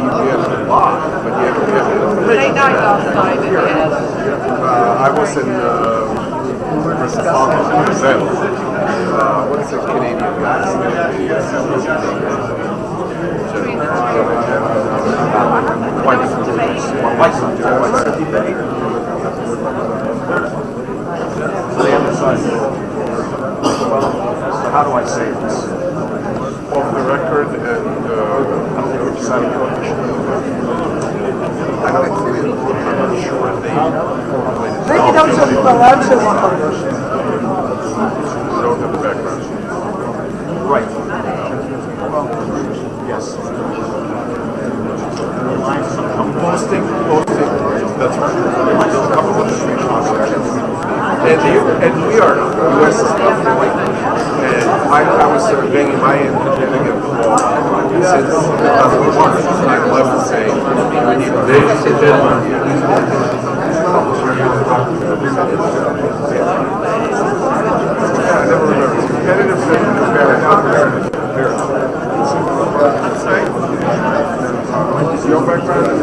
have a lot, but you have to get Late night last night, yes. I was in Caucasus. What's the Canadian guy? How do I say this? Off the record and I don't think I'm not sure they don't have the background. Right. Yes. Posting, that's right. There's a couple of screenshots. And we are not. US is nothing like that. And I was banging my end to get the ball since 2001, 9/11, saying we need this and deadline. I never remember. It's competitive, comparative. I'm sorry? Your background is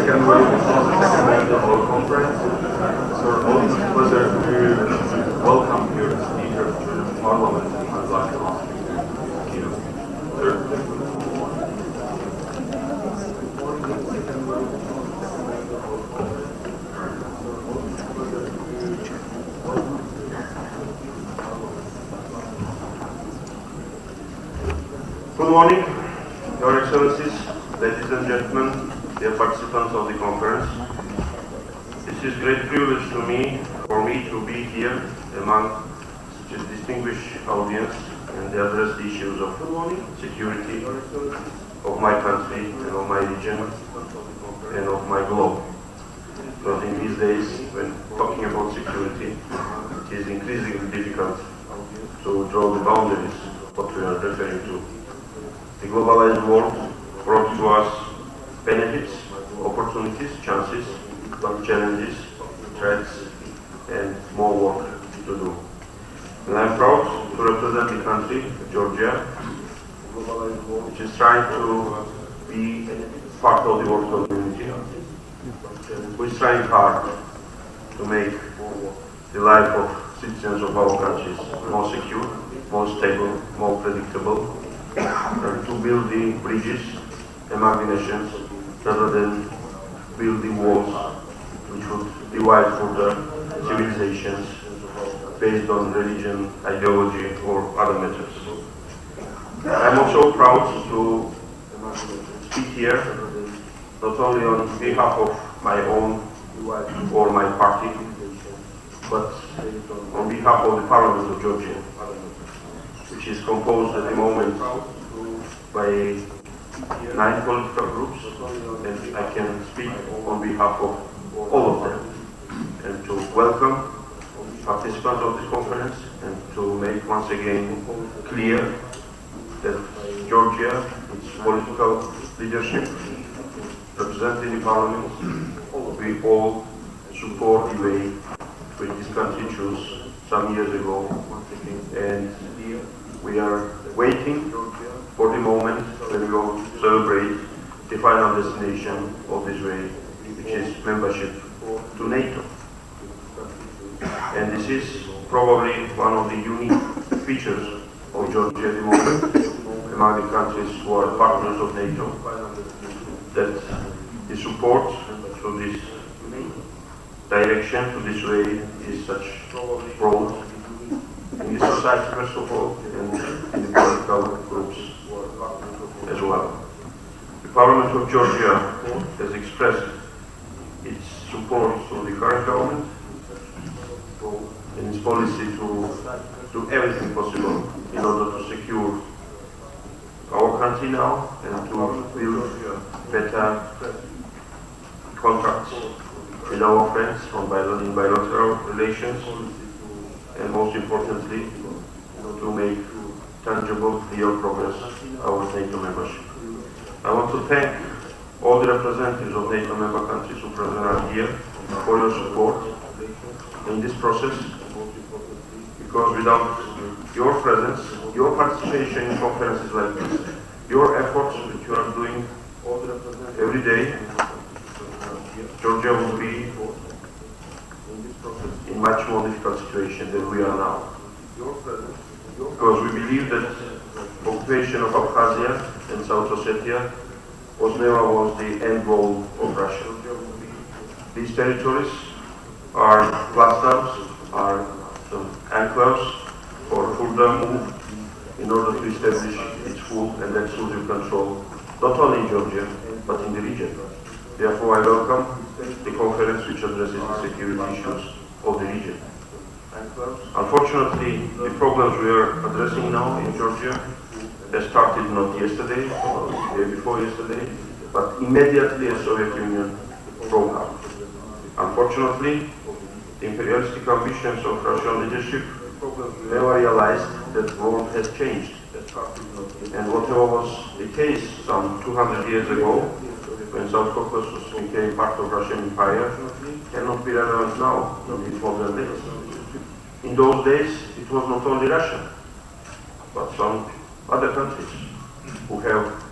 second wave of our conference. So it's a pleasure to welcome your speaker to the Parliament. I'd like to ask you, sir. Good morning, Your Excellencies, ladies and gentlemen, dear participants of the conference. It is a great privilege for me to be here among such a distinguished audience and address the issues of security of my country and of my region and of my globe. Because in these days, when talking about security, it is increasingly difficult to draw the boundaries of what we are referring to. The globalized world brought to us benefits, opportunities, chances, but challenges, threats, and more work to do. And I'm proud to represent the country, Georgia, which is trying to be part of the world community, which is trying hard to make the life of citizens of our countries more secure, more stable, more predictable, and to build the bridges among the nations rather than build the walls which would divide further civilizations based on religion, ideology, or other matters. I'm also proud to speak here not only on behalf of my own or my party, but on behalf of the Parliament of Georgia, which is composed at the moment by 9 political groups, and I can speak on behalf of all of them, and to welcome participants of this conference and to make once again clear that Georgia, its political leadership, represented in the Parliament, we all support the way which this country chose some years ago, and we are waiting for the moment when we will celebrate the final destination of this way, which is membership to NATO. And this is probably one of the unique features of Georgia at the moment among the countries who are partners of NATO, that the support to this direction, to this way, is such broad in the society first of all, and in the political groups as well. The Parliament of Georgia has expressed its support to the current government and its policy to do everything possible in order to secure our country now and to build better contacts with our friends on bilateral relations, and most importantly, to make tangible, real progress our NATO membership. I want to thank all the representatives of NATO member countries who are here for your support in this process, because without your presence, your participation in conferences like this, your efforts which you are doing every day, Georgia will be in much more difficult situation than we are now. Because we believe that occupation of Abkhazia and South Ossetia never was the end goal of Russia. These territories are clusters, are some enclaves for further move in order to establish its full and exclusive control, not only in Georgia, but in the region. Therefore, I welcome the conference which addresses the security issues of the region. Unfortunately, the problems we are addressing now in Georgia have started not yesterday, or the day before yesterday, but immediately as Soviet Union broke up. Unfortunately, the imperialistic ambitions of Russian leadership never realized that the world has changed. And whatever was the case some 200 years ago, when South Caucasus became part of Russian Empire, cannot be relevant now in these modern days. In those days, it was not only Russia, but some other countries who have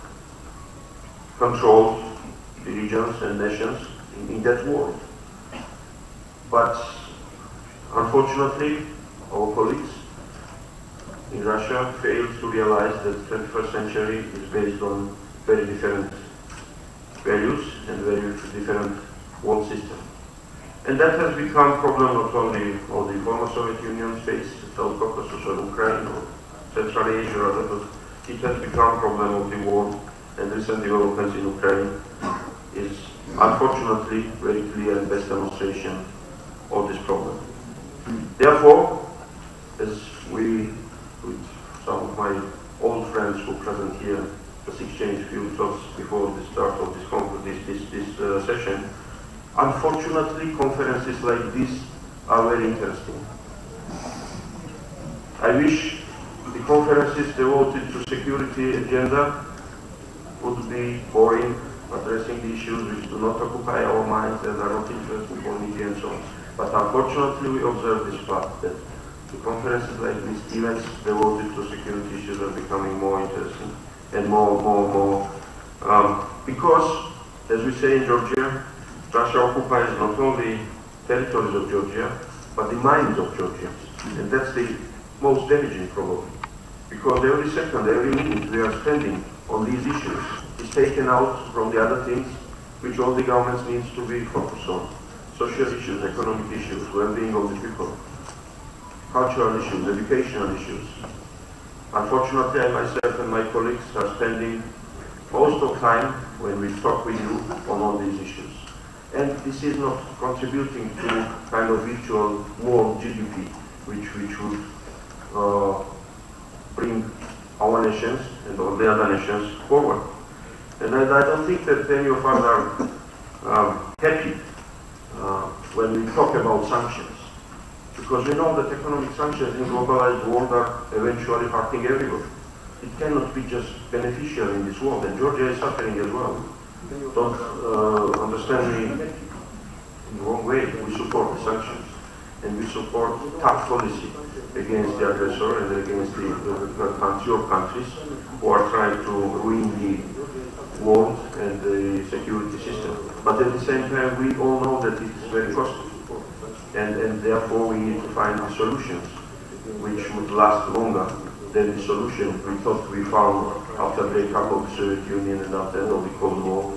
controlled the regions and nations in that world. But unfortunately, our colleagues in Russia failed to realize that the 21st century is based on very different values and very different world system. And that has become a problem not only of the former Soviet Union states, South Caucasus or Ukraine or Central Asia or other, but it has become a problem of the world, and recent developments in Ukraine is unfortunately very clear and best demonstration of this problem. Therefore, as we, with some of my old friends who are present here, just exchange few thoughts before the start of this session, unfortunately conferences like this are very interesting. I wish the conferences devoted to security agenda would be boring, addressing the issues which do not occupy our minds and are not interesting for media and so on. But unfortunately we observe this fact that the conferences like these, events devoted to security issues are becoming more interesting and more, because, as we say in Georgia, Russia occupies not only territories of Georgia, but the minds of Georgians. And that's the most damaging probably. Because every second, every minute we are spending on these issues is taken out from the other things which all the governments needs to be focused on. Social issues, economic issues, well-being of the people, cultural issues, educational issues. Unfortunately, I myself and my colleagues are spending most of time when we talk with you on all these issues. And this is not contributing to kind of virtual world GDP, which would bring our nations and all the other nations forward. And I don't think that any of us are happy when we talk about sanctions. Because we know that economic sanctions in globalized world are eventually hurting everybody. It cannot be just beneficial in this world, and Georgia is suffering as well. Don't understand me in the wrong way. We support the sanctions, and we support tough policy against the aggressor and against the countries who are trying to ruin the world and the security system. But at the same time, we all know that it is very costly. And therefore we need to find the solutions which would last longer than the solution we thought we found after the breakup of the Soviet Union and after the end of the Cold War,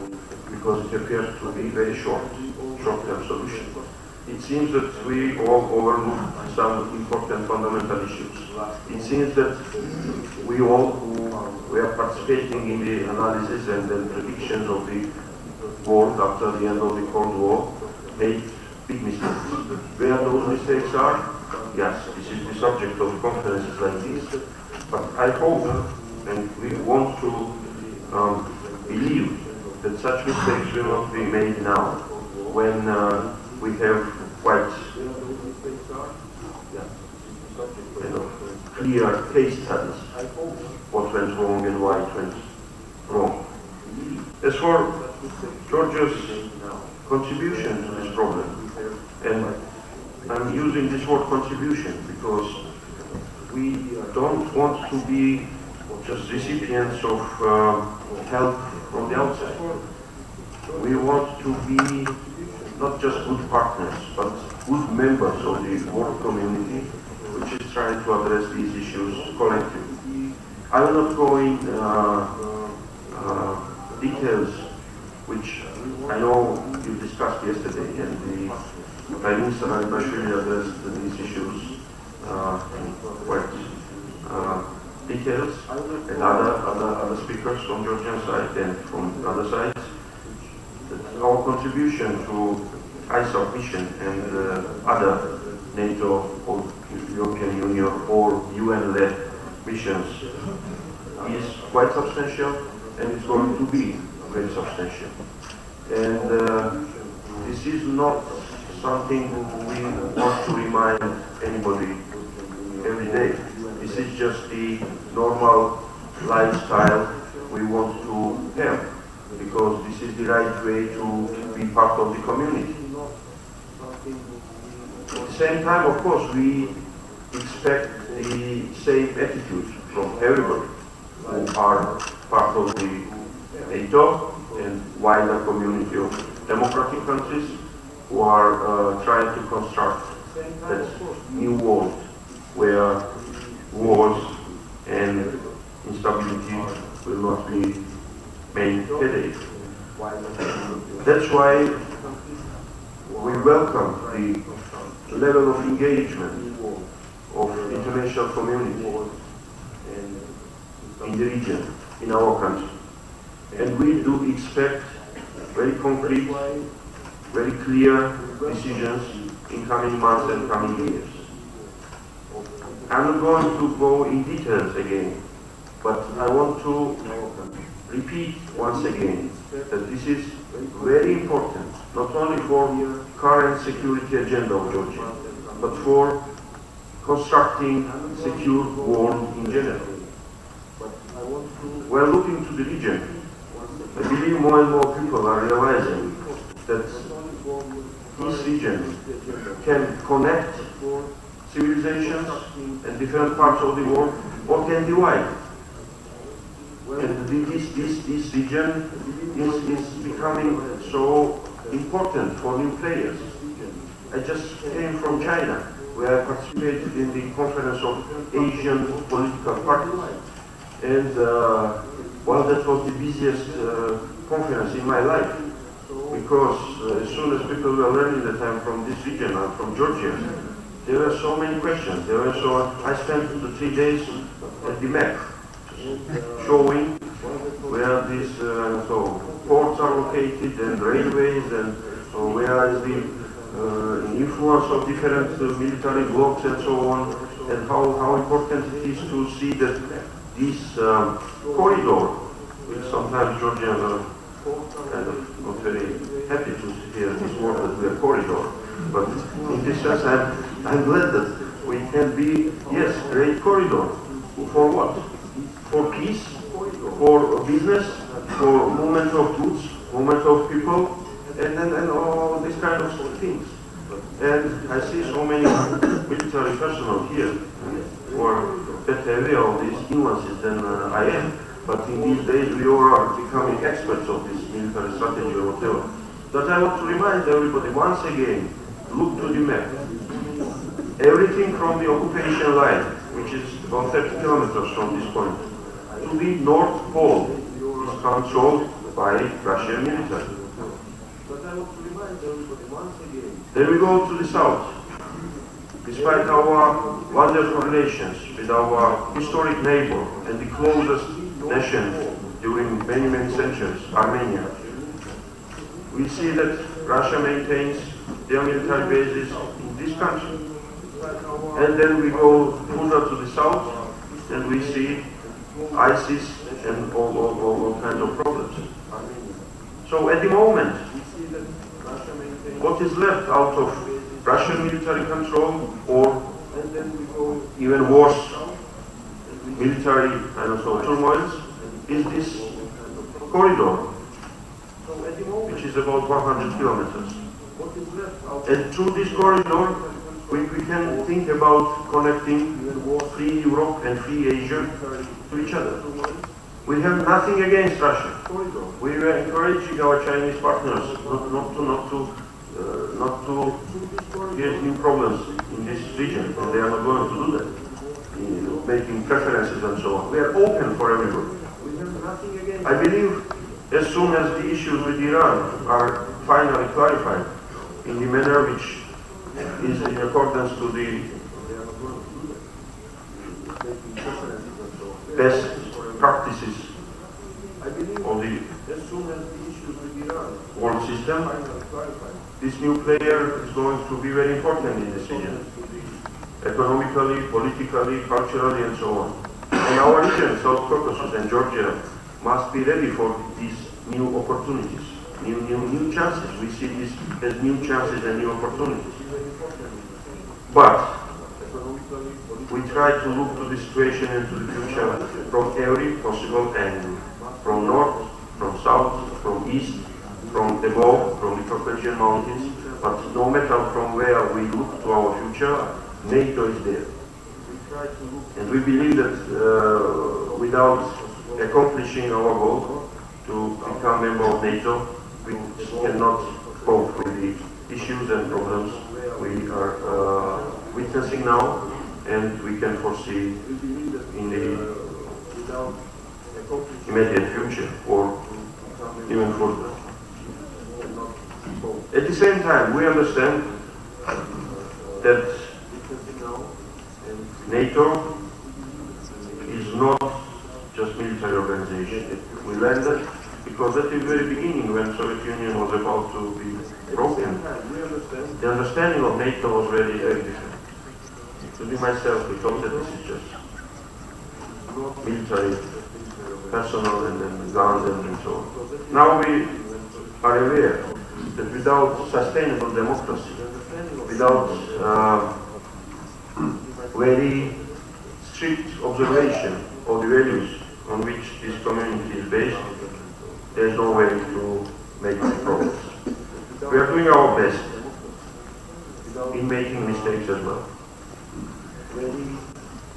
because it appears to be very short-term solution. It seems that we all overlooked some important fundamental issues. It seems that we all who were participating in the analysis and the predictions of the world after the end of the Cold War made big mistakes. Where those mistakes are, yes, this is the subject of conferences like this. But I hope, and we want to believe that such mistakes will not be made now, when we have quite clear case studies, what went wrong and why it went wrong. As for Georgia's contribution to this problem, and I'm using this word contribution because we don't want to be just recipients of help from the outside. We want to be not just good partners, but good members of the world community, which is trying to address these issues collectively. I will not go in details, which I know you discussed yesterday, and the Prime Minister addressed these issues in quite details, and other speakers from Georgian side and from other sides. Our contribution to ISAF mission and other NATO or European Union or UN-led missions is quite substantial, and it's going to be very substantial. And this is not something we want to remind anybody every day. This is just the normal lifestyle we want to have, because this is the right way to be part of the community. At the same time, of course, we expect the same attitude from everybody who are part of the NATO and wider community of democratic countries who are trying to construct that new world where wars and instability will not be main headache. That's why we welcome the level of engagement of international community in the region, in our country. And we do expect very concrete, very clear decisions in coming months and coming years. I'm not going to go in details again, but I want to repeat once again that this is very important, not only for the current security agenda of Georgia, but for constructing secure world in general. We're looking to the region. I believe more and more people are realizing that this region can connect civilizations and different parts of the world, or can divide. And this region is becoming so important for new players. I just came from China, where I participated in the conference of Asian political parties. And well, that was the busiest conference in my life, because as soon as people were learning that I'm from this region, I'm from Georgia, there were so many questions. I spent the 3 days at the map, showing where these ports are located and railways, and where is the influence of different military blocks and so on, and how important it is to see that this corridor, which sometimes Georgians are kind of not very happy to hear this word that we are corridor, but in this sense I'm glad that we can be, yes, great corridor. For what? For peace, for business, for movement of goods, movement of people, and all these kind of things. And I see so many military personnel here who are better aware of these nuances than I am. But in these days we all are becoming experts of this military strategy or whatever. But I want to remind everybody once again, look to the map. Everything from the occupation line, which is about 30 kilometers from this point, to the North Pole is controlled by Russian military. But I want to remind everybody once again. Then we go to the south. Despite our wonderful relations with our historic neighbor and the closest nation during many, many centuries, Armenia, we see that Russia maintains their military bases in this country. And then we go further to the south and we see ISIS and all kinds of problems. So at the moment, what is left out of Russian military control, or even worse, military turmoils, is this corridor, which is about 100 kilometers. And through this corridor, we can think about connecting free Europe and free Asia to each other. We have nothing against Russia. We are encouraging our Chinese partners not to get new problems in this region, and they are not going to do that, making preferences and so on. We are open for everybody. I believe as soon as the issues with Iran are finally clarified in the manner which is in accordance to the best practices of the world system, this new player is going to be very important in this region, economically, politically, culturally, and so on. And our region, South Caucasus and Georgia, must be ready for these new opportunities, new chances. We see this as new chances and new opportunities. But we try to look to the situation and to the future from every possible angle, from north, from south, from east, from above, from the Caucasian mountains. But no matter from where we look to our future, NATO is there. And we believe that without accomplishing our goal to become member of NATO, we cannot cope with the issues and problems we are witnessing now, and we can foresee in the immediate future or even further. At the same time, we understand that NATO is not just military organization. We learned that because at the very beginning, when Soviet Union was about to be broken, the understanding of NATO was very, very different. Including myself, we thought that this is just military personnel and then guns and so on. Now we are aware that without sustainable democracy, without very strict observation of the values on which this community is based, there is no way to make progress. We are doing our best in making mistakes as well.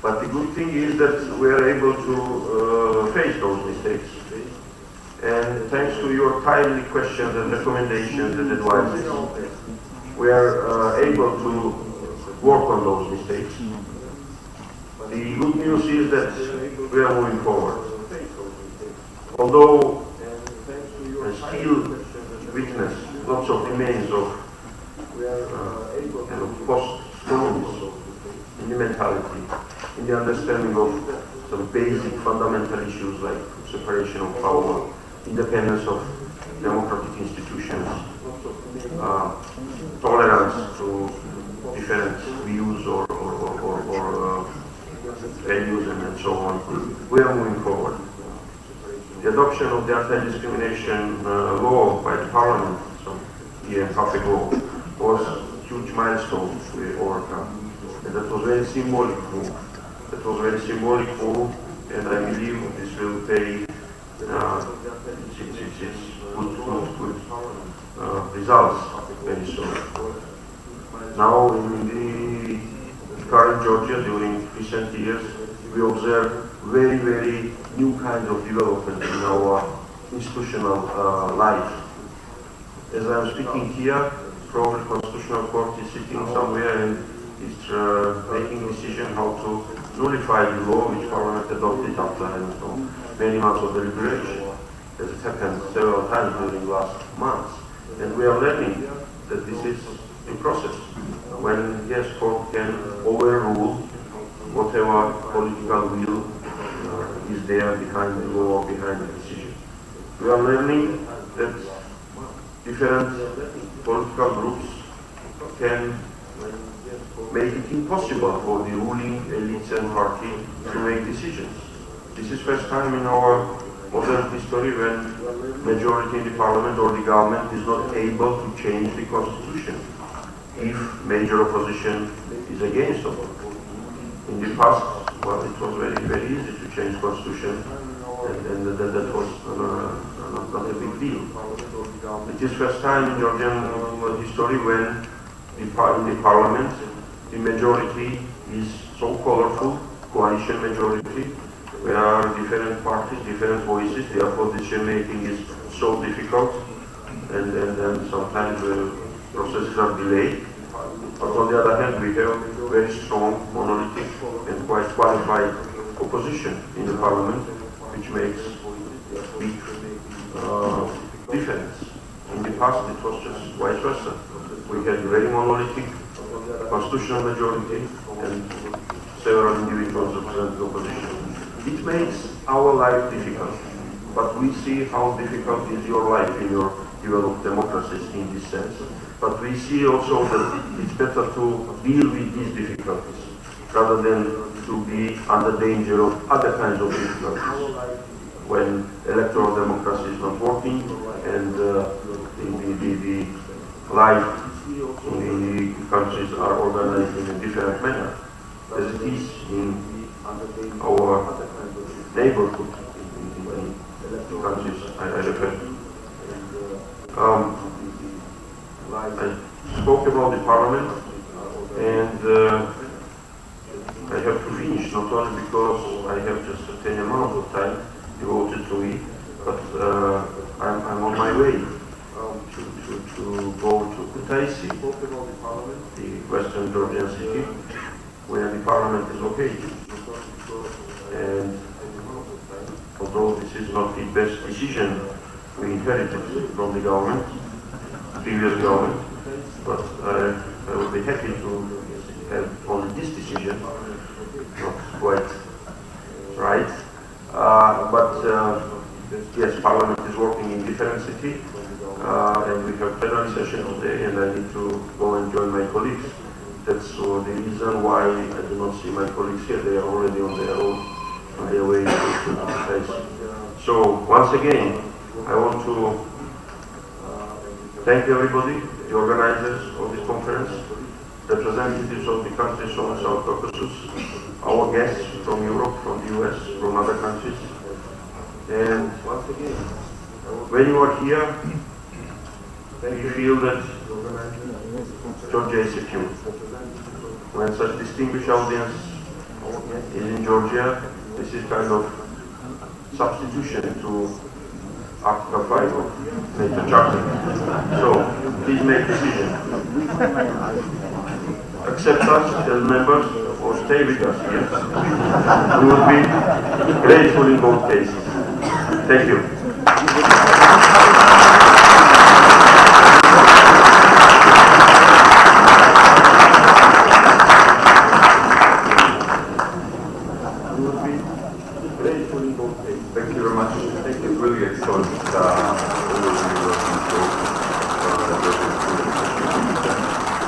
But the good thing is that we are able to face those mistakes. And thanks to your timely questions and recommendations and advices, we are able to work on those mistakes. The good news is that we are moving forward. Although I still witness lots of remains of post-colonialism in the mentality, in the understanding of some basic fundamental issues like separation of power, independence of democratic institutions, tolerance to different views or values and so on. We are moving forward. The adoption of the anti-discrimination law by the Parliament some year and a half ago was a huge milestone we overcome. And that was a very symbolic move. That was a very symbolic move, and I believe this will pay good results very soon. Now in the current Georgia, during recent years, we observe very, very new kinds of development in our institutional life. As I am speaking here, probably Constitutional Court is sitting somewhere and is making a decision how to nullify the law which Parliament adopted after many months of deliberation, as it happened several times during the last months. And we are learning that this is a process. When yes, court can overrule whatever political will is there behind the law, behind the decision. We are learning that different political groups can make it impossible for the ruling elites and party to make decisions. This is first time in our modern history when majority in the parliament or the government is not able to change the constitution if major opposition is against it. In the past, well, it was very, very easy to change constitution, and that was not a big deal. It is first time in Georgian history when in the parliament the majority is so colorful, coalition majority, where different parties, different voices, therefore decision making is so difficult, and sometimes processes are delayed. But on the other hand, we have very strong, monolithic, and quite qualified opposition in the parliament, which makes big difference. In the past, it was just vice versa. We had very monolithic constitutional majority and several individuals representing the opposition. It makes our life difficult, but we see how difficult is your life in your developed democracies in this sense. But we see also that it's better to deal with these difficulties rather than to be under danger of other kinds of difficulties when electoral democracy is not working and the life in the countries are organized in a different manner, as it is in our neighborhood in the countries I refer to. I spoke about the parliament, and I have to finish, not only because I have just a certain amount of time devoted to it, but I'm on my way to go to Kutaisi, the Western Georgian city, where the parliament is located. And although this is not the best decision we inherited from the government, previous government, but I would be happy to have only this decision, not quite right. Yes, Parliament is working in different city, and we have plenary session today, and I need to go and join my colleagues. That's the reason why I do not see my colleagues here. They are already on their own, on their way to the place. So once again, I want to thank everybody, the organizers of this conference, representatives of the countries from the South Caucasus, our guests from Europe, from the US, from other countries. And once again, when you are here, you feel that Georgia is secure. When such distinguished audience is in Georgia, this is kind of substitution to Article 5 of NATO Charter. So please make decision. Accept us as members or stay with us here. We would be grateful in both cases. Thank you. Thank you very much. It's really excellent overview of the show.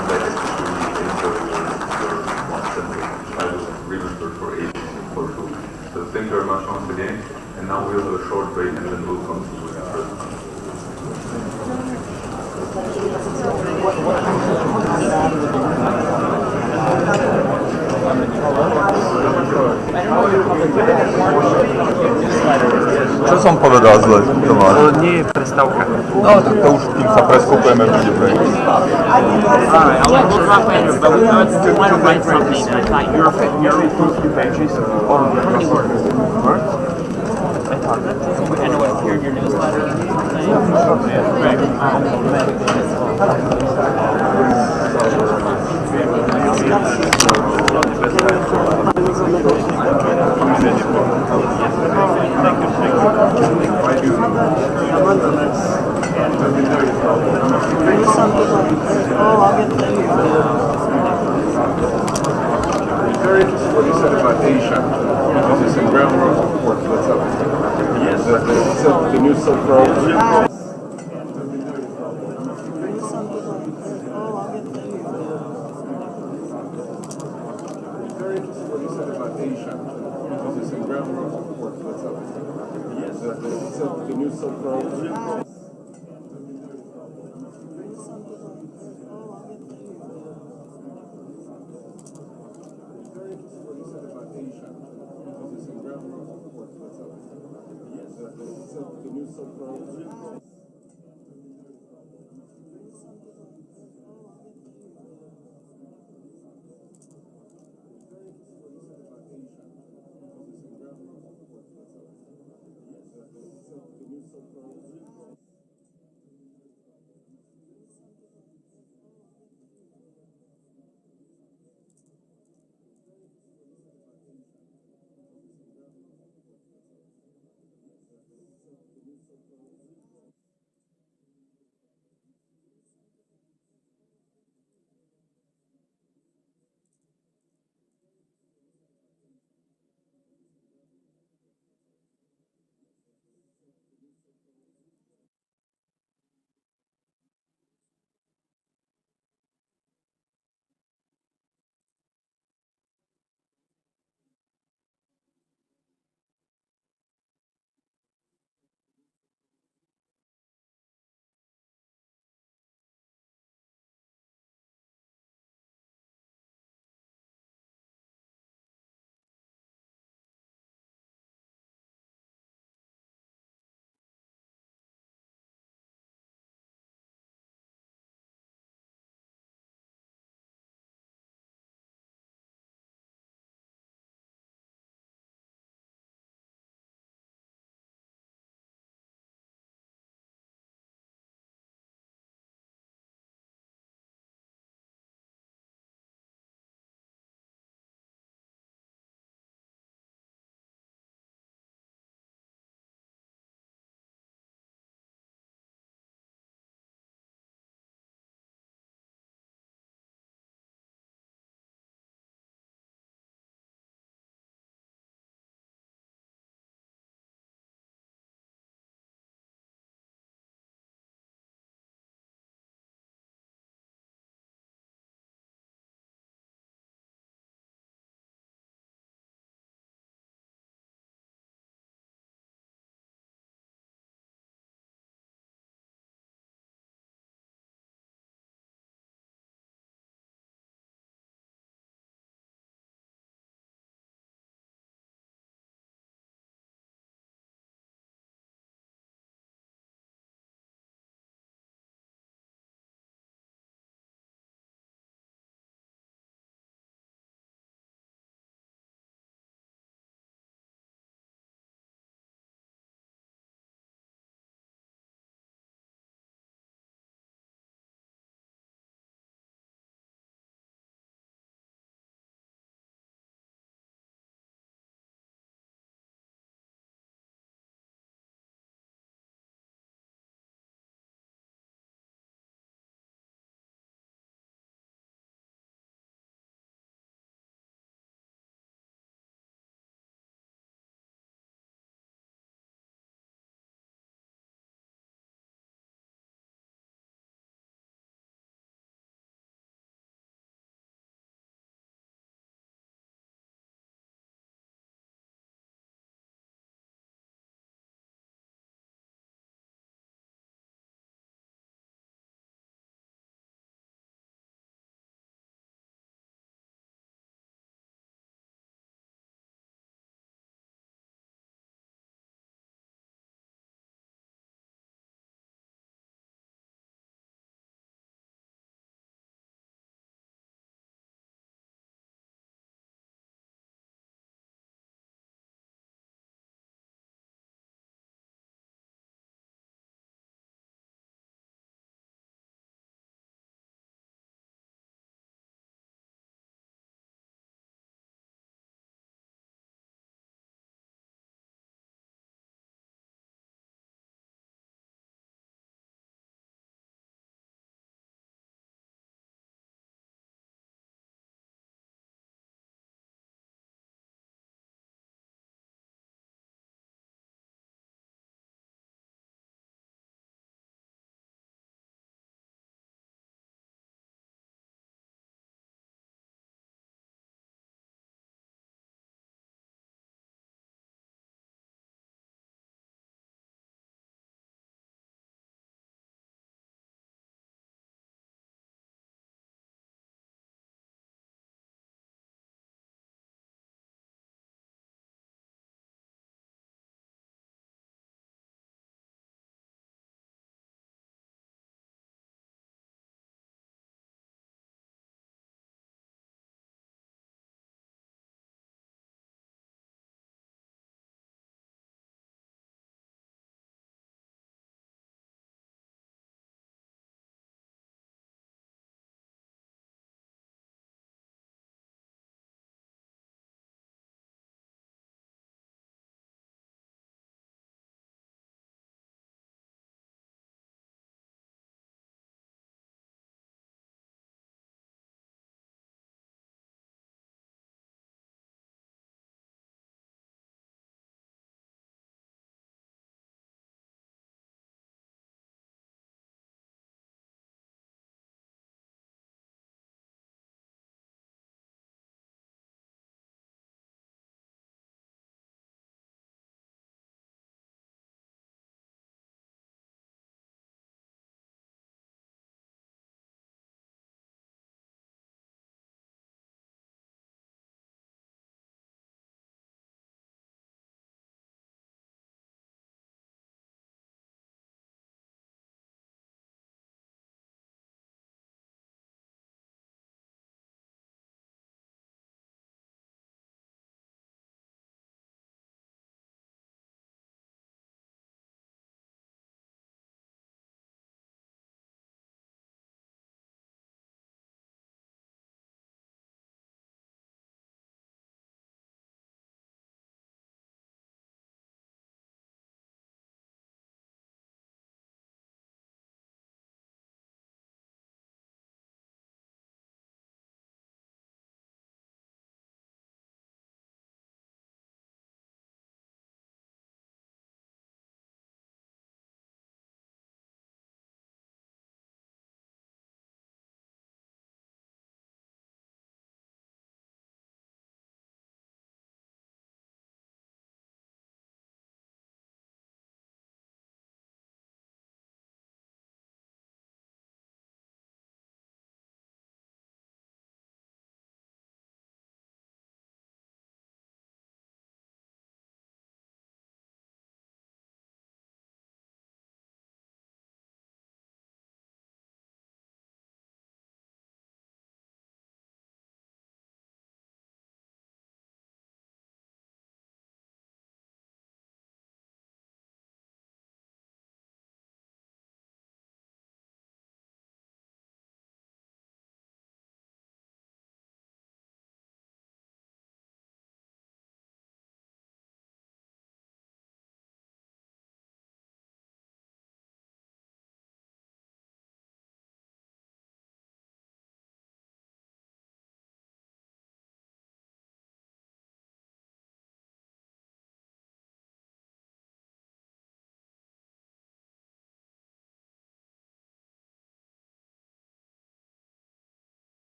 And I especially enjoyed your one sentence. I will remember for ages for sure. So thank you very much once again. And now we'll have a short break and then we'll continue with the presentation. Co som povedal zle, Tomáš? To nie je prestávka. No, tak to už tým sa preskupujeme, bude break. Alright, I'll let you drop later, but we want to write something. I thought you're supposed to pages. How many words? Words? I thought that. I know it appeared in your newsletter. Very interesting what you said about Asia. This is a groundwork report. What's up? Yes. The new Silk Road. Very interesting what you said about Asia. This is a groundwork report. What's up? Yes. The new Silk Road. The new Silk Road.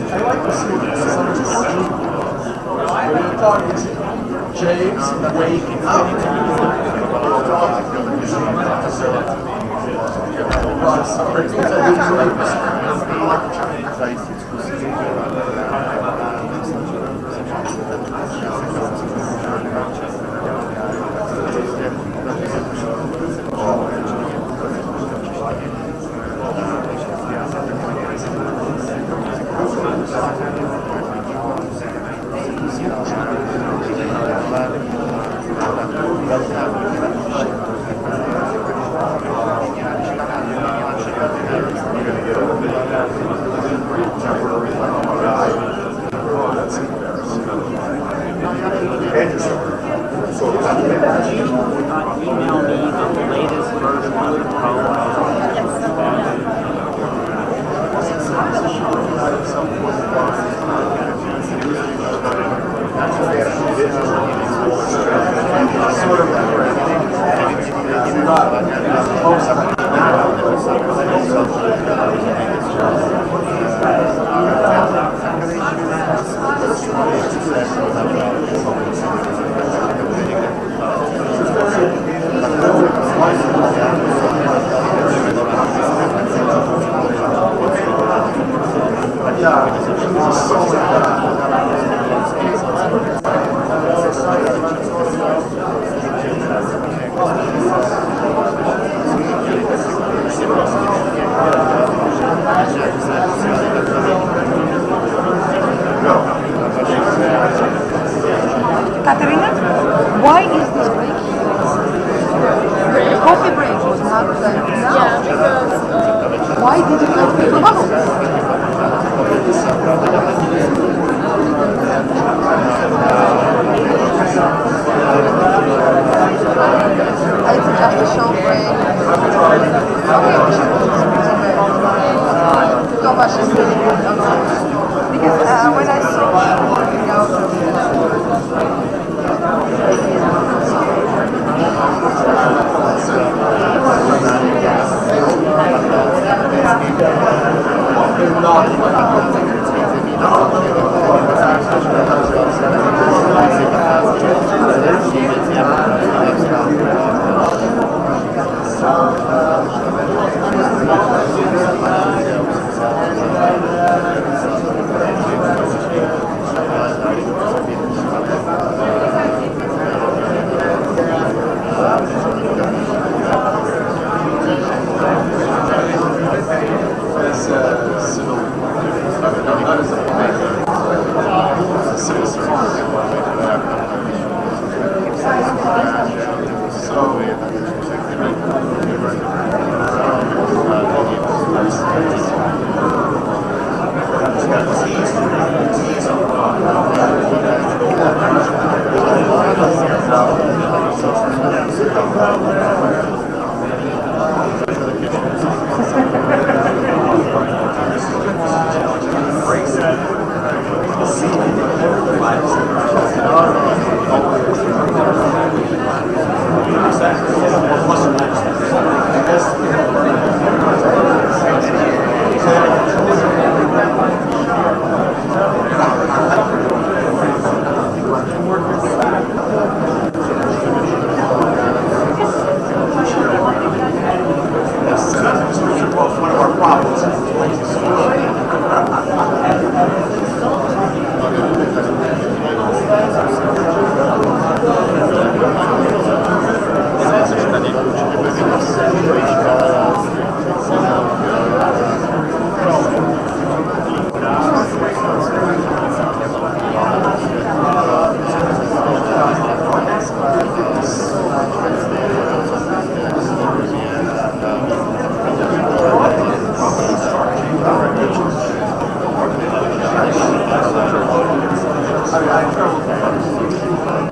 James Email me the latest version of the code. Katerina, why is this break? The coffee break was not now. Yeah, because Why did you not fill the bubble? It's just a short break. Okay, we should Tomasz is really good. Because when I saw him working out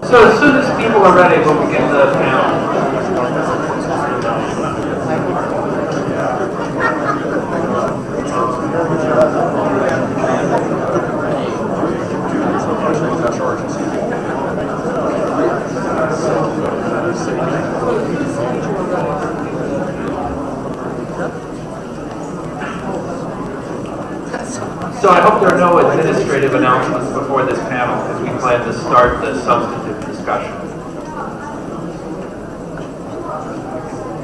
So as soon as people are ready, we'll begin the panel. So I hope there are no no administrative announcements before this panel because we plan to start the substantive discussion.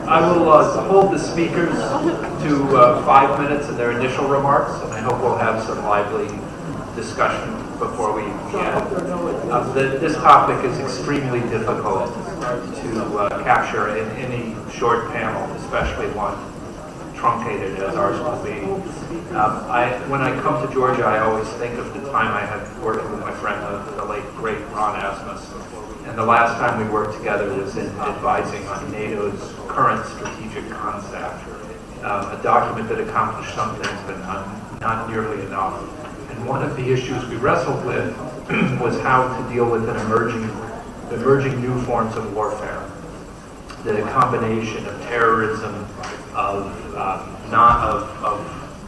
I will hold the speakers to 5 minutes in their initial remarks, and I hope we'll have some lively discussion before we end. This topic is extremely difficult to capture in any short panel, especially one truncated as ours will be. When I come to Georgia, I always think of the time I had working with my friend, the late great Ron Asmus. And the last time we worked together was in advising on NATO's current strategic concept, a document that accomplished some things, but not nearly enough. And one of the issues we wrestled with was how to deal with emerging new forms of warfare. The combination of terrorism, of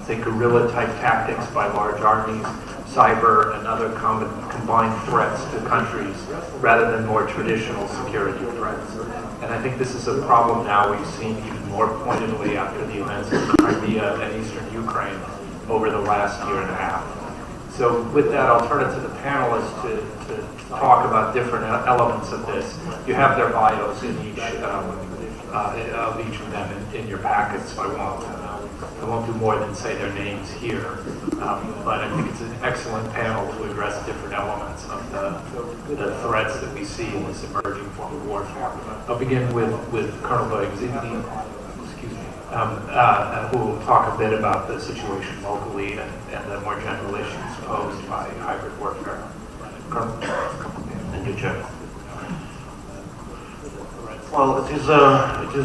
say guerrilla type tactics by large armies, cyber and other combined threats to countries rather than more traditional security threats. And I think this is a problem now we've seen even more pointedly after the events in Crimea and eastern Ukraine over the last year and a half. So with that, I'll turn it to the panelists to talk about different elements of this. You have their bios in each of them in your packets, so I won't do more than say their names here. But I think it's an excellent panel to address different elements of the threats that we see in this emerging form of warfare. I'll begin with Colonel Boyegzini, who will talk a bit about the situation locally and the more general issues posed by hybrid warfare. Colonel, and you, Chair. Well, it is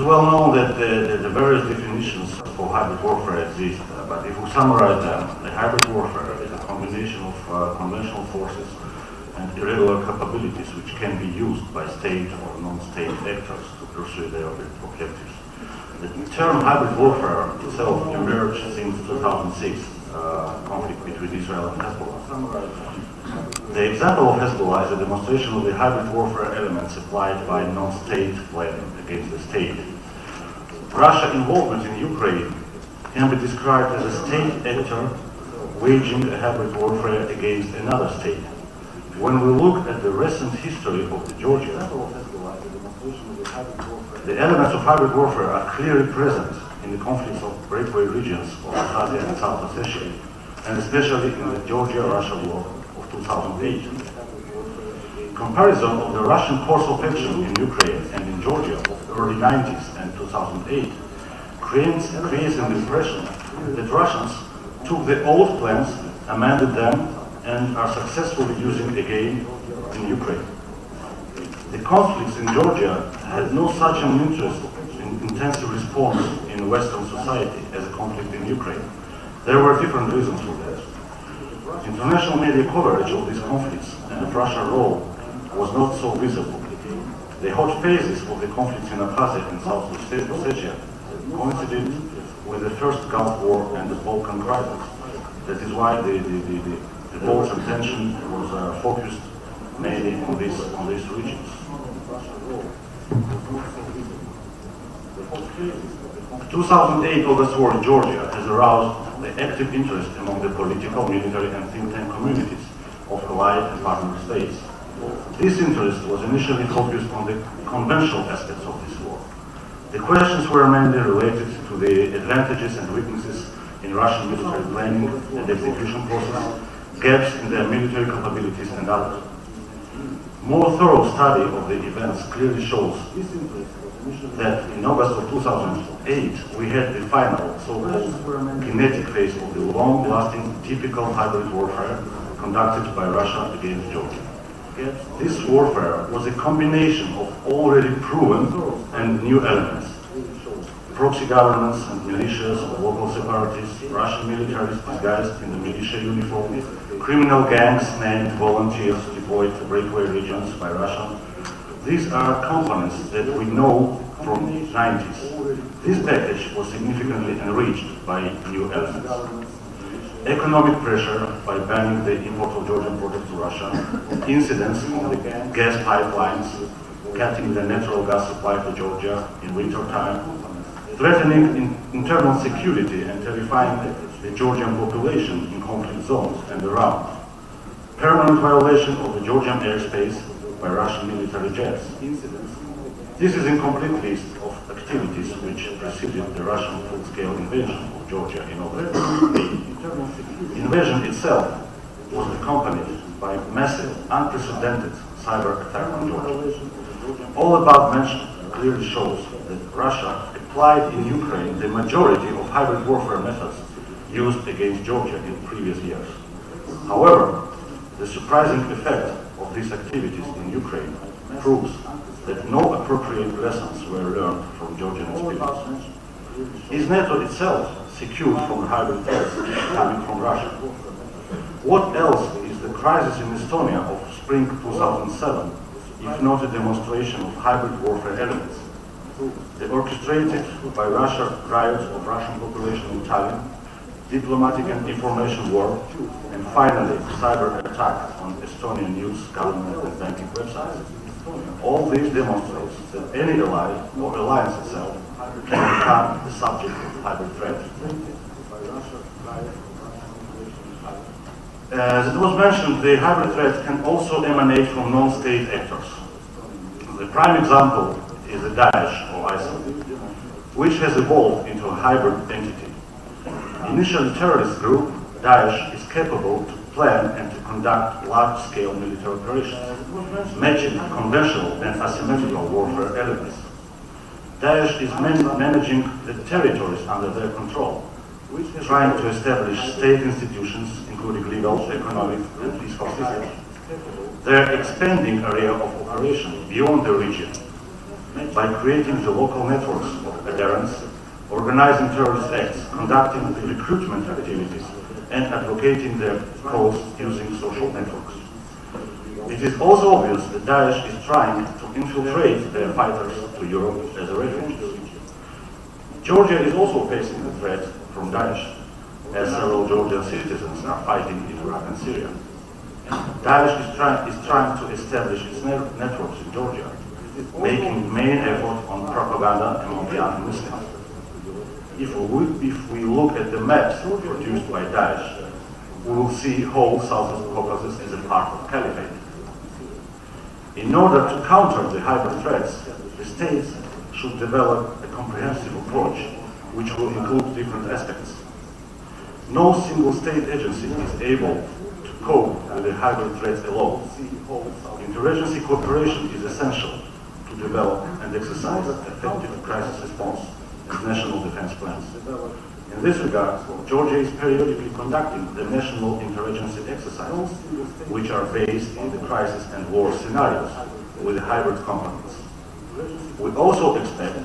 well known that the various definitions for hybrid warfare exist, but if we summarize them, the hybrid warfare is a combination of conventional forces and irregular capabilities which can be used by state or non-state actors to pursue their objectives. The term hybrid warfare itself emerged since 2006 conflict between Israel and Hezbollah. The example of Hezbollah is a demonstration of the hybrid warfare elements applied by non-state planning against the state. Russia's involvement in Ukraine can be described as a state actor waging a hybrid warfare against another state. When we look at the recent history of the Georgian, the elements of hybrid warfare are clearly present in the conflicts of breakaway regions of Caucasus and South Ossetia, and especially in the Georgia-Russia war of 2008. Comparison of the Russian course of action in Ukraine and in Georgia of the early 90s and 2008 creates an impression that Russians took the old plans, amended them, and are successfully using again in Ukraine. The conflicts in Georgia had no such an interest in intensive response in Western society as a conflict in Ukraine. There were different reasons for that. International media coverage of these conflicts and of Russia's role was not so visible. The hot phases of the conflicts in Abkhazia and South Ossetia coincided with the first Gulf War and the Balkan crisis. That is why the board's attention was focused mainly on these regions. 2008 August war in Georgia has aroused the active interest among the political, military, and think tank communities of allied and partner states. This interest was initially focused on the conventional aspects of this war. The questions were mainly related to the advantages and weaknesses in Russian military planning and execution process, gaps in their military capabilities, and others. More thorough study of the events clearly shows that in August of 2008 we had the final so-called kinetic phase of the long-lasting typical hybrid warfare conducted by Russia against Georgia. This warfare was a combination of already proven and new elements. Proxy governments and militias of local separatists, Russian militaries disguised in the militia uniform, criminal gangs named volunteers deployed to breakaway regions by Russia. These are components that we know from the 90s. This package was significantly enriched by new elements. Economic pressure by banning the import of Georgian products to Russia, incidents on the gas pipelines, cutting the natural gas supply to Georgia in winter time, threatening internal security and terrifying the Georgian population in conflict zones and around, permanent violation of the Georgian airspace by Russian military jets. This is a complete list of activities which preceded the Russian full-scale invasion of Georgia in August. The invasion itself was accompanied by massive, unprecedented cyber attack on Georgia. All above mentioned clearly shows that Russia applied in Ukraine the majority of hybrid warfare methods used against Georgia in previous years. However, the surprising effect of these activities in Ukraine proves that no appropriate lessons were learned from Georgian experience. Is NATO itself secured from hybrid threats coming from Russia? What else is the crisis in Estonia of spring 2007, if not a demonstration of hybrid warfare elements? The orchestrated by Russia riots of Russian population in Tallinn, diplomatic and information war, and finally cyber attack on Estonian news, government and banking websites. All this demonstrates that any ally or alliance itself can become the subject of hybrid threat. As it was mentioned, the hybrid threat can also emanate from non-state actors. The prime example is the Daesh or ISIL, which has evolved into a hybrid entity. Initially terrorist group, Daesh is capable to plan and to conduct large-scale military operations, matching conventional and asymmetrical warfare elements. Daesh is managing the territories under their control, trying to establish state institutions, including legal, economic, and fiscal systems. Their expanding area of operation beyond the region by creating the local networks of adherents, organizing terrorist acts, conducting the recruitment activities, and advocating their cause using social networks. It is also obvious that Daesh is trying to infiltrate their fighters to Europe as refugees. Georgia is also facing the threat from Daesh, as several Georgian citizens are fighting in Iraq and Syria. Daesh is trying to establish its networks in Georgia, making main effort on propaganda among the anti-Muslims. If we look at the maps produced by Daesh, we will see whole south of Caucasus is a part of Caliphate. In order to counter the hybrid threats, the states should develop a comprehensive approach which will include different aspects. No single state agency is able to cope with the hybrid threats alone. Interagency cooperation is essential to develop and exercise effective crisis response and national defense plans. In this regard, Georgia is periodically conducting the national interagency exercises, which are based in the crisis and war scenarios with hybrid components. We also expect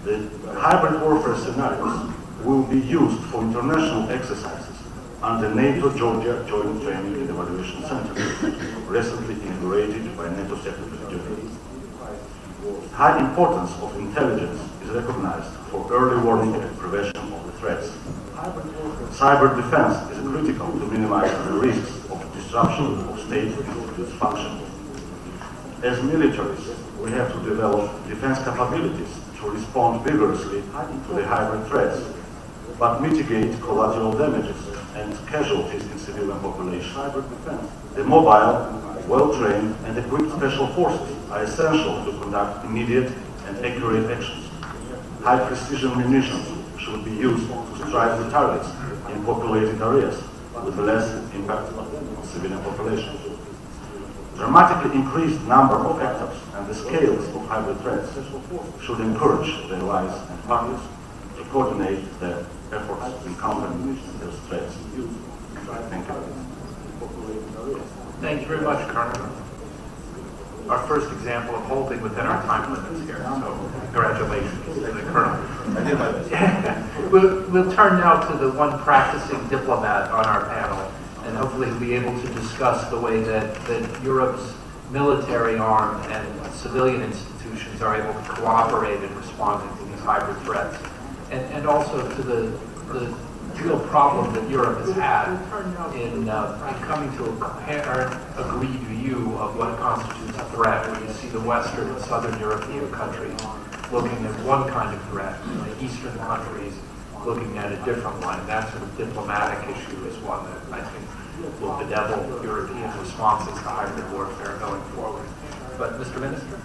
that hybrid warfare scenarios will be used for international exercises under NATO Georgia Joint Training and Evaluation Center, recently inaugurated by NATO Secretary General. High importance of intelligence is recognized for early warning and prevention of the threats. Cyber defense is critical to minimize the risks of disruption of state institutes' function. As militaries, we have to develop defense capabilities to respond vigorously to the hybrid threats, but mitigate collateral damages and casualties in civilian population. The mobile, well-trained and equipped special forces are essential to conduct immediate and accurate actions. High-precision munitions should be used to strike the targets in populated areas with less impact on civilian population. Dramatically increased number of actors and the scales of hybrid threats should encourage the allies and partners to coordinate their efforts in countering those threats. Thank you. Thank you very much, Colonel. Our first example of holding within our time limits here, so congratulations to the Colonel. We'll turn now to the one practicing diplomat on our panel, and hopefully we'll be able to discuss the way that Europe's military arm and civilian institutions are able to cooperate in responding to these hybrid threats, and also to the real problem that Europe has had in coming to a coherent, agreed view of what constitutes a threat, where you see the Western and Southern European countries looking at one kind of threat, and the Eastern countries looking at a different one. And that sort of diplomatic issue is one that I think will bedevil European responses to hybrid warfare going forward. But Mr. Minister?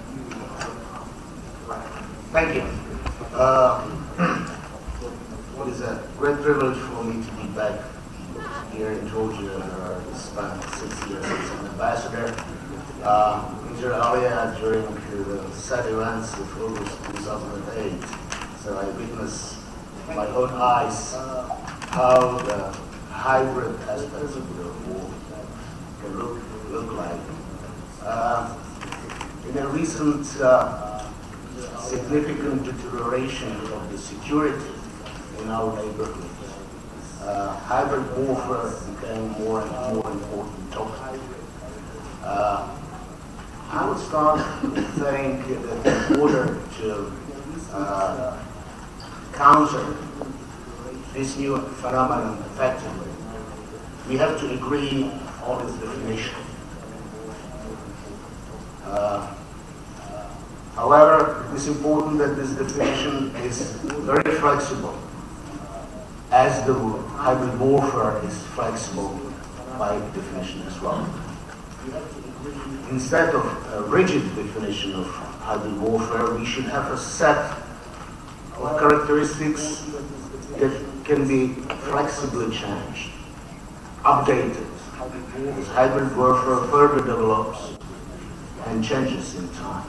Thank you. It is a great privilege for me to be back here in Georgia. I spent 6 years as an ambassador. Inter alia during the sad events of August 2008. So I witnessed with my own eyes how the hybrid aspects of the war can look like. In a recent significant deterioration of the security in our neighborhood, hybrid warfare became more and more important topic. I would start saying that in order to counter this new phenomenon effectively, we have to agree on its definition. However, it is important that this definition is very flexible, as the hybrid warfare is flexible by definition as well. Instead of a rigid definition of hybrid warfare, we should have a set of characteristics that can be flexibly changed, updated, as hybrid warfare further develops and changes in time.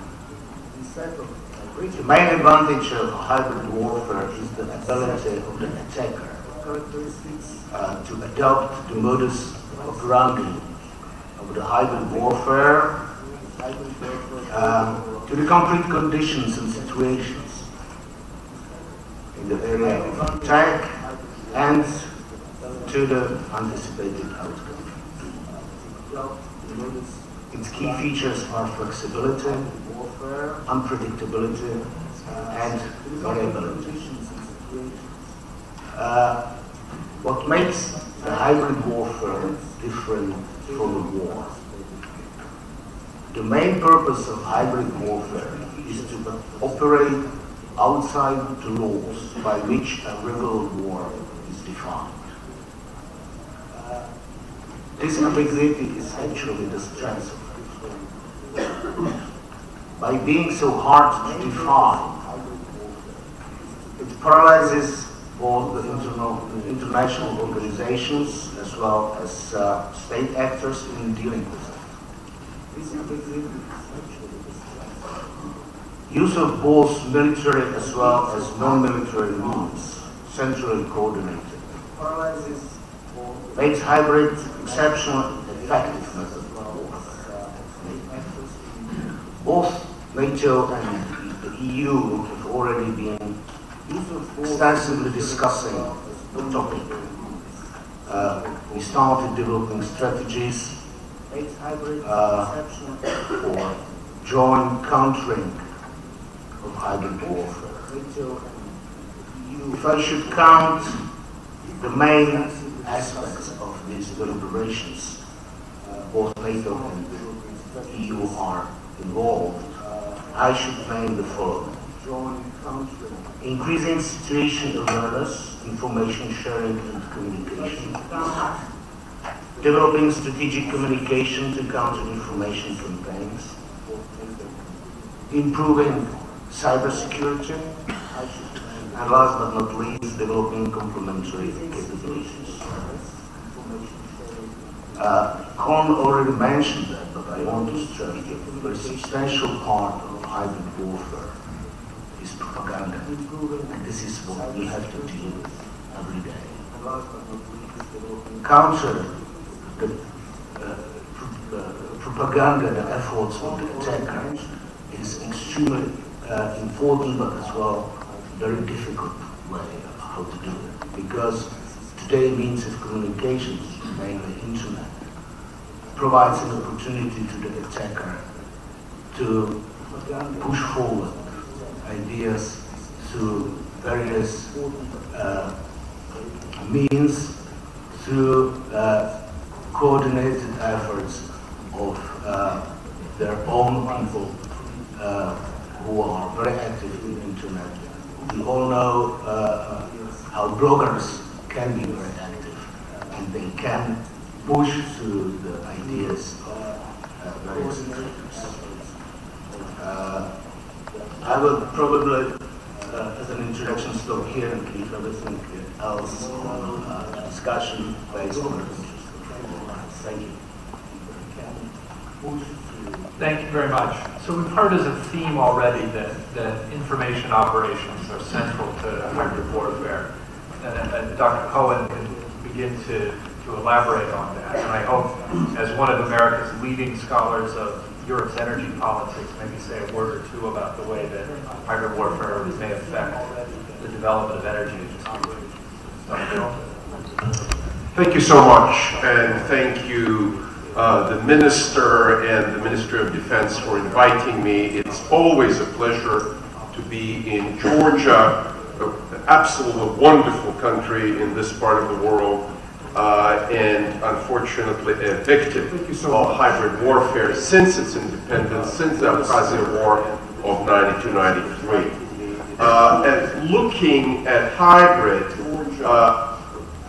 The main advantage of hybrid warfare is the ability of the attacker to adopt the modus operandi of the hybrid warfare to the concrete conditions and situations in the area of attack and to the anticipated outcome. Its key features are flexibility, unpredictability, and variability. What makes the hybrid warfare different from the war? The main purpose of hybrid warfare is to operate outside the laws by which a regular war is defined. This ambiguity is actually the strength of it. By being so hard to define, it paralyzes both the international organizations as well as state actors in dealing with it. Use of both military as well as non-military means, centrally coordinated, makes hybrid exceptionally effective method of warfare. Both NATO and the EU have already been extensively discussing the topic. We started developing strategies for joint countering of hybrid warfare. If I should count the main aspects of these deliberations, both NATO and the EU are involved, I should name the following: increasing situation awareness, information sharing and communication, developing strategic communication to counter information campaigns, improving cybersecurity, and last but not least, developing complementary capabilities. Con already mentioned that, but I want to stress that a very substantial part of hybrid warfare is propaganda, and this is what we have to deal with every day. Counter the propaganda, the efforts of the attackers is extremely important, but as well very difficult way of how to do it, because today means of communications, mainly internet, provides an opportunity to the attacker to push forward ideas through various means, through coordinated efforts of their own people who are very active in the internet. We all know how bloggers can be very active, and they can push through the ideas of various intrigues. I will probably, as an introduction, stop here and leave everything else on discussion based on the interest. Thank you. Thank you very much. So we've heard as a theme already that information operations are central to hybrid warfare. And Dr. Cohen can begin to elaborate on that. And I hope, as one of America's leading scholars of Europe's energy politics, maybe say a word or two about the way that hybrid warfare may affect the development of energy industry. Thank you so much, and thank you, the Minister and the Ministry of Defense, for inviting me. It's always a pleasure to be in Georgia, an absolutely wonderful country in this part of the world, and unfortunately a victim of hybrid warfare since its independence, since the Caucasus War of 92-93. And looking at hybrid,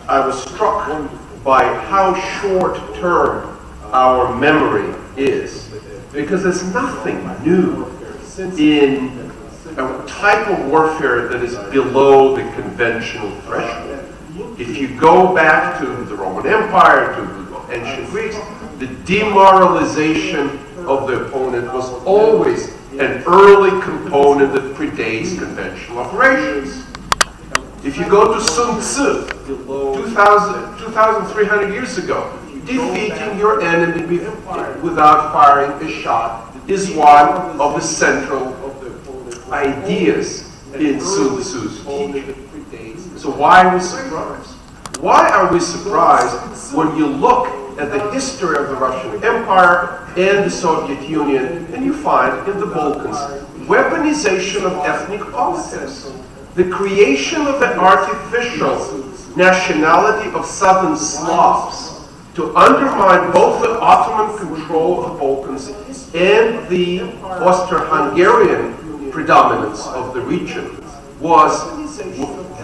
I was struck by how short-term our memory is, because there's nothing new in a type of warfare that is below the conventional threshold. If you go back to the Roman Empire, to ancient Greece, the demoralization of the opponent was always an early component that predates conventional operations. If you go to Sun Tzu, 2,300 years ago, defeating your enemy without firing a shot is one of the central ideas in Sun Tzu's teaching. So why are we surprised? Why are we surprised when you look at the history of the Russian Empire and the Soviet Union, and you find in the Balkans weaponization of ethnic politics, the creation of an artificial nationality of Southern Slavs to undermine both the Ottoman control of the Balkans and the Austro-Hungarian predominance of the region, was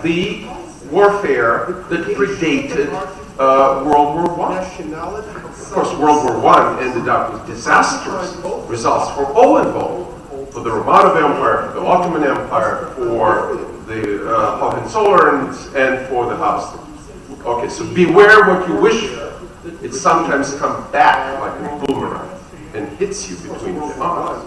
the warfare that predated World War I. Of course, World War I ended up with disastrous results for all involved, for the Romanov Empire, for the Ottoman Empire, for the Hohenzollerns, and for the Habsburgs. Okay, so beware what you wish for. It sometimes comes back like a boomerang and hits you between the eyes.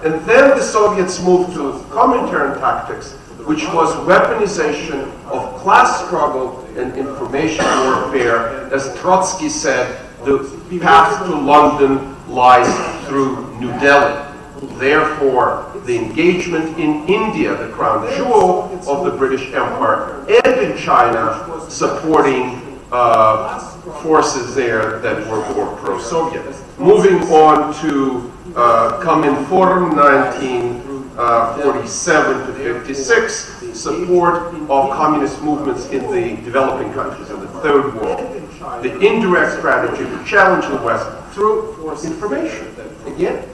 And then the Soviets moved to Comintern tactics, which was weaponization of class struggle and information warfare. As Trotsky said, the path to London lies through New Delhi. Therefore, the engagement in India, the crown jewel of the British Empire, and in China, supporting forces there that were more pro-Soviet. Moving on to Cominform 1947 to 56, support of communist movements in the developing countries, in the Third World. The indirect strategy to challenge the West through information. Again,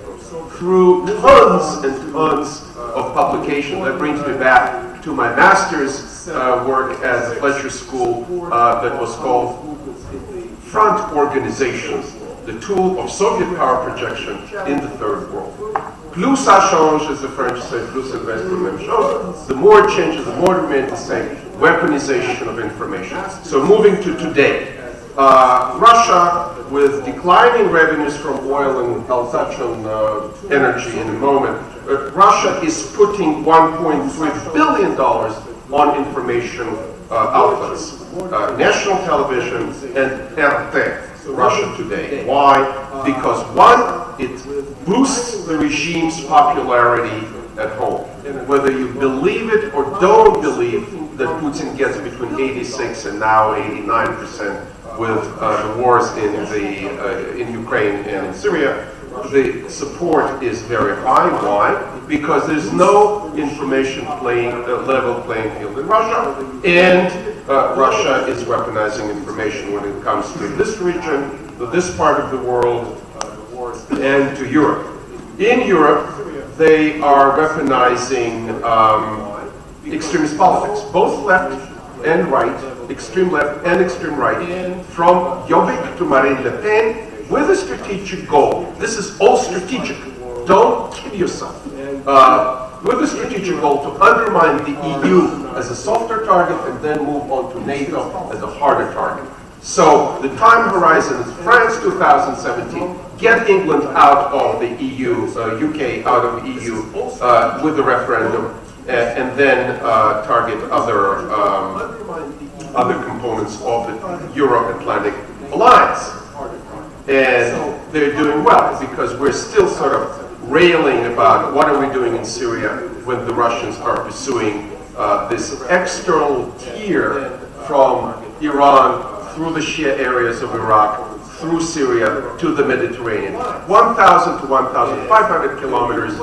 through tons and tons of publication. That brings me back to my master's work at the Fletcher School that was called Front Organizations, the tool of Soviet power projection in the Third World. Plus ça change, as the French say, plus ça reste la même chose. The more it changes, the more it remains the same. Weaponization of information. So moving to today. Russia, with declining revenues from oil, and I'll touch on energy in a moment, Russia is putting $1.3 billion on information outlets. National television and RT, Russia Today. Why? Because one, it boosts the regime's popularity at home. Whether you believe it or don't believe that Putin gets between 86 and now 89% with the wars in Ukraine and in Syria, the support is very high. Why? Because there's no information level playing field in Russia, and Russia is weaponizing information when it comes to this region, to this part of the world, and to Europe. In Europe, they are weaponizing extremist politics, both left and right, extreme left and extreme right, from Jobbik to Marine Le Pen, with a strategic goal. This is all strategic. Don't kid yourself. With a strategic goal to undermine the EU as a softer target and then move on to NATO as a harder target. So the time horizon is France 2017, get England out of the EU, UK out of the EU with the referendum, and then target other components of the Euro-Atlantic alliance. And they're doing well because we're still sort of railing about what are we doing in Syria when the Russians are pursuing this external tier from Iran through the Shia areas of Iraq, through Syria to the Mediterranean. 1,000 to 1,500 kilometers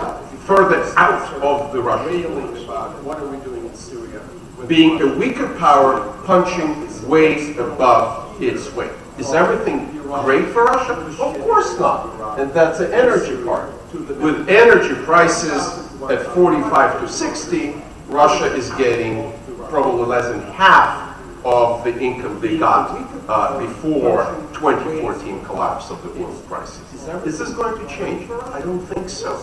further out of the Russian fleet. What are we doing in Syria? Being a weaker power punching way above its weight. Is everything great for Russia? Of course not. And that's the energy part. With energy prices at 45 to 60, Russia is getting probably less than half of the income they got before 2014 collapse of the oil prices. Is this going to change? I don't think so.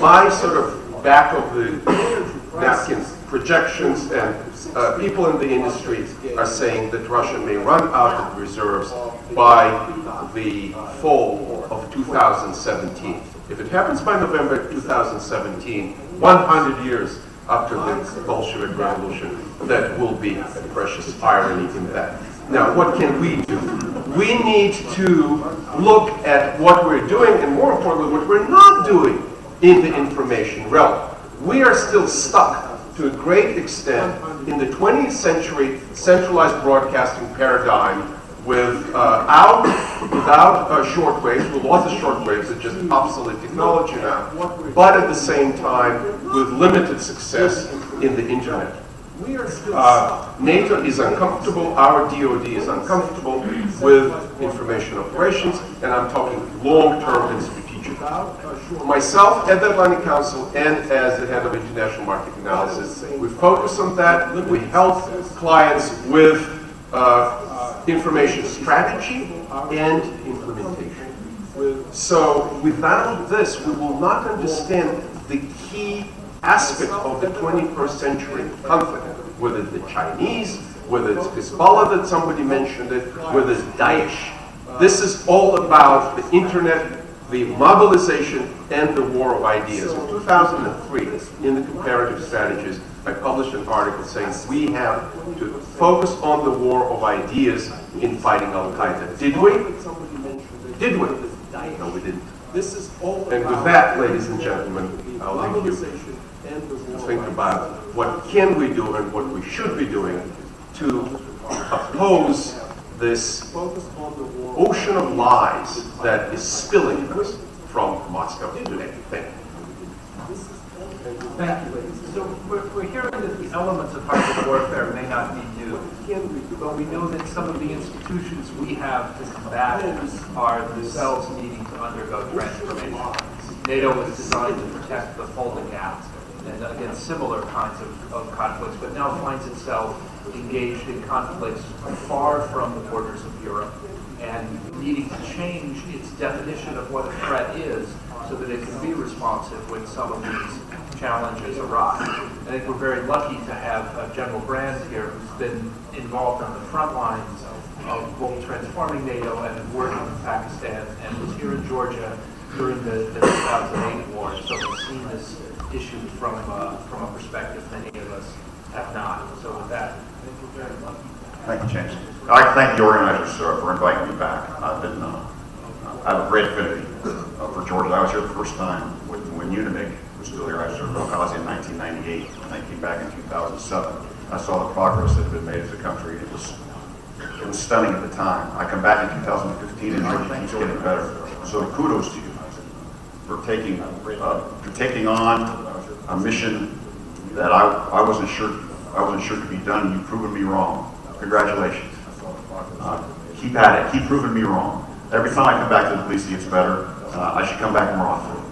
My sort of back of the napkin projections and people in the industry are saying that Russia may run out of reserves by the fall of 2017. If it happens by November 2017, 100 years after the Bolshevik Revolution, that will be a precious irony in that. Now, what can we do? We need to look at what we're doing, and more importantly, what we're not doing in the information realm. We are still stuck to a great extent in the 20th century centralized broadcasting paradigm without shortwaves. We lost the shortwaves, it's just obsolete technology now, but at the same time with limited success in the internet. NATO is uncomfortable, our DoD is uncomfortable with information operations, and I'm talking long-term and strategic. Myself, at the Atlantic Council, and as the head of international market analysis, we focus on that. We help clients with information strategy and implementation. So without this, we will not understand the key aspect of the 21st century conflict, whether it's the Chinese, whether it's Hezbollah that somebody mentioned it, whether it's Daesh. This is all about the internet, the mobilization, and the war of ideas. In 2003, in the comparative strategies, I published an article saying we have to focus on the war of ideas in fighting Al-Qaeda. Did we? Did we? No, we didn't. And with that, ladies and gentlemen, I'll leave you to think about what can we do and what we should be doing to oppose this ocean of lies that is spilling us from Moscow today. Thank you. Thank you. So we're hearing that the elements of hybrid warfare may not be new, but we know that some of the institutions we have to combat are themselves needing to undergo transformation. NATO was designed to protect the Fulda Gap and against similar kinds of conflicts, but now finds itself engaged in conflicts far from the borders of Europe and needing to change its definition of what a threat is so that it can be responsive when some of these challenges arise. I think we're very lucky to have General Brand here, who's been involved on the front lines of both transforming NATO and working in Pakistan, and was here in Georgia during the 2008 war, so we've seen this issue from a perspective many of us have not. So with that, thank you very much. Thank you, James. I'd like to thank the organizers for inviting me back. I have a great affinity for Georgia. I was here the first time when Unimig was still here. I served Caucasus in 1998, and I came back in 2007. I saw the progress that had been made as a country. It was stunning at the time. I come back in 2015, and Georgia keeps getting better. So kudos to you for taking on a mission that I wasn't sure could be done. You've proven me wrong. Congratulations. Keep at it. Keep proving me wrong. Every time I come back to the police, it gets better. I should come back more often.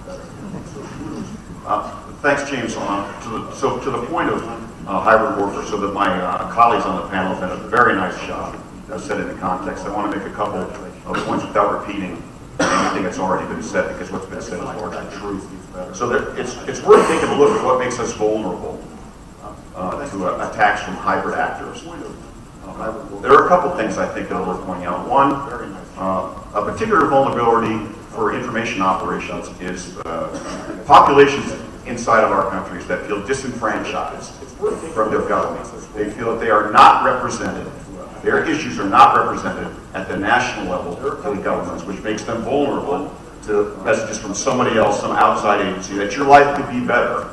Thanks, James. To the point of hybrid warfare, so that my colleagues on the panel have done a very nice job of setting the context. I want to make a couple of points without repeating anything that's already been said, because what's been said is largely true. So that it's worth taking a look at what makes us vulnerable to attacks from hybrid actors. There are a couple things I think that are worth pointing out. One, a particular vulnerability for information operations is populations inside of our countries that feel disenfranchised from their governments. They feel that they are not represented, their issues are not represented at the national level in the governments, which makes them vulnerable to messages from somebody else, some outside agency, that your life could be better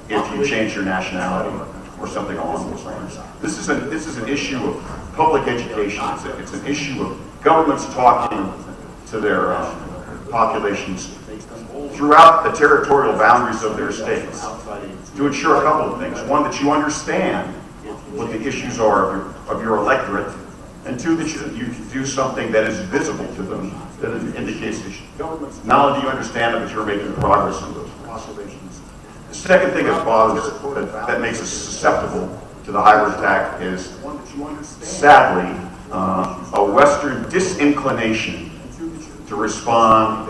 if you change your nationality or something along those lines. This is an issue of public education. It's an issue of governments talking to their populations throughout the territorial boundaries of their states to ensure a couple of things. One, that you understand what the issues are of your electorate, and two, that you do something that is visible to them, that indicates that not only do you understand it, but you're making progress in those populations. The second thing that bothers that makes us susceptible to the hybrid attack is, sadly, a Western disinclination to respond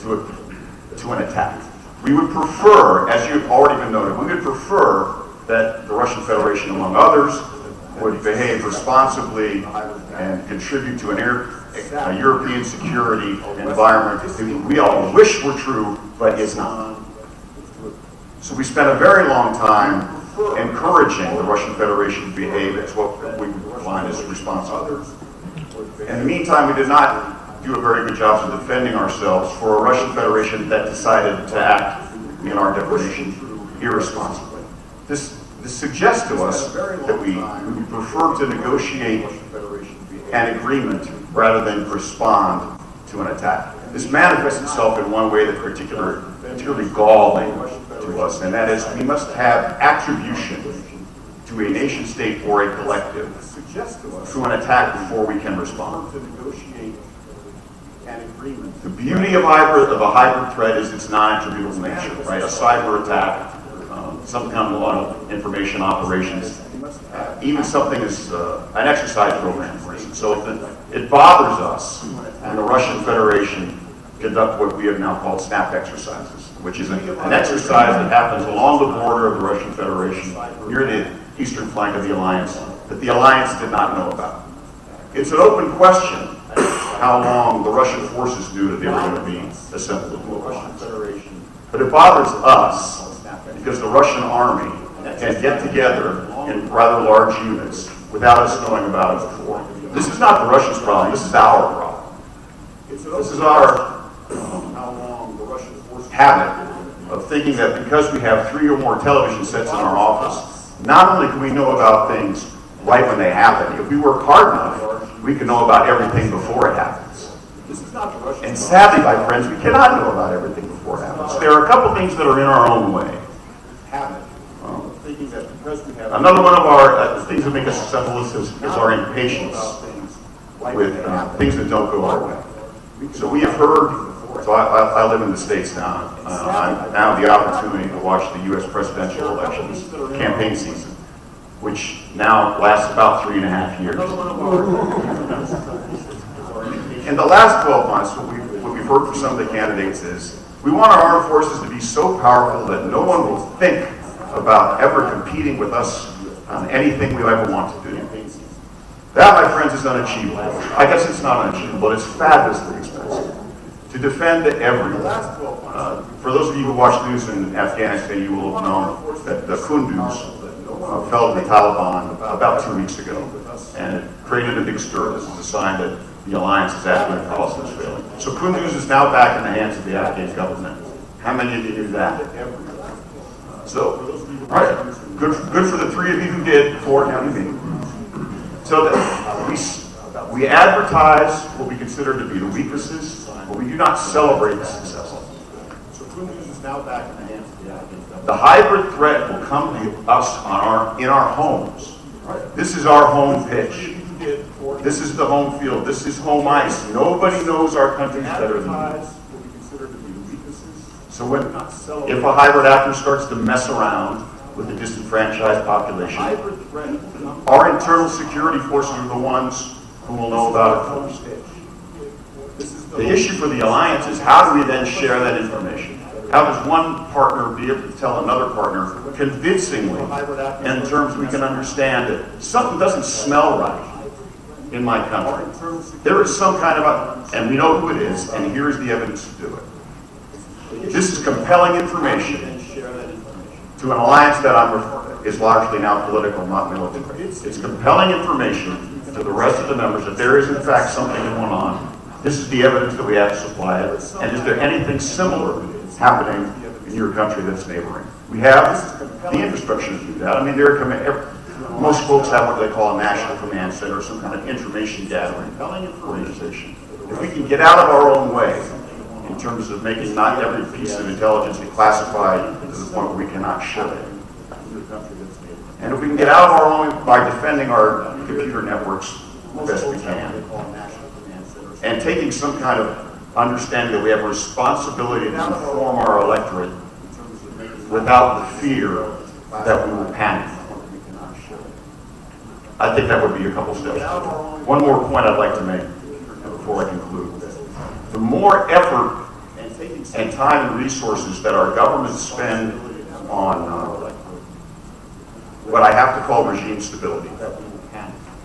to an attack. We would prefer, as you've already been noted, we would prefer that the Russian Federation, among others, would behave responsibly and contribute to a European security environment that we all wish were true, but is not. So we spent a very long time encouraging the Russian Federation to behave as what we would define as responsible. In the meantime, we did not do a very good job of defending ourselves for a Russian Federation that decided to act in our definition irresponsibly. This suggests to us that we would prefer to negotiate an agreement rather than respond to an attack. This manifests itself in one way that's particularly galling to us, and that is we must have attribution to a nation state or a collective to an attack before we can respond. The beauty of a hybrid threat is its non-attributable nature, right? A cyber attack, some kind of information operations, even something as an exercise program, for instance. So it bothers us when the Russian Federation conduct what we have now called snap exercises, which is an exercise that happens along the border of the Russian Federation, near the eastern flank of the alliance, that the alliance did not know about. It's an open question how long the Russian forces knew that they were going to be assembled into a Russian Federation. But it bothers us because the Russian army can get together in rather large units without us knowing about it before. This is not the Russians' problem, this is our problem. This is our habit of thinking that because we have 3 or more television sets in our office, not only can we know about things right when they happen, if we work hard enough, we can know about everything before it happens. And sadly, my friends, we cannot know about everything before it happens. There are a couple things that are in our own way. Another one of our things that make us susceptible is our impatience with things that don't go our way. So we have heard, so I live in the States now. I now have the opportunity to watch the U.S. presidential elections campaign season, which now lasts about 3.5 years. In the last 12 months, what we've heard from some of the candidates is, we want our armed forces to be so powerful that no one will think about ever competing with us on anything we ever want to do. That, my friends, is unachievable. I guess it's not unachievable, it's fabulously expensive. To defend everyone. For those of you who watch news in Afghanistan, you will have known that the Kunduz fell to the Taliban about 2 weeks ago, and it created a big stir. This is a sign that the alliance's Afghan policy is failing. So Kunduz is now back in the hands of the Afghan government. How many of you knew that? So, all right, good for the 3 of you who did, 4 counting me. So that we advertise what we consider to be the weaknesses, but we do not celebrate the successes. So Kunduz is now back in the hands of the Afghan government. The hybrid threat will come to us in our homes. This is our home pitch. This is the home field. This is home ice. Nobody knows our countries better than us. So if a hybrid actor starts to mess around with the disenfranchised population, our internal security forces are the ones who will know about it first. The issue for the alliance is how do we then share that information? How does one partner be able to tell another partner convincingly in terms we can understand that something doesn't smell right in my country? There is some kind of and we know who it is, and here's the evidence to do it. This is compelling information to an alliance that is largely now political, not military. It's compelling information to the rest of the members that there is in fact something going on. This is the evidence that we have to supply it. And is there anything similar happening in your country that's neighboring? We have the infrastructure to do that. I mean, most folks have what they call a national command center, some kind of information gathering organization. If we can get out of our own way in terms of making not every piece of intelligence declassified to the point where we cannot share it, and if we can get out of our own by defending our computer networks the best we can, and taking some kind of understanding that we have a responsibility to inform our electorate without the fear that we will panic. I think that would be a couple steps. One more point I'd like to make before I conclude. The more effort and time and resources that our governments spend on what I have to call regime stability,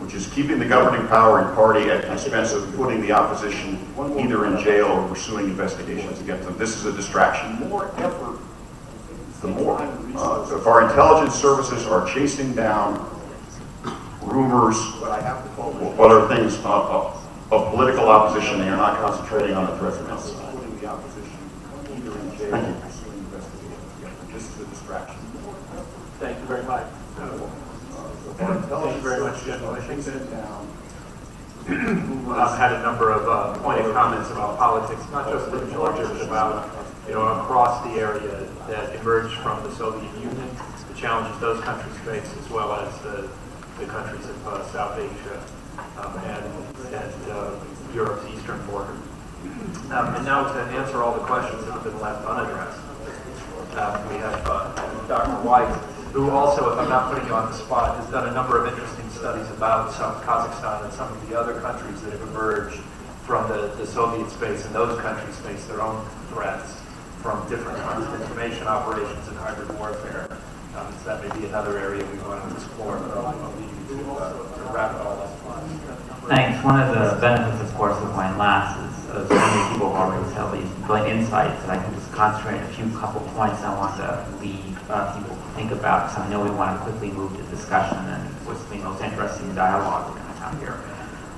which is keeping the governing power and party at the expense of putting the opposition either in jail or pursuing investigations against them. This is a distraction. The more effort, the more. If our intelligence services are chasing down rumors, what are things of political opposition, they are not concentrating on the threat of us. Thank you. This is a distraction. Thank you very much. Thank you very much, General. I've had a number of pointed comments about politics, not just in Georgia, but about across the area that emerged from the Soviet Union, the challenges those countries face, as well as the countries of South Asia and Europe's eastern border. And now to answer all the questions that have been left unaddressed, we have Dr. White, who also, if I'm not putting you on the spot, has done a number of interesting studies about Kazakhstan and some of the other countries that have emerged from the Soviet space, and those countries face their own threats from different kinds of information operations and hybrid warfare. So that may be another area we want to explore, but I'll leave you to wrap it all up. Thanks. One of the benefits, of course, of my last is so many people already tell these brilliant insights that I can just concentrate on a couple points I want to leave people to think about, because I know we want to quickly move to discussion and what's the most interesting dialogue we're going to have here.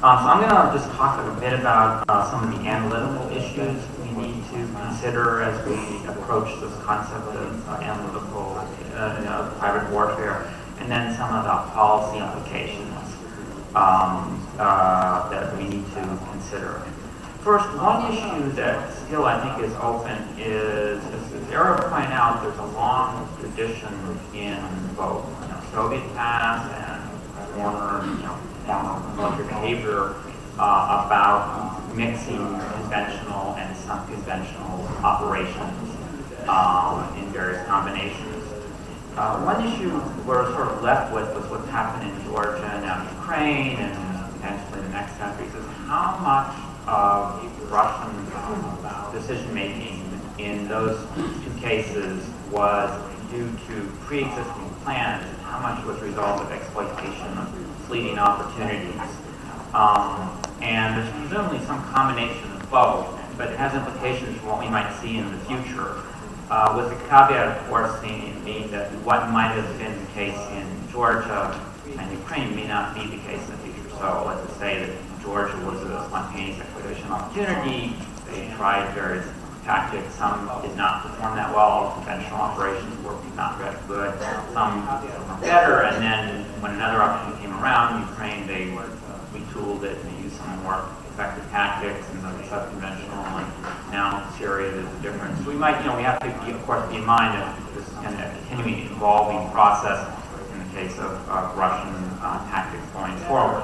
So I'm going to just talk a bit about some of the analytical issues we need to consider as we approach this concept of analytical hybrid warfare, and then some of the policy implications that we need to consider. First, one issue that still I think is open is, as Eric pointed out, there's a long tradition in both Soviet past and former military behavior about mixing conventional and unconventional operations in various combinations. One issue we're sort of left with was what's happened in Georgia and now Ukraine and potentially the next countries is how much of Russian decision-making in those two cases was due to pre-existing plans and how much was a result of exploitation of fleeting opportunities. And there's presumably some combination of both, but it has implications for what we might see in the future. With the caveat, of course, being that what might have been the case in Georgia and Ukraine may not be the case in the future. So let's just say that Georgia was a spontaneous exploitation opportunity. They tried various tactics. Some did not perform that well. Conventional operations were not very good. Some performed better. And then when another opportunity came around, Ukraine, they retooled it and they used some more effective tactics and the sub-conventional. And now Syria, there's a difference. So we might, we have to, of course, be in mind that this is kind of a continuing evolving process in the case of Russian tactics going forward.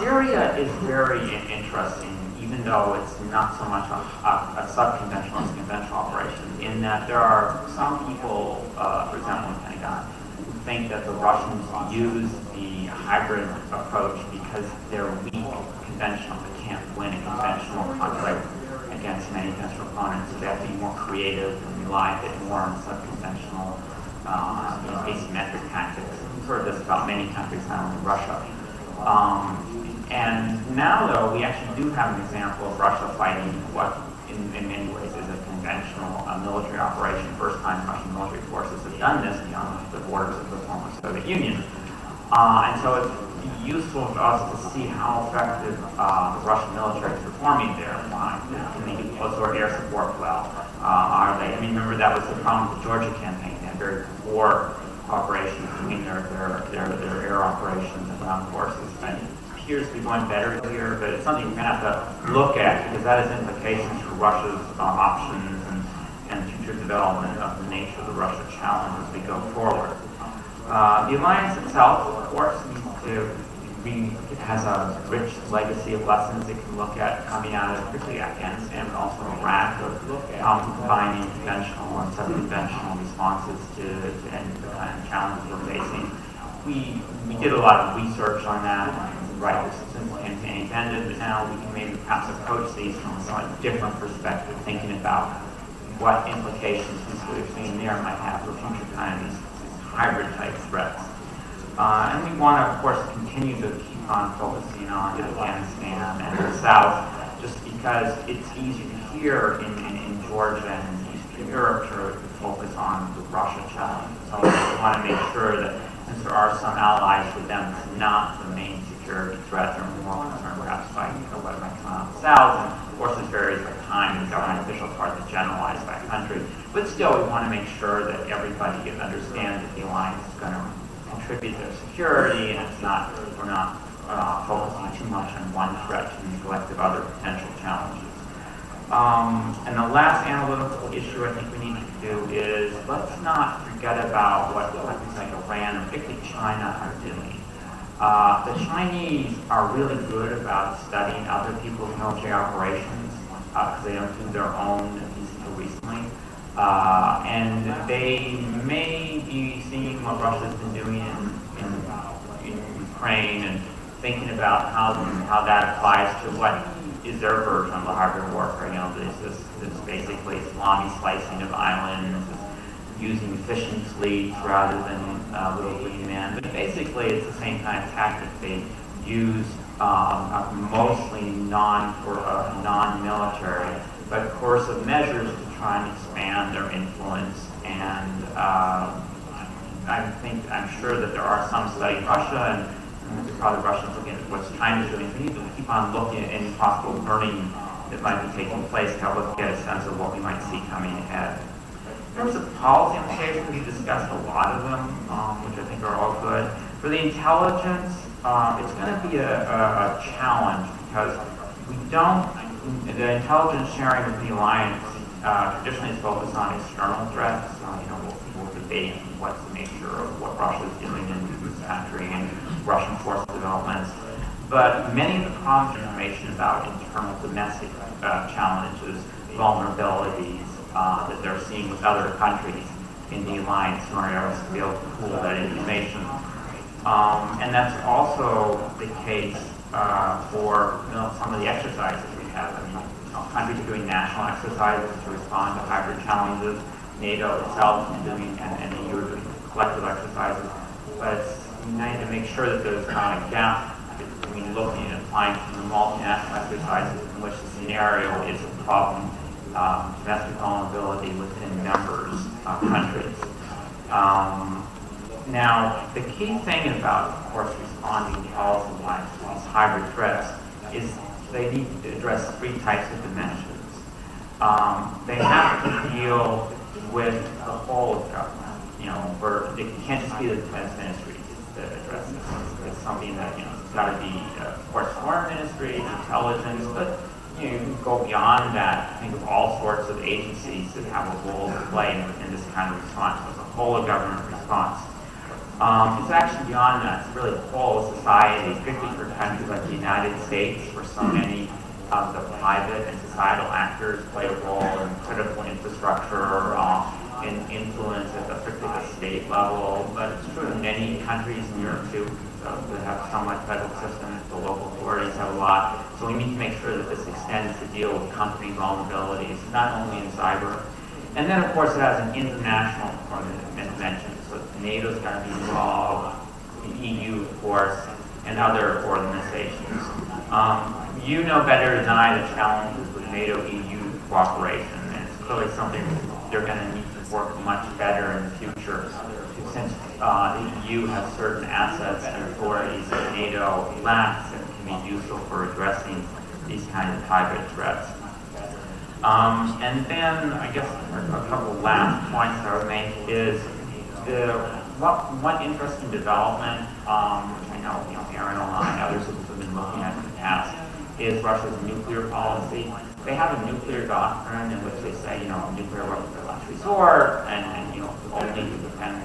Syria is very interesting, even though it's not so much a sub-conventional as a conventional operation, in that there are some people, for example in Pentagon, who think that the Russians use the hybrid approach because they're weak conventional, but can't win a conventional conflict against many conventional opponents, so they have to be more creative and rely a bit more on sub-conventional asymmetric tactics. We've heard this about many countries, not only Russia. And now, though, we actually do have an example of Russia fighting what, in many ways, is a conventional military operation. First time Russian military forces have done this beyond the borders of the former Soviet Union. And so it's useful for us to see how effective the Russian military is performing there. Can they do close-door air support well? Are they? I mean, remember that was the problem with the Georgia campaign. They had very poor cooperation between their air operations and ground forces. And it appears to be going better here, but it's something we're going to have to look at because that has implications for Russia's options and future development of the nature of the Russia challenge as we go forward. The alliance itself, of course, it has a rich legacy of lessons it can look at coming out of particularly Afghanistan, but also Iraq, of combining conventional and sub-conventional responses to any of the kind of challenges we're facing. We did a lot of research on that right since the campaign ended, but now we can maybe perhaps approach these from a somewhat different perspective, thinking about what implications we've seen there might have for future kind of these hybrid type threats. And we want to, of course, continue to keep on focusing on Afghanistan and the South, just because it's easier to hear in Georgia and Eastern Europe to focus on the Russia challenge. So we want to make sure that since there are some allies for them, it's not the main security threat. They're more concerned perhaps by what might come out of the South. And of course, this varies by time, and government officials are hard to generalize by country. But still, we want to make sure that everybody understands that the alliance is going to contribute to their security, and we're not focusing too much on one threat to neglect of other potential challenges. And the last analytical issue I think we need to do is let's not forget about what countries like Iran and particularly China are doing. The Chinese are really good about studying other people's military operations because they don't do their own, at least until recently. And they may be seeing what Russia's been doing in Ukraine and thinking about how that applies to what is their version of the hybrid warfare. You know, this basically salami slicing of islands, using fishing fleets rather than little green men. But basically, it's the same kind of tactic they use, mostly non-military, but coercive measures to try and expand their influence. And I'm sure that there are some studying Russia, and probably Russians looking at what China's doing. We need to keep on looking at any possible learning that might be taking place to help us get a sense of what we might see coming ahead. In terms of policy implications, we discussed a lot of them, which I think are all good. For the intelligence, it's going to be a challenge because the intelligence sharing with the alliance traditionally is focused on external threats. We'll debate what's the nature of what Russia is doing in this country and Russian force developments. But many of the problems information about internal domestic challenges, vulnerabilities that they're seeing with other countries in the alliance scenarios to be able to pool that information. And that's also the case for some of the exercises we have. I mean, countries are doing national exercises to respond to hybrid challenges. NATO itself is doing, and the EU are doing collective exercises. But we need to make sure that there's not a gap between looking and applying to the multinational exercises in which the scenario is a problem, domestic vulnerability within members countries. Now, the key thing about, of course, responding policy-wise to these hybrid threats is they need to address three types of dimensions. They have to deal with the whole of government. Where it can't just be the defense ministries that address this. It's something that it's got to be, of course, foreign ministries, intelligence, but you can go beyond that. Think of all sorts of agencies that have a role to play in this kind of response. It's a whole of government response. It's actually beyond that. It's really a whole society, particularly for countries like the United States, where so many the private and societal actors play a role in critical infrastructure, in influence at the particular state level, but it's true in many countries in Europe too. We have somewhat federal systems, the local authorities have a lot. So we need to make sure that this extends to deal with company vulnerabilities, not only in cyber. And then, of course, it has an international dimension. So NATO's got to be involved, the EU, of course, and other organizations. You know better than I the challenges with NATO-EU cooperation, and it's clearly something they're going to need to work much better in the future, since the EU has certain assets and authorities that NATO lacks and can be useful for addressing these kinds of hybrid threats. And then, I guess, a couple of last points I would make is one interesting development, which I know, Aaron and others have been looking at in the past, is Russia's nuclear policy. They have a nuclear doctrine in which they say, nuclear weapons are last resort, and only to defend,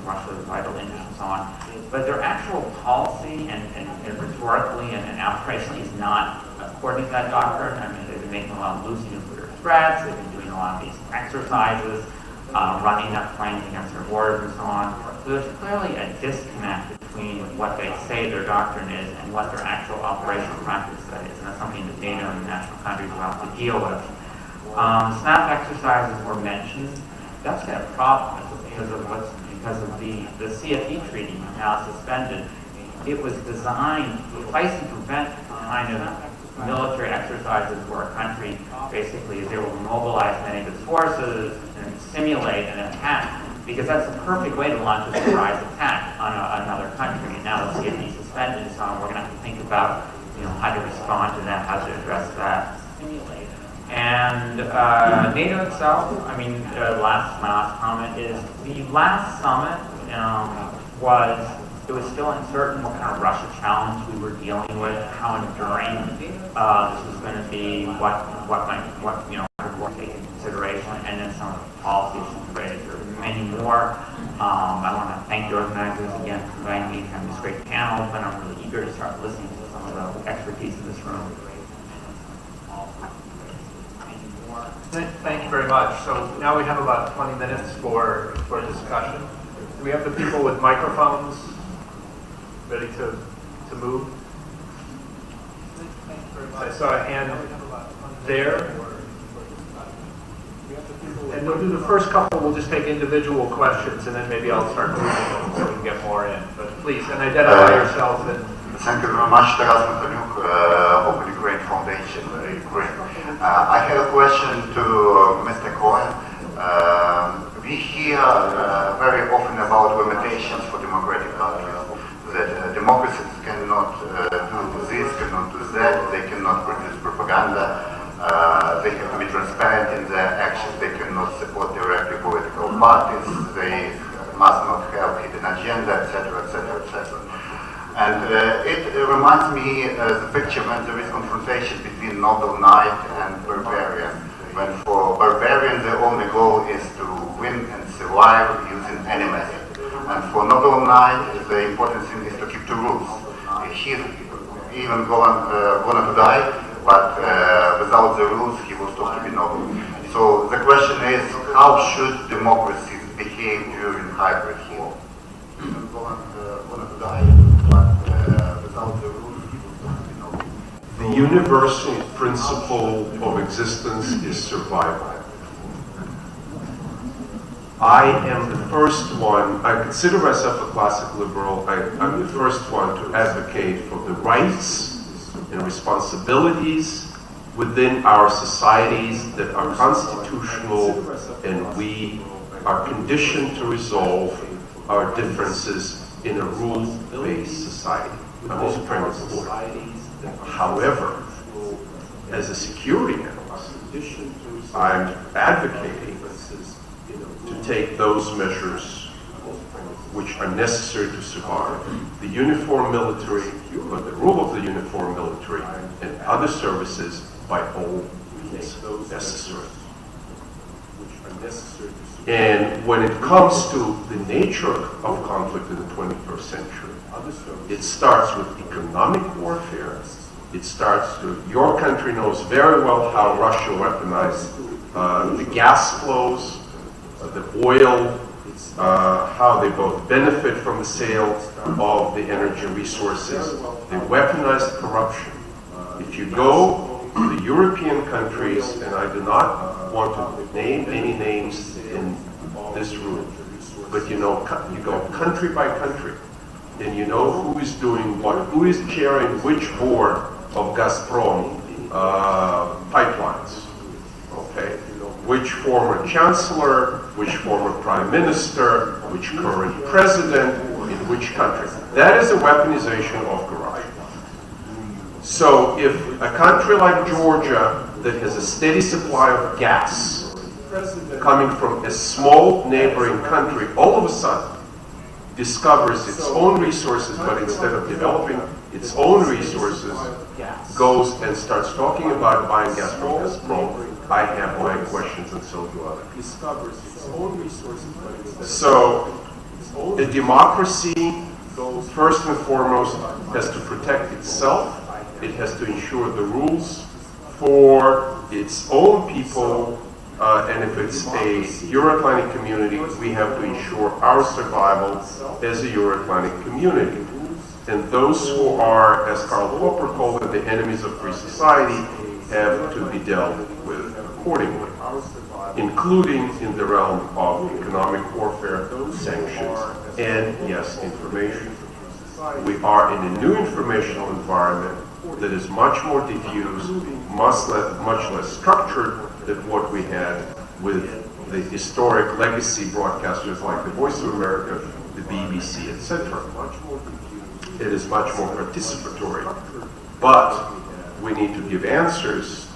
Russia's vital interests and so on. But their actual policy and rhetorically and operationally is not according to that doctrine. I mean, they've been making a lot of loose nuclear threats. They've been doing a lot of these exercises, running up planes against their borders and so on. So there's clearly a disconnect between what they say their doctrine is and what their actual operational practice is. And that's something that NATO and national countries will have to deal with. SNAP exercises were mentioned. That's got a problem because of the CFE treaty now suspended. It was designed precisely to prevent the kind of military exercises where a country basically is able to mobilize many of its forces and simulate an attack, because that's the perfect way to launch a surprise attack on another country. And now the CFE suspended, so we're going to have to think about how to respond to that, how to address that. And NATO itself, my last comment is the last summit it was still uncertain what kind of Russia challenge we were dealing with, how enduring this was going to be, what would take into consideration, and then some of the policies raised. There are many more. I want to thank the organizers again for inviting me to have this great panel, but I'm really eager to start listening to some of the expertise in this room. Thank you very much. So now we have about 20 minutes for discussion. Do we have the people with microphones ready to move? I saw a hand there. And we'll do the first couple, we'll just take individual questions, and then maybe I'll start moving so we can get more in. But please, and identify yourself. Thank you very much, Taras Matanuk, Open Ukraine Foundation, Ukraine. I have a question to Mr. Cohen. We hear very often about limitations for democratic countries, that democracies cannot do this, cannot do that, they cannot produce propaganda, they have to be transparent in their actions, they cannot support directly political parties, they must not have hidden agenda, etc., etc., etc. And it reminds me the picture when there is confrontation between noble knight and barbarian. When for barbarian the only goal is to win and survive using any method. And for noble knight the important thing is to keep the rules. He's even going to die, but without the rules he was thought to be noble. So the question is, how should democracies behave during hybrid war? Even going to die. The universal principle of existence is survival. I am the first one, I consider myself a classic liberal, I'm the first one to advocate for the rights and responsibilities within our societies that are constitutional, and we are conditioned to resolve our differences in a rule-based society. I'm also trying to support. However, as a security analyst, I'm advocating to take those measures which are necessary to survive. The uniform military, but the rule of the uniform military and other services by all means necessary. And when it comes to the nature of conflict in the 21st century, it starts with economic warfare It starts to, your country knows very well how Russia weaponized the gas flows, the oil, how they both benefit from the sale of the energy resources. They weaponized corruption. If you go to the European countries, and I do not want to name any names in this room, but you know, you go country by country, and you know who is doing what, who is chairing which board of Gazprom pipelines, okay? Which former chancellor, which former prime minister, which current president, in which country. That is a weaponization of corruption. So if a country like Georgia that has a steady supply of gas coming from a small neighboring country all of a sudden discovers its own resources, but instead of developing its own resources, goes and starts talking about buying gas from Gazprom, I have my questions, and so do others. Discovers its own resources. So, a democracy, first and foremost, has to protect itself. It has to ensure the rules for its own people, and if it's a Euro-Atlantic community, we have to ensure our survival as a Euro-Atlantic community. And those who are, as Karl Popper called it, the enemies of free society, have to be dealt with accordingly, including in the realm of economic warfare, sanctions, and yes, information. We are in a new informational environment that is much more diffuse, much less structured than what we had with the historic legacy broadcasters like the Voice of America, the BBC, etc. It is much more participatory. But we need to give answers.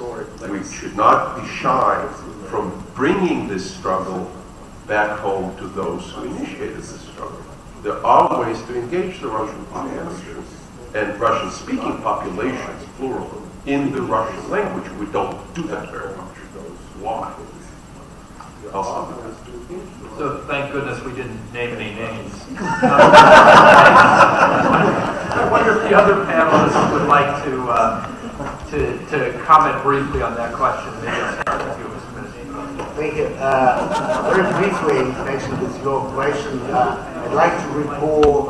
We should not be shy from bringing this struggle back home to those who initiated this struggle. There are ways to engage the Russian population and Russian-speaking populations, plural, in the Russian language. We don't do that very much. Why? I'll stop with that. So thank goodness we didn't name any names. I wonder if the other panelists would like to comment briefly on that question. Maybe I'll start with you, Mr. Minister. Thank you. Very briefly, in connection with your question, I'd like to recall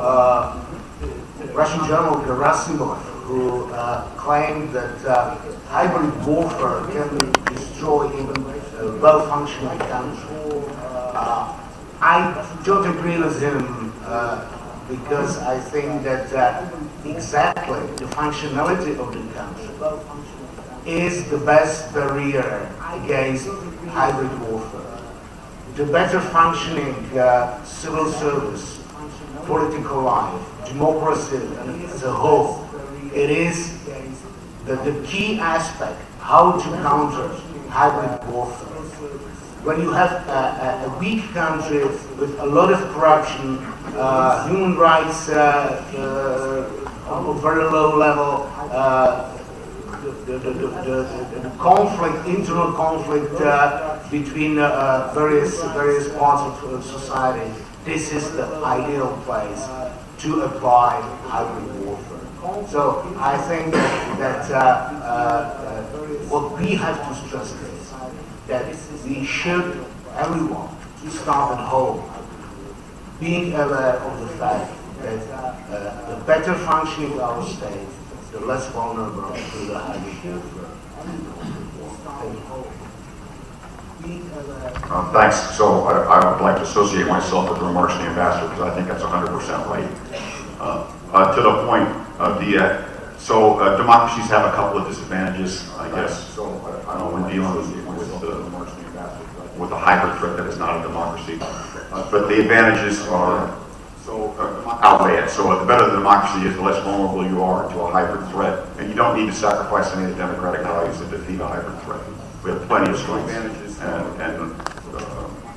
Russian General Gerasimov, who claimed that hybrid warfare can destroy even a well-functioning country. I don't agree with him because I think that exactly the functionality of the country is the best barrier against hybrid warfare. The better functioning civil service, political life, democracy as a whole, it is the key aspect how to counter hybrid warfare. When you have a weak country with a lot of corruption, human rights on a very low level, the conflict, internal conflict between various parts of society, this is the ideal place to apply hybrid warfare. So I think that what we have to stress is that we should, everyone, start at home, being aware of the fact that the better functioning of our state, the less vulnerable to the hybrid warfare. Thanks. So I would like to associate myself with the remarks of the ambassador because I think that's 100% right. To the point of democracies have a couple of disadvantages, I guess, when dealing with a hybrid threat that is not a democracy. But the advantages outweigh it. So the better the democracy is, the less vulnerable you are to a hybrid threat. And you don't need to sacrifice any of the democratic values to defeat a hybrid threat. We have plenty of strengths and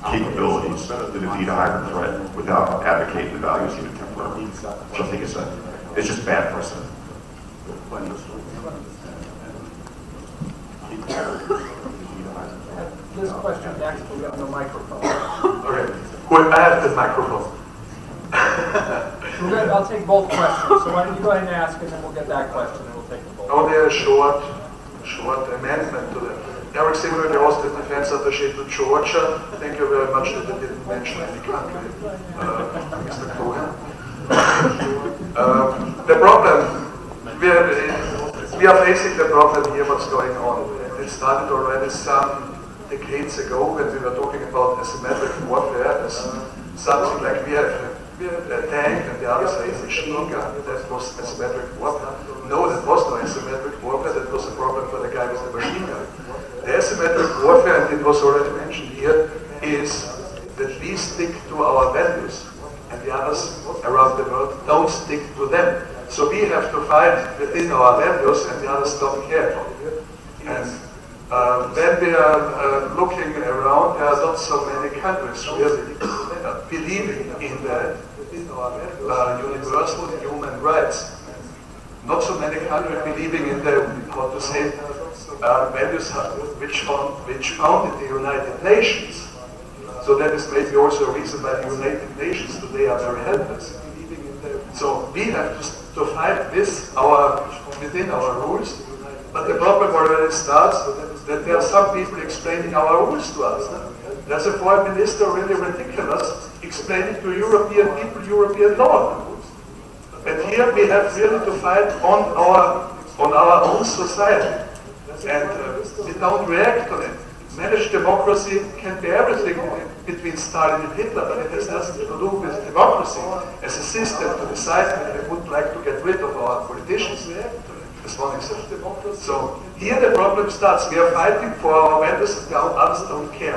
capabilities to defeat a hybrid threat without advocating the values even temporarily. Which I think it's just bad precedent. This question next, we'll get the microphone. Okay. Well, I have the microphone. I'll take both questions. So why don't you go ahead and ask, and then we'll get that question, and we'll take the both. only a short amendment to that. Eric Simon, the Austrian defense attaché to Georgia. Thank you very much that I didn't mention any country, Mr. Cohen. The problem, we are facing the problem here, what's going on. It started already some decades ago when we were talking about asymmetric warfare as something like we have a tank and the other side is a machine gun. That was asymmetric warfare. No, that was no asymmetric warfare. That was a problem for the guy with the machine gun. The asymmetric warfare, and it was already mentioned here, is that we stick to our values and the others around the world don't stick to them. So we have to fight within our values and the others don't care. And when we are looking around, there are not so many countries really believing in the universal human rights. Not so many countries believing in the, how to say, values which founded the United Nations. So that is maybe also a reason why the United Nations today are very helpless. So we have to fight this within our rules. But the problem already starts that there are some people explaining our rules to us. There's a foreign minister really ridiculous explaining to European people European law. And here we have really to fight on our own society. And we don't react to it. Managed democracy can be everything between Stalin and Hitler, but it has nothing to do with democracy as a system to decide that we would like to get rid of our politicians. As one example. So here the problem starts. We are fighting for our values and others don't care.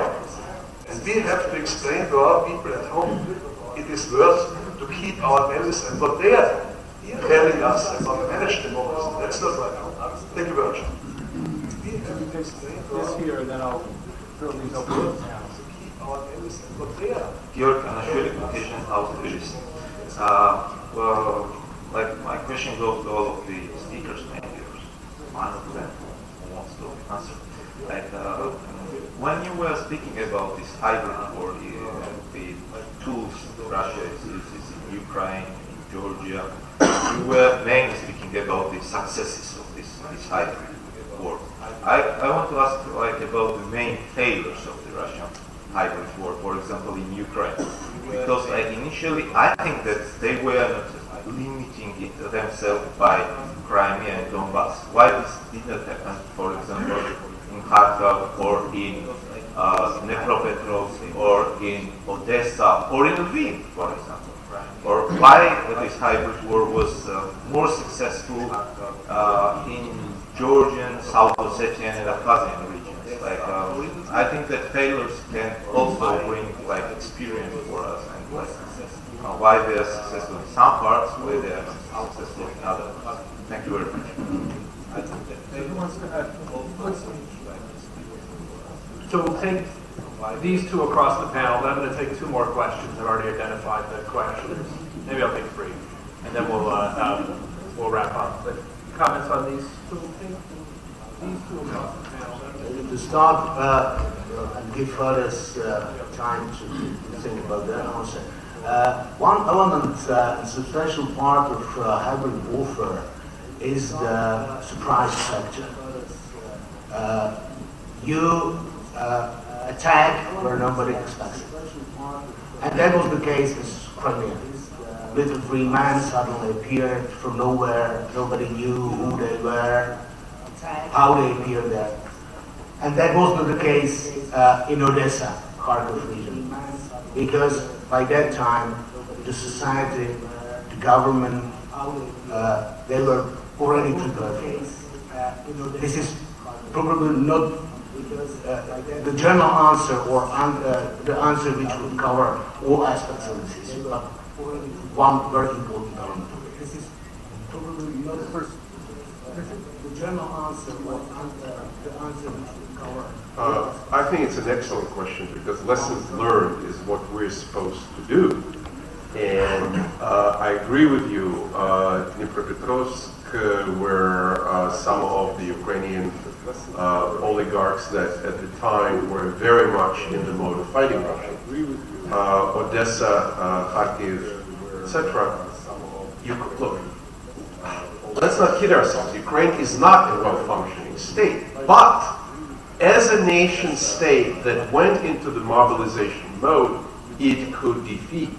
And we have to explain to our people at home it is worth to keep our values and what they are telling us about managed democracy. That's not right. Thank you very much. This here, and then I'll fill these up with Georg, Anashvili, Asian Australist. Well, like my question goes to all of the speakers, maybe one of them who wants to answer. Like, when you were speaking about this hybrid war, the tools Russia uses in Ukraine, in Georgia, you were mainly speaking about the successes of this hybrid war. I want to ask about the main failures of the Russian hybrid war, for example, in Ukraine. Because initially, I think that they were not limiting it themselves by Crimea and Donbass. Why this did not happen, for example, in Kharkov or in Dnipropetrovsk or in Odessa or in Lviv, for example? Or why this hybrid war was more successful in Georgian, South Ossetian and Abkhazian regions? I think that failures can also bring experience for us and why they are successful in some parts, why they are successful in others. Thank you very much. So we'll take these two across the panel. Then I'm going to take two more questions. I've already identified the questions. Maybe I'll take three, and then we'll wrap up. But comments on these two? These two across the panel. To start and give others time to think about their answer. One element, a substantial part of hybrid warfare is the surprise factor. You attack where nobody expects it. And that was the case with Crimea. Little free men suddenly appeared from nowhere. Nobody knew who they were, how they appeared there. And that was not the case in Odessa, Kharkov region. Because by that time, the society, the government, they were already prepared. This is probably not the general answer or the answer which would cover all aspects of this issue, but one very important element. This is probably not the general answer or the answer which would cover. I think it's an excellent question because lessons learned is what we're supposed to do. And I agree with you. Dnipropetrovsk were some of the Ukrainian oligarchs that at the time were very much in the mode of fighting Russia. Odessa, Kharkiv, etc. Look, let's not kid ourselves. Ukraine is not a well-functioning state, but as a nation state that went into the mobilization mode, it could defeat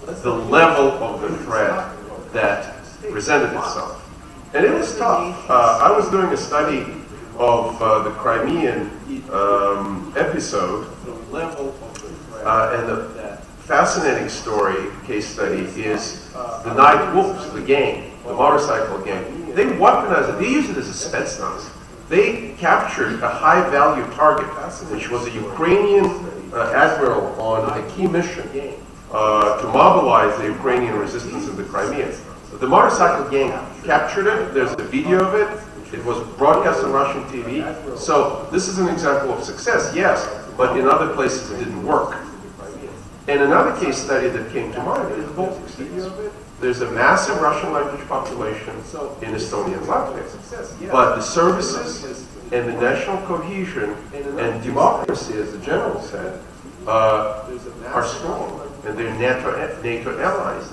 the level of the threat that presented itself. And it was tough. I was doing a study of the Crimean episode, and the fascinating story, case study, is the Night Wolves, the gang, the motorcycle gang. They weaponized it. They used it as a spetsnaz. They captured a high-value target, which was a Ukrainian admiral on a key mission to mobilize the Ukrainian resistance in the Crimea. The motorcycle gang captured it. There's a video of it. It was broadcast on Russian TV. So this is an example of success, yes, but in other places it didn't work. And another case study that came to mind is the Baltic States. There's a massive Russian language population in Estonia and Latvia. But the services and the national cohesion and democracy, as the general said, are strong. And they're NATO allies.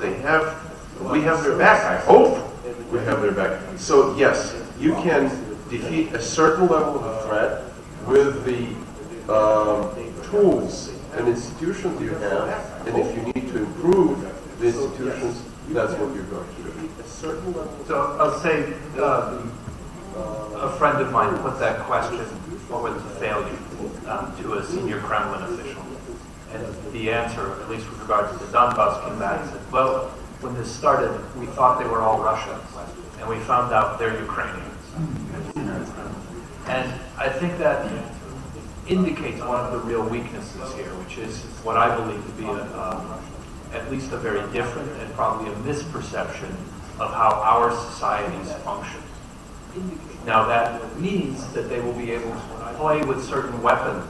We have their back. I hope we have their back. So yes, you can defeat a certain level of threat with the tools and institutions you have. And if you need to improve the institutions, that's what you're going to do. So I'll say a friend of mine put that question, what was the failure, to a senior Kremlin official. And the answer, at least with regard to the Donbass, came back and said, well, when this started, we thought they were all Russians, and we found out they're Ukrainians. And I think that indicates one of the real weaknesses here, which is what I believe to be at least a very different and probably a misperception of how our societies function. Now that means that they will be able to play with certain weapons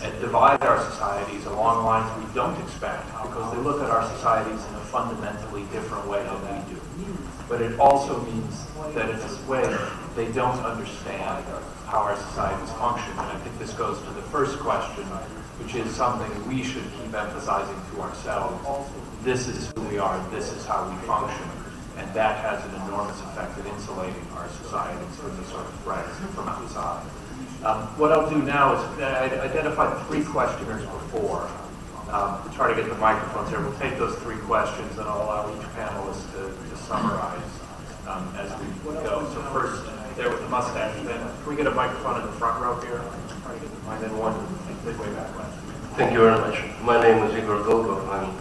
and divide our societies along lines we don't expect, because they look at our societies in a fundamentally different way than we do. But it also means that in this way, they don't understand how our societies function. And I think this goes to the first question, which is something we should keep emphasizing to ourselves. This is who we are, this is how we function. And that has an enormous effect at insulating our societies from the sort of threats from outside. What I'll do now is, I identified 3 questioners before. To try to get the microphones here, we'll take those 3 questions and I'll allow each panelist to summarize as we go. So first, there with the mustache. Then can we get a microphone in the front row here? And then one way back. Thank you very much. My name is Igor Golgov. I'm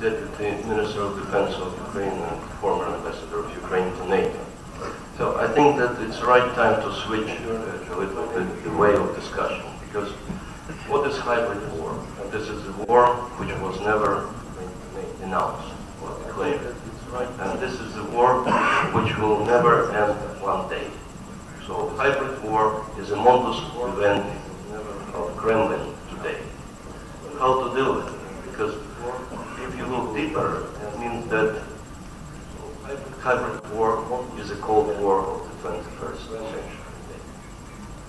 Deputy Minister of Defense of Ukraine and former Ambassador of Ukraine to NATO. So I think that it's the right time to switch a little bit the way of discussion, because what is hybrid war? This is a war which was never announced or declared. And this is a war which will never end one day. So hybrid war is a modus vivendi of Kremlin today. How to deal with it? Because if you look deeper, it means that hybrid war is a cold war of the 21st century.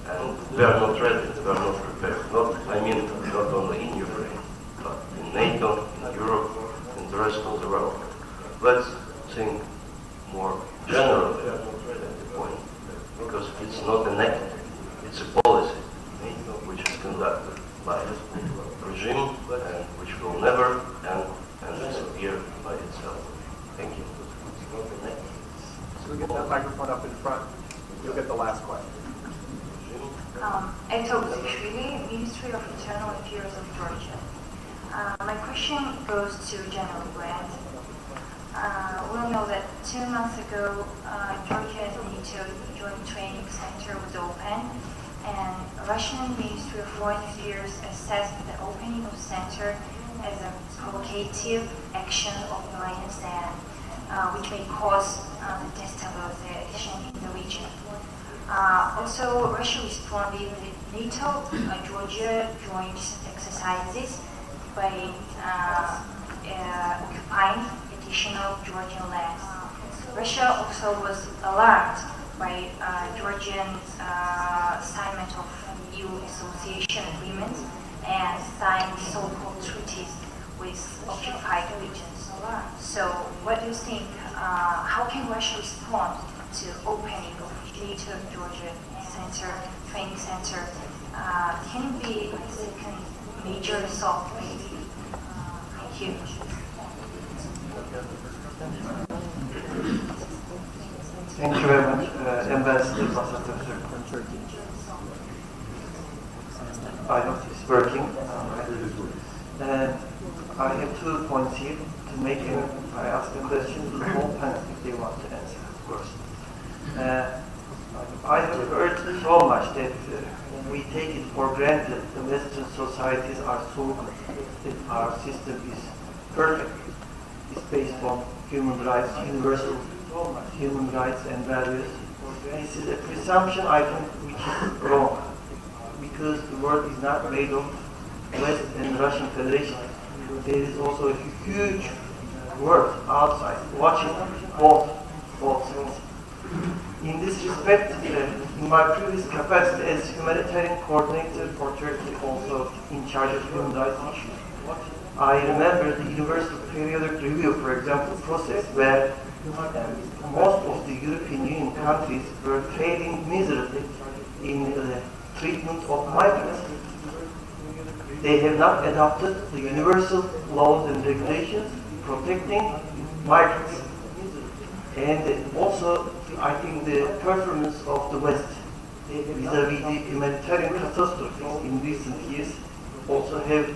And we are not ready, we are not prepared. Not only in Ukraine, but in NATO, in Europe, in the rest of the world. Let's think more generally at the point, because it's not an act, it's a policy which is conducted by a regime and which will never end and disappear by itself. Thank you. So we get that microphone up in front. You'll get the last question. Eto Buzishvili, Ministry of Internal Affairs of Georgia. My question goes to General Grant. We all know that 2 months ago, Georgia's NATO Joint Training Center was opened, and Russian Ministry of Foreign Affairs assessed the opening of the center as a provocative action of the alliance which may cause destabilization in the region. Also, Russia responded with NATO, Georgia joint exercises by occupying additional Georgian lands. Russia also was alarmed by Georgian assignment of EU association agreements and signed so-called treaties with occupied regions. So what do you think how can Russia respond to opening of NATO Georgia Center, training center? Can it be a second major assault maybe? Thank you. Thank you very much, Ambassador from Turkey. I hope it's working. I have 2 points here to make, and I ask a question to the whole panel if they want to answer, of course. I have heard so much that we take it for granted the Western societies are so good, that our system is perfect. It's based on human rights, universal human rights and values. This is a presumption, I think, which is wrong, because the world is not made of West and Russian Federation. There is also a huge world outside watching both sides. In this respect, in my previous capacity as humanitarian coordinator for Turkey, also in charge of human rights issues, I remember the Universal Periodic Review, for example, process where most of the European Union countries were failing miserably in the treatment of migrants. They have not adopted the universal laws and regulations protecting migrants. And also, I think the performance of the West vis-à-vis the humanitarian catastrophes in recent years also have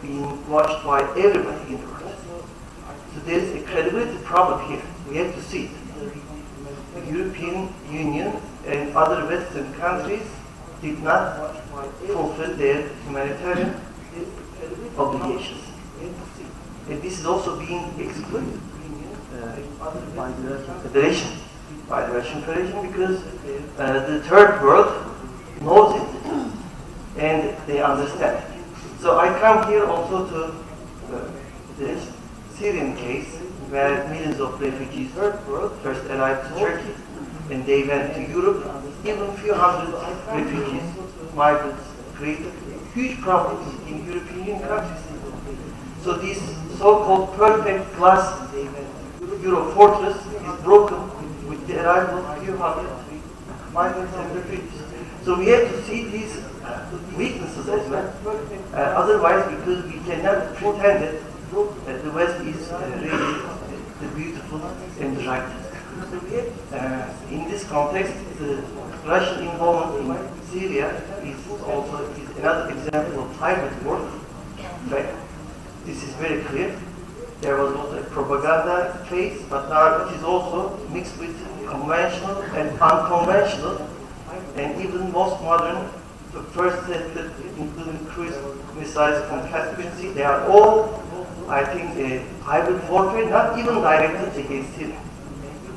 been watched by everybody in the world. So there is a credibility problem here. We have to see it. The European Union and other Western countries did not fulfill their humanitarian obligations. And this is also being exploited by the Russian Federation, because the third world knows it and they understand. So I come here also to the Syrian case, where millions of refugees first arrived to Turkey and they went to Europe. Even a few hundred refugees, migrants, created huge problems in European Union countries. So this so-called perfect glass Euro fortress is broken with the arrival of a few hundred migrants and refugees. So we have to see these weaknesses as well. Otherwise, because we cannot pretend that the West is really the beautiful and the right. In this context, the Russian involvement in Syria is also another example of hybrid work. Right? This is very clear. There was also a propaganda phase, but now it is also mixed with conventional and unconventional, and even most modern, the first tested, including cruise missiles from Caspian Sea. They are all, I think, a hybrid warfare, not even directed against Syria.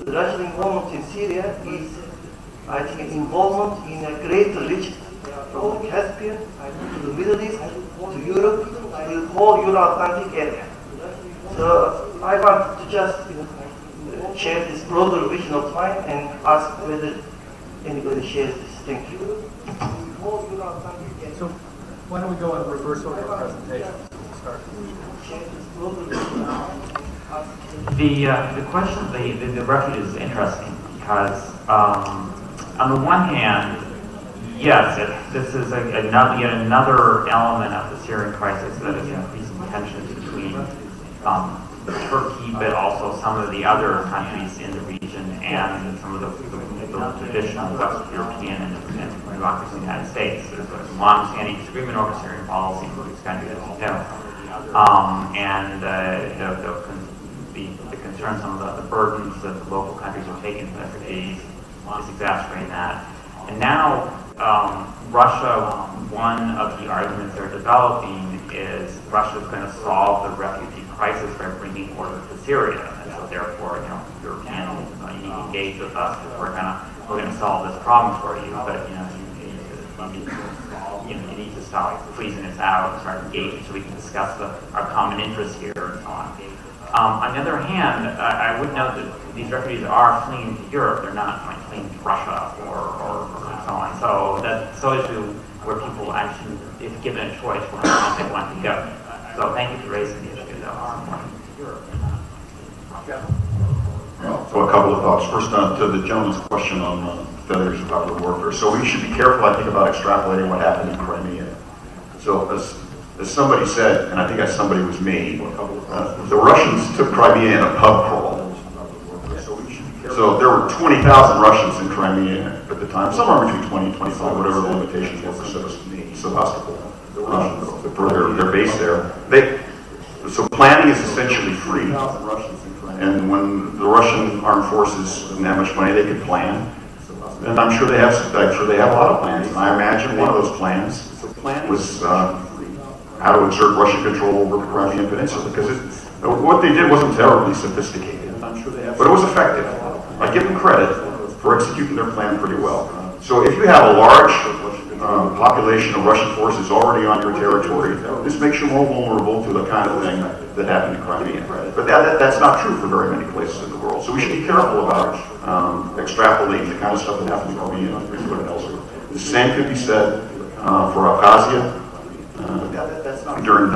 The Russian involvement in Syria is, I think, an involvement in a greater region, from the Caspian to the Middle East, to Europe, to the whole Euro-Atlantic area. So I want to just share this broader vision of mine and ask whether anybody shares this. Thank you. So why don't we go in reverse order of presentation? Start. The question of the refugees is interesting because on the one hand, yes, this is yet another element of the Syrian crisis that is increasing tensions between Turkey, but also some of the other countries in the region and some of the traditional West European and democracies in the United States. There's a long-standing disagreement over Syrian policy in these countries, as you know. And the concern, some of the burdens that the local countries are taking for refugees is exacerbating that. And now, Russia, one of the arguments they're developing is Russia is going to solve the refugee crisis by bringing order to Syria, and so therefore, Europeans, you need to engage with us because we're going to solve this problem for you. But you need to stop freezing us out and start engaging so we can discuss our common interests here and so on. On the other hand, I would note that these refugees are fleeing to Europe. They're not fleeing to Russia or so on. So that's an issue where people actually, if given a choice, will not they want to go. So thank you for raising the issue, though. a couple of thoughts. First, to the gentleman's question on failures of hybrid warfare. So we should be careful, I think, about extrapolating what happened in Crimea. So as somebody said, and I think that somebody was me, the Russians took Crimea in a pub crawl. So there were 20,000 Russians in Crimea at the time, somewhere between 20 and 25, whatever the limitations were for Sevastopol, for their base there. So planning is essentially free. And when the Russian armed forces didn't have much money, they could plan. And I'm sure they have a lot of plans. And I imagine one of those plans was how to exert Russian control over the Crimean Peninsula, because what they did wasn't terribly sophisticated, but it was effective. I give them credit for executing their plan pretty well. So if you have a large population of Russian forces already on your territory, this makes you more vulnerable to the kind of thing that happened in Crimea. But that's not true for very many places in the world. So we should be careful about extrapolating the kind of stuff that happened in Crimea and elsewhere. The same could be said for Abkhazia. During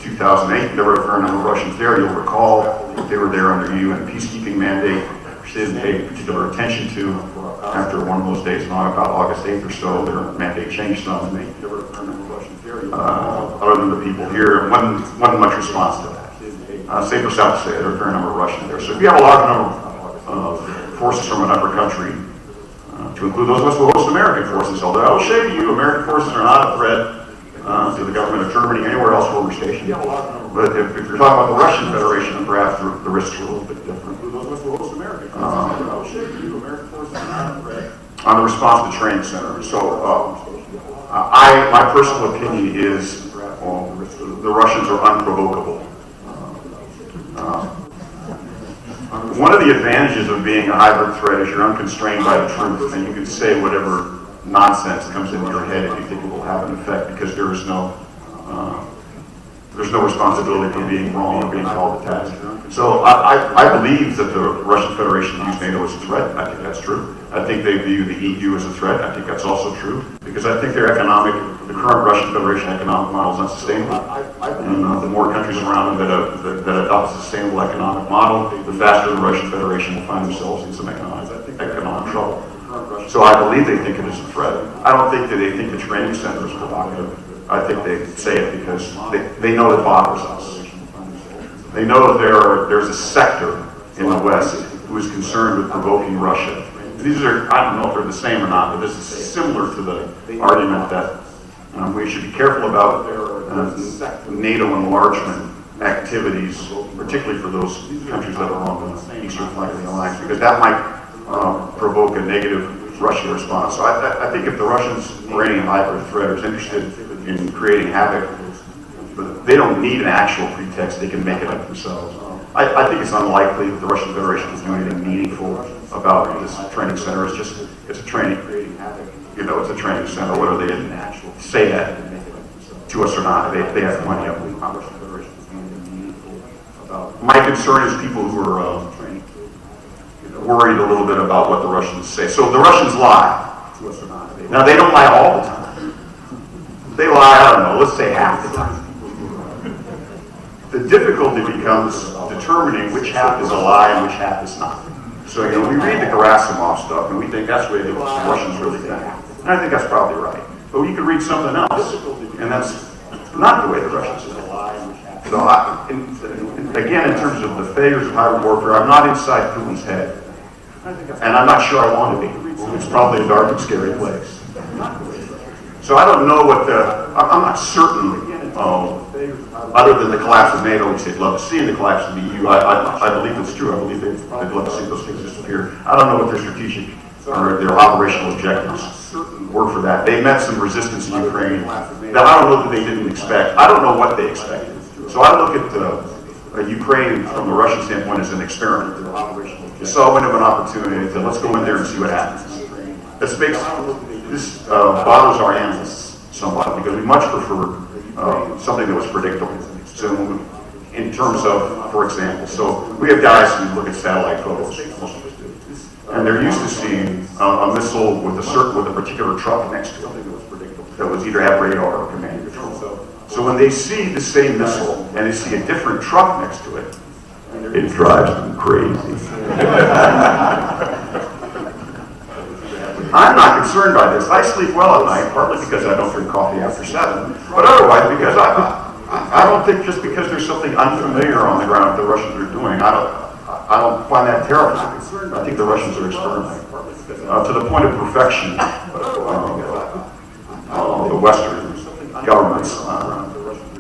2008, there were a fair number of Russians there. You'll recall that they were there under a UN peacekeeping mandate, which they didn't pay particular attention to. After one of those days, about August 8th or so, their mandate changed some. There were a fair number of Russians there. Other than the people here, wasn't much response to that. Same for South Korea, there were a fair number of Russians there. So if you have a large number of forces from another country, to include those of us who host American forces, although I will say to you, American forces are not a threat to the government of Germany, anywhere else where we're stationed. But if you're talking about the Russian Federation, then perhaps the risks are a little bit different. On the response to training center. So my personal opinion is the Russians are unprovocable. One of the advantages of being a hybrid threat is you're unconstrained by the truth, and you can say whatever nonsense comes into your head if you think it will have an effect, because there's no responsibility for being wrong or being called to task. So I believe that the Russian Federation views NATO as a threat. I think that's true. I think they view the EU as a threat. I think that's also true, because I think the current Russian Federation economic model is unsustainable. And the more countries around them that adopt a sustainable economic model, the faster the Russian Federation will find themselves in some economic trouble. So I believe they think it is a threat. I don't think that they think the training center is provocative. I think they say it because they know it bothers us. They know that there's a sector in the West who is concerned with provoking Russia. These are, I don't know if they're the same or not, but this is similar to the argument that we should be careful about NATO enlargement activities, particularly for those countries that are on the eastern flank of the alliance, because that might provoke a negative Russian response. So I think if the Russians or any hybrid threat is interested in creating havoc, but they don't need an actual pretext, they can make it up themselves. I think it's unlikely that the Russian Federation is doing anything meaningful about this training center. It's a training, it's a training center, whether they didn't actually say that to us or not. They have money up in the Russian Federation is doing anything meaningful about. My concern is people who are worried a little bit about what the Russians say. So the Russians lie to us or not. Now they don't lie all the time. They lie, I don't know, let's say half the time. The difficulty becomes determining which half is a lie and which half is not. So, we read the Gerasimov stuff and we think that's the way the Russians really think. And I think that's probably right. But you could read something else, and that's not the way the Russians think. So, again, in terms of the failures of hybrid warfare, I'm not inside Putin's head. And I'm not sure I want to be. It's probably a dark and scary place. So I don't know I'm not certain, other than the collapse of NATO, which they'd love to see, and the collapse of the EU. I believe it's true. I believe they'd love to see those things disappear. I don't know what their strategic or their operational objectives were for that. They met some resistance in Ukraine that I don't know that they didn't expect. I don't know what they expected. So I look at Ukraine from the Russian standpoint as an experiment. They saw a window of an opportunity to let's go in there and see what happens. This bothers our analysts somewhat because we much prefer something that was predictable. So in terms of, for example, so we have guys who look at satellite photos, most of us do, and they're used to seeing a missile with a particular truck next to it that was either have radar or command control. So when they see the same missile and they see a different truck next to it, It drives them crazy. I'm not concerned by this. I sleep well at night, partly because I don't drink coffee after 7, but otherwise because I don't think just because there's something unfamiliar on the ground that the Russians are doing, I don't find that terrible. I think the Russians are experimenting to the point of perfection. The Western governments,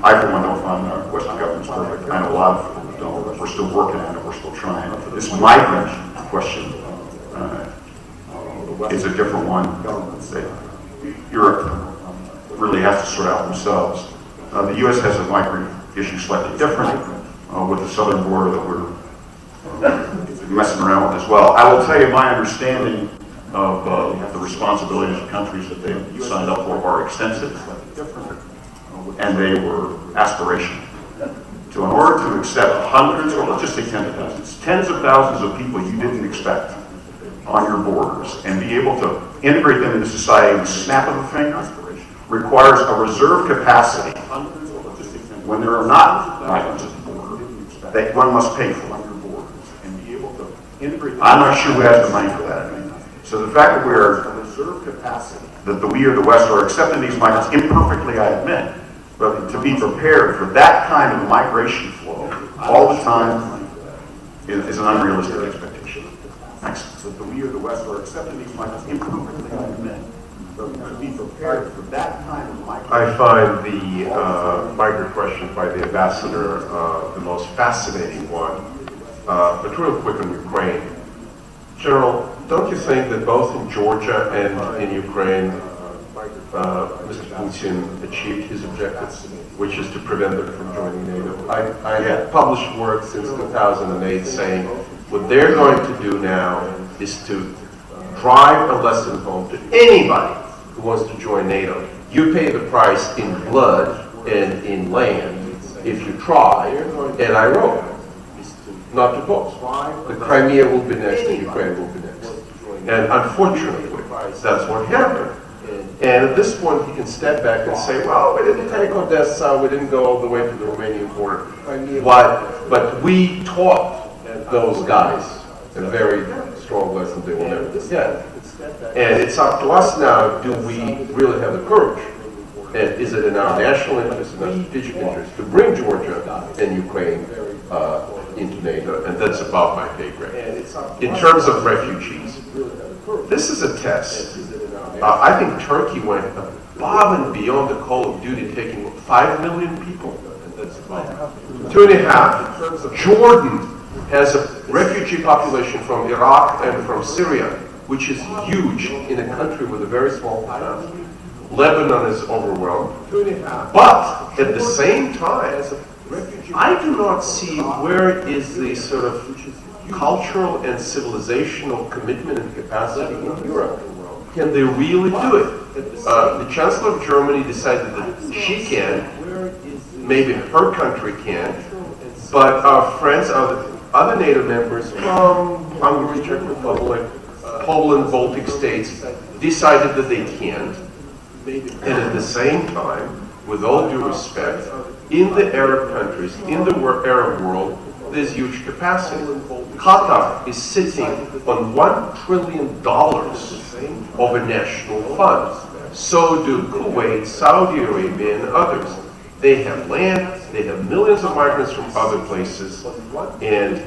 I for one don't find Western governments perfect. I know a lot of people don't. We're still working on it. We're still trying. This migrant question is a different one. Europe really has to sort out themselves. The U.S. has a migrant issue slightly different with the southern border that we're messing around with as well. I will tell you my understanding of the responsibilities of countries that they signed up for are extensive, and they were aspirational. So in order to accept hundreds, or let's just say tens of thousands of people you didn't expect on your borders and be able to integrate them into society with a snap of a finger requires a reserve capacity when there are not migrants at the border that one must pay for. I'm not sure who has the money for that. So the fact that we are we or the West are accepting these migrants imperfectly, I admit, but to be prepared for that kind of migration flow all the time is an unrealistic expectation. Thanks. So we or the West are accepting these migrants imperfectly, I admit, but to be prepared for that kind of migration. I find the migrant question by the ambassador the most fascinating one. But real quick on Ukraine. General, don't you think that both in Georgia and in Ukraine, Mr. Putin achieved his objectives, which is to prevent them from joining NATO? I have published work since 2008 saying what they're going to do now is to drive a lesson home to anybody who wants to join NATO. You pay the price in blood and in land if you try, and I wrote. Not to both. The Crimea will be next, and Ukraine will be next. And unfortunately, that's what happened. And at this point, he can step back and say, well, we didn't take Odessa, we didn't go all the way to the Romanian border. But we taught those guys a very strong lesson they will never forget. And it's up to us now, do we really have the courage? And is it in our national interest, in our strategic interest, to bring Georgia and Ukraine into NATO? And that's above my pay grade. In terms of refugees, this is a test. I think Turkey went above and beyond the call of duty, taking 5 million people. And that's about 2.5. Jordan has a refugee population from Iraq and from Syria, which is huge in a country with a very small population. Lebanon is overwhelmed. But at the same time, I do not see where is the sort of cultural and civilizational commitment and capacity in Europe. Can they really do it? The Chancellor of Germany decided that she can, maybe her country can, but our friends, other NATO members from Hungary, Czech Republic, Poland, Baltic states, decided that they can't. And at the same time, with all due respect, in the Arab countries, in the Arab world, there's huge capacity. Qatar is sitting on $1 trillion of a national fund. So do Kuwait, Saudi Arabia, and others. They have land, they have millions of migrants from other places, and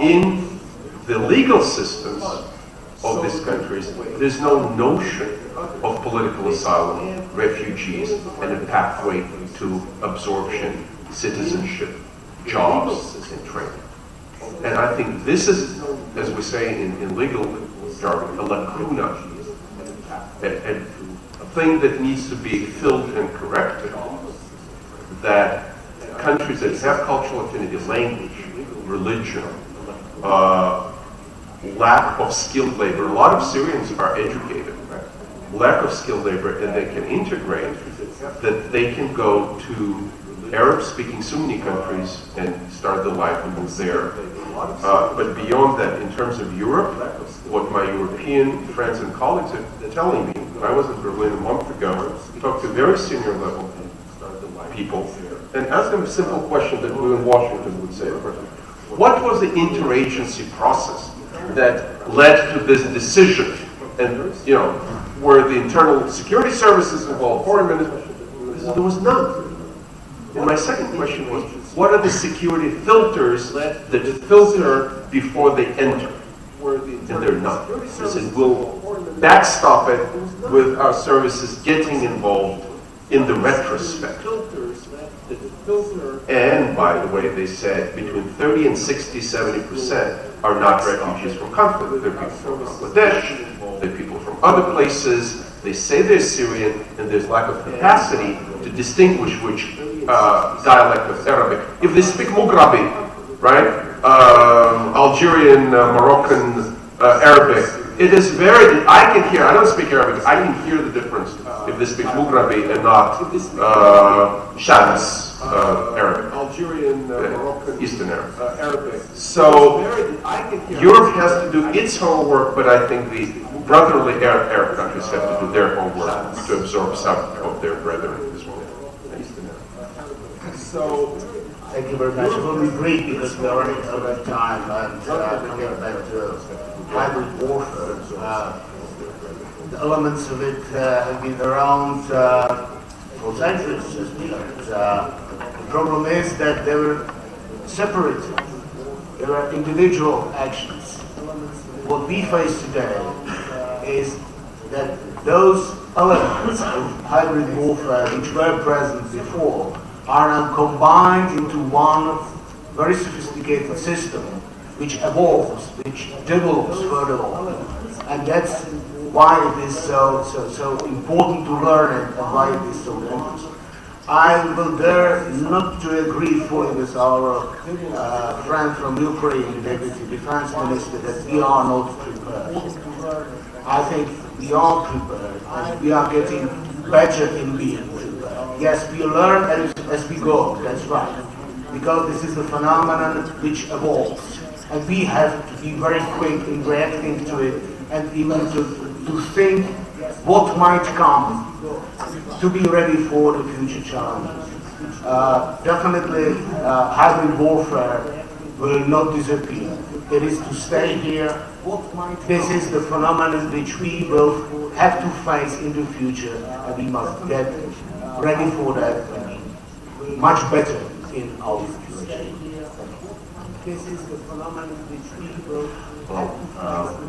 in the legal systems of these countries, there's no notion of political asylum, refugees, and a pathway to absorption, citizenship, jobs, and training. And I think this is, as we say in legal jargon, a lacuna, a thing that needs to be filled and corrected, that countries that have cultural affinity, language, religion, lack of skilled labor. A lot of Syrians are educated, lack of skilled labor, and they can integrate, that they can go to Arab-speaking Sunni countries and start their livelihood there. But beyond that, in terms of Europe, what my European friends and colleagues are telling me, I was in Berlin a month ago, talked to very senior level people, and asked them a simple question that we in Washington would say. What was the interagency process that led to this decision? And, you know, were the internal security services involved, foreign ministry? There was none. And my second question was, what are the security filters that filter before they enter? And they're not. They said, we'll backstop it with our services getting involved in the retrospect. And by the way, they said between 30 and 60, 70% are not refugees from conflict. They're people from Bangladesh, they're people from other places. They say they're Syrian, and there's lack of capacity to distinguish which dialect of Arabic. If they speak Mughrabi, right, Algerian, Moroccan, Arabic, it is very, I can hear, I don't speak Arabic, I can hear the difference if they speak Mughrabi and not Shams Arabic. Algerian, Moroccan, Eastern Arabic. So Europe has to do its homework, but I think the brotherly Arab countries have to do their homework to absorb some of their brethren as well. So, thank you very much. It will be brief because we are running out of time, and coming back to hybrid warfare. The elements of it have been around for centuries. The problem is that they were separated. There were individual actions. What we face today is that those elements of hybrid warfare which were present before are now combined into one very sophisticated system which evolves, which develops further on. And that's why it is so important to learn it and why it is so dangerous. I will dare not to agree fully with our friend from Ukraine, Deputy Defense Minister, that we are not prepared. I think we are prepared, and we are getting better in being prepared. Yes, we learn as we go, that's right, because this is a phenomenon which evolves, and we have to be very quick in reacting to it, and even to think what might come, to be ready for the future challenges. Definitely, hybrid warfare will not disappear. It is to stay here. This is the phenomenon which we will have to face in the future, and we must get ready for that and be much better in our situation. This is the phenomenon which we will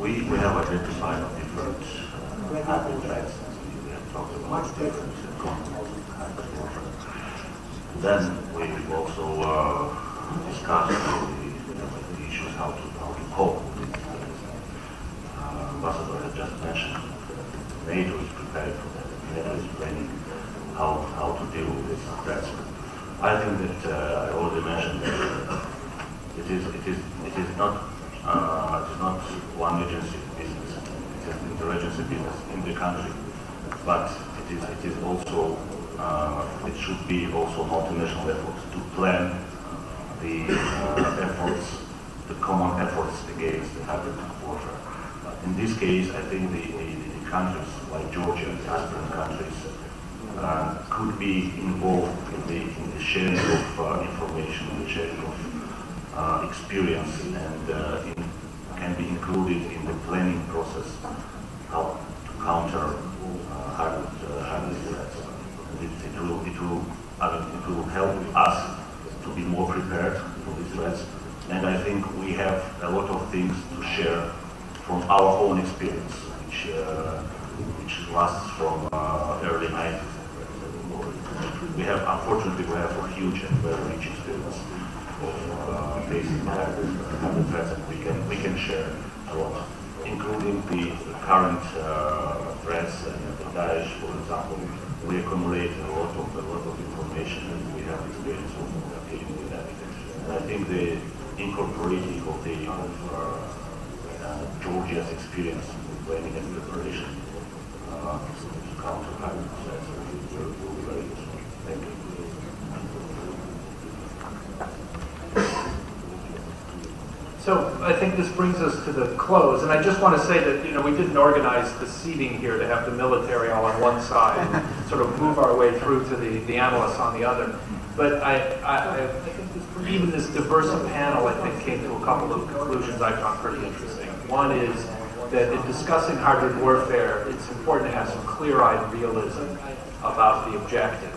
we have identified different hybrid threats. We have talked about different hybrid warfare. Then we also discussed the issues how to cope with it. Ambassador has just mentioned NATO is prepared for that. NATO is planning how to deal with these threats. I think that I already mentioned that it is not one agency business. It is interagency business in the country, but it is also it should be also multinational efforts to plan the efforts, the common efforts against the hybrid warfare. In this case, I think the countries like Georgia, the aspiring countries, could be involved in the sharing of information, the sharing of experience, and can be included in the planning process how to counter hybrid threats. It will help us to be more prepared for these threats. And I think we have a lot of things to share from our own experience, which lasts from early 90s. Unfortunately, we have a huge and very rich experience of facing hybrid threats, and we can share a lot, including the current threats and Daesh, for example. We accumulate a lot of information, and we have experience of dealing with that. And I think the incorporating of Georgia's experience in planning and preparation to counter hybrid threats will be very useful. Thank you. So I think this brings us to the close, and I just want to say that we didn't organize the seating here to have the military all on one side sort of move our way through to the analysts on the other. But even this diverse panel, I think, came to a couple of conclusions I found pretty interesting. One is that in discussing hybrid warfare, it's important to have some clear-eyed realism about the objectives.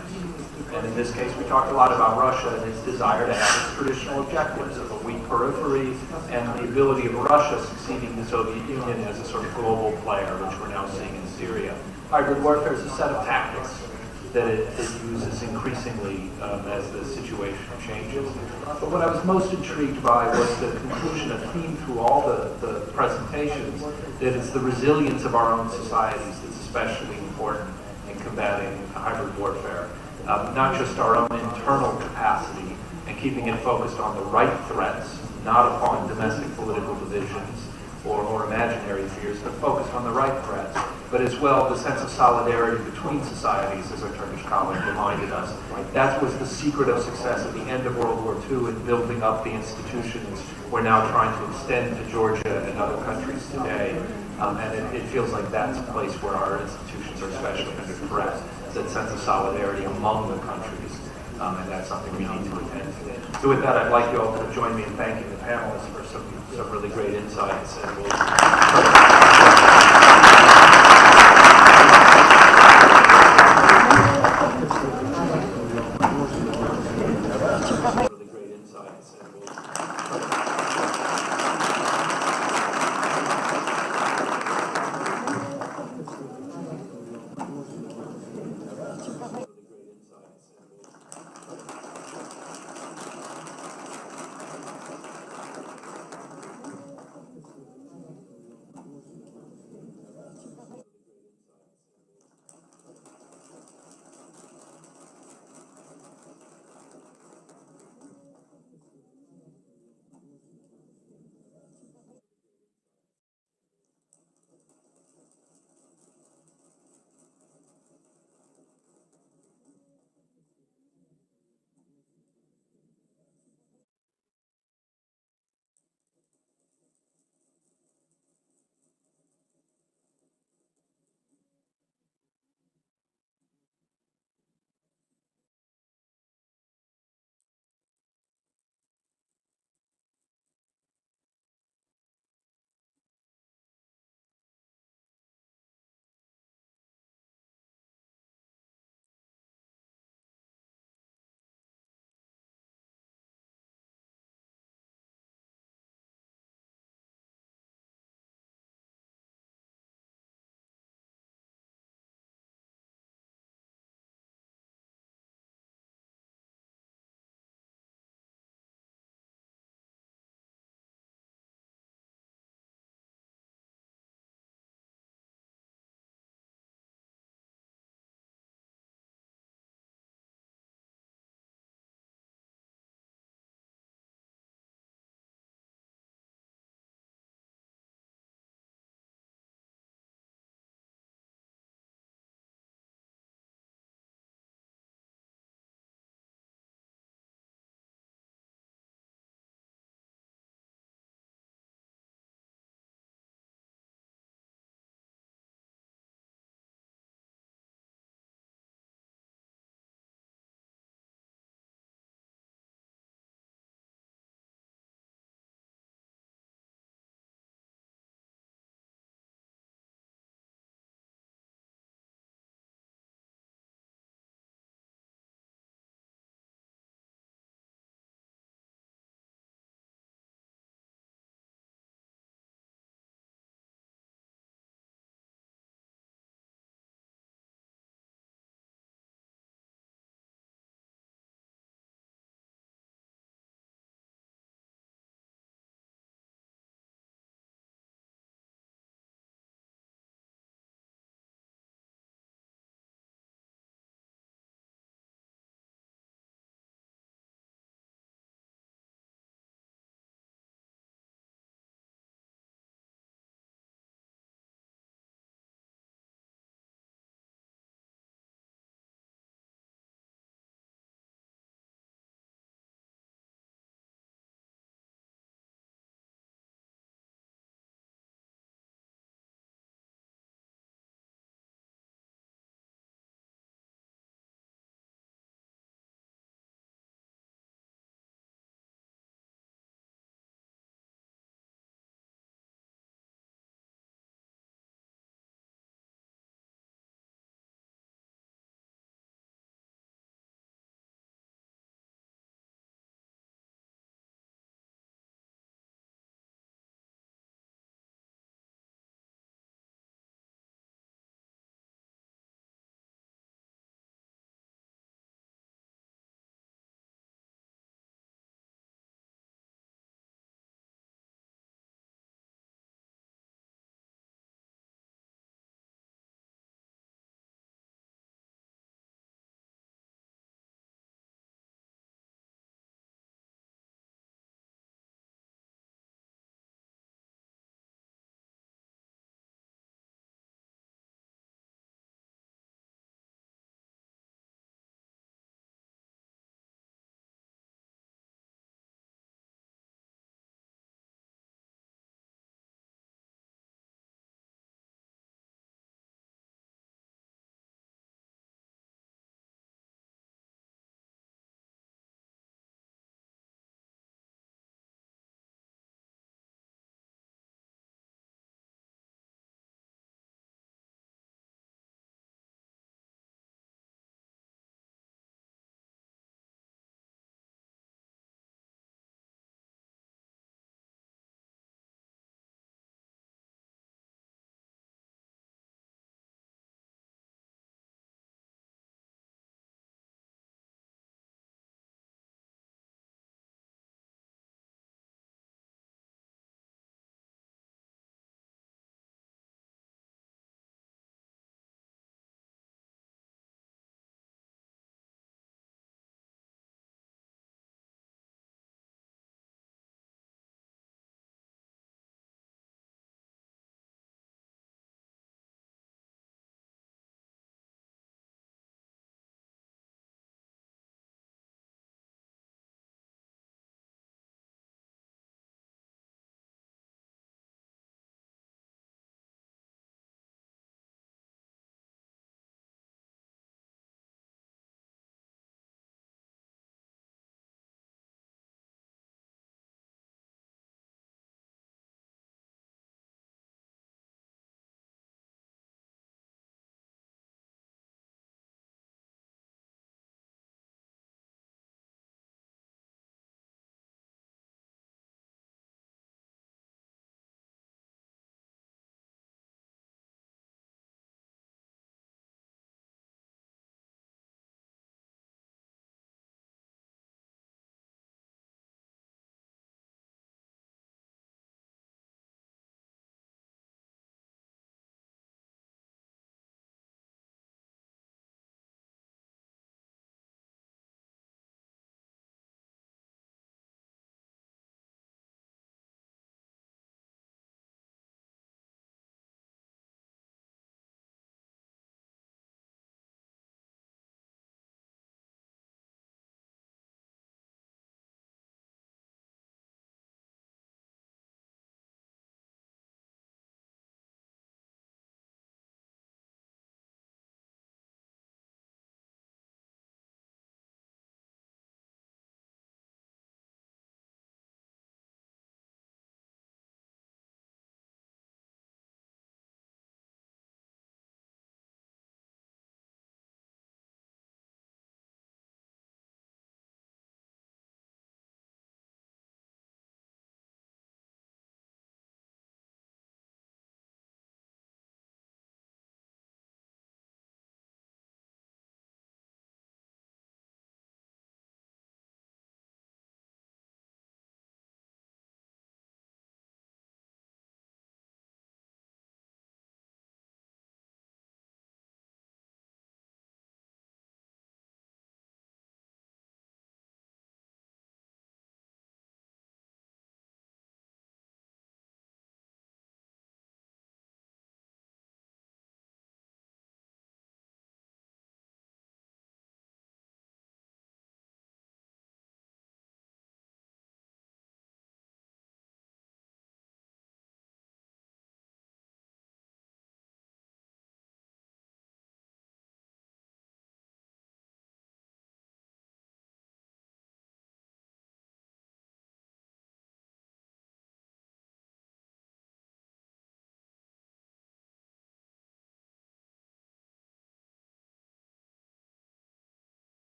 And in this case, we talked a lot about Russia and its desire to have its traditional objectives of a weak periphery and the ability of Russia succeeding the Soviet Union as a sort of global player, which we're now seeing in Syria. Hybrid warfare is a set of tactics that it uses increasingly as the situation changes. But what I was most intrigued by was the conclusion, a theme through all the presentations, that it's the resilience of our own societies that's especially important in combating hybrid warfare. Not just our own internal capacity and keeping it focused on the right threats, not upon domestic political divisions or imaginary fears, but focused on the right threats, but as well the sense of solidarity between societies, as our Turkish colleague reminded us. That was the secret of success at the end of World War II in building up the institutions we're now trying to extend to Georgia and other countries today. And it feels like that's a place where our institutions are especially under threat, that sense of solidarity among the countries. And that's something we need to attend to. So with that, I'd like you all to join me in thanking the panelists for some really great insights. And we'll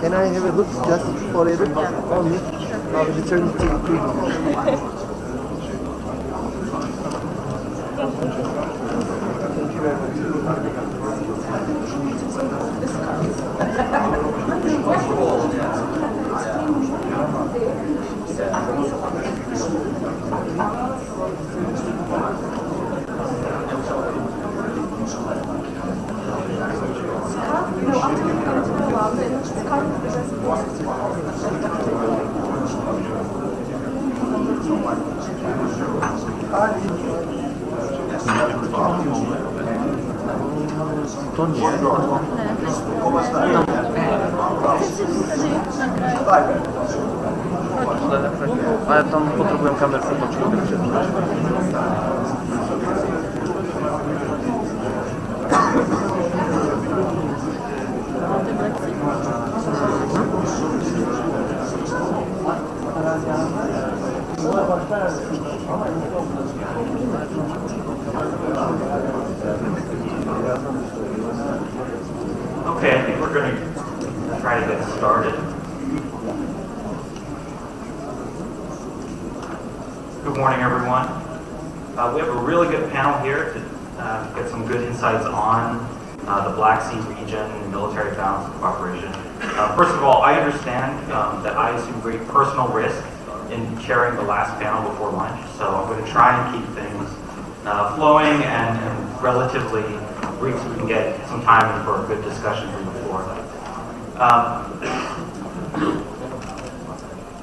Can I have a look just for a bit? Only. I'll return to the previous. Thank you very much. To nie. Ale tam potrzebuję kamerę, potrzebuję. Okay, I think we're going to try to get started. Good morning, everyone. We have a really good panel here to get some good insights on the Black Sea region and military balance and cooperation. First of all, I understand that I assume great personal risk in chairing the last panel before lunch, so I'm going to try and keep things flowing and relatively brief so we can get some time for a good discussion from the floor.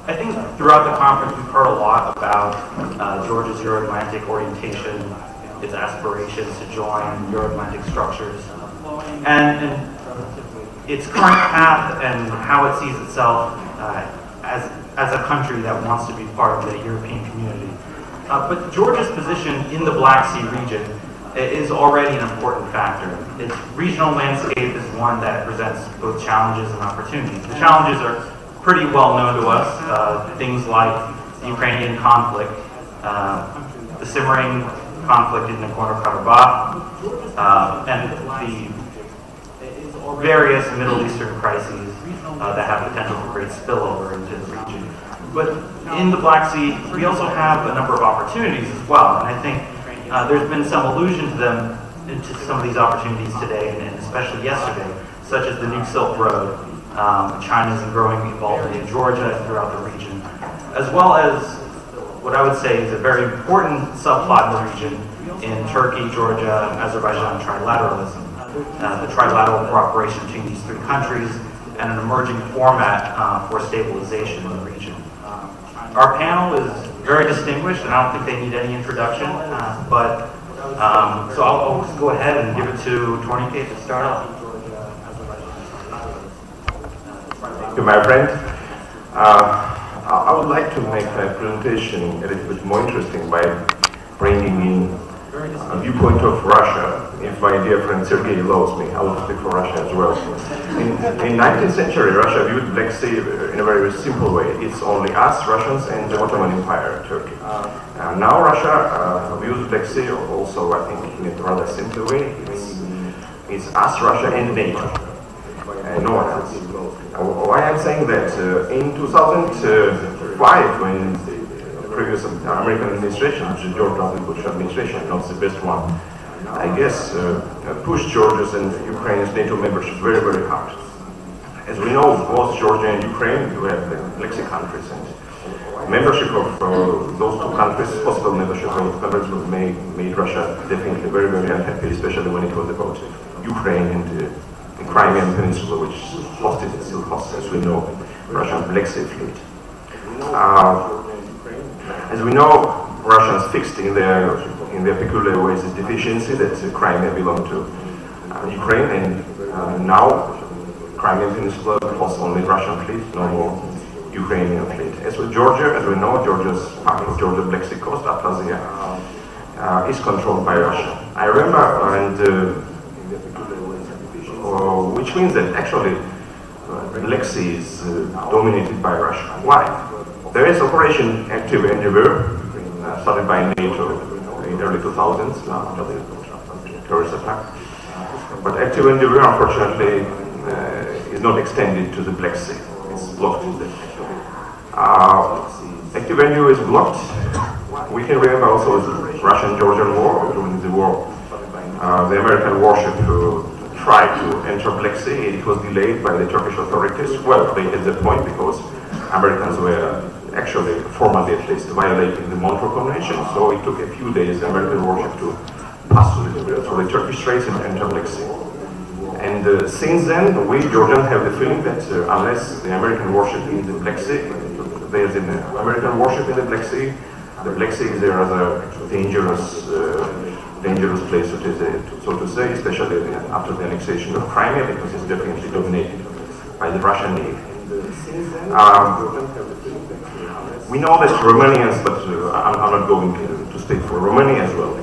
I think throughout the conference we've heard a lot about Georgia's Euro-Atlantic orientation, its aspirations to join Euro-Atlantic structures, and its current path and how it sees itself as a country that wants to be part of the European community. But Georgia's position in the Black Sea region is already an important factor. Its regional landscape is one that presents both challenges and opportunities. The challenges are pretty well known to us, things like the Ukrainian conflict, the simmering conflict in Nagorno-Karabakh, and the various Middle Eastern crises that have potential for great spillover into the region. But in the Black Sea, we also have a number of opportunities as well, and I think there's been some allusion to them, to some of these opportunities today, and especially yesterday, such as the new Silk Road, China's growing involvement in Georgia and throughout the region, as well as what I would say is a very important subplot in the region in Turkey, Georgia, Azerbaijan trilateralism, the trilateral cooperation between these three countries, and an emerging format for stabilization in the region. Our panel is very distinguished, and I don't think they need any introduction, so I'll just go ahead and give it to Tornike to start off. Thank you, my friend. I would like to make my presentation a little bit more interesting by bringing in a viewpoint of Russia. If my dear friend Sergei allows me, I will speak for Russia as well. In 19th century, Russia viewed Black Sea in a very simple way. It's only us, Russians, and the Ottoman Empire, Turkey. Now Russia views Black Sea also, I think, in a rather simple way. It's us, Russia, and NATO. No one else. Why I'm saying that? In 2005, when the previous American administration, the George W. Bush administration, not the best one, I guess, pushed Georgia's and Ukraine's NATO membership very, very hard. As we know, both Georgia and Ukraine were Black Sea countries, and membership of those two countries, possible membership of those countries, made Russia definitely very, very unhappy, especially when it was about Ukraine and the Crimean Peninsula, which hosted and still hosts, as we know, Russian Black Sea fleet. As we know, Russians fixed in their peculiar ways the deficiency that Crimea belonged to Ukraine, and now Crimean Peninsula hosts only Russian fleet, no more Ukrainian fleet. As with Georgia, as we know, Georgia's part of Georgia Black Sea coast, Abkhazia, is controlled by Russia. I remember, which means that actually Black Sea is dominated by Russia. Why? There is Operation Active Endeavour, started by NATO in the early 2000s, after the terrorist attack. But Active Endeavour, unfortunately, is not extended to the Black Sea. It's blocked. Active Endeavour is blocked. We can remember also the Russian-Georgian War. During the war, the American warship tried to enter Black Sea. It was delayed by the Turkish authorities. Well, they hit that point because Americans were actually, formally at least, violating the Montreux Convention. So it took a few days, the American warship, to pass through the Turkish Straits and enter Black Sea. And since then, we Georgians have the feeling that unless the American warship in the Black Sea, there's an American warship in the Black Sea, The Black Sea is a rather dangerous place, so to say, especially after the annexation of Crimea, because it's definitely dominated by the Russian Navy. We know that Romanians, but I'm not going to speak for Romania as well,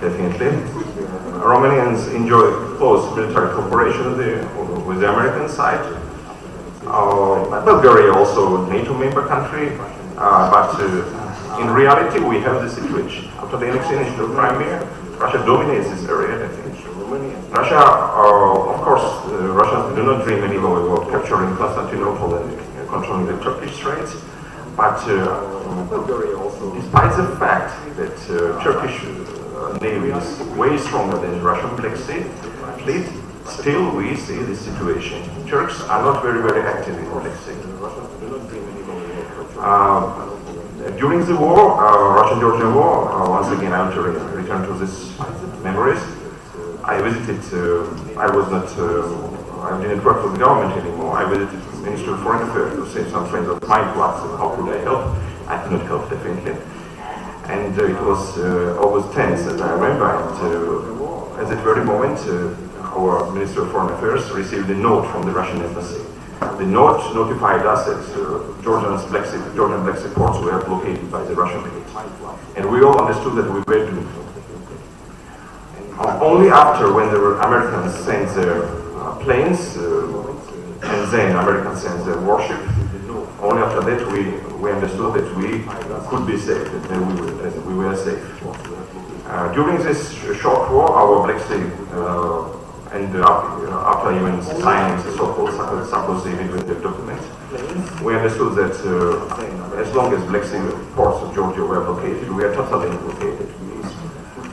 definitely. Romanians enjoy close military cooperation with the American side. Bulgaria also a NATO member country, but in reality we have the situation. After the annexation of Crimea, Russia dominates this area, definitely. Russia, of course, Russians do not dream any longer about capturing Constantinople and controlling the Turkish straits, but despite the fact that Turkish Navy is way stronger than Russian Black Sea fleet, still we see this situation. Turks are not very active in the Black Sea. During the war, Russian-Georgian war, once again I want to return to these memories. I visited, I didn't work for the government anymore. I visited the Ministry of Foreign Affairs to save some friends of mine to ask them how could I help. I could not help, definitely. And it was August 10th, as I remember, and at that very moment, our Minister of Foreign Affairs received a note from the Russian embassy. The note notified us that Georgian Black Sea ports were blockaded by the Russian fleet. And we all understood that we were doomed. Only after, when the Americans sent their planes, and then Americans sent their warship, only after that we understood that we could be safe, that we were safe. During this short war, our Black Sea, and after even signing the so-called Sarkozy document, we understood that as long as Black Sea ports of Georgia were blockaded, we are totally blockaded.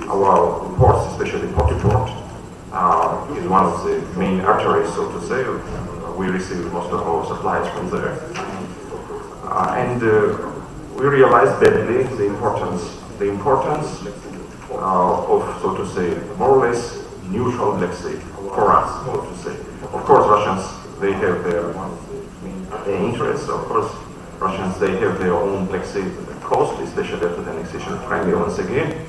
Our ports, especially Port, is one of the main arteries, so to say. We receive most of our supplies from there. And we realized badly the importance of, so to say, more or less neutral Black Sea for us, so to say. Of course, Russians, they have their interests. Of course, Russians, they have their own Black Sea coast, especially after the annexation of Crimea once again.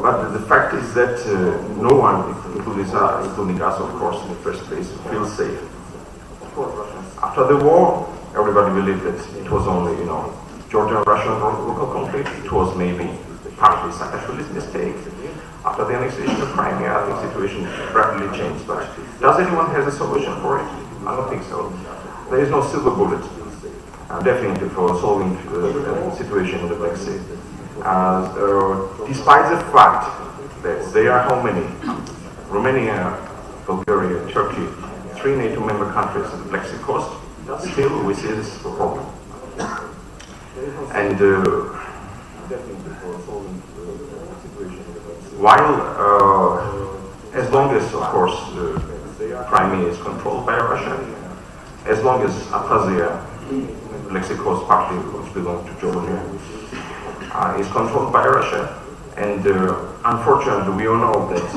But the fact is that no one, including us, of course, in the first place, feels safe. After the war, everybody believed that it was only, Georgian-Russian local conflict. It was maybe partly Saakashvili's mistake. After the annexation of Crimea, I think the situation rapidly changed. But does anyone have a solution for it? I don't think so. There is no silver bullet, definitely, for solving the situation in the Black Sea. Despite the fact that there are how many? Romania, Bulgaria, Turkey, 3 NATO member countries on the Black Sea coast, still we see this problem. And while, as long as, of course, Crimea is controlled by Russia, as long as Abkhazia, Black Sea coast partly which belongs to Georgia, is controlled by Russia, and unfortunately we all know that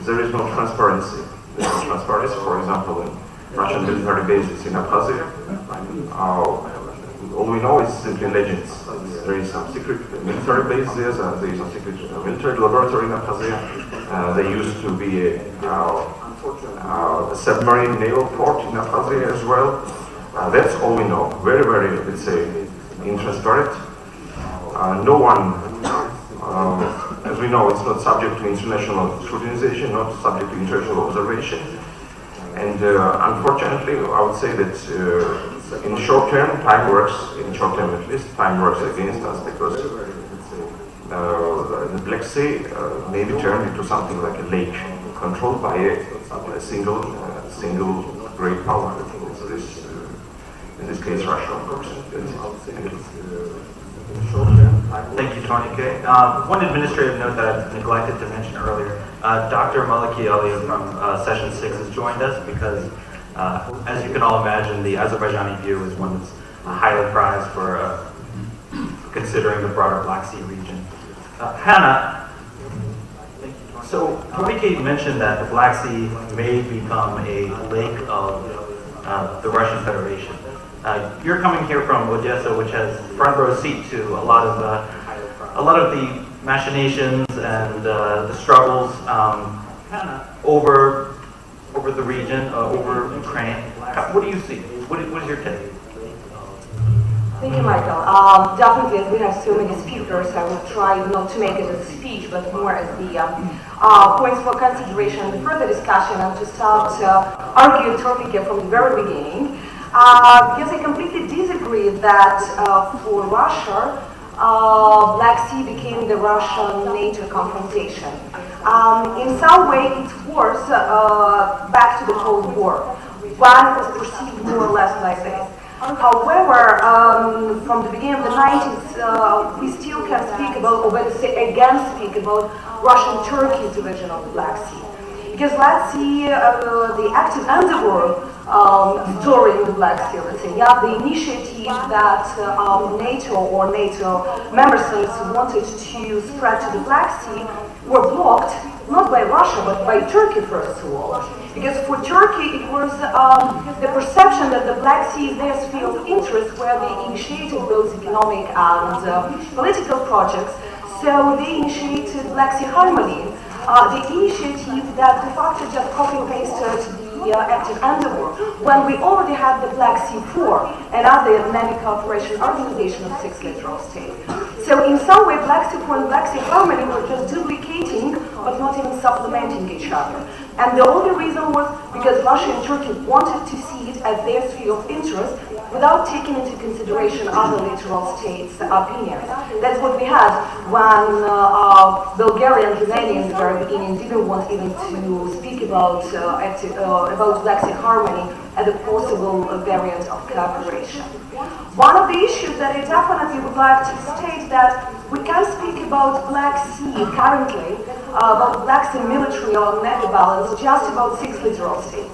there is no transparency. There is no transparency, for example, in Russian military bases in Abkhazia. All we know is simply legends. There is some secret military base there is some secret military laboratory in Abkhazia. There used to be a submarine naval port in Abkhazia as well. That's all we know. Very, let's say, intransparent. No one, as we know, it's not subject to international scrutinization, not subject to international observation. And unfortunately, I would say that in the short term, time works, in short term at least, time works against us, because the Black Sea may be turned into something like a lake, controlled by a single great power. In this case, Russia, of course. Thank you, Tony K. One administrative note that I neglected to mention earlier, Dr. Maliki Ali from Session 6 has joined us because, as you can all imagine, the Azerbaijani view is one that's highly prized for considering the broader Black Sea region. Hannah, so Tony K mentioned that the Black Sea may become a lake of the Russian Federation. You're coming here from Odessa, which has front row seat to a lot of the machinations and the struggles over the region, over Ukraine. What do you see? What is your take? Thank you, Michael. Definitely, as we have so many speakers, I will try not to make it as a speech, but more as the points for consideration and further discussion, and to start arguing the topic from the very beginning. Because I completely disagree that for Russia, Black Sea became the Russian-NATO confrontation. In some way, it was back to the Cold War. One was perceived more or less like this. However, from the beginning of the 90s, we still can speak about, or better say, again speak about Russian-Turkey division of the Black Sea. Because let's see the active endeavor during the Black Sea, let's say, the initiative that NATO or NATO member states wanted to spread to the Black Sea were blocked, not by Russia, but by Turkey, first of all. Because for Turkey, it was the perception that the Black Sea is their sphere of interest, where they initiated both economic and political projects. So they initiated Black Sea Harmony, the initiative that de facto just copy-pasted the active endeavor, when we already had the Black Sea 4, another dynamic cooperation organization of 6 littoral states. So in some way, Black Sea 4 and Black Sea Harmony were just duplicating, but not even supplementing each other. And the only reason was because Russia and Turkey wanted to see it as their sphere of interest without taking into consideration other littoral states' opinions. That's what we had when Bulgaria and Romania in the very beginning didn't want even to speak about Black Sea Harmony as a possible variant of cooperation. One of the issues that I definitely would like to state that we can speak about Black Sea currently, about Black Sea military or NATO balance, just about 6 littoral states.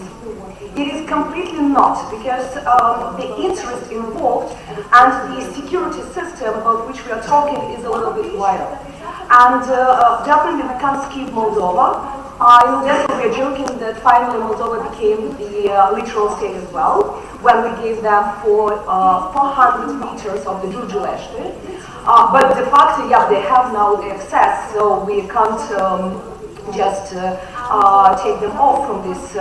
It is completely not, because the interest involved and the security system about which we are talking is a little bit wider. And definitely we can't skip Moldova. I know that we are joking that finally Moldova became the littoral state as well, when we gave them for 400 meters of the Georgian. But de facto, they have now the access, so we can't just take them off from these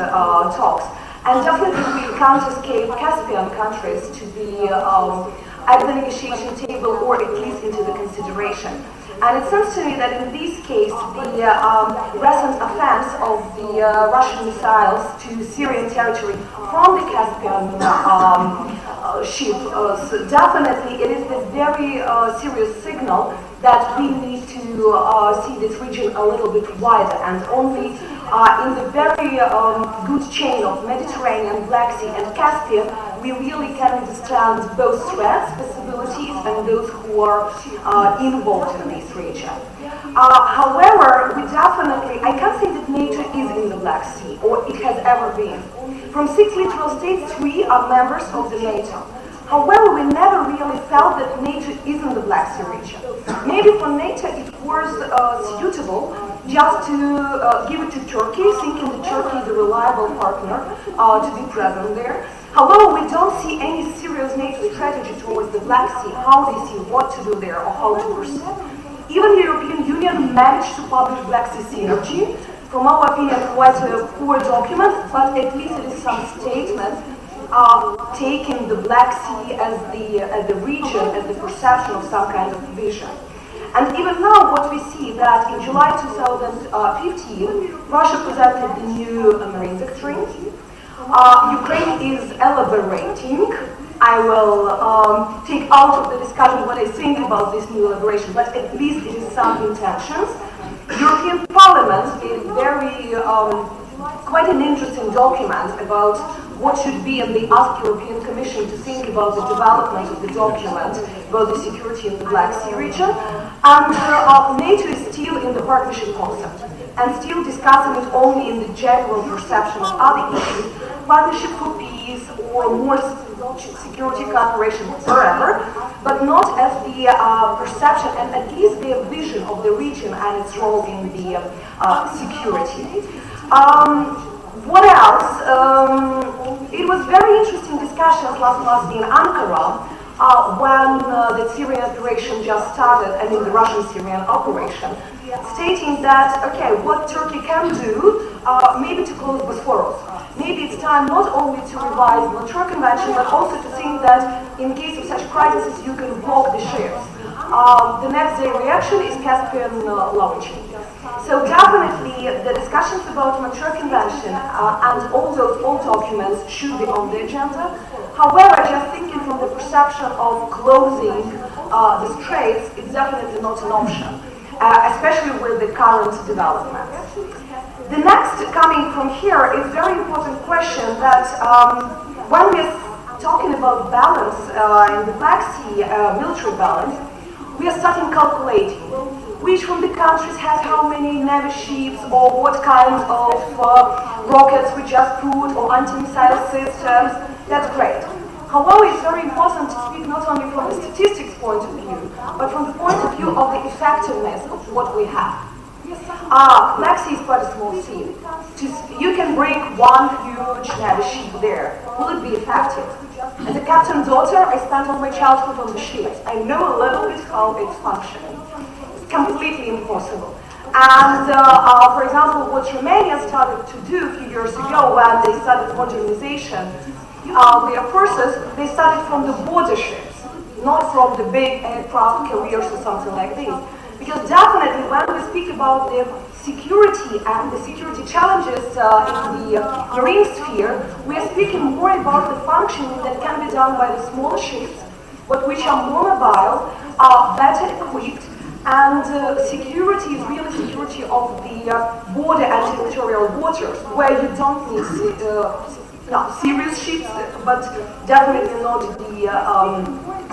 talks. And definitely we can't escape Caspian countries to be at the negotiation table, or at least into the consideration. And it seems to me that in this case, the recent offense of the Russian missiles to Syrian territory from the Caspian ship, so definitely it is this very serious signal that we need to see this region a little bit wider, and only in the very good chain of Mediterranean, Black Sea and Caspian, we really can understand both threats, possibilities, and those who are involved in this region. However, we definitely, I can't say that NATO is in the Black Sea, or it has ever been. From 6 littoral states, 3 are members of the NATO. However, we never really felt that NATO is in the Black Sea region. Maybe for NATO it was suitable just to give it to Turkey, thinking that Turkey is a reliable partner to be present there. However, we don't see any serious NATO strategy towards the Black Sea, how they see what to do there or how to proceed. Even the European Union managed to publish Black Sea Synergy, from our opinion quite a poor document, but at least it is some statement taking the Black Sea as the region, as the perception of some kind of vision. And even now, what we see that in July 2015, Russia presented the new marine doctrine. Ukraine is elaborating. I will take out of the discussion what I think about this new elaboration, but at least it is some intentions. European Parliament made very quite an interesting document about what should be, and they asked the European Commission to think about the development of the document about the security in the Black Sea region. And NATO is still in the partnership concept and still discussing it only in the general perception of other issues, partnership for peace or more security cooperation forever, but not as the perception and at least the vision of the region and its role in the security. What else? It was very interesting discussions last month in Ankara when the Syrian operation just started, I mean the Russian-Syrian operation, stating that, okay, what Turkey can do, maybe to close Bosphorus. Maybe it's time not only to revise the Montreux Convention, but also to think that in case of such crises, you can block the ships. The next day reaction is Caspian launching. So definitely the discussions about Montreux Convention and all those old documents should be on the agenda. However, just thinking from the perception of closing the straits, it's definitely not an option, especially with the current developments. The next coming from here is a very important question that when we're talking about balance in the Black Sea, military balance, we are starting calculating which from the countries has how many Navy ships or what kind of rockets we just put or anti-missile systems. That's great. However, it's very important to speak not only from the statistics point of view, but from the point of view of the effectiveness of what we have. Black Sea is quite a small sea. You can bring one huge Navy ship there. Will it be effective? As a captain's daughter, I spent all my childhood on the ships. I know a little bit how it's functioning. It's completely impossible. And for example, what Romania started to do a few years ago when they started modernization, their forces, they started from the border ships, not from the big aircraft carriers or something like this. Because definitely when we speak about the security and the security challenges in the marine sphere, we are speaking more about the functioning that can be done by the small ships, but which are more mobile, are better equipped, and security is really security of the border and territorial waters, where you don't need serious ships, but definitely not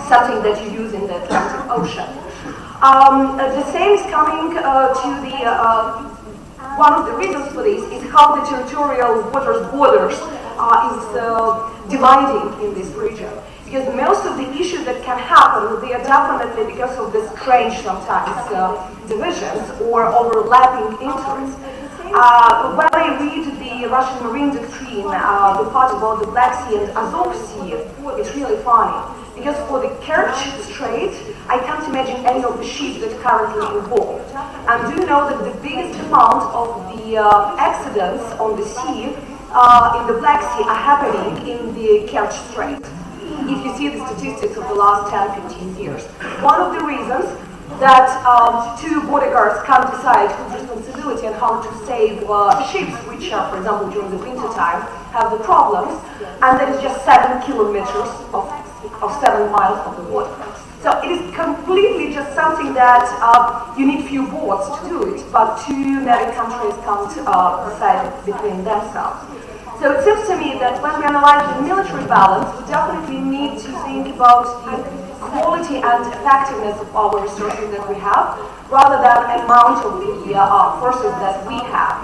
something that you use in the Atlantic Ocean. The same is coming to the, one of the reasons for this is how the territorial borders is dividing in this region. Because most of the issues that can happen, they are definitely because of the strange sometimes divisions or overlapping interests. When I read the Russian Marine Doctrine, the part about the Black Sea and Azov Sea, it's really funny. Because for the Kerch Strait, I can't imagine any of the ships that are currently involved. And do you know that the biggest amount of the accidents on the sea in the Black Sea are happening in the Kerch Strait? If you see the statistics of the last 10-15 years. One of the reasons that two bodyguards can't decide whose responsibility and how to save ships, which are, for example, during the winter time, have the problems, and that is just 7 kilometers of 7 miles of the water. So it is completely just something that you need few boats to do it, but two Navy countries can't decide between themselves. So it seems to me that when we analyze the military balance, we definitely need to think about the quality and effectiveness of our resources that we have, rather than the amount of the forces that we have.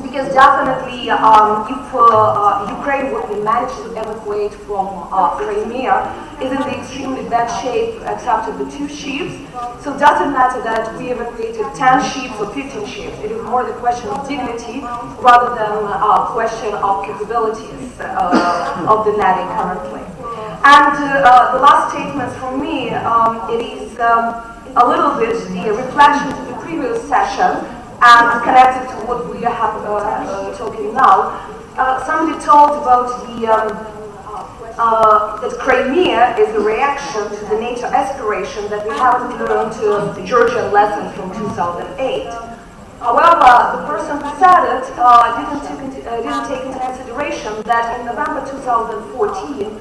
Because definitely, if Ukraine would be managed to evacuate from Crimea, is in the extremely bad shape except of the 2 ships. So it doesn't matter that we evacuated 10 ships or 15 ships. It is more the question of dignity rather than a question of capabilities of the Navy currently. And the last statement from me, it is a little bit the reflection to the previous session, and connected to what we have talking now. Somebody told about the that Crimea is a reaction to the NATO aspiration that we haven't learned the Georgian lessons from 2008. However, the person who said it didn't take into consideration that in November 2014,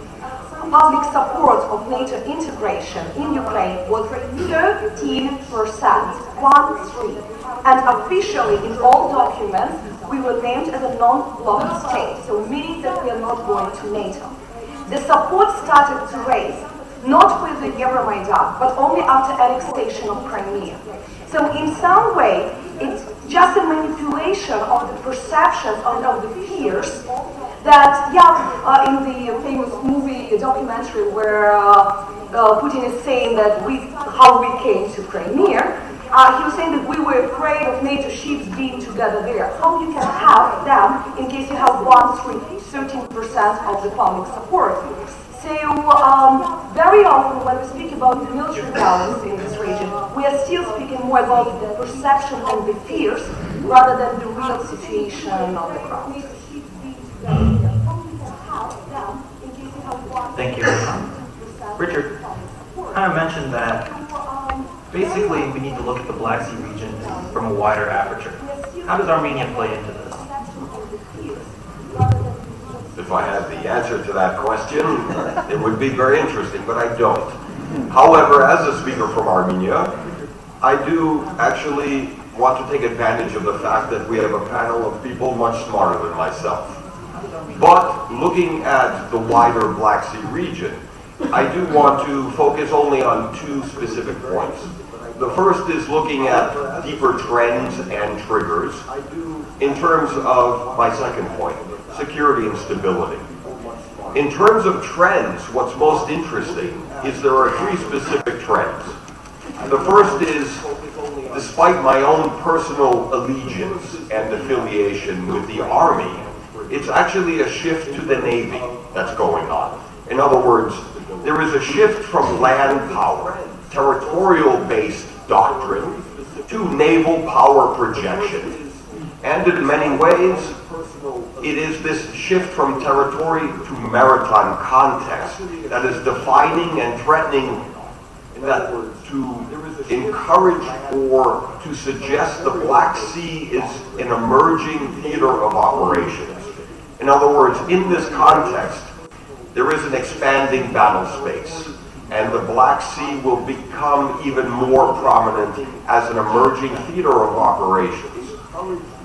public support of NATO integration in Ukraine was 13%, 1-3. And officially in all documents, we were named as a non-bloc state, so meaning that we are not going to NATO. The support started to raise, not with the Euromaidan, but only after annexation of Crimea. So in some way, it's just a manipulation of the perceptions of the fears that, in the famous movie documentary where Putin is saying that how we came to Crimea, He was saying that we were afraid of NATO ships being together there. How you can have them in case you have 13% of the public support? So very often when we speak about the military balance in this region, we are still speaking more about the perception and the fears rather than the real situation on the ground. Thank you. Richard kind of mentioned that basically we need to look at the Black Sea region from a wider aperture. How does Armenia play into this? If I had the answer to that question, it would be very interesting, but I don't. However, as a speaker from Armenia, I do actually want to take advantage of the fact that we have a panel of people much smarter than myself. But looking at the wider Black Sea region, I do want to focus only on two specific points. The first is looking at deeper trends and triggers in terms of my second point, security and stability. In terms of trends, what's most interesting is there are three specific trends. The first is, despite my own personal allegiance and affiliation with the Army, it's actually a shift to the Navy that's going on. In other words, there is a shift from land power, territorial-based doctrine, to naval power projection. And in many ways, it is this shift from territory to maritime context that is defining and threatening that to encourage or to suggest the Black Sea is an emerging theater of operations. In other words, in this context, there is an expanding battle space, and the Black Sea will become even more prominent as an emerging theater of operations.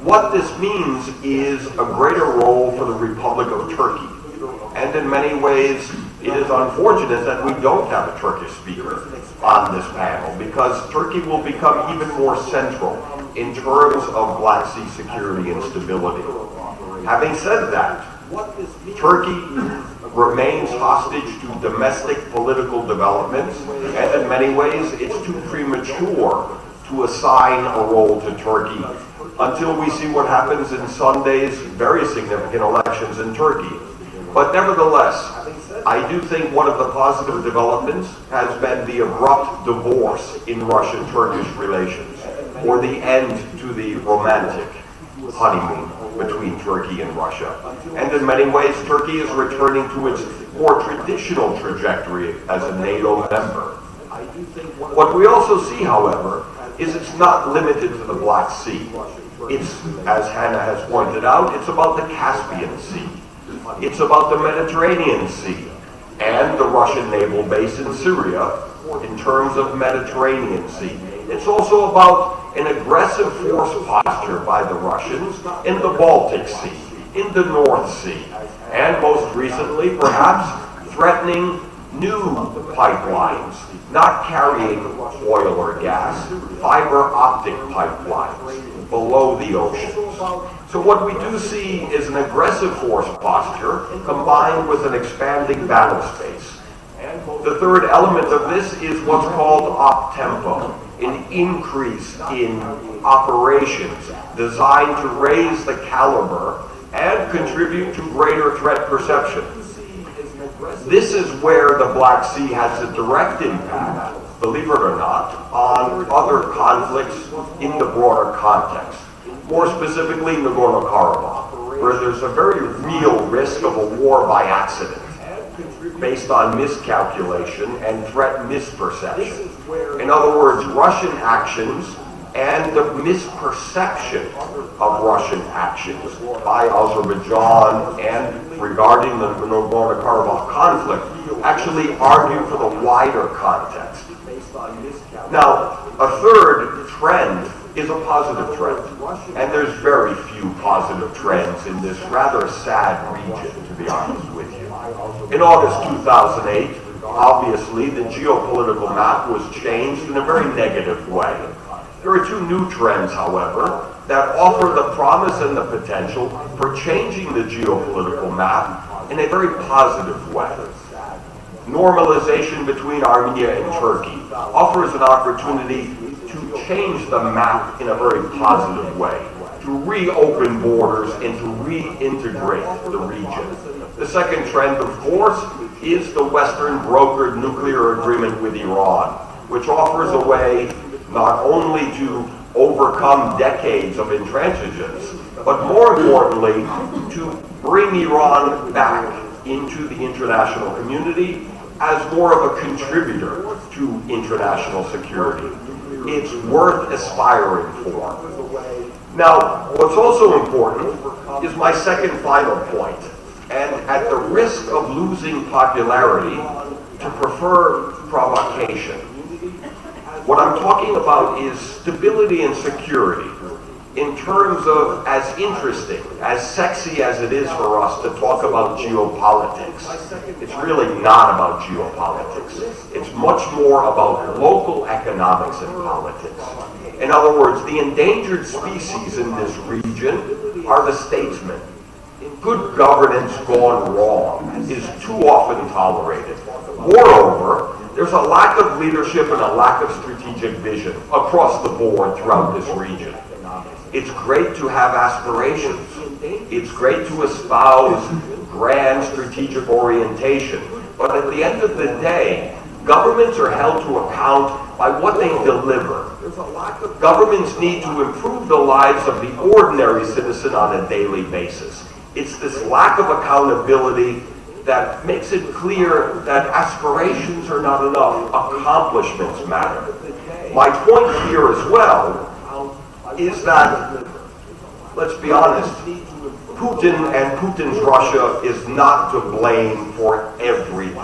What this means is a greater role for the Republic of Turkey. And in many ways, it is unfortunate that we don't have a Turkish speaker on this panel, because Turkey will become even more central in terms of Black Sea security and stability. Having said that, Turkey remains hostage to domestic political developments, and in many ways, it's too premature to assign a role to Turkey until we see what happens in Sunday's very significant elections in Turkey. But nevertheless, I do think one of the positive developments has been the abrupt divorce in Russian-Turkish relations, or the end to the romantic honeymoon between Turkey and Russia. And in many ways, Turkey is returning to its more traditional trajectory as a NATO member. What we also see, however, is it's not limited to the Black Sea. It's, as Hannah has pointed out, it's about the Caspian Sea. It's about the Mediterranean Sea and the Russian naval base in Syria in terms of Mediterranean Sea. It's also about an aggressive force posture by the Russians in the Baltic Sea, in the North Sea, and most recently, perhaps, threatening new pipelines, not carrying oil or gas, fiber optic pipelines below the oceans. So what we do see is an aggressive force posture combined with an expanding battle space. The third element of this is what's called op-tempo, an increase in operations designed to raise the caliber and contribute to greater threat perception. This is where the Black Sea has a direct impact, believe it or not, on other conflicts in the broader context. More specifically, Nagorno-Karabakh, where there's a very real risk of a war by accident, based on miscalculation and threat misperception. In other words, Russian actions and the misperception of Russian actions by Azerbaijan and regarding the Nagorno-Karabakh conflict actually argue for the wider context. Now, a third trend is a positive trend, and there's very few positive trends in this rather sad region, to be honest with you. In August 2008, obviously, the geopolitical map was changed in a very negative way. There are two new trends, however, that offer the promise and the potential for changing the geopolitical map in a very positive way. Normalization between Armenia and Turkey offers an opportunity to change the map in a very positive way, to reopen borders and to reintegrate the region. The second trend, of course, is the Western brokered nuclear agreement with Iran, which offers a way not only to overcome decades of intransigence, but more importantly, to bring Iran back into the international community as more of a contributor to international security. It's worth aspiring for. Now, what's also important is my second final point, and at the risk of losing popularity, to prefer provocation. What I'm talking about is stability and security in terms of as interesting, as sexy as it is for us to talk about geopolitics. It's really not about geopolitics. It's much more about local economics and politics. In other words, the endangered species in this region are the statesmen. Good governance gone wrong is too often tolerated. Moreover, there's a lack of leadership and a lack of strategic vision across the board throughout this region. It's great to have aspirations. It's great to espouse grand strategic orientation. But at the end of the day, governments are held to account by what they deliver. Governments need to improve the lives of the ordinary citizen on a daily basis. It's this lack of accountability that makes it clear that aspirations are not enough, accomplishments matter. My point here as well is that, let's be honest, Putin and Putin's Russia is not to blame for everything.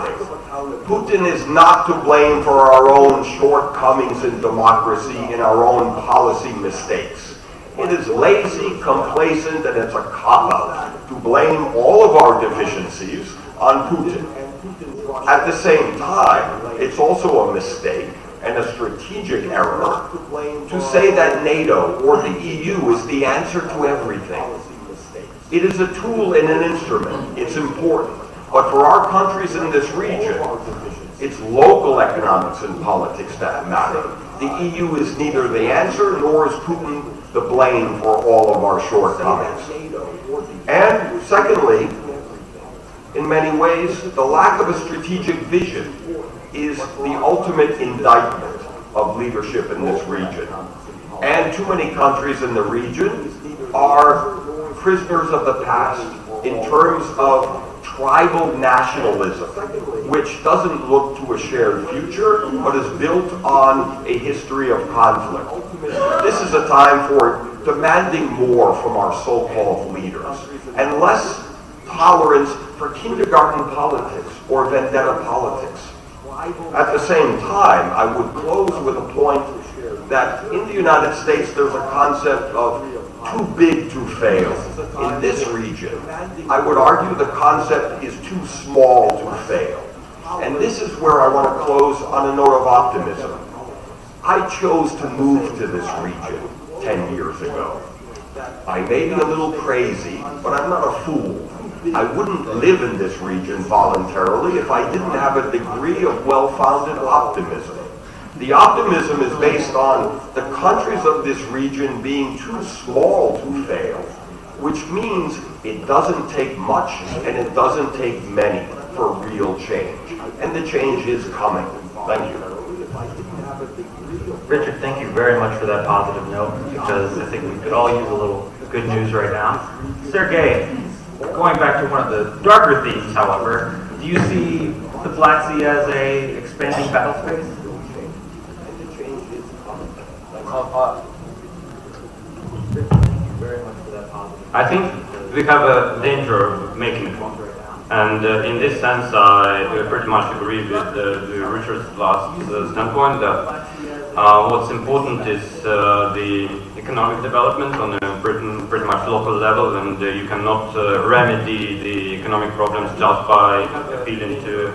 Putin is not to blame for our own shortcomings in democracy and our own policy mistakes. It is lazy, complacent, and it's a cop-out to blame all of our deficiencies on Putin. At the same time, it's also a mistake and a strategic error to say that NATO or the EU is the answer to everything. It is a tool and an instrument. It's important. But for our countries in this region, it's local economics and politics that matter. The EU is neither the answer nor is Putin the blame for all of our shortcomings. And secondly, in many ways, the lack of a strategic vision is the ultimate indictment of leadership in this region. And too many countries in the region are prisoners of the past in terms of tribal nationalism, which doesn't look to a shared future, but is built on a history of conflict. This is a time for demanding more from our so-called leaders, and less tolerance for kindergarten politics or vendetta politics. At the same time, I would close with a point that in the United States there's a concept of too big to fail. In this region, I would argue the concept is too small to fail. And this is where I want to close on a note of optimism. I chose to move to this region 10 years ago. I may be a little crazy, but I'm not a fool. I wouldn't live in this region voluntarily if I didn't have a degree of well-founded optimism. The optimism is based on the countries of this region being too small to fail, which means it doesn't take much and it doesn't take many for real change. And the change is coming. Thank you. Richard, thank you very much for that positive note, because I think we could all use a little good news right now. Sergey, going back to one of the darker themes, however, do you see the Black Sea as a expanding battle space? I think we have a danger of making it one. And in this sense, I pretty much agree with Richard's last standpoint that what's important is the economic development on a pretty much local level, and you cannot remedy the economic problems just by appealing to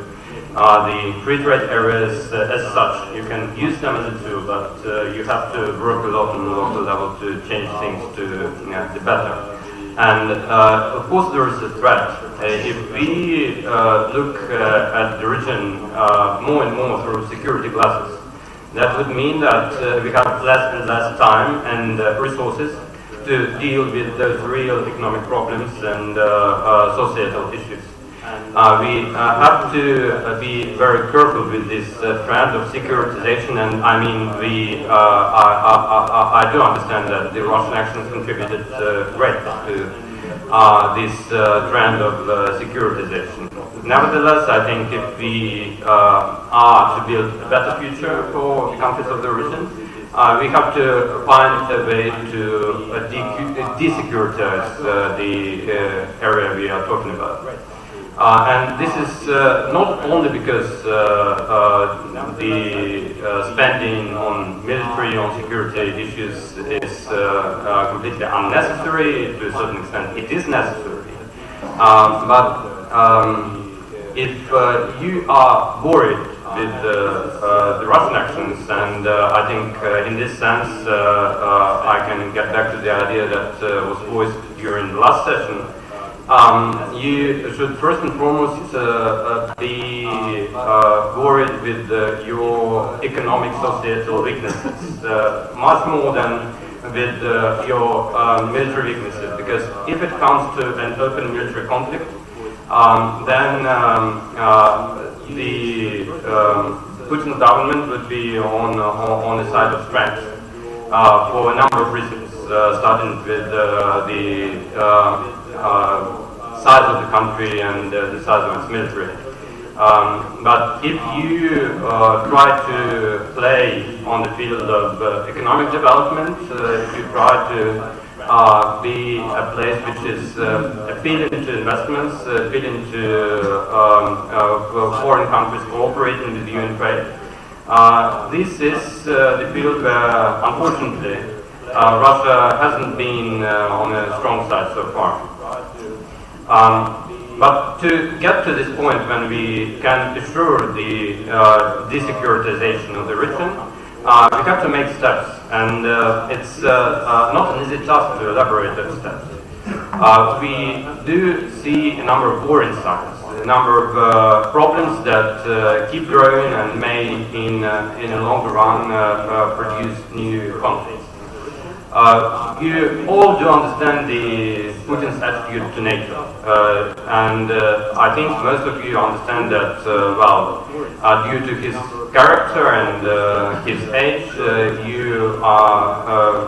the free trade areas as such. You can use them as a tool, but you have to work a lot on the local level to change things to the better. And of course there is a threat. If we look at the region more and more through security glasses, That would mean that we have less and less time and resources to deal with those real economic problems and societal issues. We have to be very careful with this trend of securitization, and I mean, I do understand that the Russian actions contributed greatly to this trend of securitization. Nevertheless, I think if we are to build a better future for the countries of the region, we have to find a way to desecuritize the area we are talking about. And this is not only because the spending on military, on security issues is completely unnecessary. To a certain extent, it is necessary. If you are worried with the Russian actions, and I think in this sense I can get back to the idea that was voiced during the last session, you should first and foremost be worried with your economic societal weaknesses, much more than with your military weaknesses, because if it comes to an open military conflict, then the Putin government would be on the side of strength for a number of reasons, starting with the size of the country and the size of its military. But if you try to play on the field of economic development, if you try to be a place which is appealing to investments, appealing to foreign countries cooperating with you in trade, this is the field where, unfortunately, Russia hasn't been on a strong side so far. But to get to this point when we can assure the desecuritization of the region, we have to make steps, and it's not an easy task to elaborate those steps. We do see a number of warring signs, a number of problems that keep growing and may, in a longer run, produce new conflicts. You all do understand Putin's attitude to NATO, and I think most of you understand that, due to his character and his age, you are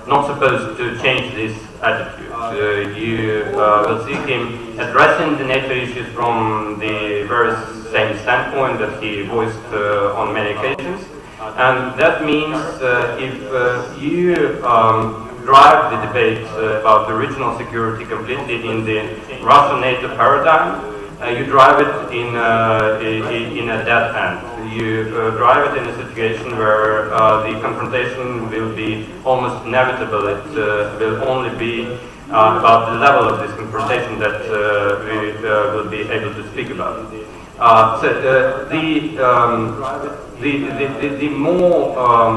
not supposed to change this attitude. You will see him addressing the NATO issues from the very same standpoint that he voiced on many occasions. And that means if you drive the debate about the regional security completely in the Russian-NATO paradigm, you drive it in a dead end. You drive it in a situation where the confrontation will be almost inevitable. It will only be about the level of this confrontation that we will be able to speak about. The more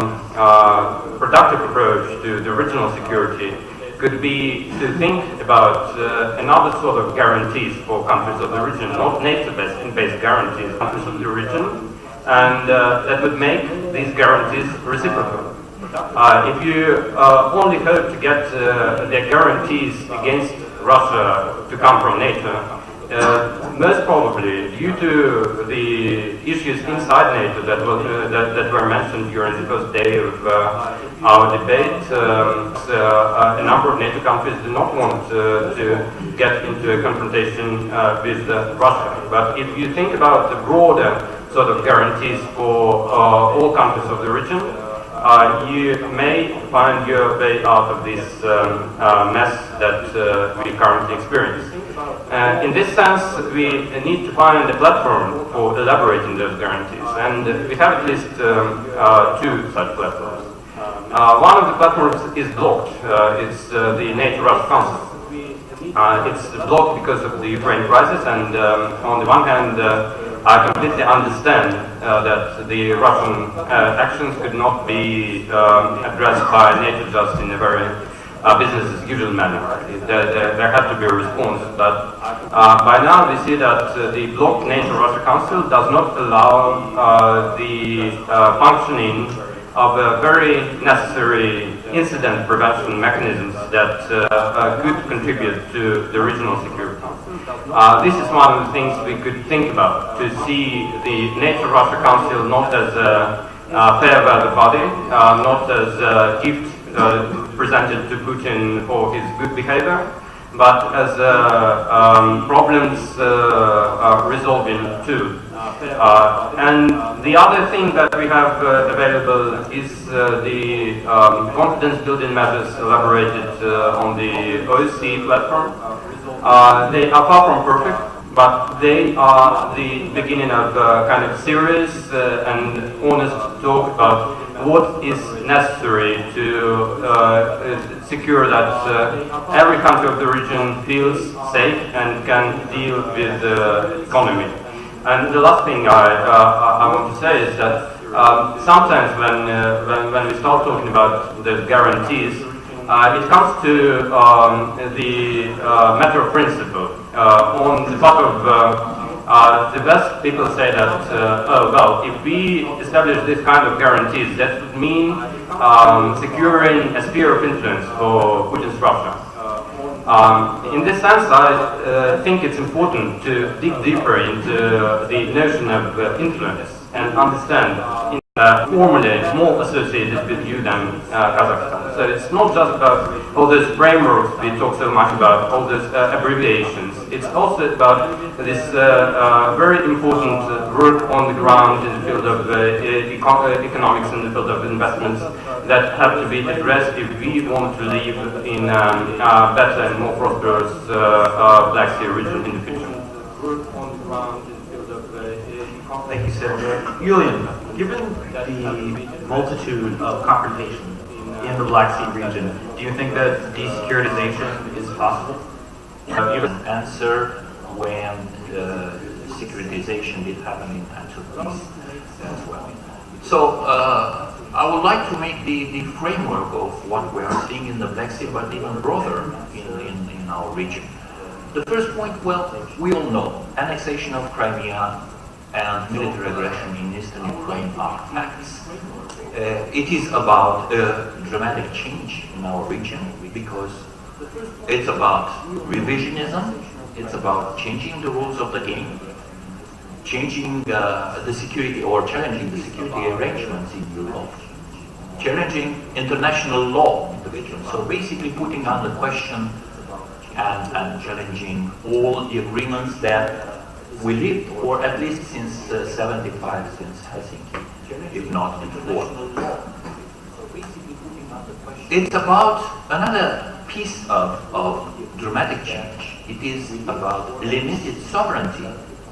productive approach to the regional security could be to think about another sort of guarantees for countries of the region, not NATO-based guarantees, countries of the region, and that would make these guarantees reciprocal. If you only hope to get the guarantees against Russia to come from NATO, most probably, due to the issues inside NATO that were mentioned during the first day of our debate, a number of NATO countries do not want to get into a confrontation with Russia. But if you think about the broader sort of guarantees for all countries of the region, you may find your way out of this mess that we currently experience. In this sense, we need to find a platform for elaborating those guarantees, and we have at least two such platforms. One of the platforms is blocked. It's the NATO-Russia Council. It's blocked because of the Ukraine crisis, and on the one hand, I completely understand that the Russian actions could not be addressed by NATO just in a very business as usual manner. There had to be a response, but by now we see that the block nature Russia Council does not allow the functioning of very necessary incident prevention mechanisms that could contribute to the regional security. This is one of the things we could think about, to see the Nature Russia Council not as a fair weather body, not as a gift presented to Putin for his good behavior, but as problems resolving too. And the other thing that we have available is the confidence building measures elaborated on the OSCE platform. They are far from perfect, but they are the beginning of kind of serious and honest talk about what is necessary to secure that every country of the region feels safe and can deal with the economy. And the last thing I want to say is that sometimes when we start talking about the guarantees, it comes to the matter of principle. On the part of the West, people say that, oh well, if we establish this kind of guarantees, that would mean securing a sphere of influence for Putin's Russia. In this sense, I think it's important to dig deeper into the notion of influence and understand formally more associated with you than Kazakhstan. So it's not just about all those frameworks we talk so much about, all those abbreviations. It's also about this very important work on the ground in the field of economics, in the field of investments that have to be addressed if we want to live in a better and more prosperous Black Sea region in the future. Work on the ground in the field of Thank you, sir. Julian, given the multitude of confrontations in the Black Sea region, do you think that desecuritization is possible? Have you an answer when securitization did happen in times of peace as well? So I would like to make the framework of what we are seeing in the Black Sea, but even broader in our region. The first point, well, we all know annexation of Crimea and military aggression in eastern Ukraine are facts. It is about a dramatic change in our region because it's about revisionism, it's about changing the rules of the game, changing the security or challenging the security arrangements in Europe, challenging international law in the region. So basically putting under question and challenging all the agreements that we lived, or at least since 75, since Helsinki, if not before. It's about another piece of dramatic change. It is about limited sovereignty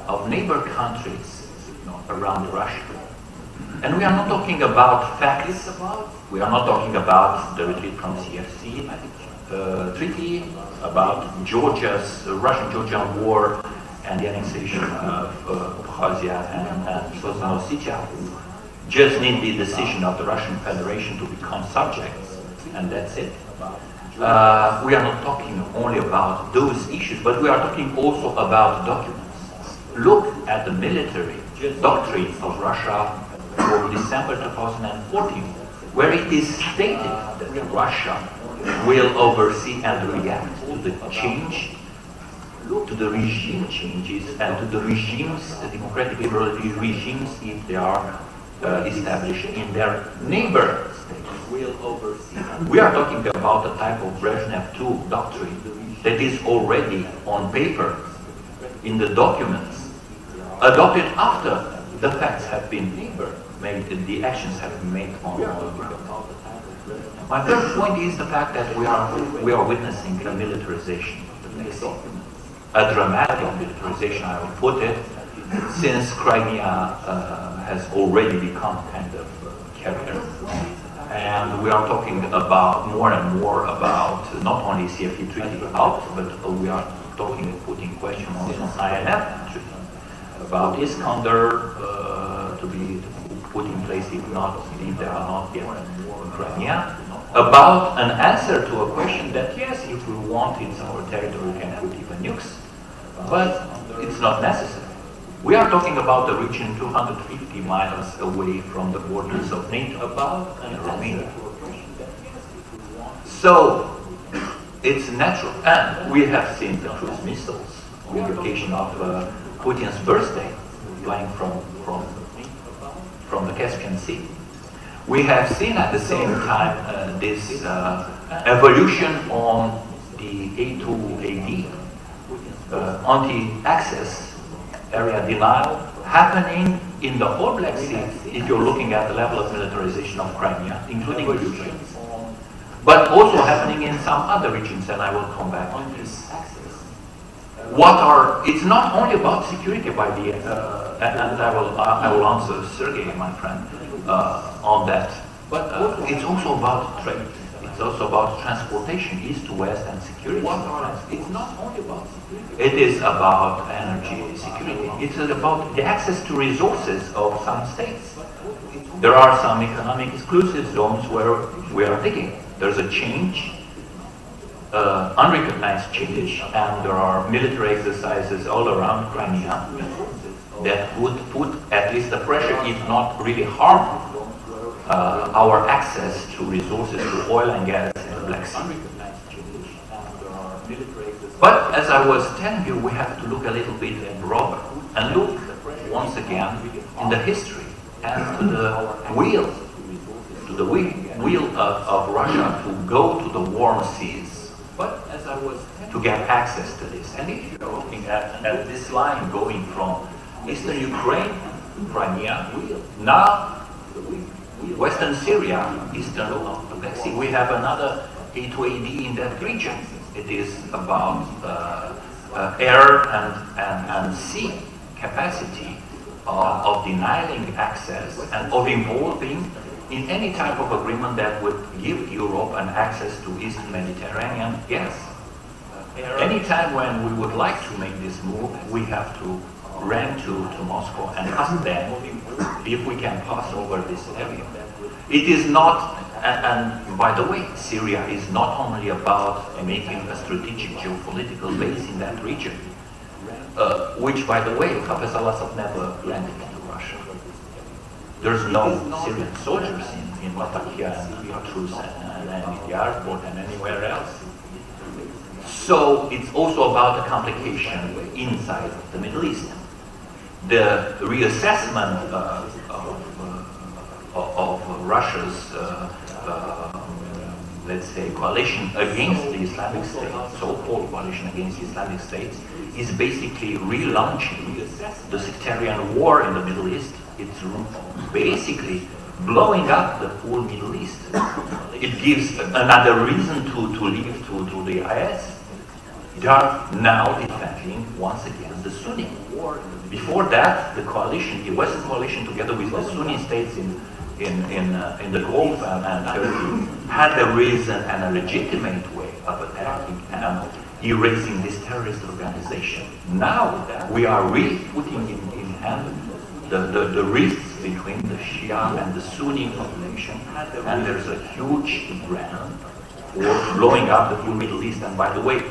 of neighbor countries around Russia. And we are not talking about facts. We are not talking about the retreat from CFC treaty, about Georgia's Russian-Georgian war and the annexation of Abkhazia and Southern Ossetia, who just need the decision of the Russian Federation to become subjects, and that's it. We are not talking only about those issues, but we are talking also about documents. Look at the military doctrine of Russia for December 2014, where it is stated that Russia will oversee and react to the change, to the regime changes, and to the regimes, the democratic liberal regimes, if they are established in their neighbor states, will oversee. We are talking about a type of Brezhnev II doctrine that is already on paper in the documents, adopted after the facts have been made, the actions have been made on paper. My third point is the fact that we are witnessing a militarization of the Black Sea. A dramatic militarization, I would put it, since Crimea has already become kind of carrier. And we are talking about more and more about not only CFE treaty out, but we are talking, putting question also on INF treaty, about Iskander to be put in place if they are not yet in Crimea. about an answer to a question that yes, if we want in our territory, we can put even nukes, but it's not necessary. We are talking about a region 250 miles away from the borders of NATO and Romania. So it's natural, and we have seen the cruise missiles on the occasion of Putin's birthday, flying from the Caspian Sea. We have seen at the same time this evolution on the A2AD, anti-access area denial, happening in the whole Black Sea if you're looking at the level of militarization of Crimea, including Georgian, but also happening in some other regions, and I will come back to this. It's not only about security by the and I will answer Sergei, my friend, on that, but it's also about trade. It's also about transportation, east to west, and security. It's not only about security. It is about energy security. It's about the access to resources of some states. There are some economic exclusive zones where we are digging. There's a change, unrecognized change, and there are military exercises all around Crimea that would put at least the pressure, if not really harm, our access to resources, to oil and gas in the Black Sea. But as I was telling you, we have to look a little bit broader and look once again in the history and to the will of Russia to go to the warm seas. But as I was to get access to this, and if you're looking at this line going from eastern Ukraine, Crimea, now Western Syria, eastern of the Black Sea, we have another A2AD in that region. It is about air and sea capacity of denying access and of involving in any type of agreement that would give Europe an access to East Mediterranean gas. Anytime when we would like to make this move, we have to run to Moscow and ask them if we can pass over this area. It is not, and by the way, Syria is not only about making a strategic geopolitical base in that region, which, by the way, Hafez al-Assad never granted to Russia. There's no Syrian soldiers in Latakia and Tartus and in the airport and anywhere else. So it's also about a complication inside the Middle East. The reassessment of Russia's, let's say, coalition against the Islamic State, so-called coalition against the Islamic State, is basically relaunching the sectarian war in the Middle East. It's basically blowing up the whole Middle East. It gives another reason to leave to the IS. They are now defending once again the Sunni. Before that, the coalition, the Western coalition, together with the Sunni states in the Gulf and Turkey, had a reason and a legitimate way of attacking and erasing this terrorist organization. Now we are really putting in hand the risks between the Shia and the Sunni population, and there's a huge brand for blowing up the whole Middle East. And by the way,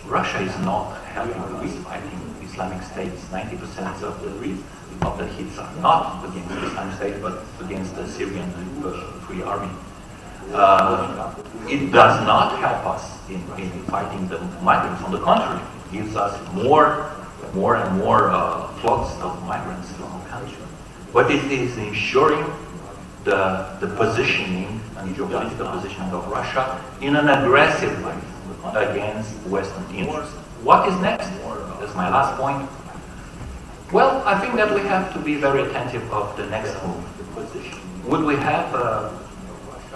Russia is not helping with fighting Islamic State. 90% of the hits are not against the Islamic State, but against the Syrian Free Army. It does not help us in fighting the migrants. On the contrary, it gives us more and more floods of migrants to our country. But it is ensuring the positioning and geopolitical positioning of Russia in an aggressive way against Western interests. What is next? That's my last point. Well, I think that we have to be very attentive of the next move. Would we have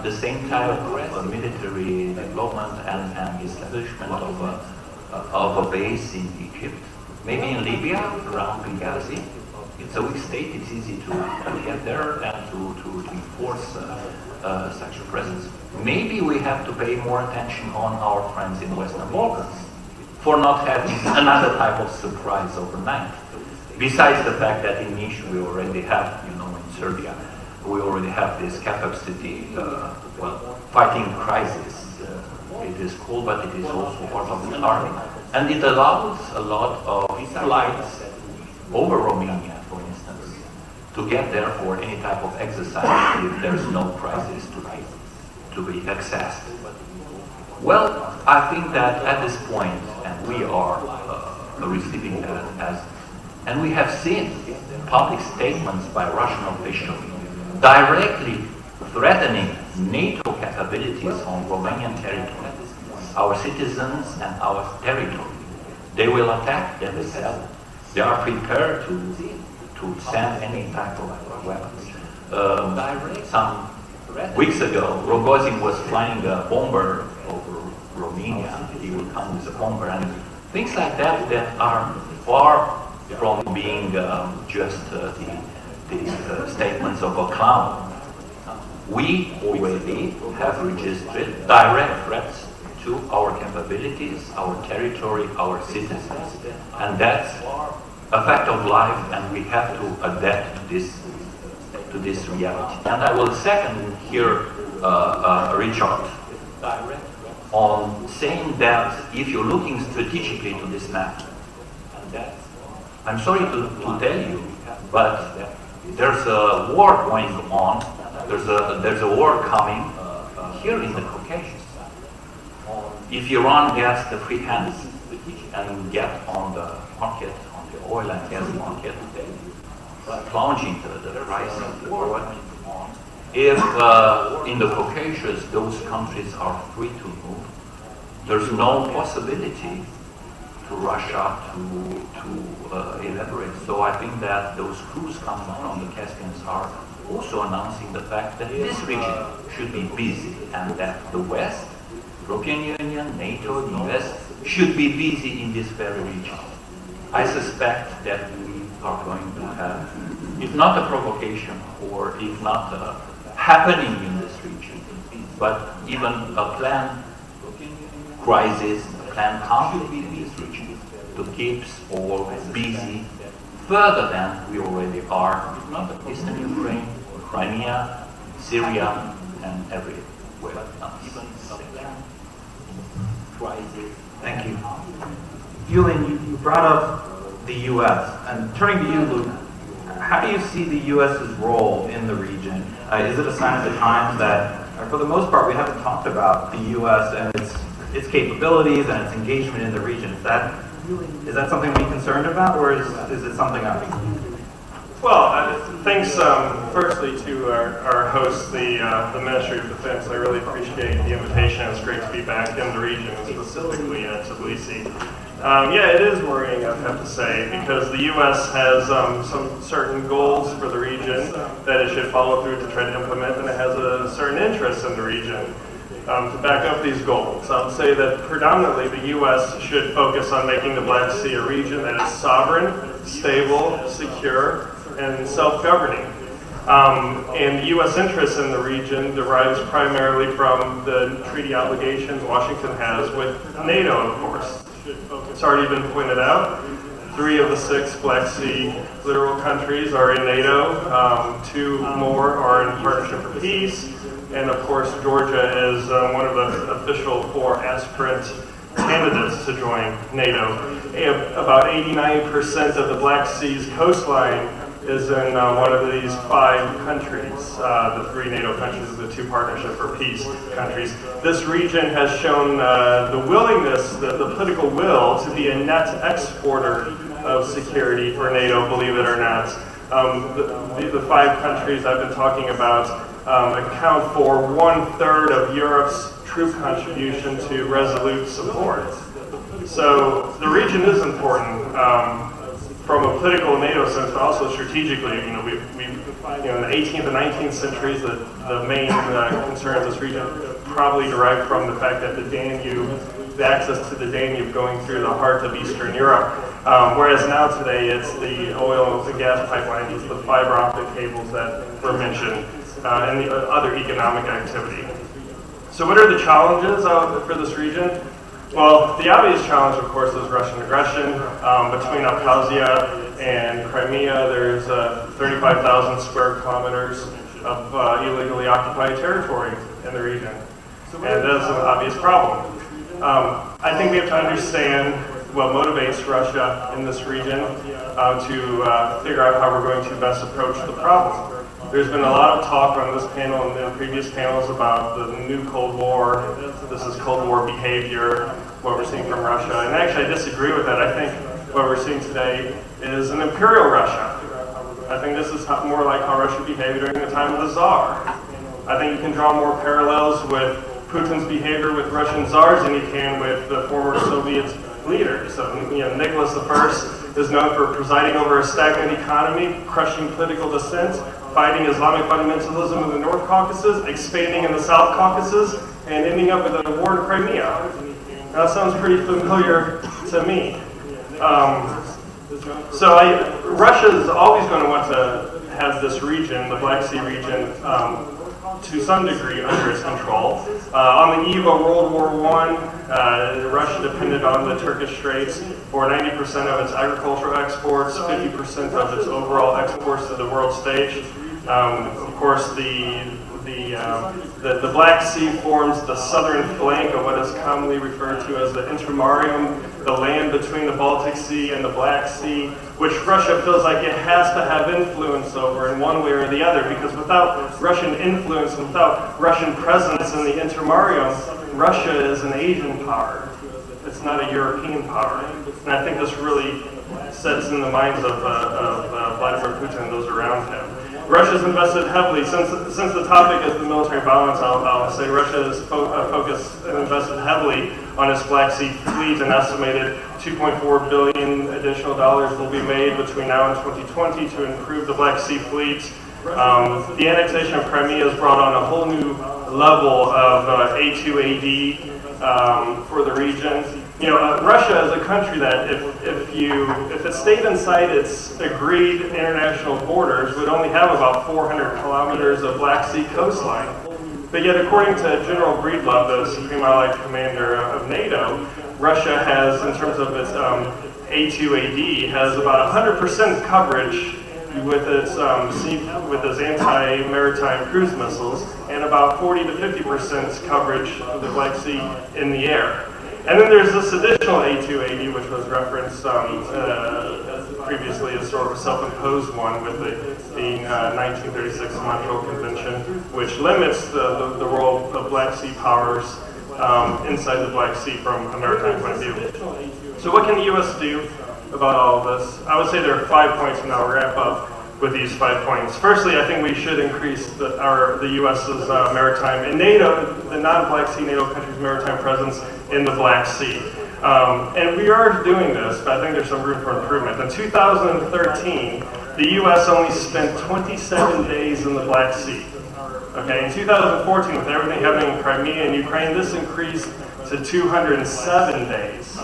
the same type of military development and establishment of a base in Egypt? Maybe in Libya, around Benghazi? It's a weak state, it's easy to get there and to enforce such a presence. Maybe we have to pay more attention on our friends in Western Balkans for not having another type of surprise overnight. Besides the fact that in Niš we already have, in Serbia, we already have this capacity, fighting crisis. It is called, but it is also part of the army. And it allows a lot of flights over Romania, for instance, to get there for any type of exercise if there's no crisis to be accessed. Well, I think that at this point, and we are receiving that and we have seen public statements by Russian officials directly threatening NATO capabilities on Romanian territory, our citizens and our territory. They will attack them themselves. They are prepared to send any type of weapons. Some weeks ago, Rogozin was flying a bomber over Romania. He will come with a bomber and things like that that are far from being just the statements of a clown. We already have registered direct threats to our capabilities, our territory, our citizens. And that's a fact of life, and we have to adapt to this reality. And I will second here Richard on saying that if you're looking strategically to this map, I'm sorry to tell you, but there's a war going on. There's a war coming here in the Caucasus. If Iran gets the free hands and get on the market, on the oil and gas market, plunging the price of the oil. If in the Caucasus those countries are free to move, there's no possibility to Russia to elaborate. So I think that those crews coming from the Caspians are also announcing the fact that this region should be busy and that the West, European Union, NATO, the US should be busy in this very region. I suspect that we are going to have, if not a provocation or if not a happening in this region, but even a planned crisis, a planned conflict in this region to keep us all busy further than we already are, if not at Eastern Ukraine, Crimea, Syria, and everywhere. Thank you. Julian, you brought up the U.S. And turning to you, Luke, how do you see the U.S.'s role in the region? Is it a sign of the times that, for the most part, we haven't talked about the U.S. and its capabilities and its engagement in the region? Is that something to be concerned about, or is it something else? Well, thanks firstly to our host, the Ministry of Defense. I really appreciate the invitation. It's great to be back in the region, specifically in Tbilisi. Yeah, it is worrying, I have to say, because the U.S. has some certain goals for the region that it should follow through to try to implement, and it has a certain interest in the region to back up these goals. I would say that predominantly the U.S. should focus on making the Black Sea a region that is sovereign, stable, secure, and self-governing. And the U.S. interest in the region derives primarily from the treaty obligations Washington has with NATO, of course. It's already been pointed out. 3 of the 6 Black Sea littoral countries are in NATO. 2 more are in Partnership for Peace. And of course, Georgia is one of the official 4 aspirant candidates to join NATO. About 89% of the Black Sea's coastline is in one of these 5 countries, the 3 NATO countries, the 2 Partnership for Peace countries. This region has shown the willingness, the political will to be a net exporter of security for NATO, believe it or not. The 5 countries I've been talking about account for 1/3 of Europe's troop contribution to Resolute support. So the region is important. From a political NATO sense, but also strategically, in the 18th and 19th centuries, the main concerns of this region probably derive from the fact that the access to the Danube going through the heart of Eastern Europe. Whereas now today, it's the oil and gas pipelines, it's the fiber optic cables that were mentioned, and the other economic activity. So what are the challenges for this region? Well, the obvious challenge, of course, is Russian aggression. Between Abkhazia and Crimea, there's 35,000 square kilometers of illegally occupied territory in the region. And that's an obvious problem. I think we have to understand what motivates Russia in this region to figure out how we're going to best approach the problem. There's been a lot of talk on this panel and in previous panels about the new Cold War. This is Cold War behavior, what we're seeing from Russia. And actually, I disagree with that. I think what we're seeing today is an imperial Russia. I think this is more like how Russia behaved during the time of the Tsar. I think you can draw more parallels with Putin's behavior with Russian czars than you can with the former Soviet leaders. So, Nicholas I is known for presiding over a stagnant economy, crushing political dissent, fighting Islamic fundamentalism in the North Caucasus, expanding in the South Caucasus, and ending up with a war in Crimea. That sounds pretty familiar to me. Russia is always going to want to have this region, the Black Sea region, to some degree under its control. On the eve of World War I, Russia depended on the Turkish Straits for 90% of its agricultural exports, 50% of its overall exports to the world stage. Of course, the Black Sea forms the southern flank of what is commonly referred to as the Intermarium, the land between the Baltic Sea and the Black Sea, which Russia feels like it has to have influence over in one way or the other, because without Russian influence, without Russian presence in the Intermarium, Russia is an Asian power. It's not a European power. And I think this really sets in the minds of Vladimir Putin and those around him. Russia's invested heavily, since the topic is the military balance, I'll say Russia has focused and invested heavily on its Black Sea fleet. An estimated $2.4 billion additional dollars will be made between now and 2020 to improve the Black Sea fleet. The annexation of Crimea has brought on a whole new level of A2AD for the region. Russia is a country that if it stayed inside its agreed international borders, would only have about 400 kilometers of Black Sea coastline. But yet, according to General Breedlove, the Supreme Allied Commander of NATO, Russia has, in terms of its A2AD, has about 100% coverage with its anti-maritime cruise missiles, and about 40 to 50% coverage of the Black Sea in the air. And then there's this additional A2AD, which was referenced previously as sort of a self-imposed one with the 1936 Montreal Convention, which limits the role of Black Sea powers inside the Black Sea from a maritime point of view. So what can the U.S. do about all of this? I would say there are 5 points, and I'll wrap up with these 5 points. Firstly, I think we should increase the U.S.'s maritime and NATO, the non-Black Sea NATO countries' maritime presence in the Black Sea. And we are doing this, but I think there's some room for improvement. In 2013, the U.S. only spent 27 days in the Black Sea. Okay, in 2014, with everything happening in Crimea and Ukraine, this increased to 207 days.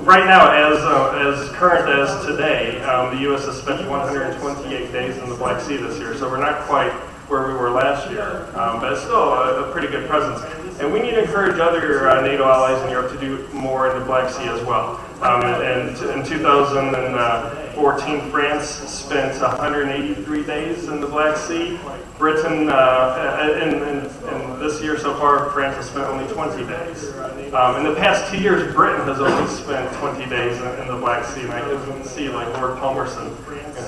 Right now, as current as today, the U.S. has spent 128 days in the Black Sea this year, so we're not quite where we were last year, but it's still a pretty good presence. And we need to encourage other NATO allies in Europe to do more in the Black Sea as well. And in 2014, France spent 183 days in the Black Sea. Britain, in this year so far, France has spent only 20 days. In the past 2 years, Britain has only spent 20 days in the Black Sea. And I can see, like Lord Palmerston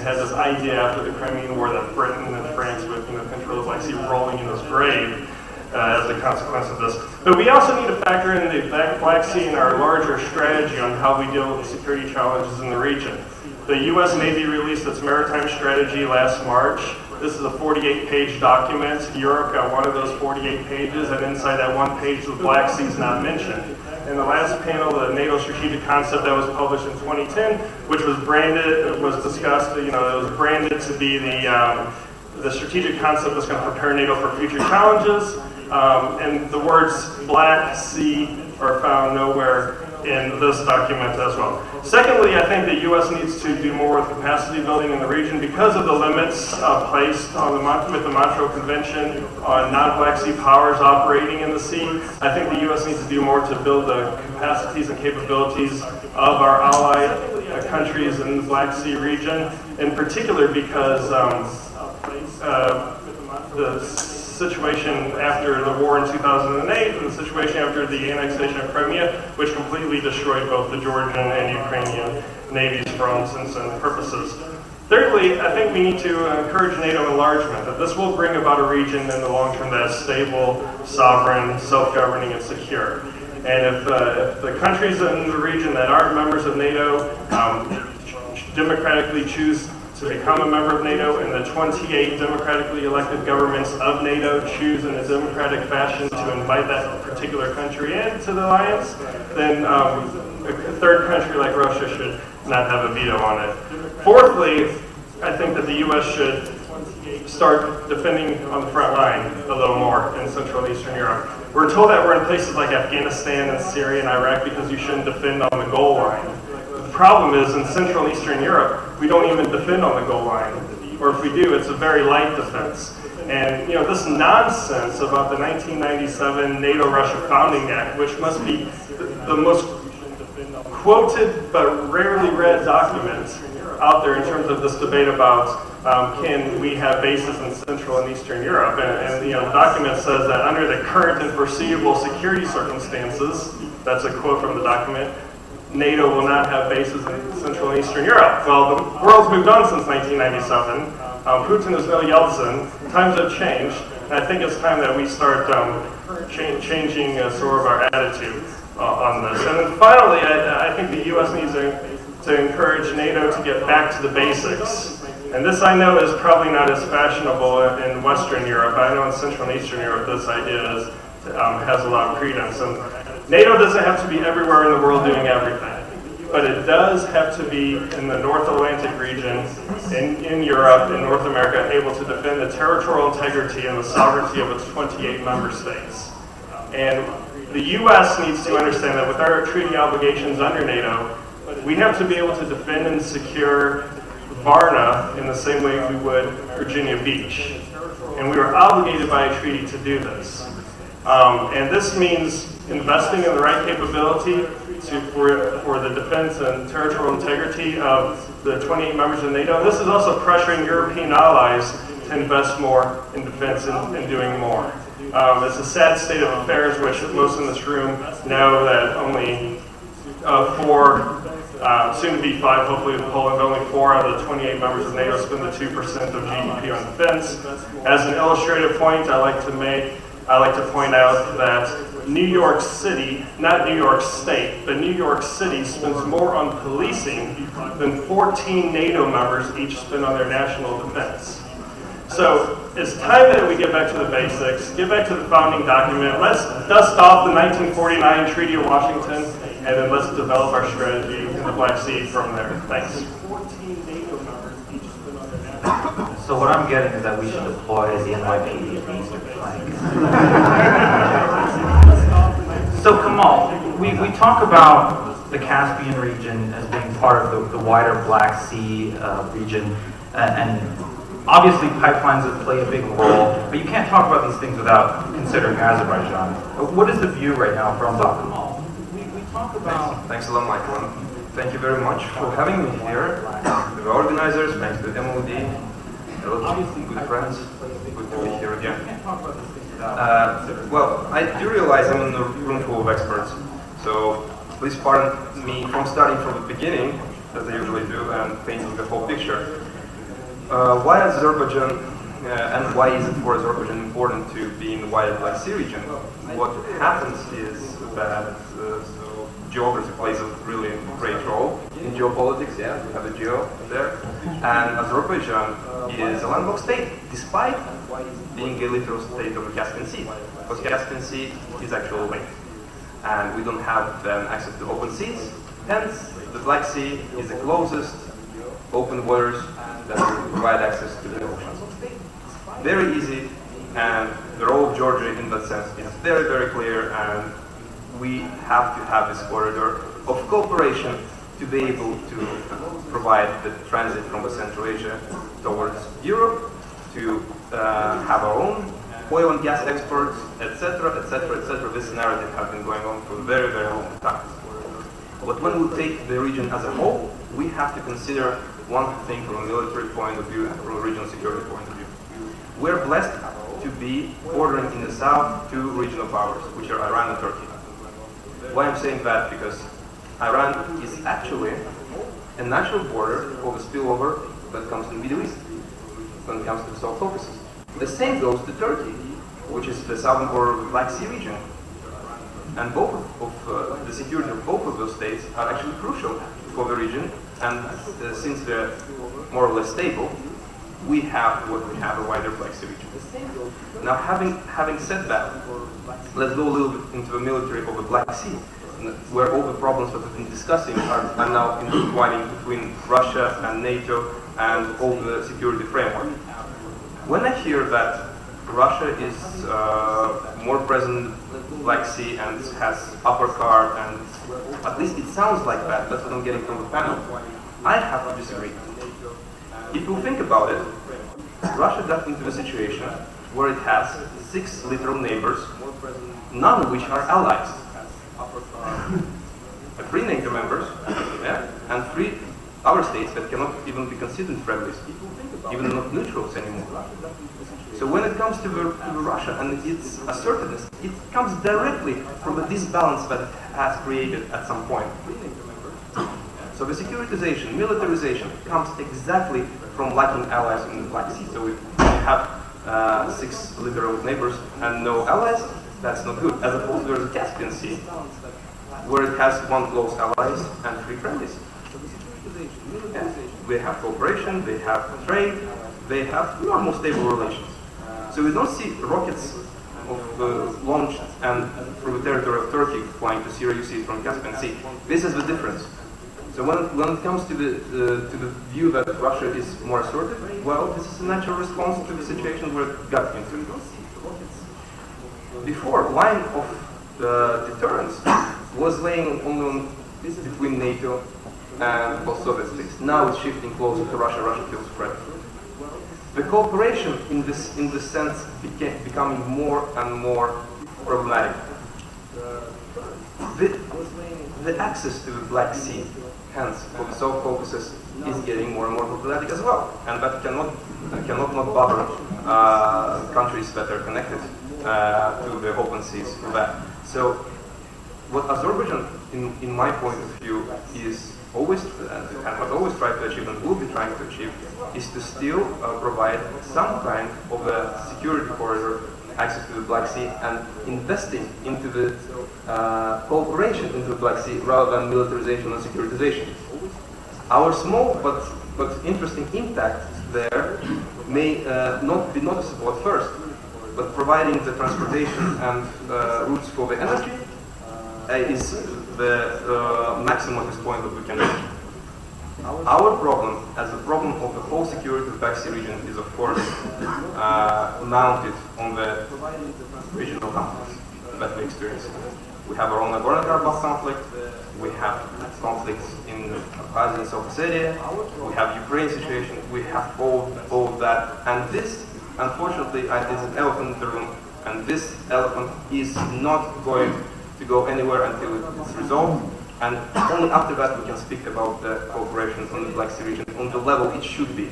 had this idea after the Crimean War that Britain and France would control the Black Sea, rolling in his grave as a consequence of this. But we also need to factor in the Black Sea in our larger strategy on how we deal with the security challenges in the region. The U.S. Navy released its maritime strategy last March. This is a 48-page document. Europe got one of those 48 pages, and inside that one page, the Black Sea is not mentioned. In the last panel, the NATO strategic concept that was published in 2010, which was branded, was discussed, it was branded to be the strategic concept that's going to prepare NATO for future challenges. And the words Black Sea are found nowhere in this document as well. Secondly, I think the U.S. needs to do more with capacity building in the region because of the limits placed on with the Montreal Convention on non-Black Sea powers operating in the sea. I think the U.S. needs to do more to build the capacities and capabilities of our allied countries in the Black Sea region, in particular because the situation after the war in 2008 and the situation after the annexation of Crimea, which completely destroyed both the Georgian and Ukrainian navies for all intents and purposes. Thirdly, I think we need to encourage NATO enlargement, that this will bring about a region in the long term that is stable, sovereign, self-governing, and secure. And if the countries in the region that aren't members of NATO democratically choose to become a member of NATO, and the 28 democratically elected governments of NATO choose in a democratic fashion to invite that particular country into the alliance, then a third country like Russia should not have a veto on it. Fourthly, I think that the U.S. should start defending on the front line a little more in Central and Eastern Europe. We're told that we're in places like Afghanistan and Syria and Iraq because you shouldn't defend on the goal line. But the problem is in Central and Eastern Europe, we don't even defend on the goal line. Or if we do, it's a very light defense. And this nonsense about the 1997 NATO-Russia Founding Act, which must be the most quoted but rarely read document out there in terms of this debate about can we have bases in Central and Eastern Europe. And the document says that under the current and foreseeable security circumstances, that's a quote from the document, NATO will not have bases in Central and Eastern Europe. Well, the world's moved on since 1997. Putin is no Yeltsin. Times have changed. And I think it's time that we start changing sort of our attitude on this. And then finally, I think the U.S. needs to encourage NATO to get back to the basics. And this I know is probably not as fashionable in Western Europe. I know in Central and Eastern Europe this idea has a lot of credence. And NATO doesn't have to be everywhere in the world doing everything. But it does have to be in the North Atlantic region, in Europe, in North America, able to defend the territorial integrity and the sovereignty of its 28 member states. And the U.S. needs to understand that with our treaty obligations under NATO, we have to be able to defend and secure Varna in the same way we would Virginia Beach. And we are obligated by a treaty to do this. And this means investing in the right capability for the defense and territorial integrity of the 28 members of NATO. And this is also pressuring European allies to invest more in defense and doing more. It's a sad state of affairs, which most in this room know that only 4, soon to be 5, hopefully in Poland, only 4 out of the 28 members of NATO spend the 2% of GDP on defense. As an illustrative point, I like to point out that New York City, not New York State, but New York City spends more on policing than 14 NATO members each spend on their national defense. So it's time that we get back to the basics, get back to the founding document. Let's dust off the 1949 Treaty of Washington, and then let's develop our strategy in the Black Sea from there. Thanks. So what I'm getting is that we should deploy the NYPD at the eastern flank. So Kamal, we talk about the Caspian region as being part of the wider Black Sea region, and obviously pipelines play a big role, but you can't talk about these things without considering Azerbaijan. What is the view right now from Kamal? We talk about... Thanks a lot, Michael. Thank you very much for having me here. The organizers, thanks to MOD, a lot of good friends. Good to be here again. Well, I do realize I'm in a room full of experts, so please pardon me from starting from the beginning, as I usually do, and painting the whole picture. Why Azerbaijan, and why is it for Azerbaijan important to be in the wider Black Sea region? What happens is that geography plays a really great role in geopolitics. Yeah, we have a geo there, and Azerbaijan is a landlocked state, despite being a literal state of the Caspian Sea, because Caspian Sea is actually a lake, and we don't have access to open seas. Hence, the Black Sea is the closest open waters that will provide access to the ocean. Very easy, and the role of Georgia in that sense is very, very clear, and we have to have this corridor of cooperation to be able to provide the transit from Central Asia towards Europe, to have our own oil and gas exports, etc., etc., etc. This narrative has been going on for a very, very long time. But when we take the region as a whole, we have to consider one thing from a military point of view and from a regional security point of view. we're blessed to be bordering in the south two regional powers, which are Iran and Turkey. Why I'm saying that? Because Iran is actually a natural border for the spillover that comes in the Middle East when it comes to the South Caucasus. The same goes to Turkey, which is the southern border of the Black Sea region. And both of the security of both of those states are actually crucial for the region. And since they're more or less stable, we have what we have, a wider Black Sea region. Now, having said that, let's go a little bit into the military of the Black Sea, where all the problems that we've been discussing are now intertwining between Russia and NATO and all the security framework. When I hear that Russia is more present in the Black Sea and has upper card, and at least it sounds like that, that's what I'm getting from the panel, I have to disagree. If you think about it, Russia got into a situation where it has 6 literal neighbors, none of which are allies. 3 NATO members, yeah, and 3 other states that cannot even be considered friendlies, even not neutrals anymore. So when it comes to Russia and its assertiveness, it comes directly from the disbalance that it has created at some point. So the securitization, militarization comes exactly from lacking allies in the Black Sea. So we have 6 literal neighbors and no allies. That's not good. As opposed to the Caspian Sea, where it has 1 close allies and 3 friendlies. Yeah. They have cooperation, they have trade, they have normal stable relations. So we don't see rockets launched and through the territory of Turkey flying to Syria, you see it from Caspian Sea. This is the difference. So when it comes to the view that Russia is more assertive, well, this is a natural response to the situation where it got into. Before, line of deterrence was laying only between NATO and post-Soviet states. Now it's shifting closer to Russia. Russia feels threatened. The cooperation in this sense becoming more and more problematic. The access to the Black Sea, hence for the South Caucasus, is getting more and more problematic as well, and that cannot not bother countries that are connected to the open seas for that. So, what Azerbaijan, in my point of view, is always and has always tried to achieve and will be trying to achieve is to still provide some kind of a security corridor, access to the Black Sea, and investing into the cooperation into the Black Sea rather than militarization and securitization. Our small but interesting impact there may not be noticeable at first, but providing the transportation and routes for the energy is the maximum point that we can reach. Our problem, as a problem of the whole security of the Black Sea region, is of course mounted on the regional conflicts that we experience. We have our own Nagorno-Karabakh conflict, we have conflicts in Caucasus and South Ossetia, we have Ukraine situation, we have all of that, and this, unfortunately, is an elephant in the room, and this elephant is not going to go anywhere until it's resolved, and only after that we can speak about the cooperation on the Black Sea region on the level it should be,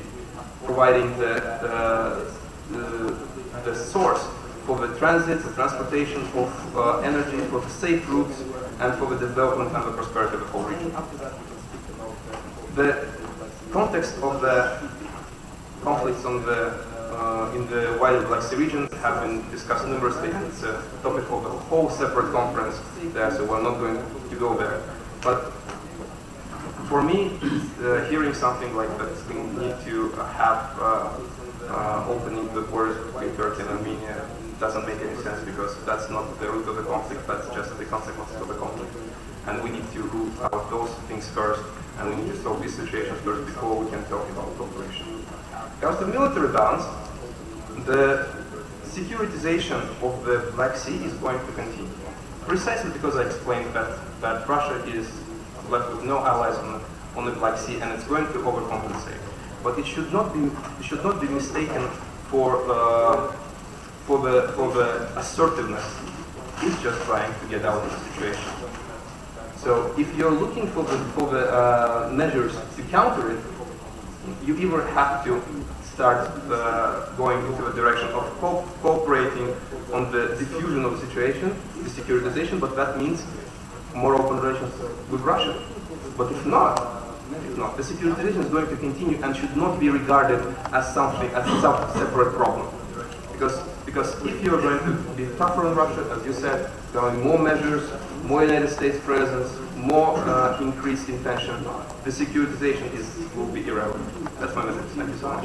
providing the source for the transit, the transportation of energy, for the safe routes, and for the development and the prosperity of the whole region. The context of the conflicts on in the wider Black Sea region have been discussed numerously, and it's a topic of a whole separate conference there, so we're not going to go there. But for me, hearing something like that, we need to have opening the borders between Turkey and Armenia doesn't make any sense, because that's not the root of the conflict, that's just the consequences of the conflict. And we need to root out those things first, and we need to solve these situations first before we can talk about cooperation. As the military balance, the securitization of the Black Sea is going to continue. Precisely because I explained that Russia is left with no allies on the Black Sea, and it's going to overcompensate. But it should not be mistaken for the assertiveness. It's just trying to get out of the situation. So if you're looking for the measures to counter it, you either have to start going into a direction of cooperating on the diffusion of the situation, the securitization, but that means more open relations with Russia. But if not, the securitization is going to continue and should not be regarded as something, as some separate problem. Because if you're going to be tougher on Russia, as you said, going more measures, more United States presence, more increase in tension, the securitization will be irrelevant. That's my message. Thank you so much.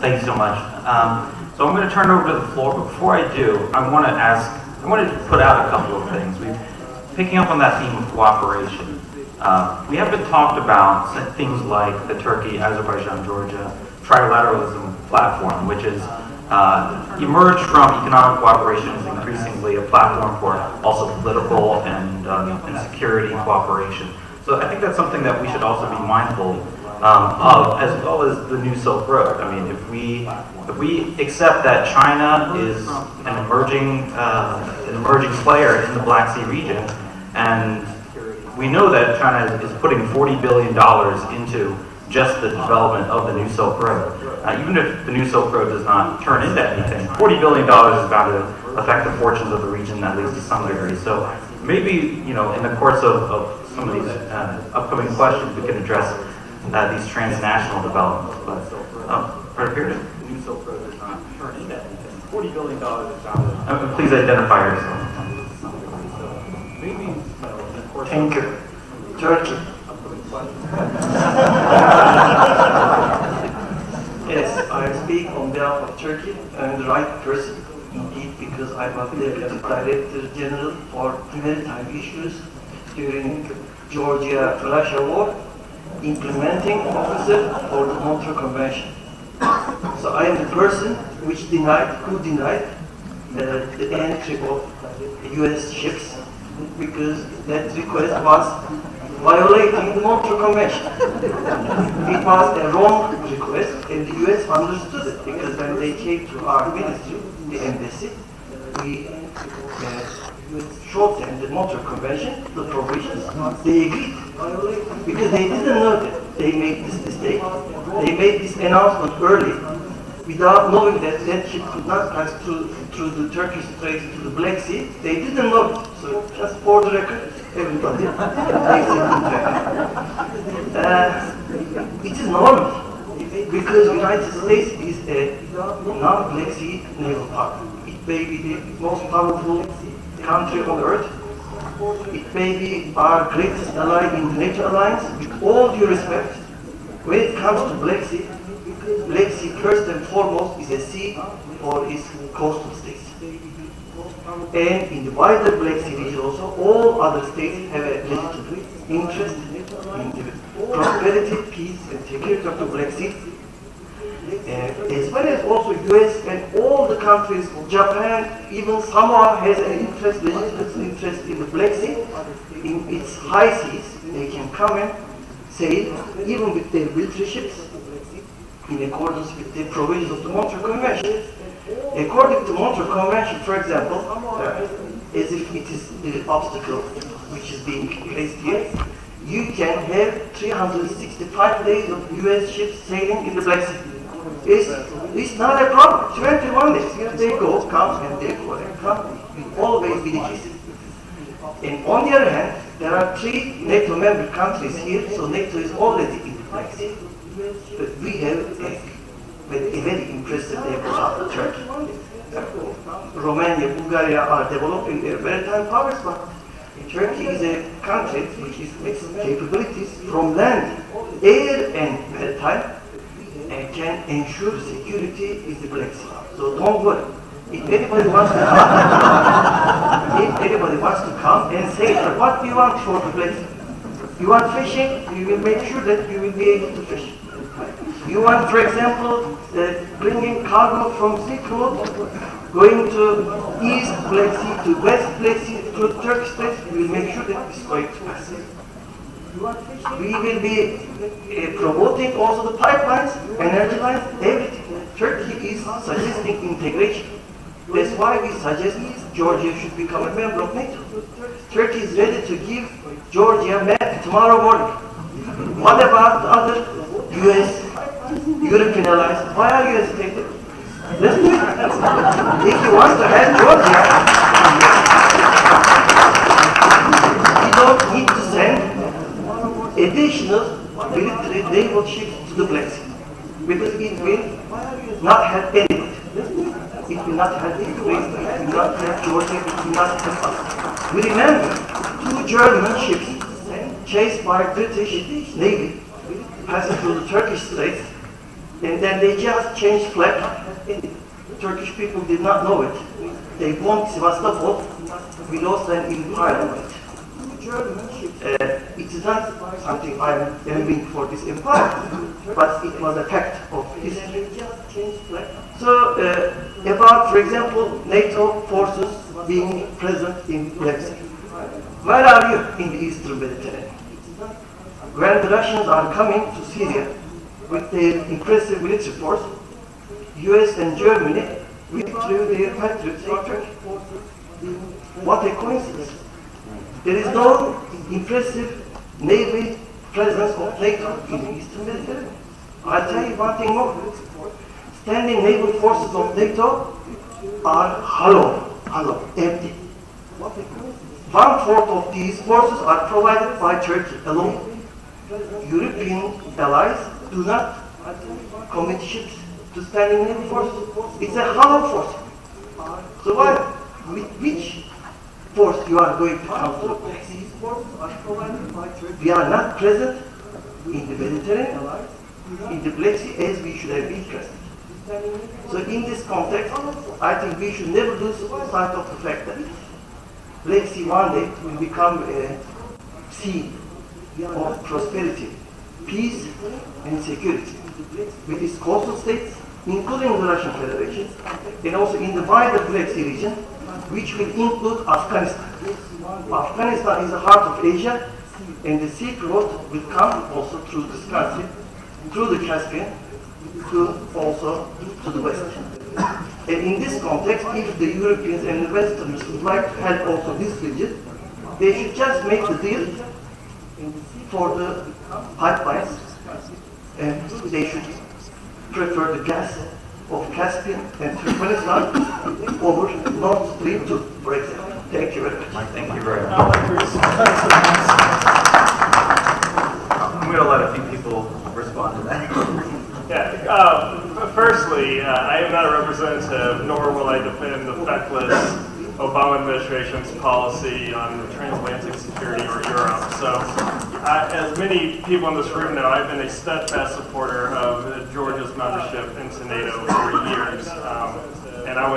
Thank you so much. So I'm going to turn over to the floor, but before I do, I want to put out a couple of things. Picking up on that theme of cooperation, we have been talked about things like the Turkey, Azerbaijan, Georgia trilateralism platform, which is emerged from economic cooperation as increasingly a platform for also political and security cooperation. So I think that's something that we should also be mindful of, as well as the New Silk Road. I mean, if we accept that China is an emerging player in the Black Sea region, and we know that China is putting $40 billion into just the development of the New Silk Road. Even if the New Silk Road does not turn into anything, $40 billion is bound to affect the fortunes of the region, at least to some degree. So maybe, in the course of some of these upcoming questions, we can address these transnational developments. But right here, the New Silk Road does not turn into anything. $40 billion is bound to... Please identify yourself. Maybe, in the course Thank you. Turkey. Yes, I speak on behalf of Turkey. I'm the right person, indeed, because I was the Director General for maritime issues during Georgia-Russia war, implementing officer for the Montreux Convention. So I am the person who denied the entry of U.S. ships, because that request was violating the Montreux Convention. It was a wrong request, and the U.S. understood it, because when they came to our ministry, the embassy, we showed them the Montreux Convention, the provisions. They agreed, because they didn't know that they made this mistake. They made this announcement early, without knowing that that ship could not pass through the Turkish Straits to the Black Sea. They didn't know it. So just for the record, everybody takes it. It is normal, because the United States is a non-Black Sea naval power. It may be the most powerful country on earth. It may be our greatest ally in the NATO alliance. With all due respect, when it comes to Black Sea first and foremost is a sea for its coastal states. And in the wider Black Sea region also, all other states have a legitimate interest in the prosperity, peace, and security of the Black Sea, as well as also US and all the countries, Japan, even Samoa has an interest, legitimate interest in the Black Sea. In its high seas, they can come and sail, even with their military ships, in accordance with the provisions of the Montreux Convention. According to the Montreux Convention, for example, as if it is the obstacle which is being placed here, you can have 365 days of US ships sailing in the Black Sea. It's not a problem. 21 days. They go, come, and they go, and come. It will always be the case. And on the other hand, there are 3 NATO member countries here, so NATO is already in the Black Sea. But we have a very impressive neighbors of Turkey. Romania, Bulgaria are developing their maritime powers, but Turkey is a country which is its capabilities from land, air, and maritime, and can ensure security in the Black Sea. So don't worry. If anybody wants to come, and say, what do you want for the Black Sea? You want fishing? We will make sure that you will be able to fish. You want, for example, bringing cargo from Silk Road, going to East Black Sea to West Black Sea to Turkish Straits, we will make sure that it's going to pass. We will be promoting also the pipelines, energy lines, everything. Turkey is suggesting integration. That's why we suggest Georgia should become a member of NATO. Turkey is ready to give Georgia a map tomorrow morning. What about the other US, European allies, why are you hesitating? Let's do it. If you want to help Georgia, we don't need to send additional military naval ships to the Black Sea, because it will not help anybody. It will not help Ukraine, it will not help Georgia, it will not help us. We remember 2 German ships chased by British Navy passing through the Turkish Straits, and then they just changed flag. Turkish people did not know it. They bombed Sevastopol. We lost an empire on it. It is not something I'm envying for this empire, but it was a fact of history. So, about, for example, NATO forces being present in Black Sea. Where are you in the Eastern Mediterranean? When the Russians are coming to Syria with their impressive military force, US and Germany withdrew their patriots in Turkey. What a coincidence. There is no impressive Navy presence of NATO in the Eastern Mediterranean. I'll tell you one thing more. Standing naval forces of NATO are hollow, empty. 1/4 of these forces are provided by Turkey alone. European allies do not commit ships to standing naval forces. It's a hollow force. So why? With which force you are going to come to? We are not present in the Mediterranean, in the Black Sea, as we should have been present. So in this context, I think we should never lose sight of the fact that Black Sea one day will become a sea of prosperity, peace, and security, with its coastal states, including the Russian Federation, and also in the wider Black Sea region, which will include Afghanistan. Afghanistan is the heart of Asia, and the Silk Road will come also through this country, through the Caspian, also to the west. And in this context, if the Europeans and the Westerners would like to help also this region, they should just make the deal for the pipelines, and they should prefer the gas of Caspian and Turkmenistan over Nord Stream 2, for example. Thank you very much. Thank you very much. I'm going to let a few people respond to that. Firstly, I am not a representative, nor will I defend the feckless Obama administration's policy on transatlantic security or Europe. So, as many people in this room know, I've been a steadfast supporter of Georgia's membership into NATO for years, and I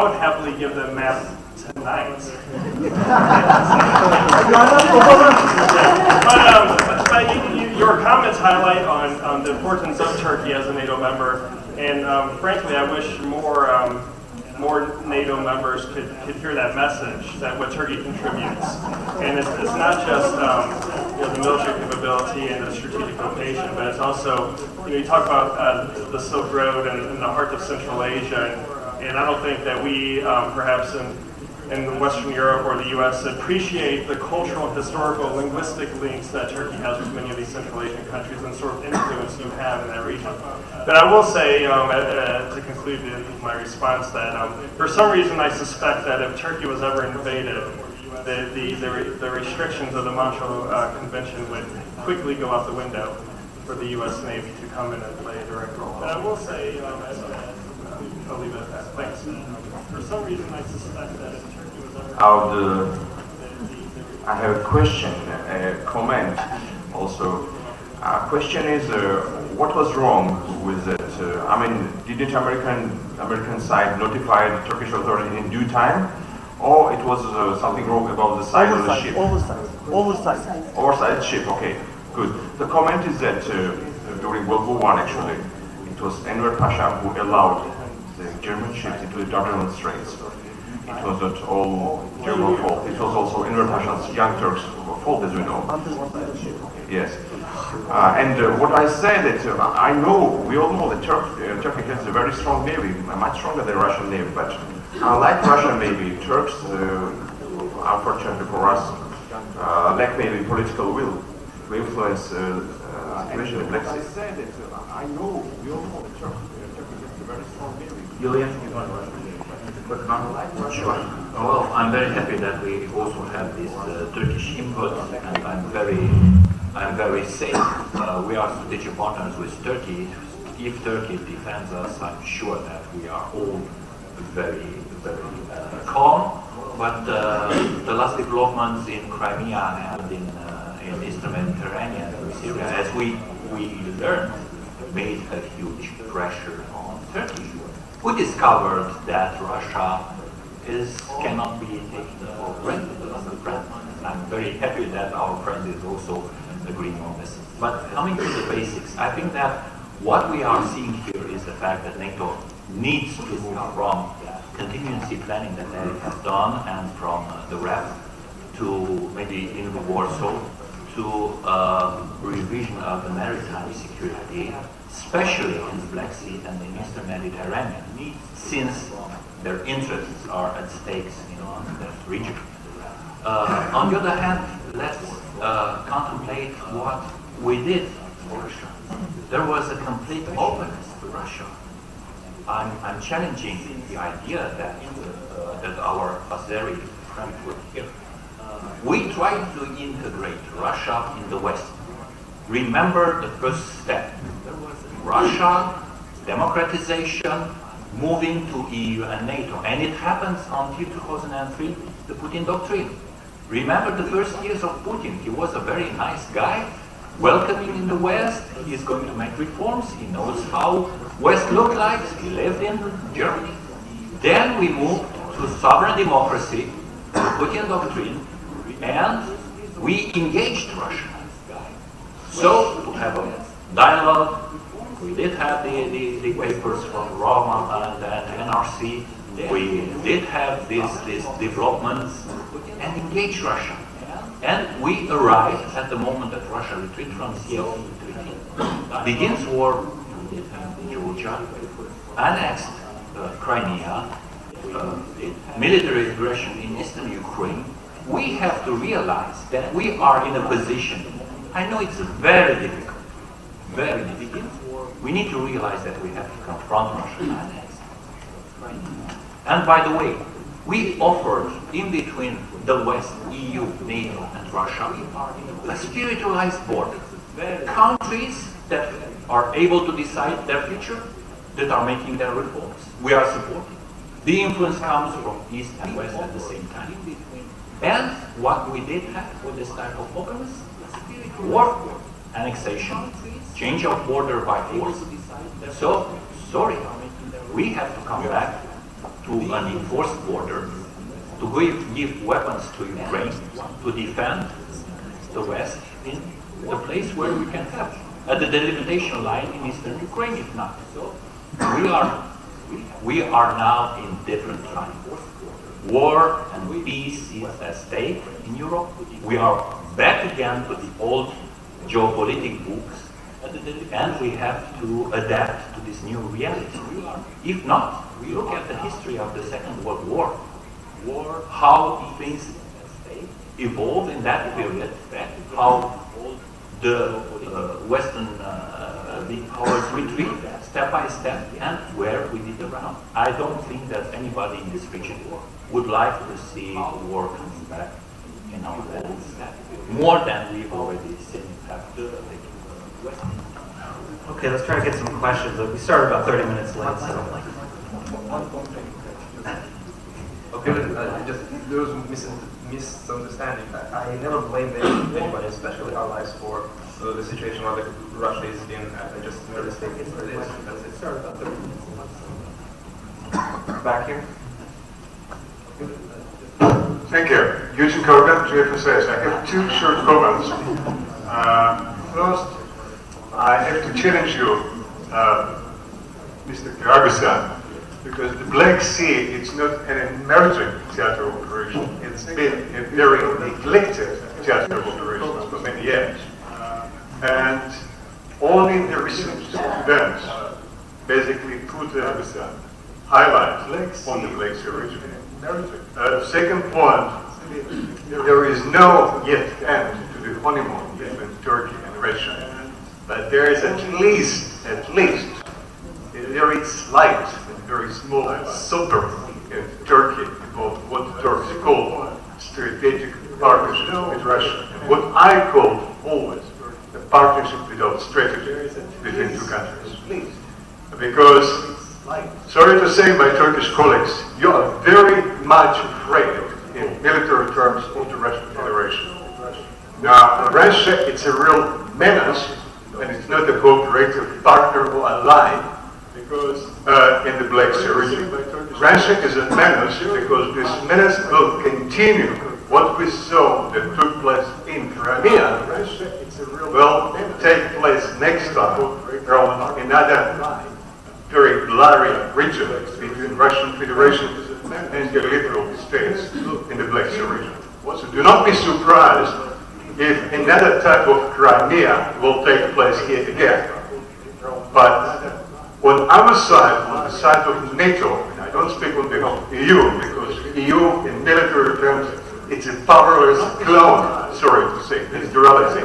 would happily give them math tonight. But your comments highlight on the importance of Turkey as a NATO member, and frankly, I wish more NATO members could hear that message, that what Turkey contributes. And it's not just the military capability and the strategic location, but it's also, you talk about the Silk Road and the heart of Central Asia, and I don't think that we perhaps in Western Europe or the U.S. appreciate the cultural, historical, linguistic links that Turkey has with many of these Central Asian countries and sort of influence you have in that region. But I will say, to conclude my response, that for some reason I suspect that if Turkey was ever invaded, the restrictions of the Montreal Convention would quickly go out the window for the U.S. Navy to come in and play a direct role. But I will say, I'll leave it at that. Thanks. For some reason I suspect that if Turkey was ever... I have a question, a comment also. Question is, what was wrong with it? Didn't American side notify the Turkish authority in due time, or it was something wrong about the size of the ship? Oversized ship. Okay, good. The comment is that during World War I, actually, it was Enver Pasha who allowed the German ships into the Dardanelles Straits. It was not all German fault. It was also Enver Pasha's Young Turks' fault, as we know. Yes. And what I say that I know, we all know that Turkey has a very strong navy, much stronger than Russian navy. But unlike Russian navy, Turks, unfortunately for us, lack maybe political will to influence situation in the Black Sea. I know, we all know that Turkey is a very strong area. Julian, you want to make a quick comment? Sure. Well, I'm very happy that we also have this Turkish input, and I'm very safe. We are strategic partners with Turkey. If Turkey defends us, I'm sure that we are all very calm. But the last developments in Crimea and in Eastern Mediterranean, in Syria, as we learned, made a huge pressure on Turkey. We discovered that Russia cannot be taken for granted as a friend. I'm very happy that our friend is also agreeing on this. But coming to the basics, I think that what we are seeing here is the fact that NATO needs to move from contingency planning that they have done and from the RAP to maybe in Warsaw to revision of the maritime security, especially in the Black Sea and the Eastern Mediterranean, since their interests are at stake in that region. On the other hand, let's contemplate what we did for Russia. There was a complete openness to Russia. I'm challenging the idea that our Azeri friend put here. We tried to integrate Russia in the West. Remember the first step. There was Russia, democratization, moving to EU and NATO. And it happens until 2003, the Putin doctrine. Remember the first years of Putin. He was a very nice guy, welcoming in the West. He is going to make reforms. He knows how West looked like. He lived in Germany. Then we moved to sovereign democracy, the Putin doctrine, and we engaged Russia. So, to have a dialogue, we did have the papers from Roma and NRC. We did have these developments and engaged Russia. And we arrived at the moment that Russia retreated from CENAA Treaty, begins war in Georgia, annexed Crimea, military aggression in eastern Ukraine. We have to realize that we are in a position, I know it's very difficult, very difficult. We need to realize that we have to confront Russia and annex Crimea. And by the way, we offered in between the West, EU, NATO, and Russia, a spiritualized border. Countries that are able to decide their future, that are making their reforms. We are supporting. The influence comes from East and West at the same time. And what we did have with this type of openness, war, annexation, change of border by force. So, sorry, we have to come back to an enforced border, to give weapons to Ukraine, to defend the West in the place where we can have, at the delimitation line in eastern Ukraine, if not. So, we are now in different times. War and peace is at stake in Europe. We are back again to the old geopolitical books, and we have to adapt to this new reality. If not, we look at the history of the Second World War, how things evolved in that period, how the Western big powers retreat step by step, and where we did the round. I don't think that anybody in this region would like to see war coming back in our lands, more than we've already seen after the Western. Okay, let's try to get some questions. We started about 30 minutes late, so. Okay, there was misunderstanding. I never blamed anybody, especially allies, for the situation where Russia is in. I just merely state it's what it is. That's it. Sorry about 30 minutes. Back here. Thank you. Eugene Kogan, GFSIS. I have two short comments. First, I have to challenge you, Mr. Kyrgyzstan, because the Black Sea is not an emerging theater of operation. It's been a very neglected theater of operations for many years. And only the recent events basically put a highlight on the Black Sea region. Second point, there is no yet end to the honeymoon between Turkey and Russia. but there is at least a very slight and very small super in Turkey about what the Turks call strategic partnership with Russia, and what I call always a partnership without strategy between two countries. Because, sorry to say, my Turkish colleagues, you are very much afraid in military terms of the Russian Federation. Now, Russia, it's a real menace, and it's not a cooperative partner or ally, because in the Black Sea region. Russia is a menace because this menace will continue. What we saw that took place in Crimea will take place next time around another very blurry region between Russian Federation and the littoral states in the Black Sea region. So do not be surprised if another type of Crimea will take place here again. But on our side, on the side of NATO, and I don't speak on behalf of the EU, because EU in military terms, it's a powerless clown, sorry to say, it's the reality.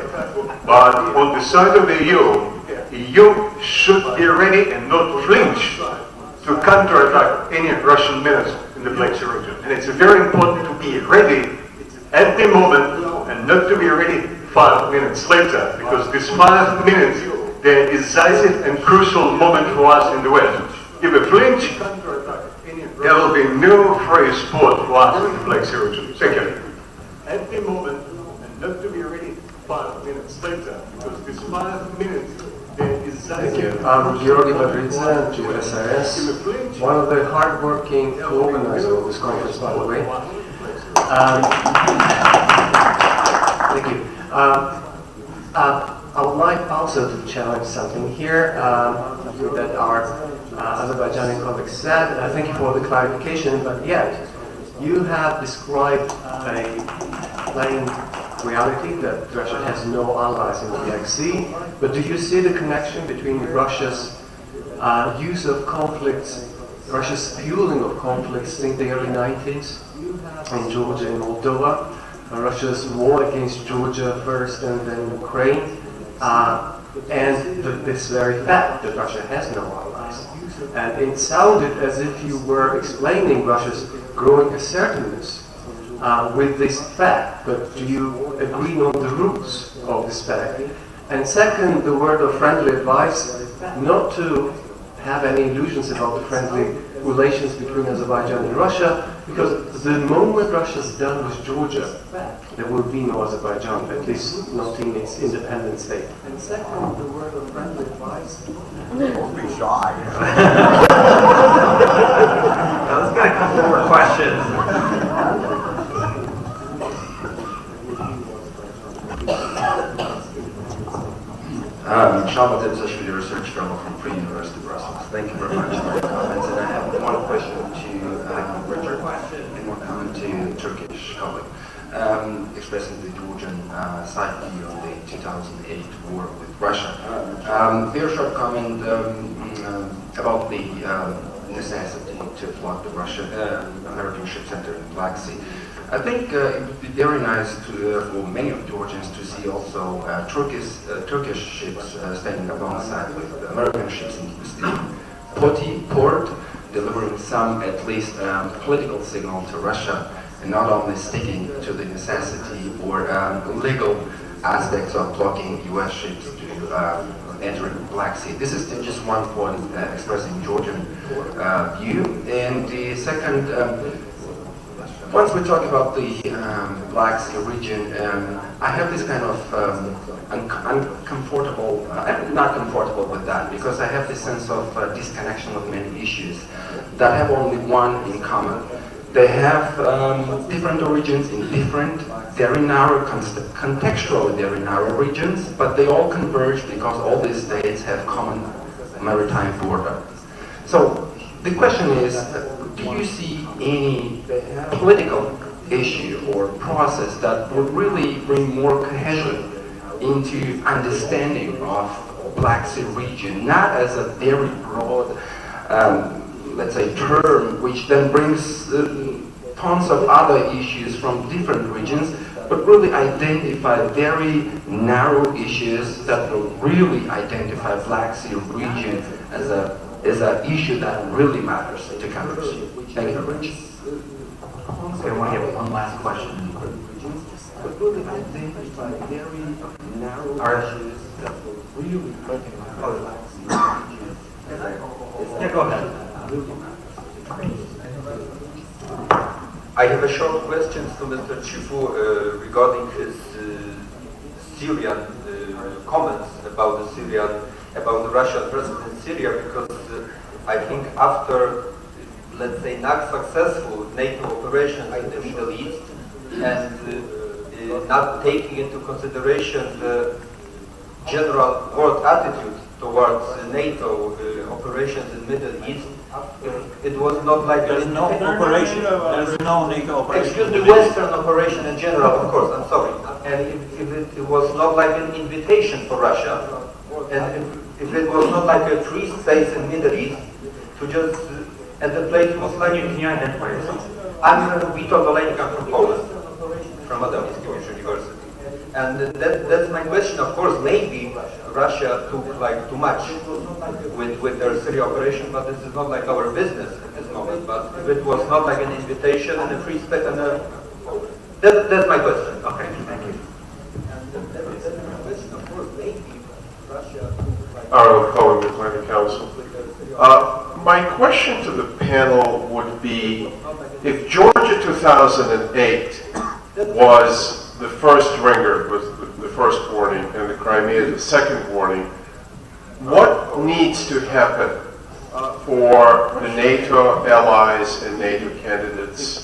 But on the side of the EU should be ready and not flinch to counterattack any Russian menace in the Black Sea region. And it's very important to be ready at the moment and not to be ready 5 minutes later, because this 5 minutes, they're a decisive and crucial moment for us in the West. If we flinch, there will be no free sport for us in the Black Sea region. Thank you. At the moment, and not to be ready 5 minutes later, because this 5 minutes, they're decisive. Thank you. I'm Georgian, GFSIS, one of the hard-working co-organizers of this conference, by the way. Thank you. I would like also to challenge something here that our Azerbaijani colleagues said. Thank you for the clarification, but yet you have described a plain reality that Russia has no allies in the Black Sea, but do you see the connection between Russia's use of conflicts, Russia's fueling of conflicts since the early 90s in Georgia and Moldova, Russia's war against Georgia first and then Ukraine, and this very fact that Russia has no allies? And it sounded as if you were explaining Russia's growing assertiveness with this fact, but do you agree on the roots of this fact? And second, the word of friendly advice, not to have any illusions about the friendly relations between Azerbaijan and Russia, because the moment Russia's done with Georgia, there will be no Azerbaijan, at least not in its independent state. And second, the word of friendly advice. Don't be shy. Now, let's get a couple more questions. Shabbat Evzashvili, Research Fellow from Free University Brussels. Thank you very much for the comments. And I have one question to Richard and one comment to Turkish colleague, expressing the Georgian side view on the 2008 war with Russia. Very short comment about the necessity to flood the American ship center in the Black Sea. I think it would be very nice for many of Georgians to see also Turkish ships standing alongside with American ships in the port, delivering some at least political signal to Russia, and not only sticking to the necessity or legal aspects of blocking U.S. ships to entering the Black Sea. This is just one point expressing Georgian view. And the second, once we talk about the Black Sea region, I have this kind of uncomfortable, I'm not comfortable with that, because I have this sense of disconnection of many issues that have only one in common. They have different origins in different, very narrow, contextually very narrow regions, but they all converge because all these states have common maritime border. So the question is, do you see any political issue or process that would really bring more cohesion into understanding of Black Sea region, not as a very broad, let's say, term, which then brings tons of other issues from different regions, but really identify very narrow issues that will really identify Black Sea region as an issue that really matters to countries. Thank you very much. Okay, I want to get one last question. But really identify very narrow issues that will really identify Black Sea region. Yeah, go ahead. I have a short question to Mr. Chifu regarding his Syrian comments about the Russian presence in Syria, because I think after, let's say, not successful NATO operations in the Middle East and not taking into consideration the general world attitude towards NATO operations in the Middle East, it was not like there's no operation. There's no NATO operation. Excuse me, Western operation in general, of course. I'm sorry. And if it was not like an invitation for Russia, and if it was not like a free space in Middle East to just, and the place was like. Can you identify yourself? I'm Witold Olejnik, I'm from Poland, from Mickiewicz University. And that's my question. Of course, maybe Russia took like too much with their Syria operation, but this is not like our business at this moment. But if it was not like an invitation and a free space, and that's my question. Okay, thank you. Arnold Cohen, the Planning Council. My question to the panel would be, if Georgia 2008 was the first ringer, was the first warning, and the Crimea the second warning, what needs to happen for the NATO allies and NATO candidates,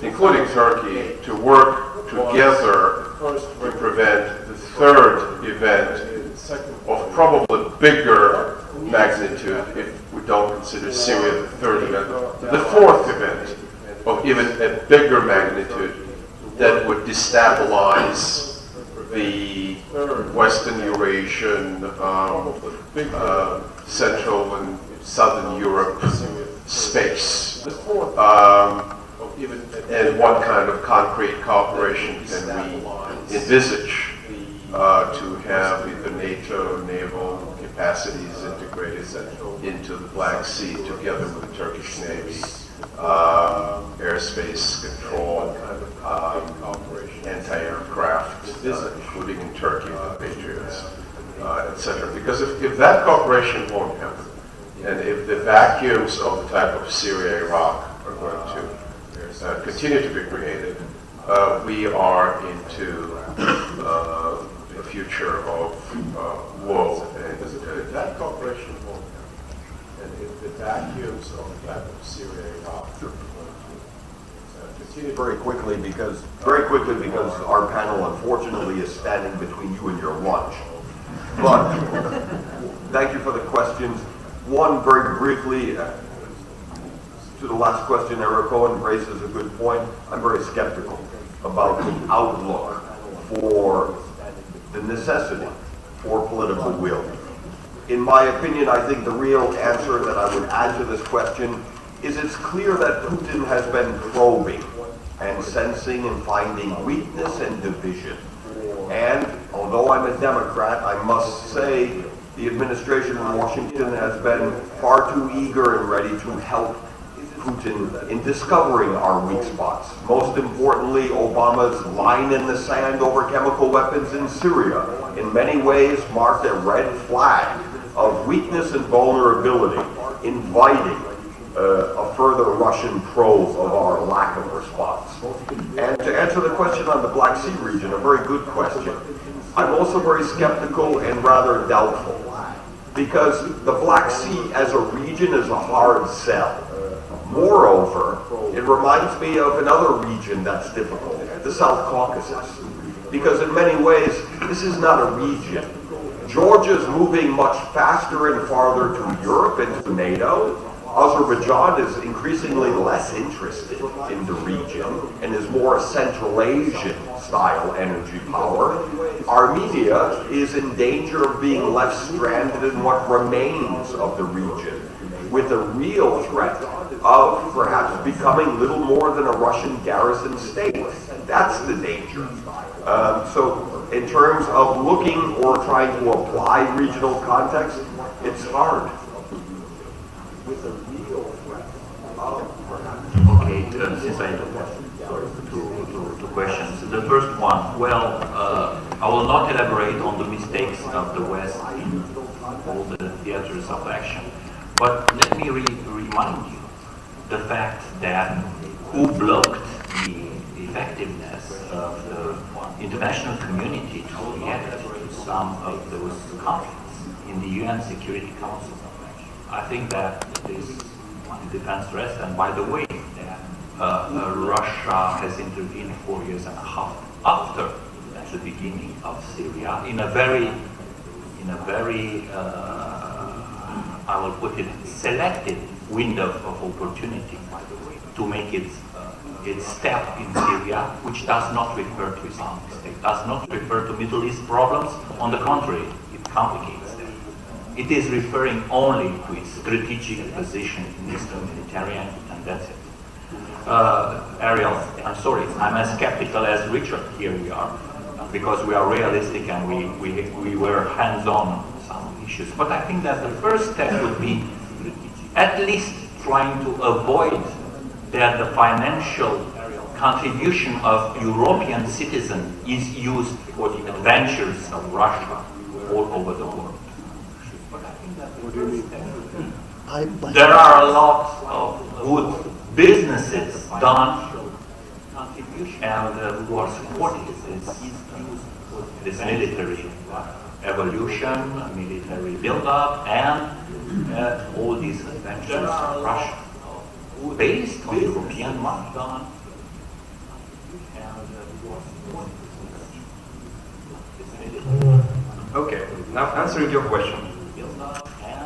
including Turkey, to work together to prevent the third event of probably bigger magnitude, if we don't consider Syria the third event, the fourth event of even a bigger magnitude that would destabilize the Western Eurasian, Central and Southern Europe space? And what kind of concrete cooperation can we envisage to have either NATO naval capacities integrated into the Black Sea together with the Turkish Navy, airspace control, anti-aircraft, including in Turkey, the Patriots, etc. Because if that cooperation won't happen, and if the vacuums of the type of Syria, Iraq are going to continue to be created, we are into a future of woe. And if that cooperation won't happen, and if the vacuums of the type of Syria, Iraq Very quickly because our panel unfortunately is standing between you and your lunch. But thank you for the questions. One, very briefly, to the last question, Eric Cohen raises a good point. I'm very skeptical about the outlook for the necessity for political will. In my opinion, I think the real answer that I would add to this question is it's clear that Putin has been probing and sensing and finding weakness and division. And although I'm a Democrat, I must say the administration in Washington has been far too eager and ready to help Putin in discovering our weak spots. Most importantly, Obama's line in the sand over chemical weapons in Syria in many ways marked a red flag of weakness and vulnerability, inviting a further Russian probe of our lack of response. And to answer the question on the Black Sea region, a very good question. I'm also very skeptical and rather doubtful, because the Black Sea as a region is a hard sell. Moreover, it reminds me of another region that's difficult, the South Caucasus, because in many ways, this is not a region. Georgia's moving much faster and farther to Europe and to NATO. Azerbaijan is increasingly less interested in the region and is more a Central Asian style energy power. Armenia is in danger of being left stranded in what remains of the region, with a real threat of perhaps becoming little more than a Russian garrison state. That's the danger. So in terms of looking or trying to apply regional context, it's hard. Okay, since I have two questions. The first one, well, I will not elaborate on the mistakes of the West in all the theaters of action, but let me remind you the fact that who blocked the effectiveness of the international community to react to some of those conflicts in the UN Security Council. I think that this defense rests, and by the way, Russia has intervened 4 years and a half after the beginning of Syria in a very I will put it, selected window of opportunity to make its step in Syria, which does not refer to Islamic State, does not refer to Middle East problems. On the contrary, it complicates them. It is referring only to its strategic position in the Eastern Mediterranean, and that's it. Ariel, I'm sorry, I'm as skeptical as Richard. Here we are, because we are realistic and we were hands-on on some issues. But I think that the first step would be at least trying to avoid that the financial contribution of European citizens is used for the adventures of Russia all over the world. There are a lot of good businesses done and who are supporting this military evolution, military build-up, and all these adventures of Russia based on European money. Okay, now answering your question.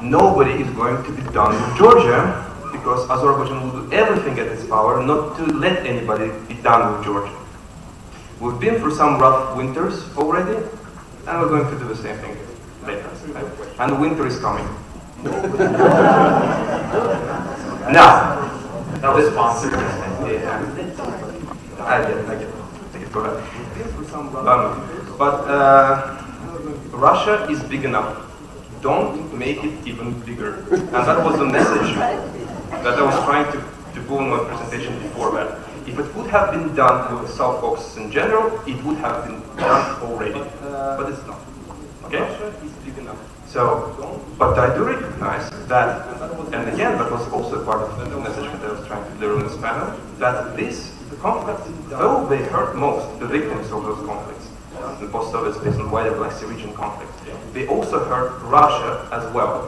Nobody is going to be done with Georgia because Azerbaijan will do everything at its power not to let anybody be done with Georgia. We've been through some rough winters already, and we're going to do the same thing later. And the winter is coming. Now, that was sponsored. I get it. Go ahead. But Russia is big enough. Don't make it even bigger. And that was the message that I was trying to pull in my presentation before that. If it would have been done with the South Caucasus in general, it would have been done already. But it's not. Okay? So, but I do recognize that, and again, that was also part of the message that I was trying to deliver in this panel, that the conflicts, though they hurt most the victims of those conflicts, the post-Soviet space and wider Black Sea region conflict, they also hurt Russia as well.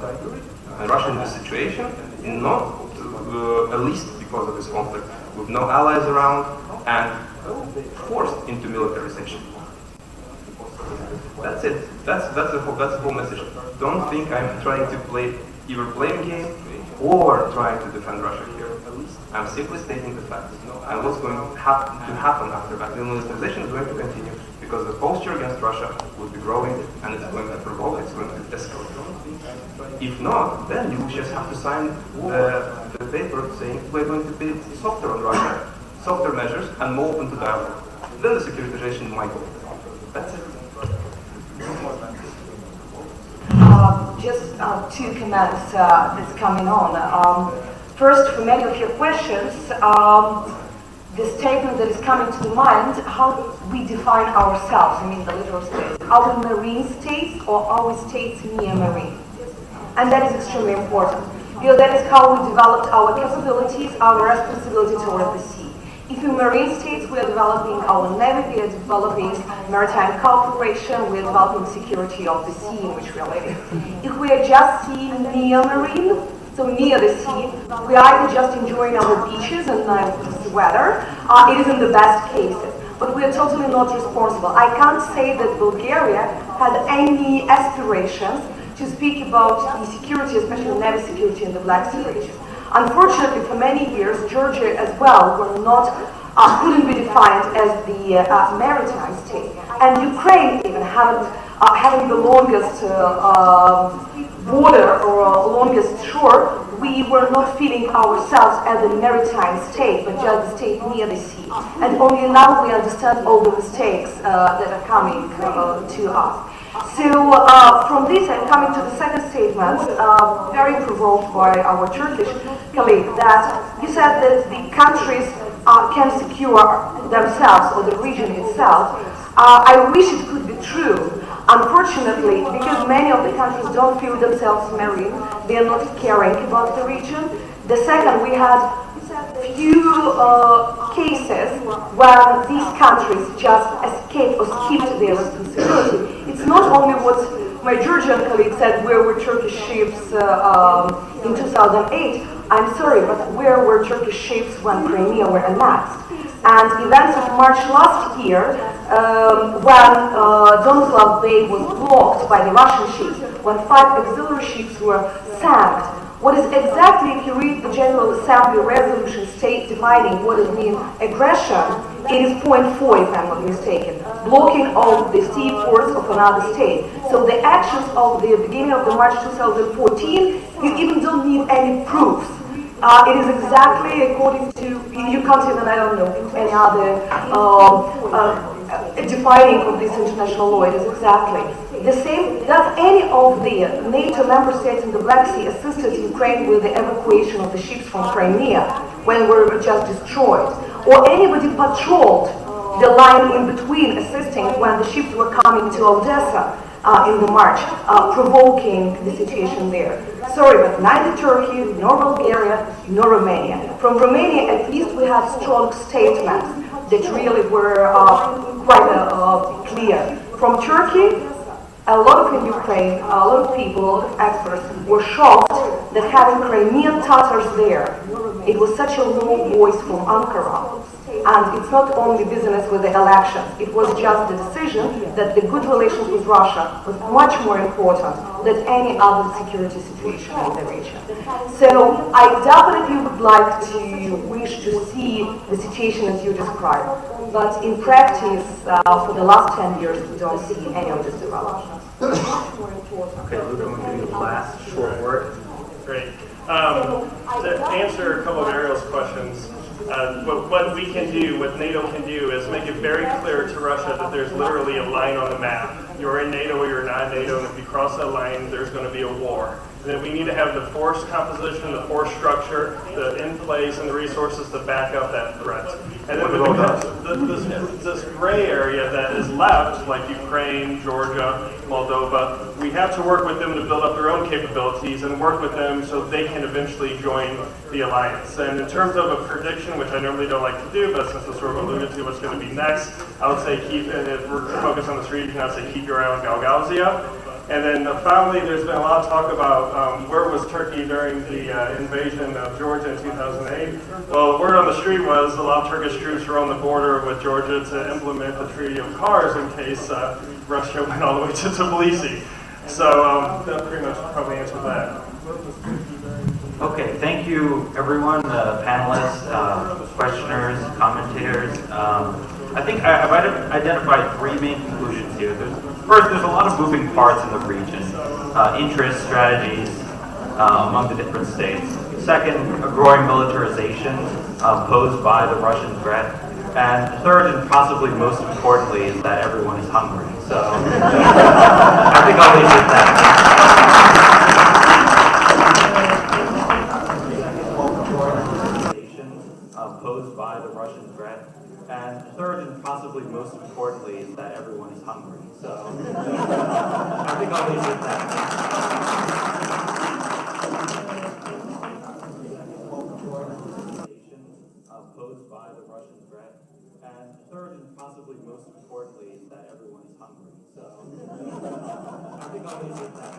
And Russia in this situation, not at least because of this conflict, with no allies around and forced into militarization. That's it. That's the whole message. Don't think I'm trying to play either blame game or trying to defend Russia here. I'm simply stating the facts. And what's going to happen after that? The militarization is going to continue because the posture against Russia will be growing and it's going to provoke, it's going to escalate. If not, then you just have to sign the paper saying we're going to be softer on Russia, softer measures, and more open to dialogue. Then the securitization might go. That's it. Just two comments that's coming on. First, for many of your questions, the statement that is coming to the mind, how we define ourselves, I mean the literal states. Are we marine states or are we states near marine? And that is extremely important. Because that is how we developed our capabilities, our responsibility towards the sea. If we're marine states, we are developing our navy, we are developing maritime cooperation, we are developing security of the sea in which we are living. If we are just seeing near marine, so near the sea, we are either just enjoying our beaches and nice weather, it is in the best cases. But we are totally not responsible. I can't say that Bulgaria had any aspirations to speak about the security, especially navy security in the Black Sea region. Unfortunately, for many years, Georgia as well couldn't be defined as the maritime state, and Ukraine even having the longest border or longest shore we were not feeling ourselves as a maritime state, but just a state near the sea. And only now we understand all the mistakes that are coming to us. So from this, I'm coming to the second statement, very provoked by our Turkish colleague, that you said that the countries can secure themselves or the region itself. I wish it could be true. Unfortunately, because many of the countries don't feel themselves marine, they are not caring about the region. The second, we had few cases where these countries just escaped or skipped their responsibility. It's not only what my Georgian colleague said, where were Turkish ships in 2008. I'm sorry, but where were Turkish ships when Crimea were annexed? And events of March last year, when Donslav Bay was blocked by the Russian ships, when 5 auxiliary ships were sank, what is exactly, if you read the General Assembly resolution defining what it means aggression, it is point 4, if I'm not mistaken, blocking of the sea ports of another state. So the actions of the beginning of the March 2014, you even don't need any proofs. It is exactly according to, you can't even, I don't know, any other defining of this international law. It is exactly the same. Does any of the NATO member states in the Black Sea assisted Ukraine with the evacuation of the ships from Crimea when we were just destroyed? Or anybody patrolled the line in between assisting when the ships were coming to Odessa in the March, provoking the situation there? Sorry, but neither Turkey, nor Bulgaria, nor Romania. From Romania, at least, we have strong statements that really were quite clear. From Turkey, a lot of in Ukraine, a lot of people, a lot of experts were shocked that having Crimean Tatars there, it was such a low voice from Ankara. And it's not only business with the elections, it was just the decision that the good relations with Russia was much more important than any other security situation in the region. So I definitely would like to wish to see the situation as you described. But in practice, for the last 10 years, we don't see any of this development. Okay, Luke, I'm going to give you the last short word. Great. To answer a couple of Ariel's questions, what we can do, what NATO can do, is make it very clear to Russia that there's literally a line on the map. You're in NATO or you're not NATO, and if you cross that line, there's going to be a war. And that we need to have the force composition, the force structure, the in place, and the resources to back up that threat. And then this gray area that is left, like Ukraine, Georgia, Moldova, we have to work with them to build up their own capabilities and work with them so they can eventually join the alliance. And in terms of a prediction, which I normally don't like to do, but since I sort of alluded to what's going to be next, I would say and if we're focused on this region, I would say keep your eye on Gagauzia. And then finally, there's been a lot of talk about where was Turkey during the invasion of Georgia in 2008. Well, the word on the street was a lot of Turkish troops were on the border with Georgia to implement the Treaty of Kars in case Russia went all the way to Tbilisi. So that pretty much probably answers that. Okay, thank you everyone, panelists, questioners, commentators. I think I've identified 3 main conclusions here. First, there's a lot of moving parts in the region, interests, strategies among the different states. Second, a growing militarization posed by the Russian threat. And third, and possibly most importantly, is that everyone is hungry. So I think I'll leave it at that. Posed by the Russian threat. And third, and possibly most importantly, is that everyone is hungry. So I think I'll leave it at that. Posed by the Russian threat. And third, and possibly most importantly, is that everyone is hungry. So I think I'll leave it at that.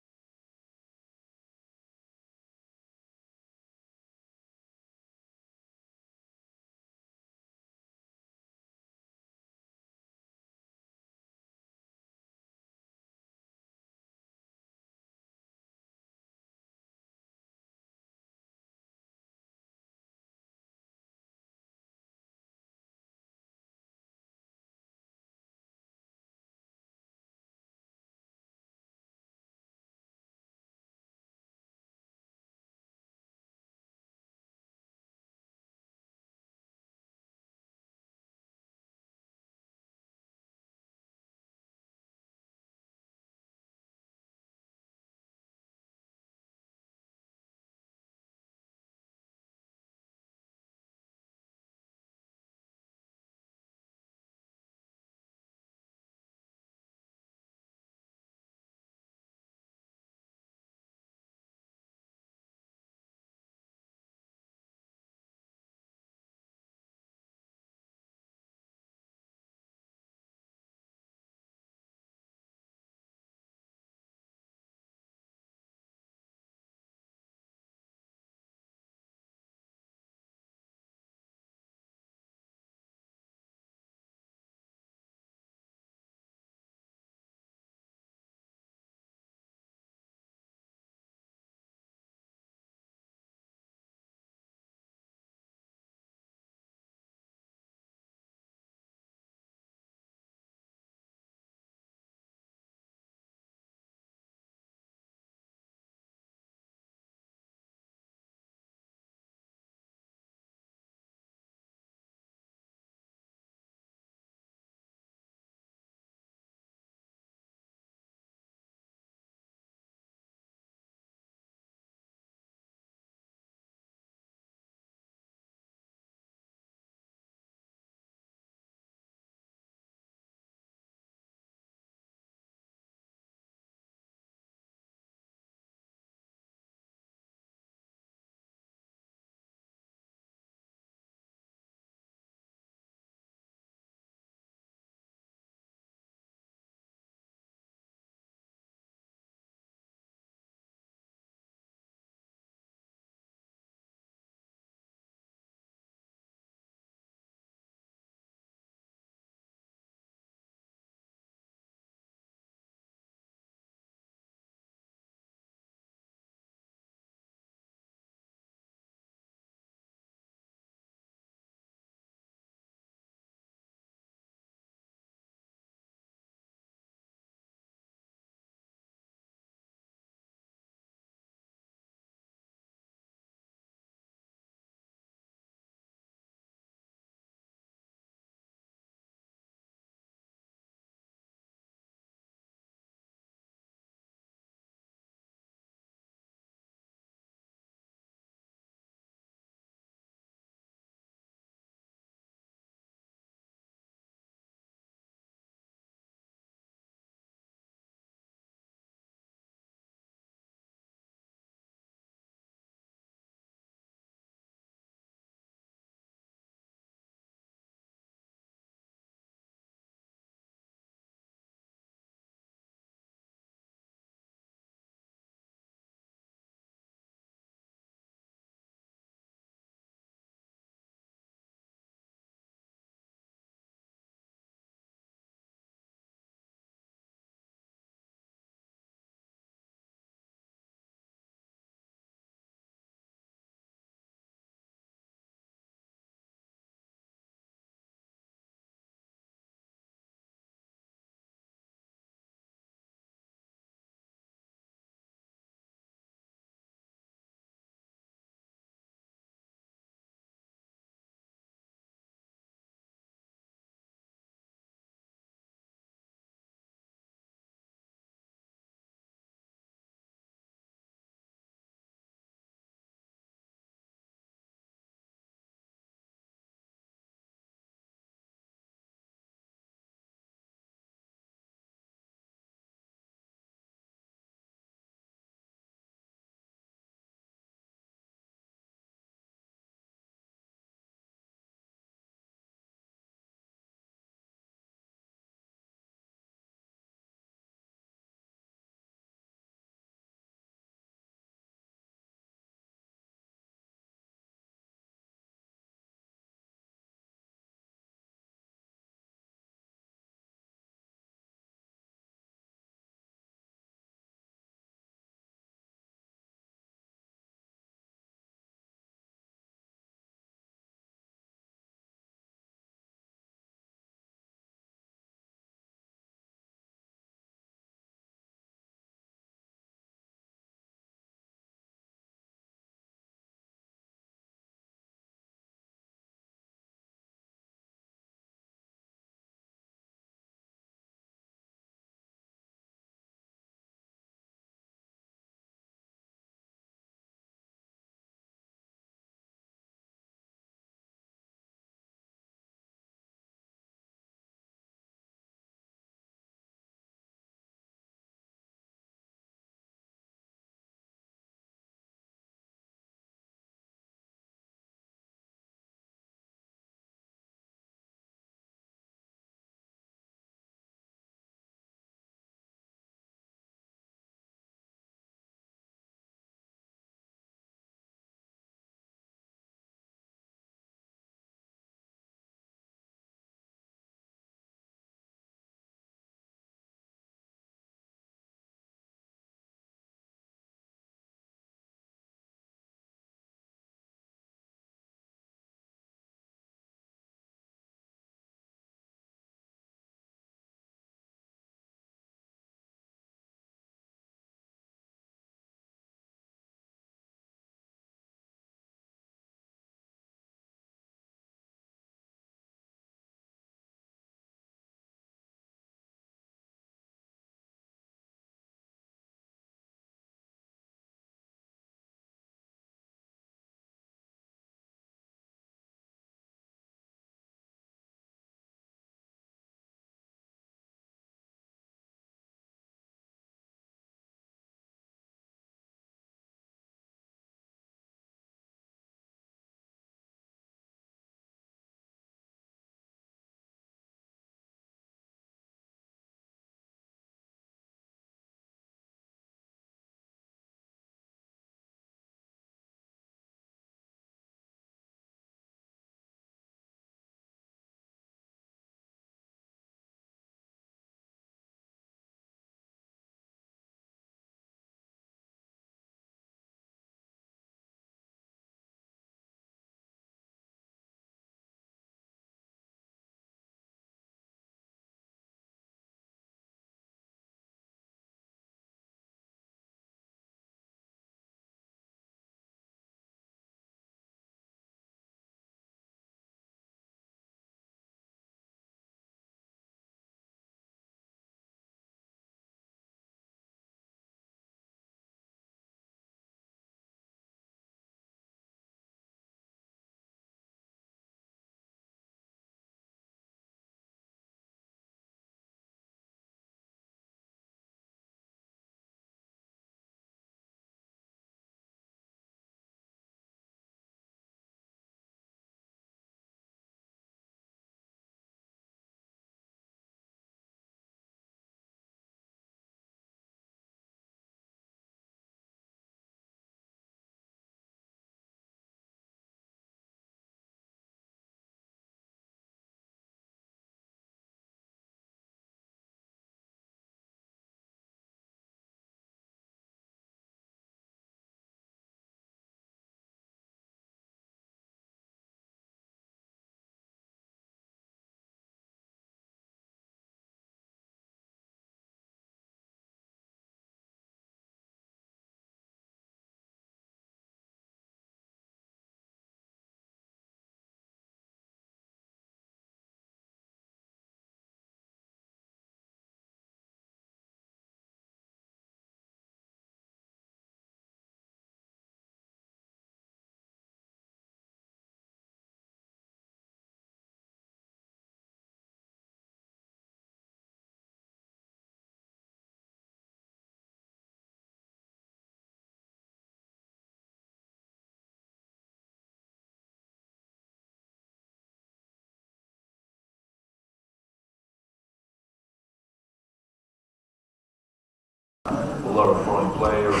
players,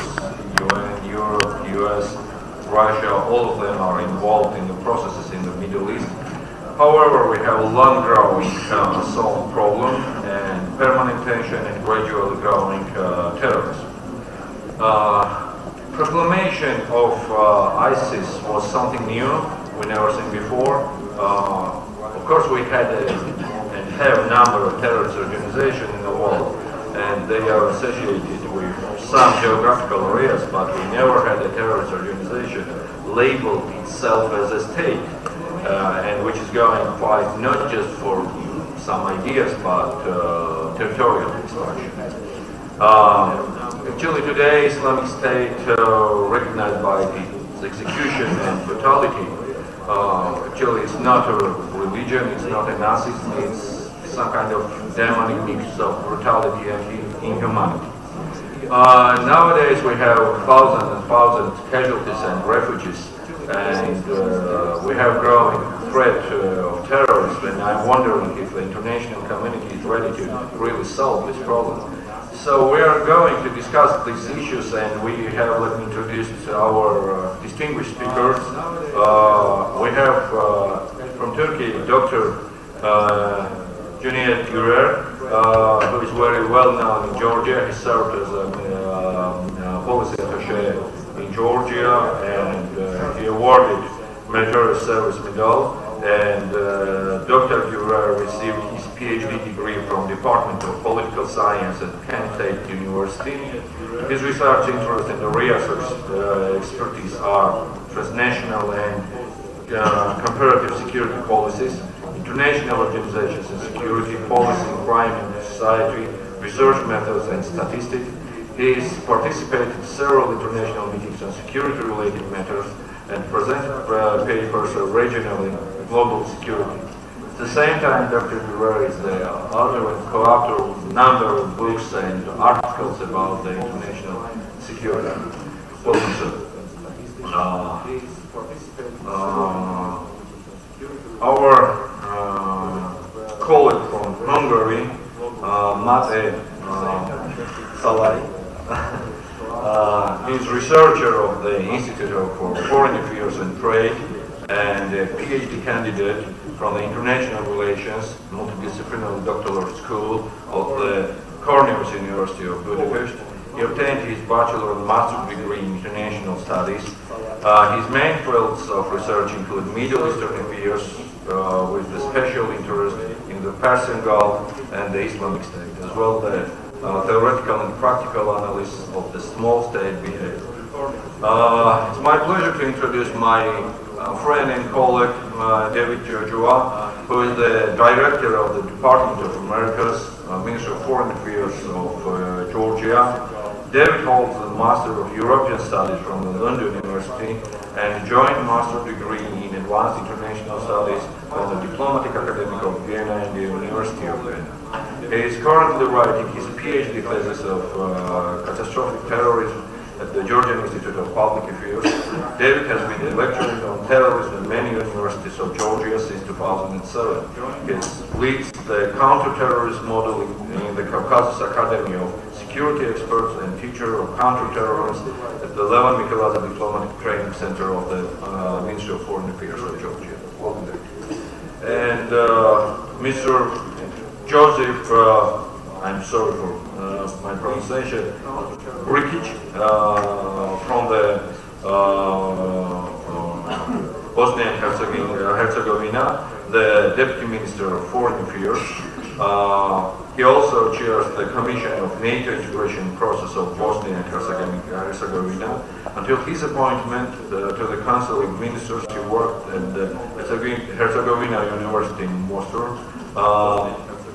UN, Europe, US, Russia, all of them are involved in the processes in the Middle East. However, we have a long-growing solved problem and permanent tension and gradually growing terrorism. Proclamation of ISIS was something new we never seen before. Of course, we had and have a number of terrorist organizations in the world, and they are associated with some geographical areas, but we never had a terrorist organization labeled itself as a state, and which is going to fight not just for some ideas, but territorial expansion. Actually, today, Islamic State, recognized by its execution and brutality, actually it's not a religion, it's not a Nazism, it's some kind of demonic mix of brutality and inhumanity. Nowadays we have thousands and thousands of casualties and refugees, and we have growing threat of terrorists, and I'm wondering if the international community is ready to really solve this problem. So we are going to discuss these issues, and we have, let me introduce our distinguished speakers. We have from Turkey, Dr. Cüneyt Gürer, who is very well known in Georgia. He served as a policy attaché in Georgia, and he awarded Military Service Medal. And Dr. Gürer received his PhD degree from Department of Political Science at Kent State University. His research interests and areas of expertise are transnational and comparative security policies, international organizations and security, policy, crime and society, research methods and statistics. He has participated in several international meetings on security-related matters and presented papers on regional and global security. At the same time, Dr. Gürer is the author and co-author of a number of books and articles about the international security. Welcome, sir. Our colleague from Hungary, Mate Salai, is researcher of the Institute for Foreign Affairs and Trade and a PhD candidate from the International Relations Multidisciplinary Doctoral School of the Cornelius University of Budapest. He obtained his bachelor and master's degree in international studies. His main fields of research include Middle Eastern affairs with a special interest in the Persian Gulf and the Islamic State, as well as the theoretical and practical analysis of the small state behavior. It's my pleasure to introduce my friend and colleague, David Georgian, who is the director of the Department of Americas, Minister of Foreign Affairs of Georgia. David holds a Master of European Studies from the London University and a joint master's degree in Advanced International Studies from the Diplomatic Academy of Vienna and the University of Vienna. He is currently writing his PhD thesis of catastrophic terrorism at the Georgian Institute of Public Affairs. David has been lecturing on terrorism at many universities of Georgia since 2007. He leads the counter-terrorism model in the Caucasus Academy of Security Experts and teacher of counter-terrorism at the Levan Mikhaladze Diplomatic Training Center of the Ministry of Foreign Affairs of Georgia. Welcome, David. And Mr. Joseph, I'm sorry for my pronunciation, Brikic, from the Bosnia and Herzegovina, the Deputy Minister of Foreign Affairs. He also chairs the Commission of NATO Integration Process of Bosnia and Herzegovina. Until his appointment to the Council of Ministers, he worked at the Herzegovina University in Mostar.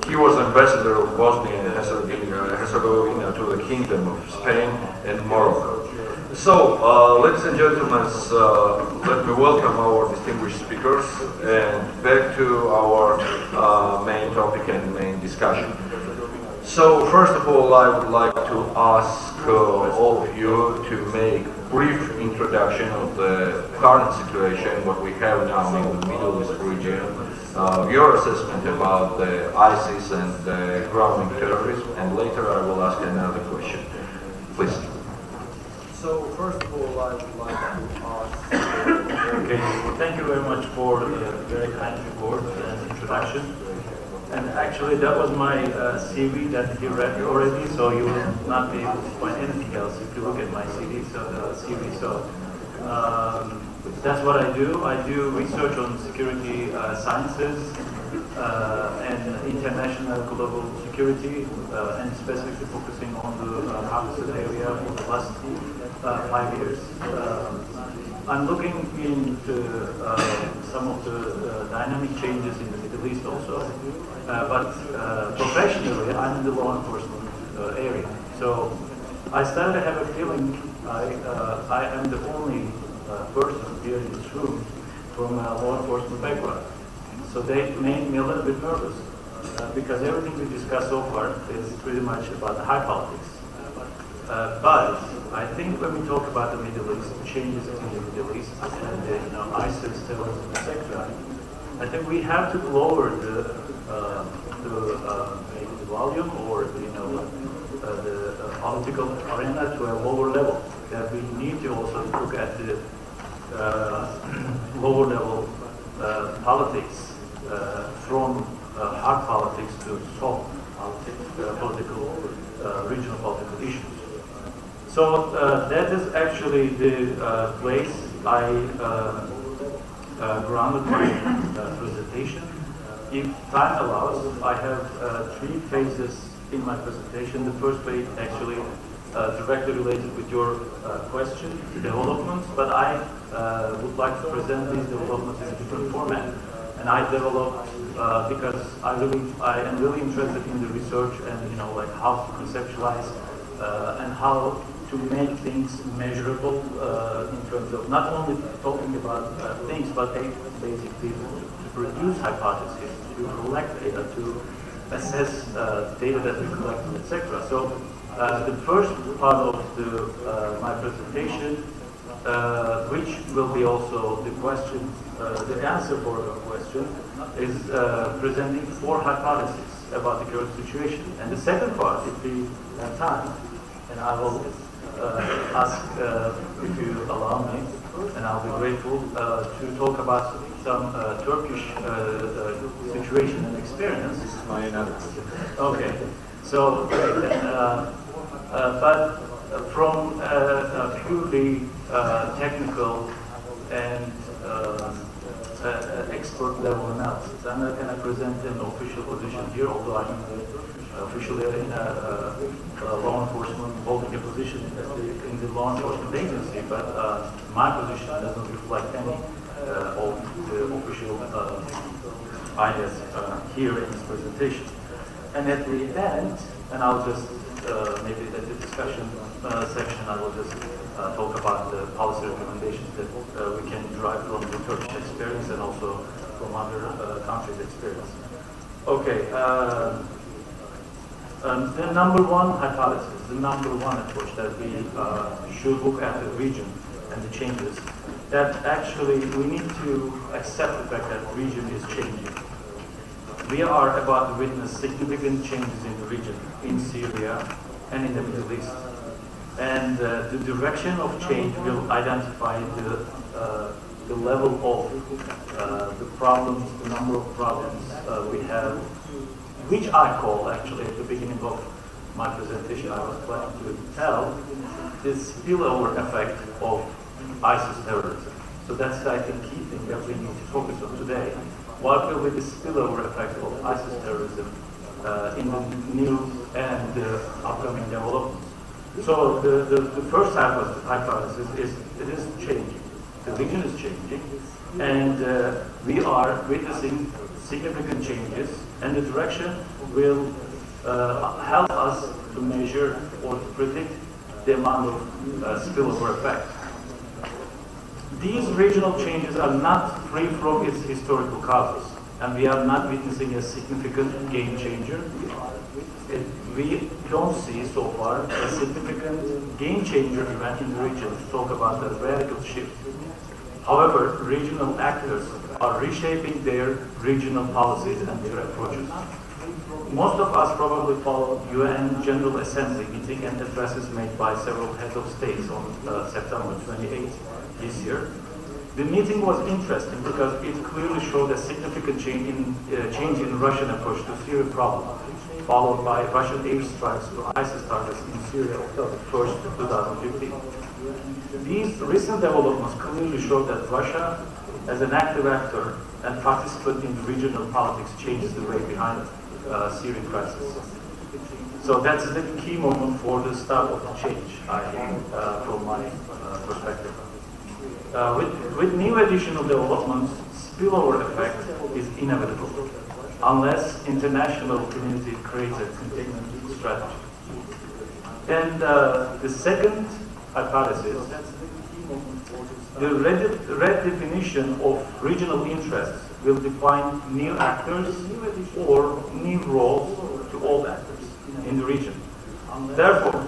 He was ambassador of Bosnia and Herzegovina to the Kingdom of Spain and Morocco. So, ladies and gentlemen, let me welcome our distinguished speakers and back to our main topic and main discussion. So, first of all, I would like to ask all of you to make brief introduction of the current situation, what we have now in the Middle East region, your assessment about the ISIS and the growing terrorism, and later I will ask another question. Please. So first of all, I would like to ask. Okay, well, thank you very much for the very kind report and introduction. And actually, that was my CV that you read already, so you will not be able to find anything else if you look at my CV. So that's what I do. I do research on security sciences and international global security, and specifically focusing on the Caucasus area for the last 5 years. I'm looking into some of the dynamic changes in the Middle East also, but professionally I'm in the law enforcement area. So I started to have a feeling I am the only person here in this room from a law enforcement background. So they made me a little bit nervous because everything we discussed so far is pretty much about the high politics. But I think when we talk about the Middle East, changes in the Middle East, and ISIS, terrorism, etc., I think we have to lower maybe the volume or the political arena to a lower level. That we need to also look at the lower level politics from hard politics to soft politics, regional political issues. So that is actually the place I grounded my presentation. If time allows, I have 3 phases in my presentation. The first phase actually directly related with your question, developments, but I would like to present these developments in a different format. And I developed because I am really interested in the research and like how to conceptualize and how to make things measurable in terms of not only talking about things, but basically to produce hypotheses, to collect data, to assess data that we collect, etc. So the first part of my presentation, which will be also the question, the answer for your question, is presenting 4 hypotheses about the current situation. And the second part, if we have time, and I will ask if you allow me, and I'll be grateful to talk about some Turkish situation and experience. This is my analysis. Okay, so but from a purely technical and expert level analysis, I'm not going to present an official position here, although I'm officially in a law enforcement holding a position in the law enforcement agency, but my position doesn't reflect any of the official ideas here in this presentation. And at the end, and I'll just maybe at the discussion section, I will just talk about the policy recommendations that we can derive from the Turkish experience and also from other countries' experience. Okay. The number one hypothesis, the number one approach that we should look at the region and the changes, that actually we need to accept the fact that the region is changing. We are about to witness significant changes in the region, in Syria and in the Middle East. And the direction of change will identify the level of the problems, the number of problems we have, which I call actually at the beginning of my presentation, I was planning to tell this spillover effect of ISIS terrorism. So that's, I think, key thing that we need to focus on today. What will be the spillover effect of ISIS terrorism in the new and upcoming developments? So the first hypothesis is it is changing. The region is changing, and we are witnessing significant changes, and the direction will help us to measure or to predict the amount of spillover effect. These regional changes are not free from its historical causes, and we are not witnessing a significant game changer. We don't see so far a significant game changer event in the region to talk about a radical shift. However, regional actors are reshaping their regional policies and their approaches. Most of us probably followed UN General Assembly meeting and addresses made by several heads of states on September 28th this year. The meeting was interesting because it clearly showed a significant change in Russian approach to Syria problem, followed by Russian airstrikes to ISIS targets in Syria October 1st, 2015. These recent developments clearly show that Russia, as an active actor and participant in regional politics, changes the way behind the Syrian crisis. So that's the key moment for the start of the change, from my perspective. With new additional developments, spillover effect is inevitable, unless international community creates a containment strategy. And the second hypothesis, the redefinition of regional interests will define new actors or new roles to all actors in the region. Therefore,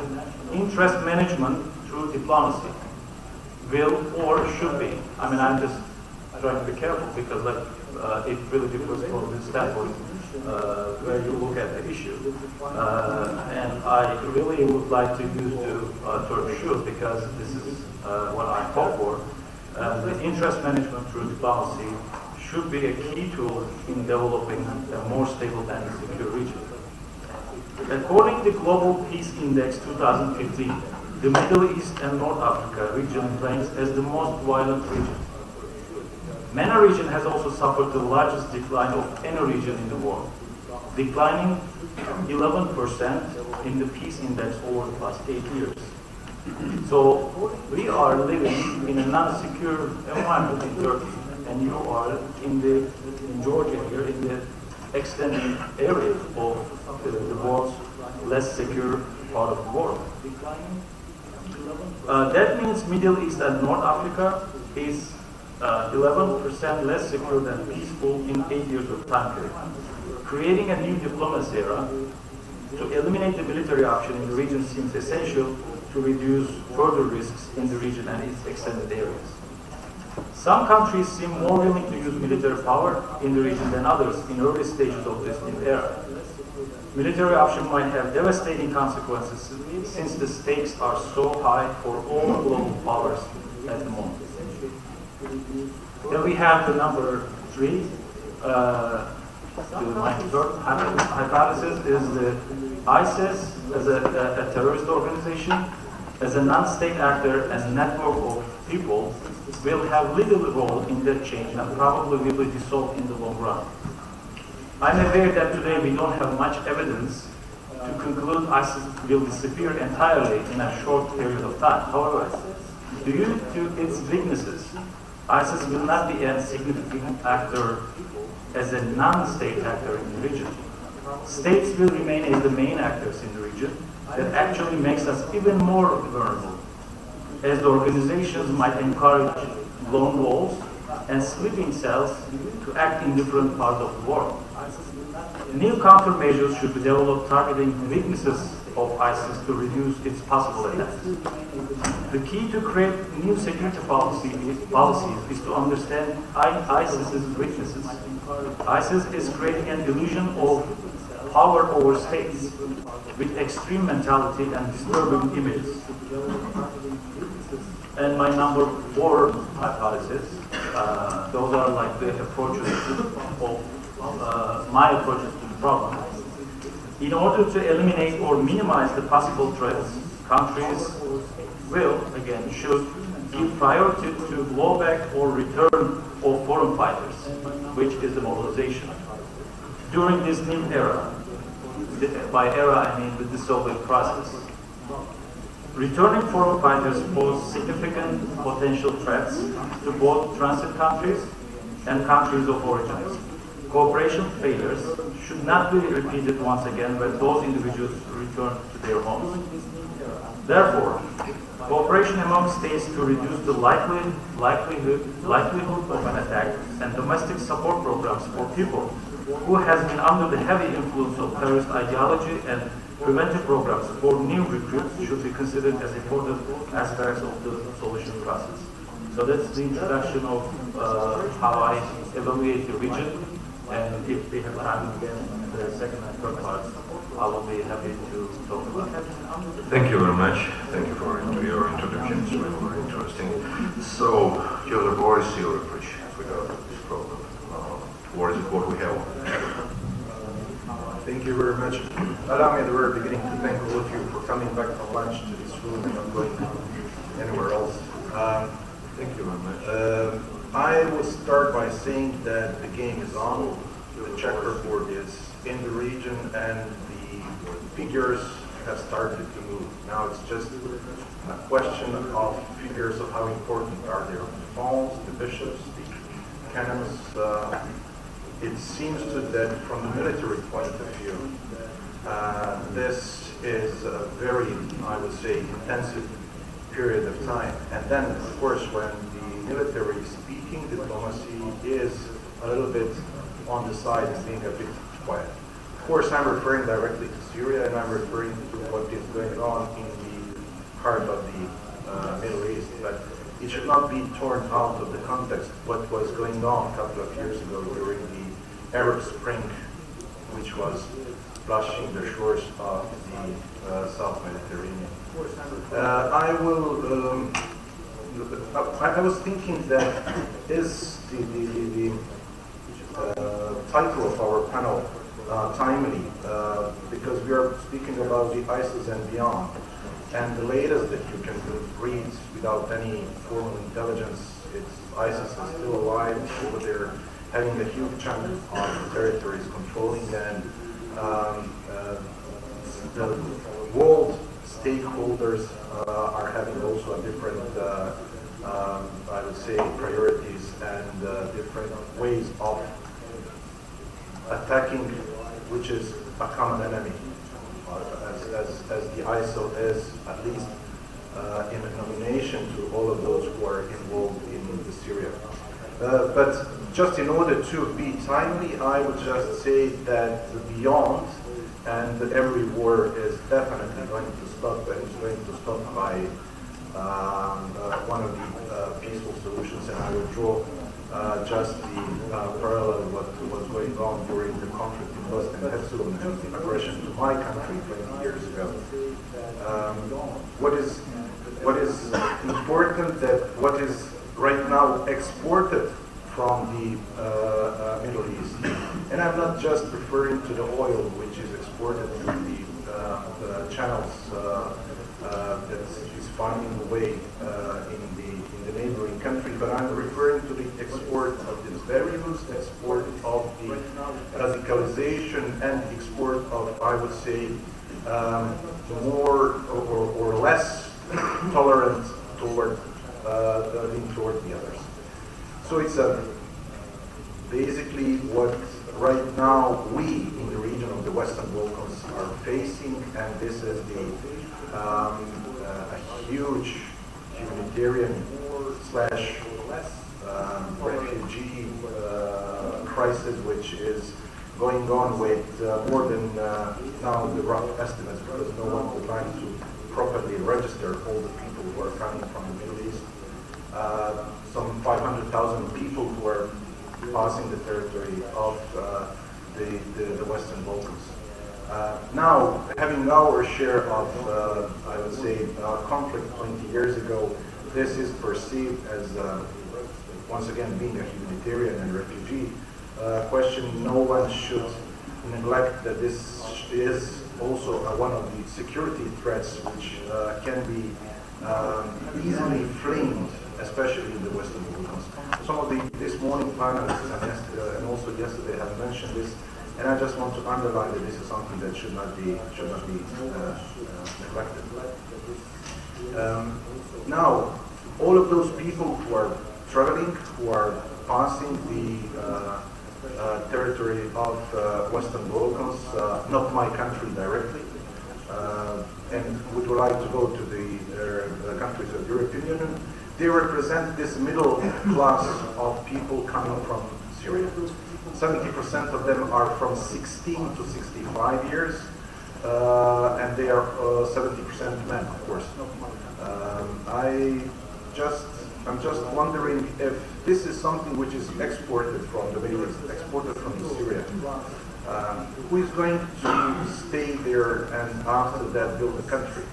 interest management through diplomacy will or should be, I mean, I'm just trying to be careful because it really differs from the standpoint where you look at the issue. And I really would like to use the term should because this is what I call for. The interest management through diplomacy should be a key tool in developing a more stable and secure region. According to Global Peace Index 2015, the Middle East and North Africa region ranks as the most violent region. MENA region has also suffered the largest decline of any region in the world, declining 11% in the peace index over the past 8 years. So we are living in a non-secure environment in Turkey, and you are in Georgia here in the extended area of the world's less secure part of the world. That means Middle East and North Africa is 11% less secure than peaceful in 8 years of time period. Creating a new diplomacy era to eliminate the military option in the region seems essential to reduce further risks in the region and its extended areas. Some countries seem more willing to use military power in the region than others in early stages of this new era. Military option might have devastating consequences since the stakes are so high for all global powers at the moment. Then we have the number 3. My third hypothesis is that ISIS as a terrorist organization, as a non-state actor and network of people, will have little role in that change and probably will be dissolved in the long run. I'm aware that today we don't have much evidence to conclude ISIS will disappear entirely in a short period of time. However, due to its weaknesses, ISIS will not be a significant actor as a non-state actor in the region. States will remain as the main actors in the region. That actually makes us even more vulnerable, as the organizations might encourage lone wolves and sleeping cells to act in different parts of the world. New countermeasures should be developed targeting weaknesses of ISIS to reduce its possible attacks. The key to create new security policies is to understand ISIS's weaknesses. ISIS is creating an illusion of power over states with extreme mentality and disturbing images. And my number 4 hypothesis, those are like the approaches of my approaches to the problem. In order to eliminate or minimize the possible threats, countries will, again, should give priority to blowback or return of foreign fighters, which is the mobilization. During this new era, by era I mean the dissolving process, returning foreign fighters pose significant potential threats to both transit countries and countries of origin. Cooperation failures should not be repeated once again when those individuals return to their homes. Therefore, cooperation among states to reduce the likelihood of an attack and domestic support programs for people who has been under the heavy influence of terrorist ideology and preventive programs for new recruits should be considered as important aspects of the solution process. So that's the introduction of how I evaluate the region And if they have time again, the second and third parts, I will be happy to talk about it. Thank you very much. Thank you for your introduction. It's very, very interesting. So, you have a very serious approach without this problem. What we have. Thank you very much. Allow me at the very beginning to thank all of you for coming back from lunch to this room and not going anywhere else. Thank you very much. I will start by saying that the game is on, the checkerboard is in the region, and the figures have started to move. Now it's just a question of figures of how important are they. The pawns, the bishops, the cannons. It seems that from the military point of view, this is a very, I would say, intensive period of time. And then, of course, when the military speaking diplomacy is a little bit on the side and being a bit quiet. Of course, I'm referring directly to Syria, and I'm referring to what is going on in the heart of the Middle East. But it should not be torn out of the context what was going on a couple of years ago during the Arab Spring, which was flushing the shores of the South Mediterranean. I was thinking that is the title of our panel timely, because we are speaking about the ISIS and beyond. And the latest that you can read without any formal intelligence, ISIS is still alive over there, having a huge chunk of the territories controlling, and the world stakeholders are having also a different, I would say, priorities and different ways of attacking, which is a common enemy, as the ISIL is, at least in a nomination to all of those who are involved in the Syria. But just in order to be timely, I would just say that the beyond and that every war is definitely going to stop, and it's going to stop by one of the peaceful solutions. And I will draw just the parallel what was going on during the conflict in Bosnia and Herzegovina, the aggression to my country 20 years ago. What is important, that what is right now exported from the Middle East, and I'm not just referring to the oil which is exported through the channels that is finding a way in the neighboring country, but I'm referring to the export of the values, export of the radicalization, and the export of, I would say, more or less tolerant toward the others. So it's basically what right now we in the region of the Western Balkans are facing, and this is a huge humanitarian slash refugee crisis, which is going on with more than now the rough estimates, because no one is trying to properly register all the people who are coming from the Middle East. Some 500,000 people who are passing the territory of the Western Balkans. Now, having our share of, I would say, conflict 20 years ago, this is perceived as, once again, being a humanitarian and refugee question. No one should neglect that this is also one of the security threats which can be easily framed, especially in the Western Balkans. Some of this morning panelists and also yesterday have mentioned this, and I just want to underline that this is something that should not be neglected. Now, all of those people who are traveling, who are passing the territory of Western Balkans, not my country directly, and would like to go to the countries of the European Union, they represent this middle class of people coming from Syria. 70% of them are from 16 to 65 years, and they are 70% men, of course. I just I'm just wondering if this is something which is exported from the Middle East, exported from Syria. Who is going to stay there and after that build a country?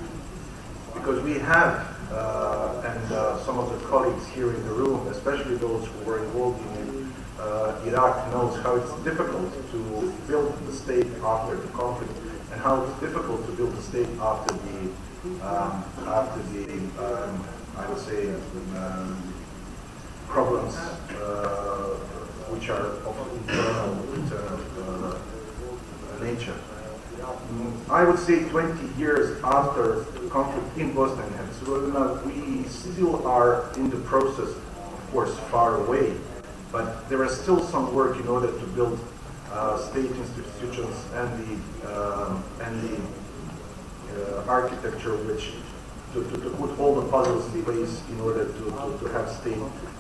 Because we have, and some of the colleagues here in the room, especially those who were involved in Iraq, knows how it's difficult to build the state after the conflict, and how it's difficult to build the state after the I would say problems which are of internal nature. I would say 20 years after the conflict in Bosnia and Herzegovina, we still are in the process, of course, far away, but there is still some work in order to build state institutions and the architecture which to put all the puzzles in place in order to have state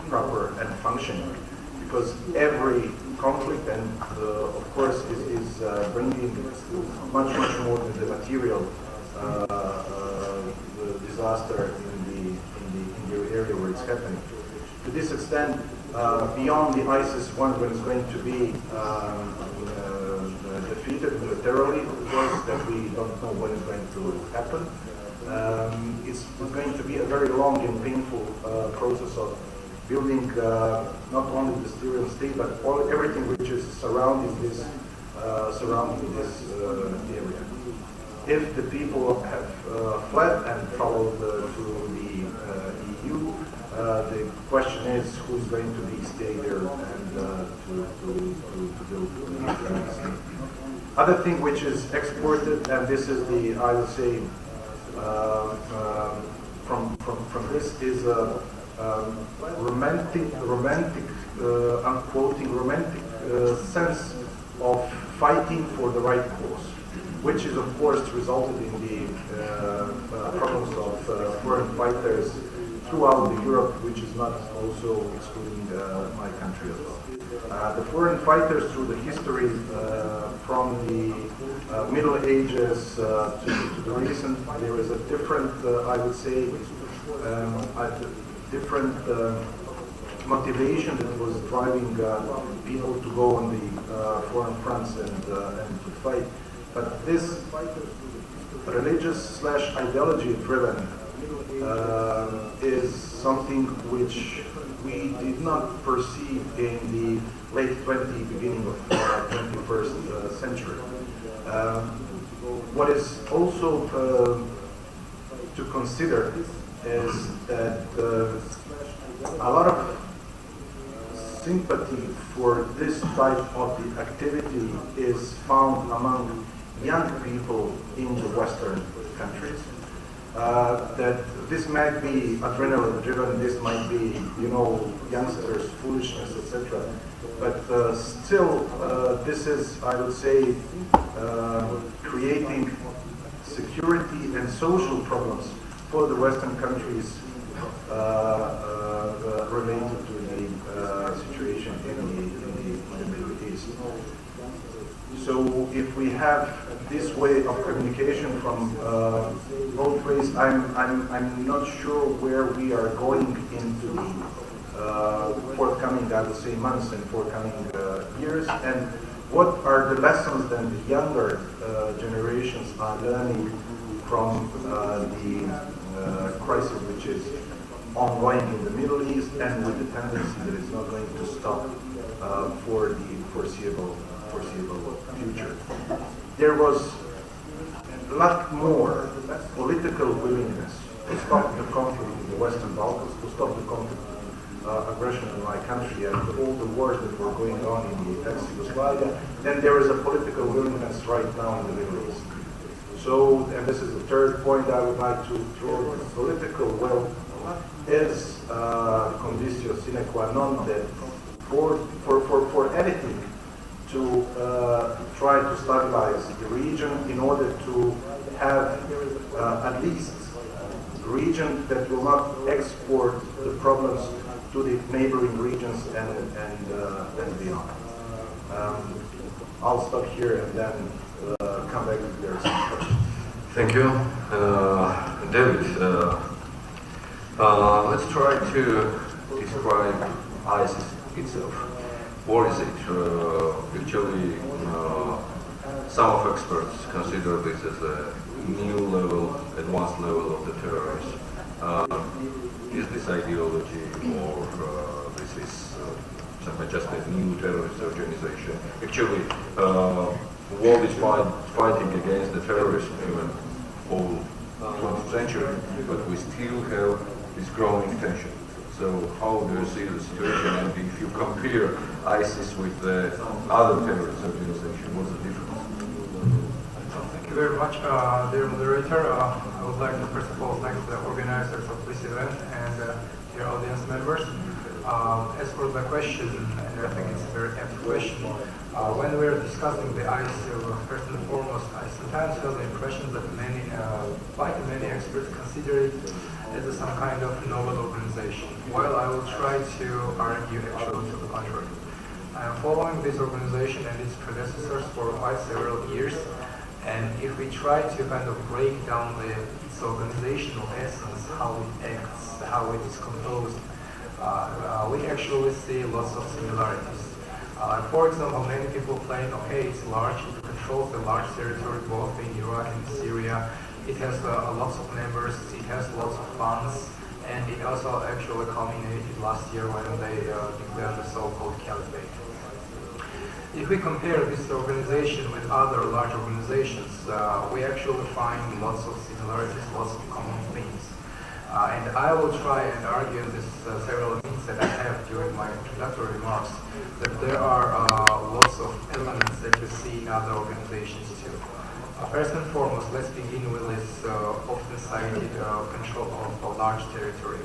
proper and functioning. Because every conflict and of course is bringing much more than the material disaster in the area where it's happening. To this extent, beyond the ISIS one when it's going to be defeated militarily, of course, that we don't know when it's going to happen. It's going to be a very long and painful process of building not only the Syrian state, but everything which is surrounding this area. If the people have fled and followed to the EU, the question is who's going to stay there and to build the state. Other thing which is exported, and this is the, I would say, from this is romantic, I'm quoting, romantic sense of fighting for the right cause, which is of course resulted in the problems of foreign fighters throughout Europe, which is not also excluding my country as well. The foreign fighters through the history from the Middle Ages to the recent, there is a different, I would say, different motivation that was driving people to go on the foreign fronts and to fight. But this religious / ideology driven is something which we did not perceive in the late 20th, beginning of 21st century. What is also to consider is that a lot of sympathy for this type of the activity is found among young people in the Western countries. That this might be adrenaline driven, this might be, youngsters, foolishness, etc. But still, this is, I would say, creating security and social problems for the Western countries related to the situation in the Middle East. So if we have this way of communication from both ways, I'm not sure where we are going into the forthcoming, I would say, months and forthcoming years, and what are the lessons that the younger generations are learning from the crisis which is ongoing in the Middle East, and with the tendency that it's not going to stop for the foreseeable future. There was a lot more political willingness to stop the conflict in the Western Balkans, to stop the conflict, aggression in my country, and all the wars that were going on in the ex-Yugoslavia, then there is a political willingness right now in the Middle East. So, and this is the third point I would like to throw, political will is conditio sine qua non that for anything to try to stabilize the region in order to have at least a region that will not export the problems to the neighboring regions and beyond. I'll stop here and then come back if there's some questions. Thank you. David, let's try to describe ISIS itself? Or is it actually some of experts consider this as a new level, advanced level of the terrorism? Is this ideology or this is just a new terrorist organization? Actually, world is fighting against the terrorism even all 20th century, but we still have this growing tension. So how do you see the situation, and if you compare ISIS with the other terrorist organizations, what's the difference? Thank you very much, dear moderator. I would like to first of all thank the organizers of this event and dear audience members. As for the question, and I think it's a very apt question, when we're discussing the ISIL, first and foremost, I sometimes have the impression that quite many experts consider it as some kind of novel organization, while I will try to argue actually to the contrary. I am following this organization and its predecessors for quite several years, and if we try to kind of break down its organizational essence, how it acts, how it is composed, we actually see lots of similarities. For example, many people claim, okay, it's large, it controls a large territory both in Iraq and Syria, it has lots of members, it has lots of funds, and it also actually culminated last year when they declared the so-called caliphate. If we compare this organization with other large organizations, we actually find lots of similarities, lots of common themes. And I will try and argue in this several things that I have during my introductory remarks that there are lots of elements that we see in other organizations too. First and foremost, let's begin with this often cited control of a large territory.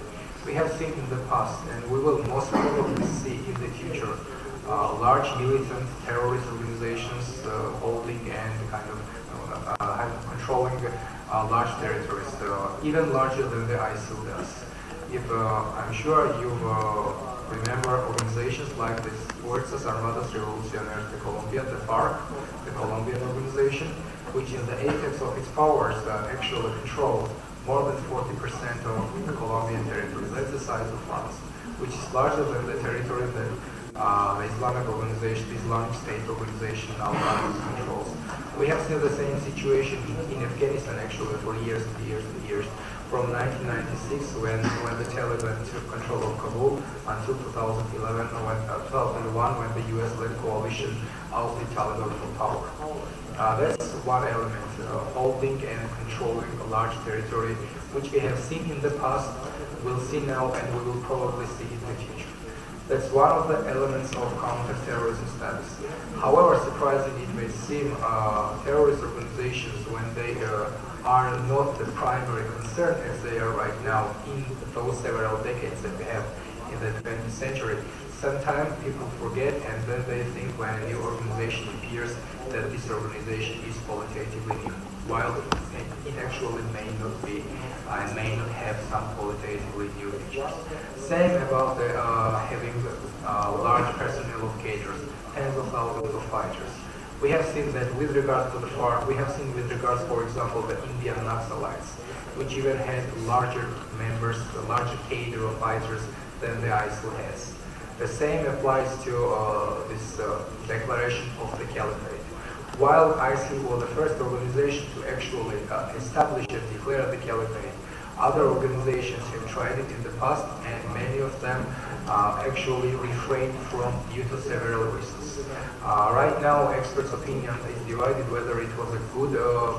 We have seen in the past, and we will most probably see in the future, large militant terrorist organizations holding and kind of controlling large territories, even larger than the ISIL does. I'm sure you remember organizations like the Fuerzas Armadas Revolucionarias de Colombia, the FARC, the Colombian organization, which in the apex of its powers actually controlled more than 40% of the Colombian territory. That's the size of France, which is larger than the territory that the Islamic organization, the Islamic State organization, Al-Qaeda controls. We have seen the same situation in Afghanistan actually for years and years and years. From 1996, when the Taliban took control of Kabul, until 2011, when the US-led coalition ousted Taliban from power. That's one element, holding and controlling a large territory, which we have seen in the past, we'll see now, and we will probably see in the future. That's one of the elements of counter-terrorism status. However surprising it may seem, terrorist organizations, when they are not the primary concern as they are right now in those several decades that we have in the 20th century, sometimes people forget, and then they think when a new organization appears that this organization is qualitatively new, while it actually may not be and may not have some qualitatively new features. Same about the having large personnel of cadres, tens of thousands of fighters. We have seen that with regards to the FARC, we have seen with regards, for example, the Indian Naxalites, which even had larger members, a larger cadre of fighters than the ISIL has. The same applies to this declaration of the caliphate. While ISIL was the first organization to actually establish and declare the caliphate, other organizations have tried it in the past, and many of them actually refrained from due to several reasons. Right now, experts' opinion is divided whether it was a good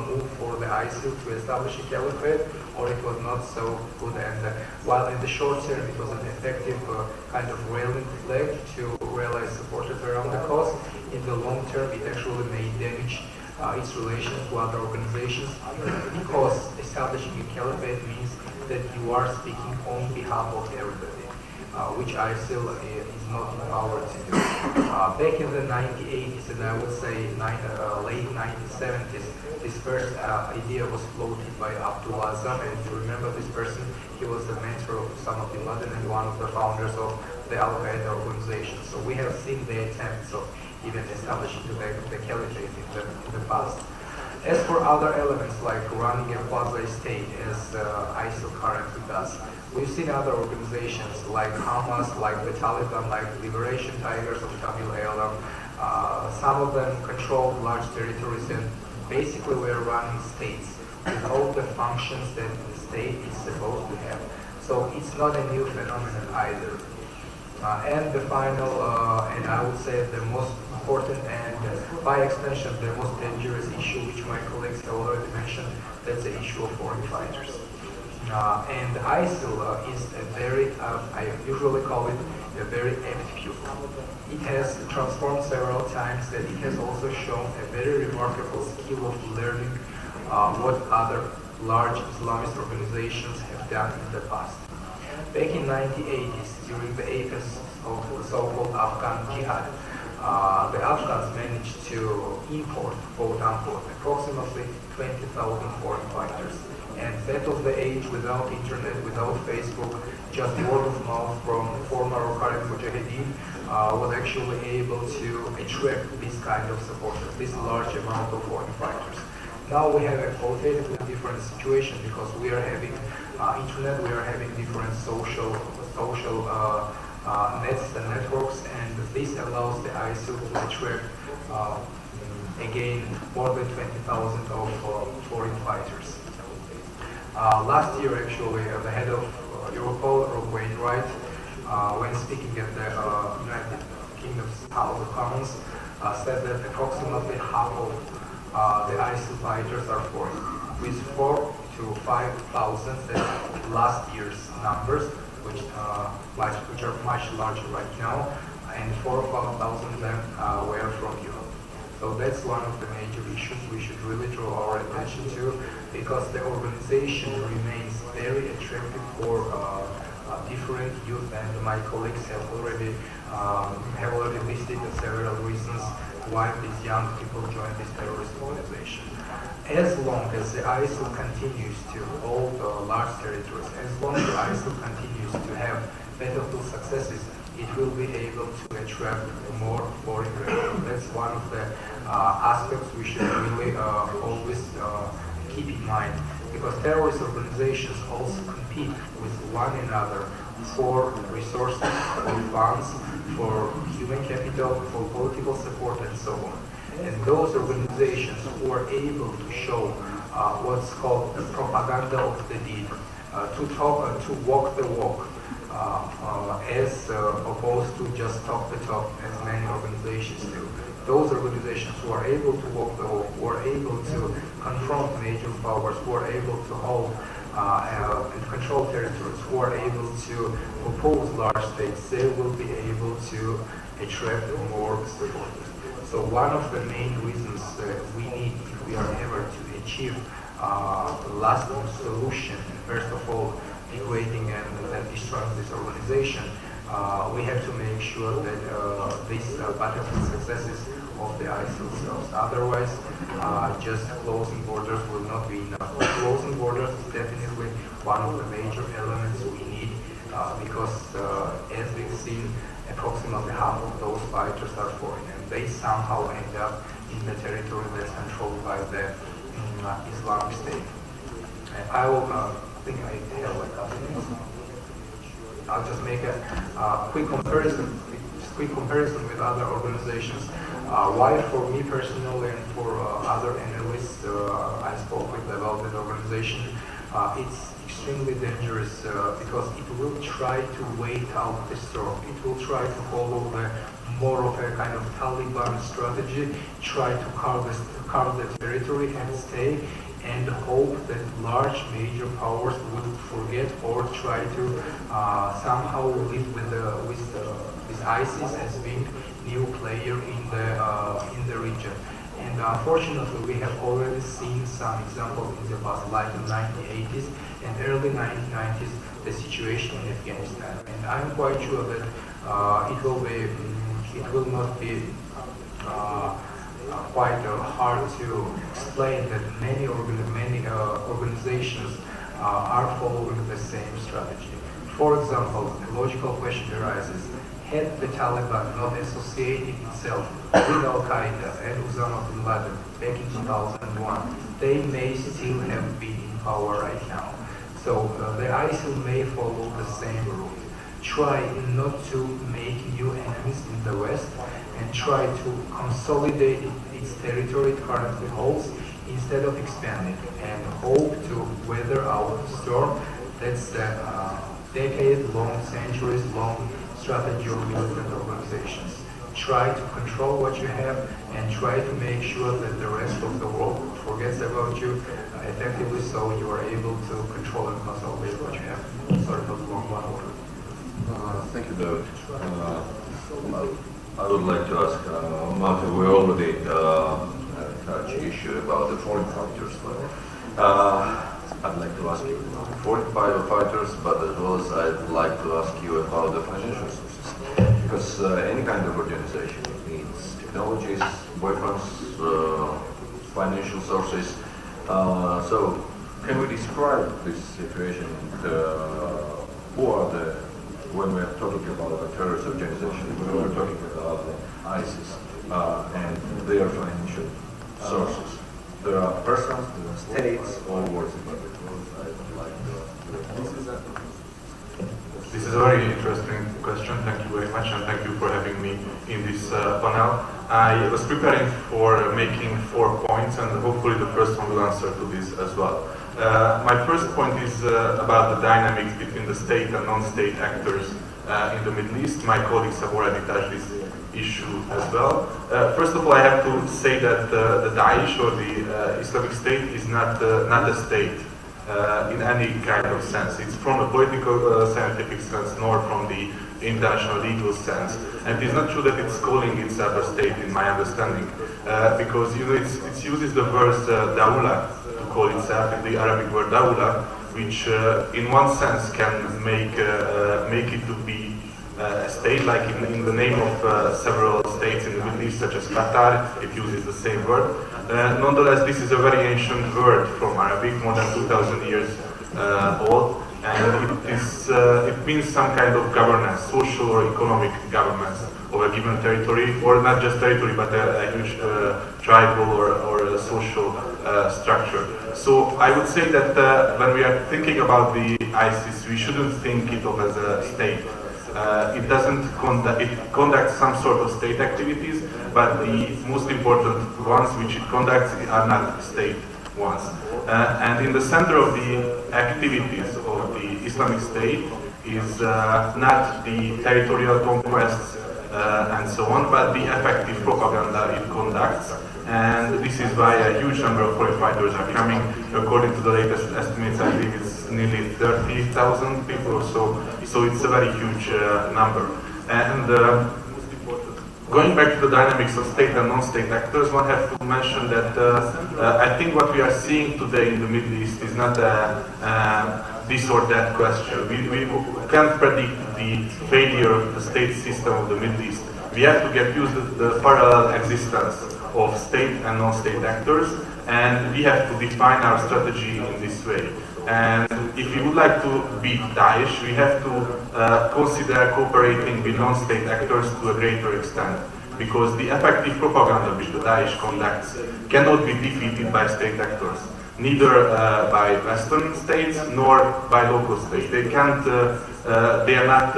move for the ISIL to establish a caliphate or it was not so good. And while in the short term it was an effective kind of rallying flag to realize supporters around the cause, in the long term it actually may damage its relations to other organizations, because establishing a caliphate means that you are speaking on behalf of everybody, which ISIL is not empowered to do. Back in the 1980s, and I would say late 1970s, this first idea was floated by Abdullah Azzam, and if you remember this person, he was the mentor of Osama bin Laden and one of the founders of the Al-Qaeda organization. So we have seen the attempts of even establishing the caliphate in the past. As for other elements like running a quasi-state, as ISIL currently does, we've seen other organizations like Hamas, like the Taliban, like Liberation Tigers of Tamil Eelam. Some of them controlled large territories and basically were running states with all the functions that the state is supposed to have. So it's not a new phenomenon either. And the final, and I would say the most important and by extension the most dangerous issue, which my colleagues have already mentioned, that's the issue of foreign fighters. And ISIL is a very, I usually call it a very apt pupil. It has transformed several times, and it has also shown a very remarkable skill of learning what other large Islamist organizations have done in the past. Back in 1980s, during the apex of the so-called Afghan jihad, the Afghans managed to import, quote-unquote, approximately 20,000 foreign fighters. And that was the age without internet, without Facebook, just word of mouth from former or current mujahideen was actually able to attract this kind of supporters, this large amount of foreign fighters. Now we have a qualitatively different situation because we are having internet, we are having different social nets and networks, and this allows the ISIL to attract again more than 20,000 of foreign fighters. Last year, actually, the head of Europol, Rob Wainwright, when speaking at the United Kingdom's House of Commons, said that approximately half of the ISIL fighters are foreign, with 4,000 to 5,000, that's last year's numbers, which are much larger right now, and 4,000 of them were from Europe. So that's one of the major issues we should really draw our attention to, because the organization remains very attractive for different youth, and my colleagues have already listed several reasons why these young people join this terrorist organization. As long as the ISIL continues to hold large territories, as long as the ISIL continues to have battlefield successes, it will be able to attract more foreign revenue. That's one of the aspects we should really always keep in mind, because terrorist organizations also compete with one another for resources, for funds, for human capital, for political support, and so on. And those organizations who are able to show what's called the propaganda of the deed, to walk the walk, as opposed to just talk the talk, as many organizations do. Those organizations who are able to walk the walk, who are able to confront major powers, who are able to hold and control territories, who are able to oppose large states, they will be able to attract more supporters. So one of the main reasons that we need, if we are ever to achieve a lasting solution, first of all, degrading and destroying this organization, we have to make sure that these battlefield successes of the ISIL cells. Otherwise, just closing borders will not be enough. Closing borders is definitely one of the major elements we need, because as we've seen, approximately half of those fighters are foreign, and they somehow end up in the territory that's controlled by the Islamic State. And I will think I have like a minute. I'll just make a quick comparison with other organizations. Why for me personally and for other analysts I spoke with about that organization, it's extremely dangerous because it will try to wait out the storm. It will try to follow the more of a kind of Taliban strategy, try to carve the territory and stay, and hope that large major powers will forget or try to somehow live with ISIS as being new player in the region. And unfortunately, we have already seen some examples in the past, like in the 1980s and early 1990s, the situation in Afghanistan. And I'm quite sure that it will not be quite hard to explain that many organizations are following the same strategy. For example, a logical question arises: had the Taliban not associated itself with Al-Qaeda and Osama bin Laden back in 2001, they may still have been in power right now. So the ISIL may follow the same route. Try not to make new enemies in the West and try to consolidate its territory it currently holds instead of expanding, and hope to weather out the storm. That's the decade-long, centuries-long strategy of militant organizations. Try to control what you have and try to make sure that the rest of the world forgets about you effectively, so you are able to control and consolidate what you have. Sorry for the long one. Thank you, David. I would like to ask, Martin, we already touched the issue about the foreign fighters, but I'd like to ask you about the foreign fighters, but as well as I'd like to ask you about the financial sources. Because any kind of organization needs technologies, weapons, financial sources. So, can we describe this situation? Who are the, when we're talking about a terrorist organization, when we're talking about the ISIS and their financial sources? There are persons, there are states, or what's it? This is a very interesting question. Thank you very much, and thank you for having me in this panel. I was preparing for making 4 points, and hopefully the first one will answer to this as well. My first point is about the dynamics between the state and non-state actors in the Middle East. My colleagues have already touched this issue as well. First of all, I have to say that the Daesh or the Islamic State is not a state in any kind of sense. It's from a political scientific sense, nor from the international legal sense. And it's not true that it's calling itself a state, in my understanding, because it uses the word dawla to call itself, in the Arabic word dawla, which in one sense can make it to be a state, like in the name of several states in the Middle East, such as Qatar, it uses the same word. Nonetheless, this is a very ancient word from Arabic, more than 2,000 years old, and it means some kind of governance, social or economic governance of a given territory, or not just territory, but a huge tribal or a social structure. So I would say that when we are thinking about the ISIS, we shouldn't think it of as a state. It doesn't it conducts some sort of state activities, but the most important ones which it conducts are not state ones. And in the center of the activities of the Islamic State is not the territorial conquests and so on, but the effective propaganda it conducts. And this is why a huge number of foreign fighters are coming. According to the latest estimates, I believe it's nearly 30,000 people or so. So it's a very huge number. And going back to the dynamics of state and non-state actors, one has to mention that I think what we are seeing today in the Middle East is not this or that question. We can't predict the failure of the state system of the Middle East. We have to get used to the parallel existence of state and non-state actors, and we have to define our strategy in this way. And if we would like to beat Daesh, we have to consider cooperating with non-state actors to a greater extent, because the effective propaganda which the Daesh conducts cannot be defeated by state actors, neither by Western states nor by local states. They can't. They are not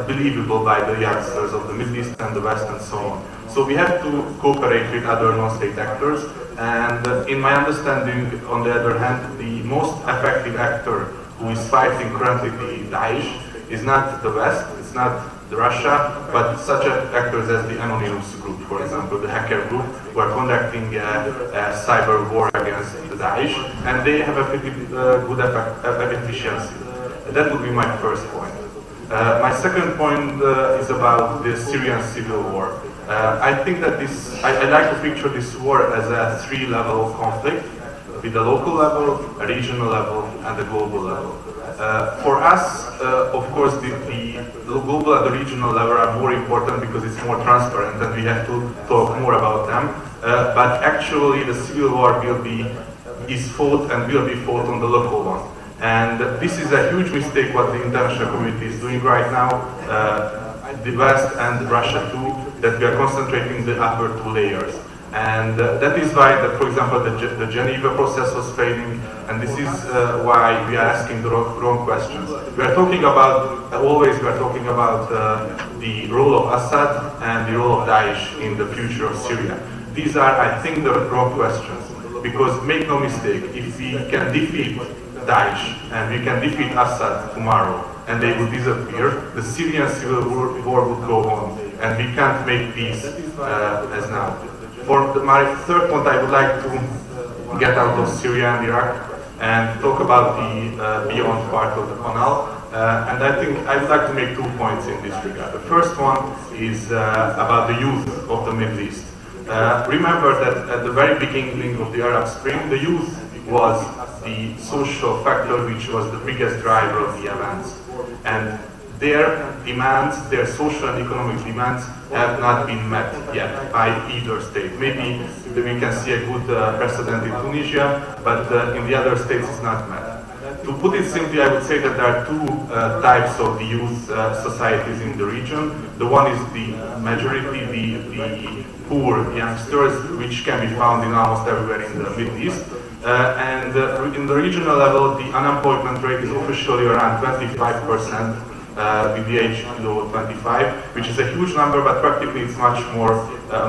believable by the youngsters of the Middle East and the West and so on. So we have to cooperate with other non-state actors, and in my understanding, on the other hand, the most effective actor who is fighting currently the Daesh is not the West, it's not the Russia, but such actors as the Anonymous group, for example, the hacker group, who are conducting a cyber war against the Daesh, and they have a pretty good efficiency. That would be my first point. My second point is about the Syrian civil war. I think that I like to picture this war as a three-level conflict, with the local level, a regional level, and the global level. For us, of course, the global and the regional level are more important because it's more transparent and we have to talk more about them. But actually, the civil war is fought and will be fought on the local one. And this is a huge mistake what the international community is doing right now. the West and Russia too, that we are concentrating the upper two layers. And that is why, for example, the Geneva process was failing, and this is why we are asking the wrong questions. We are talking about, always we are talking about the role of Assad and the role of Daesh in the future of Syria. These are, I think, the wrong questions, because make no mistake, if we can defeat Daesh and we can defeat Assad tomorrow, and they will disappear, the Syrian civil war will go on, and we can't make peace as now. For my third point, I would like to get out of Syria and Iraq and talk about the beyond part of the panel. And I think I would like to make 2 points in this regard. The first one is about the youth of the Middle East. Remember that at the very beginning of the Arab Spring, the youth was the social factor which was the biggest driver of the events. And their demands, their social and economic demands, have not been met yet by either state. Maybe we can see a good precedent in Tunisia, but in the other states it's not met. To put it simply, I would say that there are two types of the youth societies in the region. The one is the majority, the poor youngsters, which can be found in almost everywhere in the Middle East. And in the regional level, the unemployment rate is officially around 25%. With the age below 25, which is a huge number, but practically it's much more, I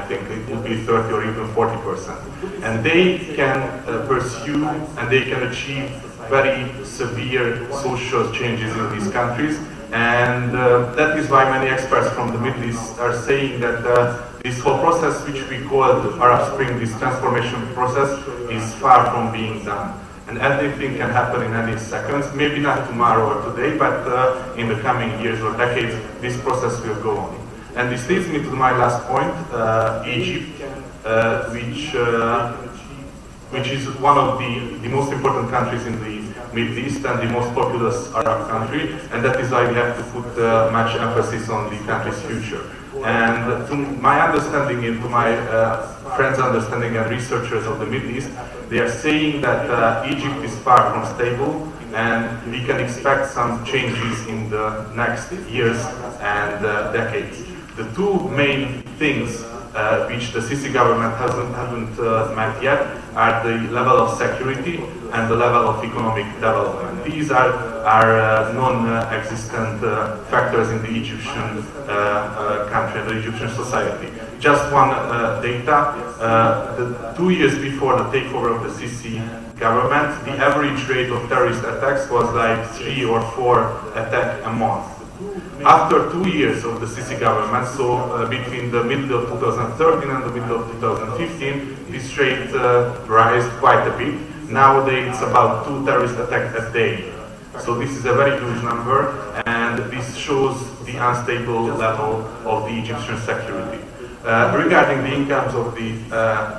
think. It would be 30 or even 40%. And they can pursue and they can achieve very severe social changes in these countries. And that is why many experts from the Middle East are saying that this whole process, which we call the Arab Spring, this transformation process, is far from being done. And anything can happen in any seconds, maybe not tomorrow or today, but in the coming years or decades, this process will go on. And this leads me to my last point, Egypt, which is one of the most important countries in the Middle East and the most populous Arab country, and that is why we have to put much emphasis on the country's future. And to my understanding and to my friends' understanding and researchers of the Middle East, they are saying that Egypt is far from stable, and we can expect some changes in the next years and decades. The two main things which the Sisi government hasn't met yet are the level of security and the level of economic development. These are non-existent factors in the Egyptian country and the Egyptian society. Just one data, 2 years before the takeover of the Sisi government, the average rate of terrorist attacks was like 3 or 4 attacks a month. After 2 years of the Sisi government, so between the middle of 2013 and the middle of 2015, this rate rose quite a bit. Nowadays it's about 2 terrorist attacks a day. So this is a very huge number, and this shows the unstable level of the Egyptian security. Regarding the incomes of the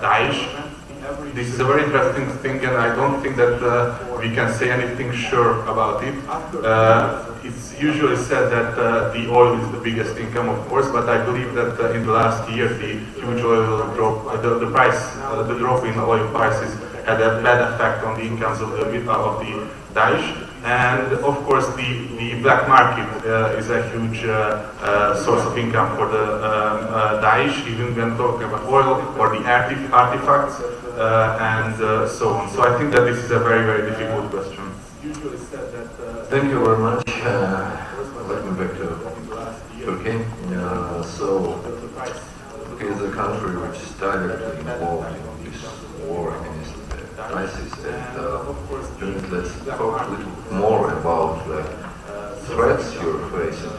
Daesh, this is a very interesting thing, and I don't think that we can say anything sure about it. It's usually said that the oil is the biggest income, of course, but I believe that in the last year the huge oil drop, the drop in oil prices had a bad effect on the incomes of the Daesh. And of course the black market is a huge source of income for the Daesh, even when talking about oil or the artifacts and so on. So I think that this is a very, very difficult question. Thank you very much. Welcome back to Turkey. Turkey is a country which is directly involved in this war against ISIS, and let's talk a little more about the threats you're facing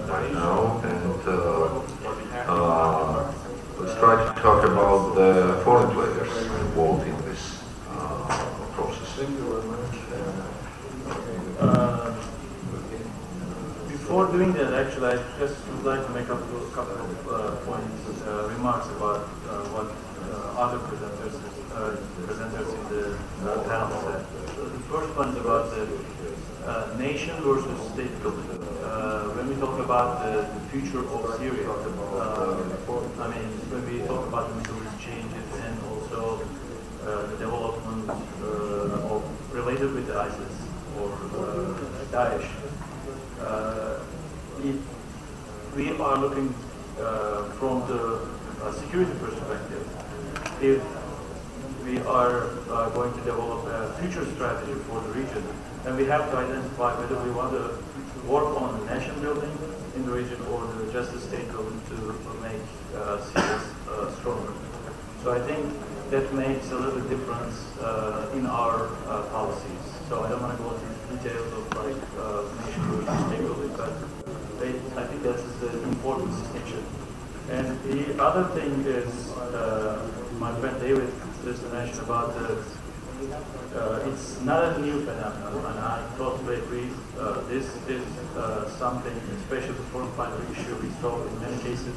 right now, and let's try to talk about the foreign players involved in this process. Thank you very much. Before doing that, actually, I just would like to make a couple of points, remarks about what other presenters in the panel said. The first one is about the nation versus state building. When we talk about the future of Syria, I mean, when we talk about the Middle East changes and also the development related with ISIS or Daesh, if we are looking from the security perspective, if we are going to develop a future strategy for the region, then we have to identify whether we want to work on nation building in the region or the justice state building to make Syria stronger. So I think that makes a little difference in our policies. So I don't want to go into details of like nation building, state building, but I think that's the important distinction. And the other thing is, my friend David just mentioned about it's not a new phenomenon, and I totally agree. This is something, especially the foreign fighter issue, we saw in many cases.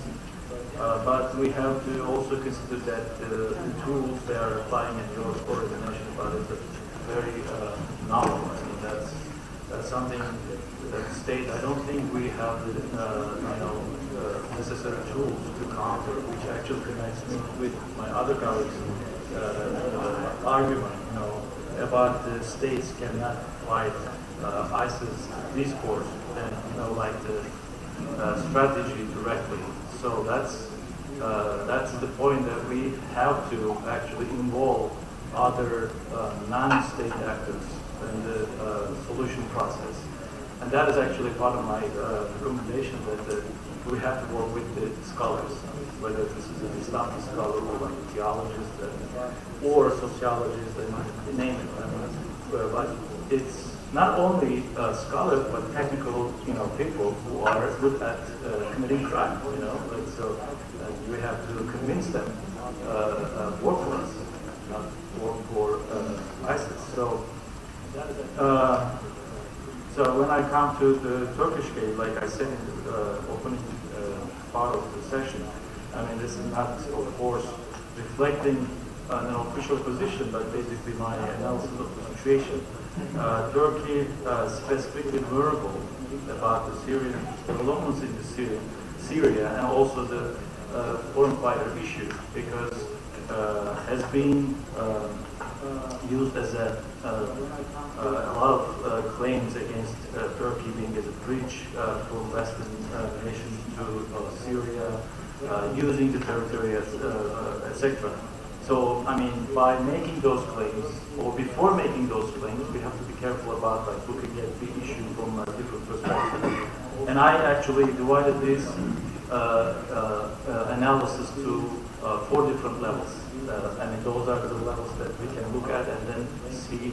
But we have to also consider that the tools they are applying, and yours already mentioned about it, is very novel. I mean, that's something that state. I don't think we have the necessary tools to counter, which actually connects me with my other colleagues' argument, about the states cannot fight ISIS discourse and like the strategy directly. So that's the point that we have to actually involve other non-state actors in the solution process. And that is actually part of my recommendation that we have to work with the scholars, whether this is an Islamic scholar or like a theologist or a sociologist, and name it. But it's not only scholars, but technical, people who are good at committing crime, so we have to convince them work for us, not work for ISIS. So when I come to the Turkish case, like I said in the opening part of the session, I mean, this is not, of course, reflecting an official position, but basically my analysis of the situation. Turkey specifically vulnerable about the Syrian developments in Syria, and also the foreign fighter issue, because has been used as a lot of claims against Turkey being as a breach from Western nations to Syria, using the territory, etc. So, I mean, by making those claims, or before making those claims, we have to be careful about like looking at the issue from a different perspective. And I actually divided this analysis to 4 different levels. I mean, those are the levels that we can look at and then see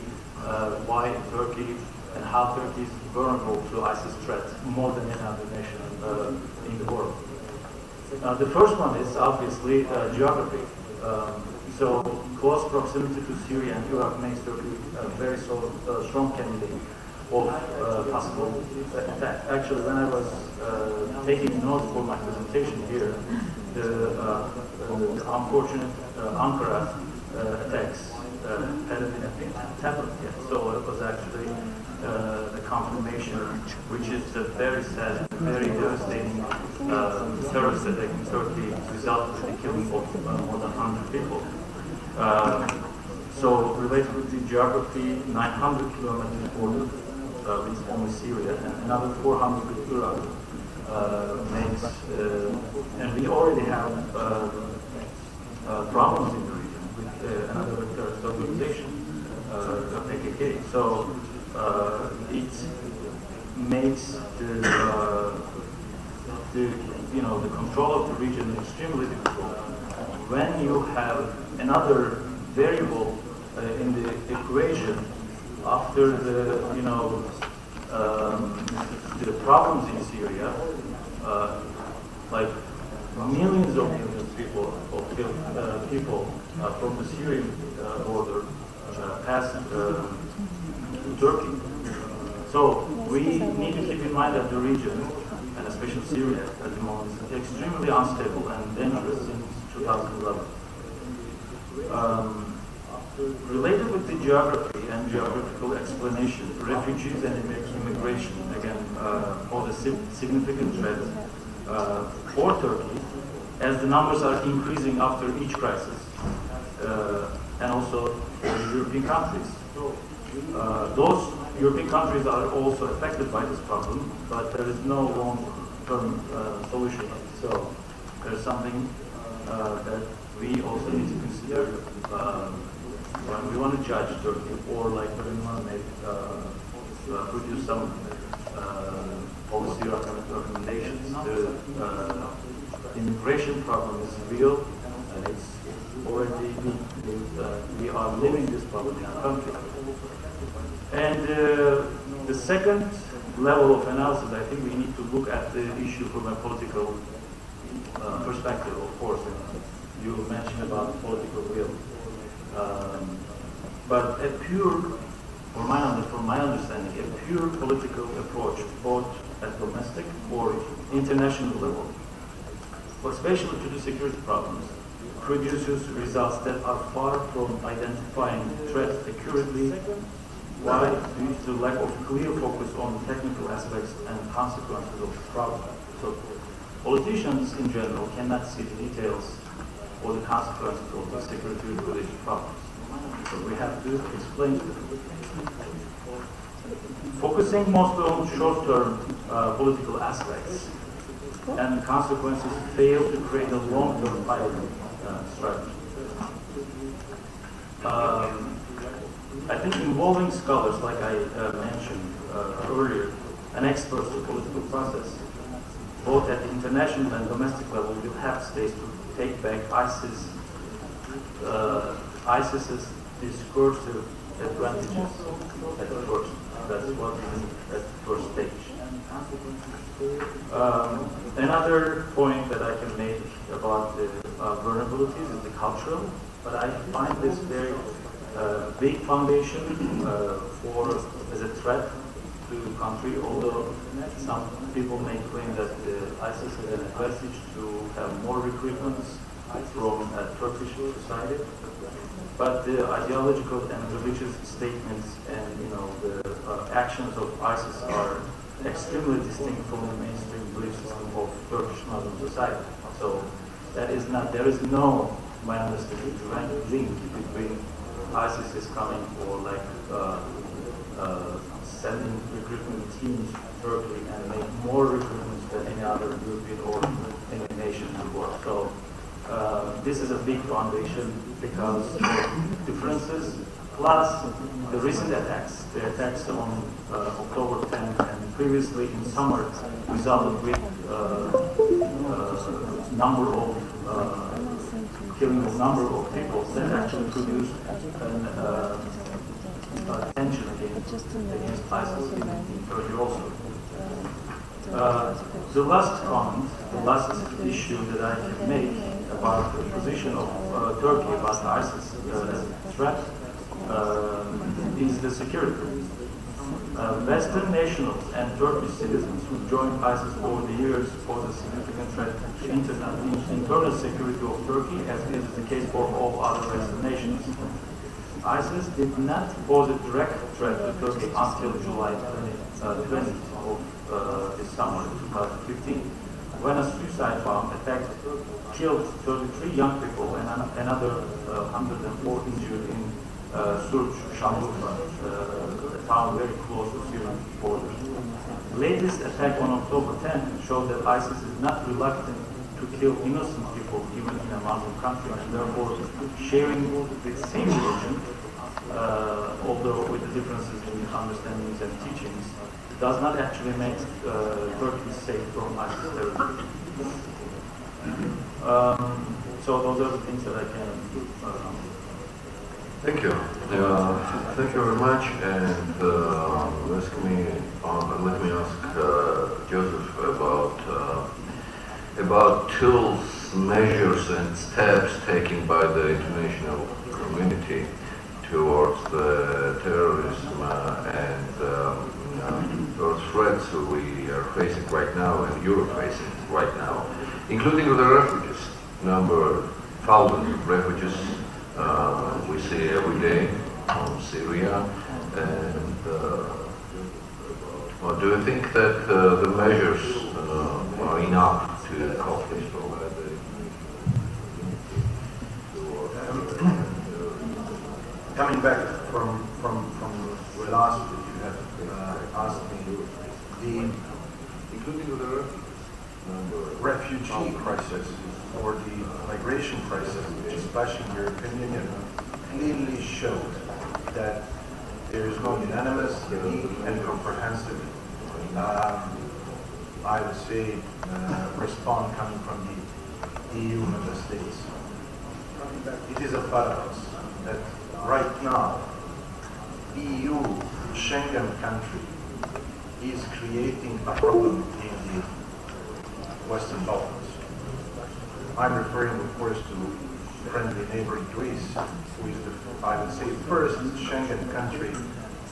why Turkey and how Turkey is vulnerable to ISIS threat more than any other nation in the world. The first one is obviously geography. So close proximity to Syria and Iraq makes Turkey a very strong candidate of possible attack. Actually, when I was taking notes for my presentation here, the unfortunate Ankara attacks hadn't been happened yet. So it was actually the confirmation, which is a very sad, very devastating terrorist attack in Turkey, resulted in the killing of more than 100 people. So related with the geography, 900 kilometers border with only Syria, and another 400 with Iraq makes, and we already have problems in the region with another terrorist organization, PKK. So it makes the control of the region extremely difficult. When you have another variable in the equation after the problems in Syria, like millions of people from the Syrian border pass to Turkey. So we need to keep in mind that the region, and especially Syria at the moment, is extremely unstable and dangerous since 2011. Related with the geography and geographical explanation, refugees and immigration, again, pose a significant threat for Turkey, as the numbers are increasing after each crisis, and also for the European countries. Those European countries are also affected by this problem, but there is no long-term solution. So there's something that we also need to consider when we want to judge Turkey, or like when we want to make produce some policy recommendations. The immigration problem is real, and it's already we are living this problem in our country. And the second level of analysis, I think we need to look at the issue from a political perspective, of course. You mentioned about political will. But a pure, from my understanding, a pure political approach, both at domestic or international level, but especially to the security problems, produces results that are far from identifying threats accurately. Why? Due to the lack of clear focus on technical aspects and consequences of the problem. So politicians in general cannot see the details or the consequences of the security-related problems. So we have to explain to them. Focusing mostly on short-term political aspects and consequences fail to create a long-term viable strategy. I think involving scholars, like I mentioned earlier, and experts in the political process, both at the international and domestic level, will have states to take back ISIS's discursive advantages at first. That's what we need at the first stage. Another point that I can make about the vulnerabilities is the cultural, but I find this very big foundation as a threat to the country, although some people may claim that ISIS has an advantage to have more recruitments from Turkish society. But the ideological and religious statements and the actions of ISIS are extremely distinct from the mainstream belief system of Turkish Muslim society. So there is no, my understanding, direct link between ISIS is coming for sending recruitment teams to Turkey and make more recruitments than any other European or any nation in the world. So this is a big foundation because of differences, plus the recent attacks. The attacks on October 10th and previously in summer resulted with killing a number of people that actually produced tension against ISIS in Turkey also. The last comment, the last issue that I can make about the position of Turkey about ISIS as a threat is the security. Western nationals and Turkish citizens who joined ISIS over the years pose a significant threat to internal security of Turkey, as is the case for all other Western nations. ISIS did not pose a direct threat to Turkey until July 20th of this summer, 2015, when a suicide bomb attack killed 33 young people and another 104 injured in Suruç, Şanlıurfa, a town very close to Syrian borders. The latest attack on October 10th showed that ISIS is not reluctant to kill innocent people even in a Muslim country, and therefore sharing the same religion, although with the differences in understandings and teachings, does not actually make Turkey safe from ISIS territory. So those are the things that I can Thank you. Thank you very much. And let me ask Joseph about tools, measures, and steps taken by the international community towards the terrorism and those threats we are facing right now and Europe facing right now, including the refugees. Number 1,000 refugees we see every day from Syria. And do you think that the measures are enough to cope with this problem? Coming back from the last that you have asked me, including the refugee crisis or the migration crisis, which is bashing the European Union, clearly showed that there is no unanimous, unique, and comprehensive, I would say, response coming from the EU member states. It is a paradox that right now, EU Schengen country is creating a problem in the Western Balkans. I'm referring, of course, to friendly neighbor Greece, who is the, I would say, first Schengen country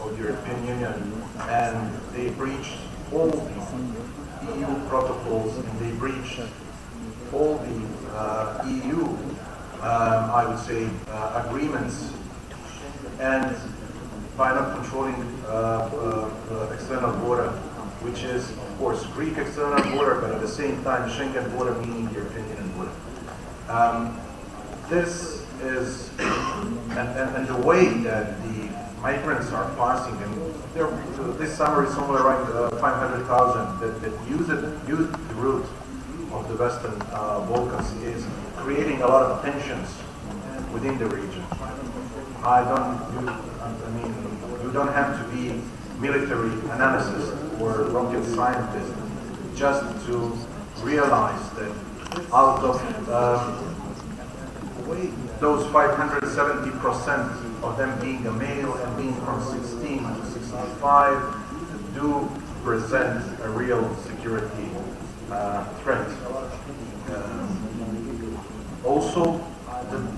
of the European Union, and they breached all the EU protocols, and they breached all the EU, I would say, agreements, and by not controlling external border, which is, of course, Greek external border, but at the same time, Schengen border, meaning the European Union border. This is, and the way that the migrants are passing, and this summer is somewhere around 500,000 that use the route of the Western Balkans, is creating a lot of tensions within the region. You don't have to be military analyst or rocket scientist just to realize that out of those 570% of them being a male and being from 16 to 65 do present a real security threat. Also,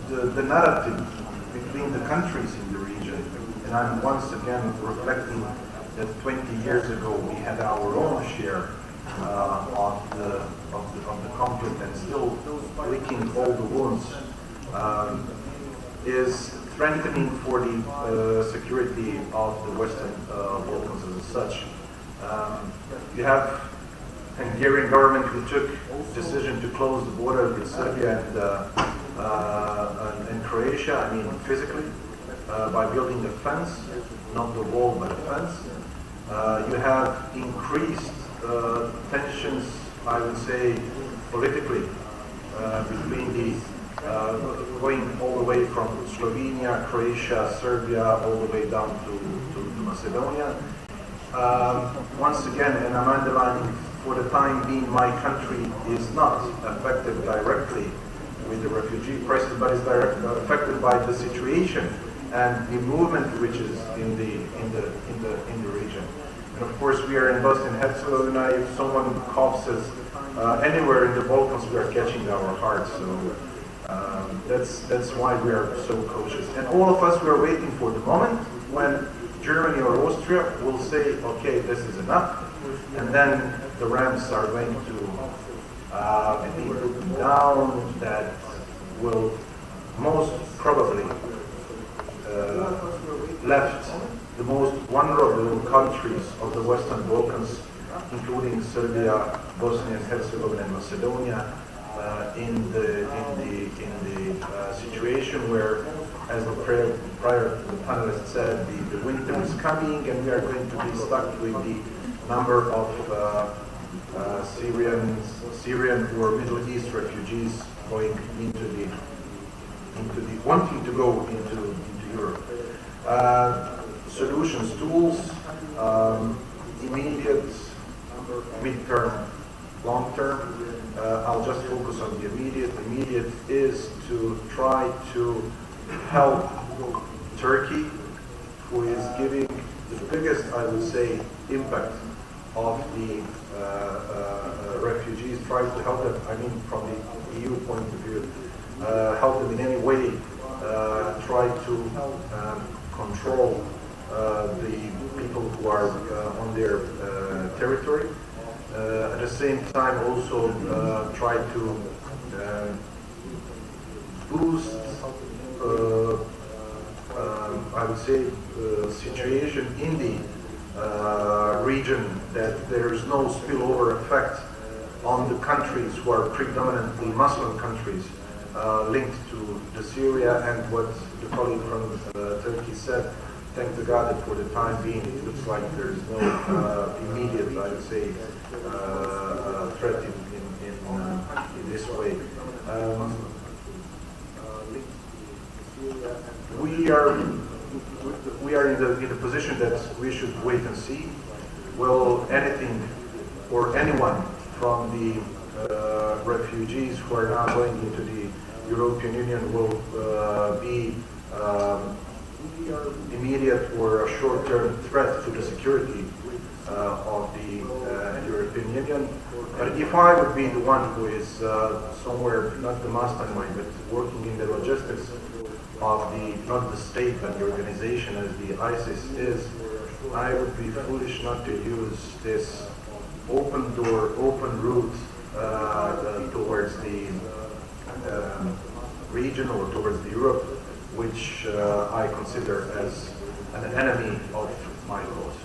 the narrative between the countries in the region, and I'm once again reflecting that 20 years ago we had our own share of the conflict and still licking all the wounds, is strengthening for the security of the Western Balkans as such. You have Hungarian government who took decision to close the border with Serbia and Croatia, I mean physically, by building a fence, not the wall but a fence. You have increased tensions, I would say, politically, between the going all the way from Slovenia, Croatia, Serbia, all the way down to Macedonia. Once again, and I'm underlining, for the time being, my country is not affected directly with the refugee crisis, but is affected by the situation and the movement which is in the region. And of course, we are in Bosnia-Herzegovina. If someone coughs anywhere in the Balkans, we are catching our hearts. So that's why we are so cautious. And all of us, we are waiting for the moment when Germany or Austria will say, okay, this is enough, and then the ramps are going to be put down. That will most probably left the most vulnerable countries of the Western Balkans, including Serbia, Bosnia and Herzegovina, and Macedonia, in the situation where, as the panelist said, the winter is coming, and we are going to be stuck with the number of Syrian or Middle East refugees going wanting to go into Europe. Solutions, tools, immediate, mid-term, long-term. I'll just focus on the immediate. Immediate is to try to help Turkey, who is giving the biggest, I would say, impact of the refugees, try to help them, I mean, from the EU point of view, help them in any way, try to control the people who are on their territory. At the same time, also try to boost, I would say, situation in the region, that there is no spillover effect on the countries who are predominantly Muslim countries linked to Syria. And what the colleague from Turkey said, thank to God that for the time being it looks like there is no immediate, I would say, threat in we are in the position that we should wait and see. Will anything or anyone from the refugees who are now going into the European Union will be immediate or a short-term threat to the security of the European Union. But if I would be the one who is somewhere, not the mastermind, but working in the logistics of the, not the state, but the organization as the ISIS is, I would be foolish not to use this open door, open route towards the region or towards the Europe, which I consider as an enemy of my cause.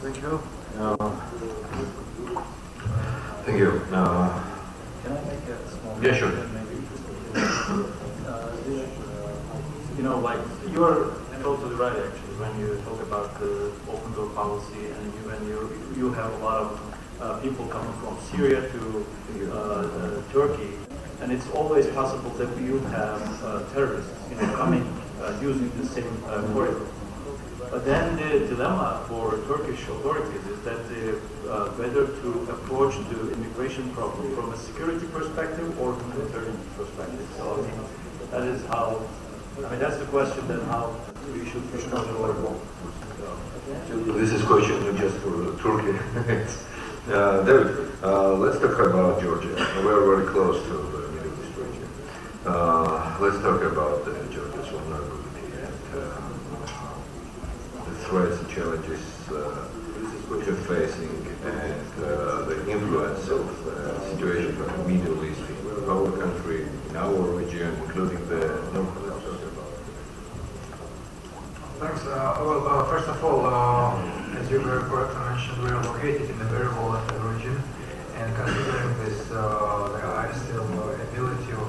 Thank you. Thank you. Can I make a small Yeah, sure. You know, like, you're totally right, actually, when you talk about the open door policy, and you have a lot of people coming from Syria to Turkey, and it's always possible that you have terrorists, coming using the same corridor. But then the dilemma for Turkish authorities is that whether to approach the immigration problem from a security perspective or humanitarian perspective. So I mean, that is how. I mean, that's the question. Then how we should control. This is question not just for Turkey. David, let's talk about Georgia. We are very close to the Middle East region. Let's talk about Georgia's vulnerability and the threats and challenges which you're facing, and the influence of the situation from the Middle East in our country, in our region, including the North. Thanks. Well, first of all, as you very correctly mentioned, we are located in a very volatile region, and considering this, the ISIL ability of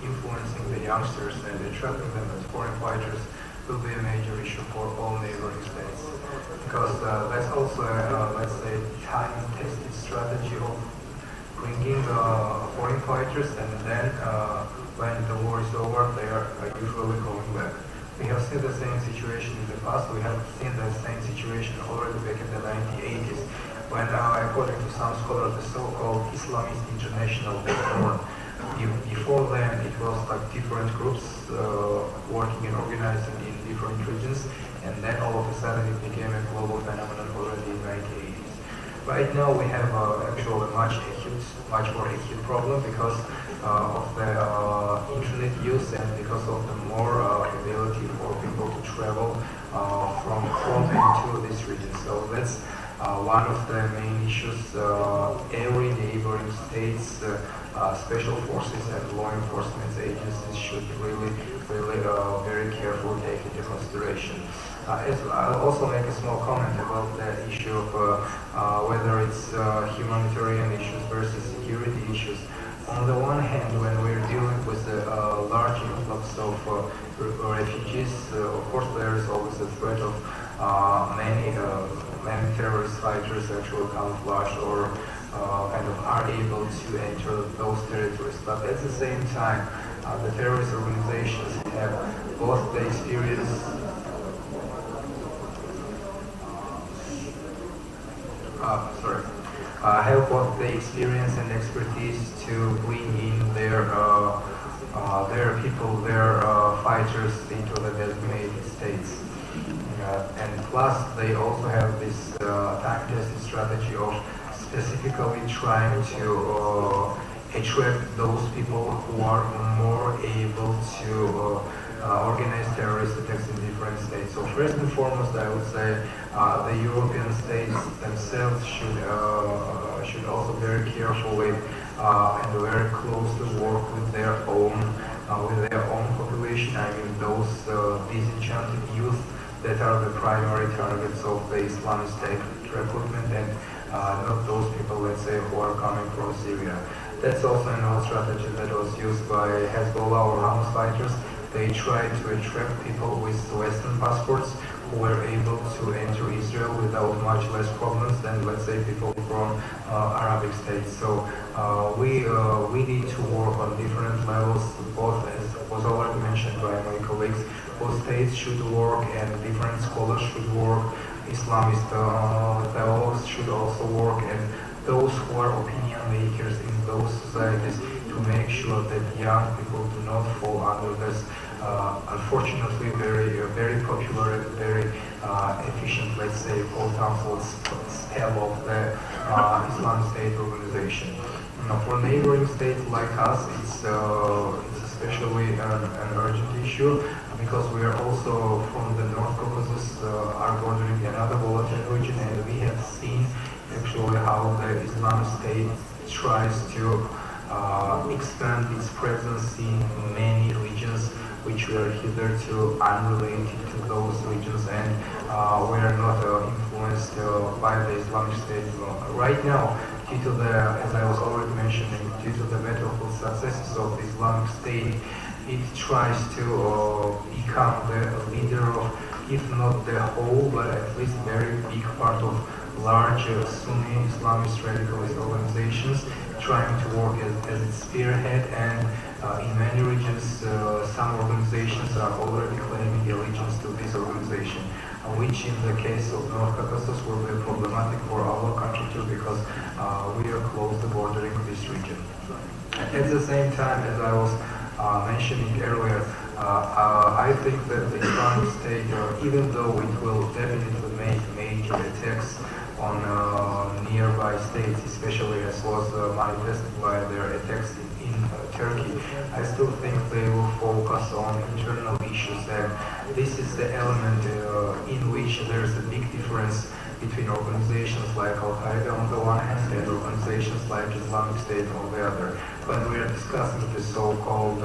influencing the youngsters and attracting them as foreign fighters will be a major issue for all neighboring states, because that's also, let's say, time-tested strategy of bringing foreign fighters, and then when the war is over, they are usually going back. We have seen the same situation in the past. We have seen the same situation already back in the 1980s, when, according to some scholars, the so-called Islamist International was born. Before then, it was like different groups working and organizing in different regions, and then all of a sudden it became a global phenomenon already in the 1980s. Right now, we have actually a much more acute problem because of the internet use and because of the more ability for people to travel from home into this region. So that's one of the main issues. Every neighboring states, special forces and law enforcement agencies should really very carefully take into consideration. I'll also make a small comment about the issue of whether it's humanitarian issues versus security issues. On the one hand, when we're dealing with a large influx of refugees, of course there is always a threat of many terrorist fighters actually camouflaged or kind of are able to enter those territories. But at the same time, the terrorist organizations have both the experience have both the experience and expertise to bring in their people, their fighters into the designated states. And plus, they also have this time-tested strategy of specifically trying to attract those people who are more able to organize terrorist attacks in different states. So first and foremost, I would say the European states themselves should also very carefully and very closely work with their own population. I mean those disenchanted youth that are the primary targets of the Islamic State recruitment, and not those people, let's say, who are coming from Syria. That's also an old strategy that was used by Hezbollah or Hamas fighters. They tried to attract people with Western passports who were able to enter Israel without much less problems than, let's say, people from Arabic States. So we need to work on different levels, both as was already mentioned by my colleagues. Both states should work and different scholars should work. Islamist theologians should also work, and those who are opinion makers in those societies to make sure that young people do not fall under this unfortunately very popular and very efficient, let's say, quote-unquote spell of the Islamic State organization. For neighboring states like us, it's especially an urgent issue because we are also from the North Caucasus, are bordering another volatile region, and we have seen actually how the Islamic State tries to expand its presence in many regions which were hitherto unrelated to those regions, and we are not influenced by the Islamic State. Right now, due to the, as I was already mentioning, due to the wonderful successes of the Islamic State, it tries to become the leader of, if not the whole, but at least very big part of large Sunni Islamist radicalist organizations, trying to work as its spearhead, and in many regions some organizations are already claiming allegiance to this organization, which in the case of North Caucasus will be problematic for our country too, because we are close to bordering this region. At the same time, as I was mentioning earlier, I think that the Islamic State, even though it will definitely make major attacks on nearby states, especially as was manifested by their attacks in Turkey, I still think they will focus on internal issues, and this is the element in which there is a big difference between organizations like Al-Qaeda on the one hand and organizations like Islamic State on the other. When we are discussing the so-called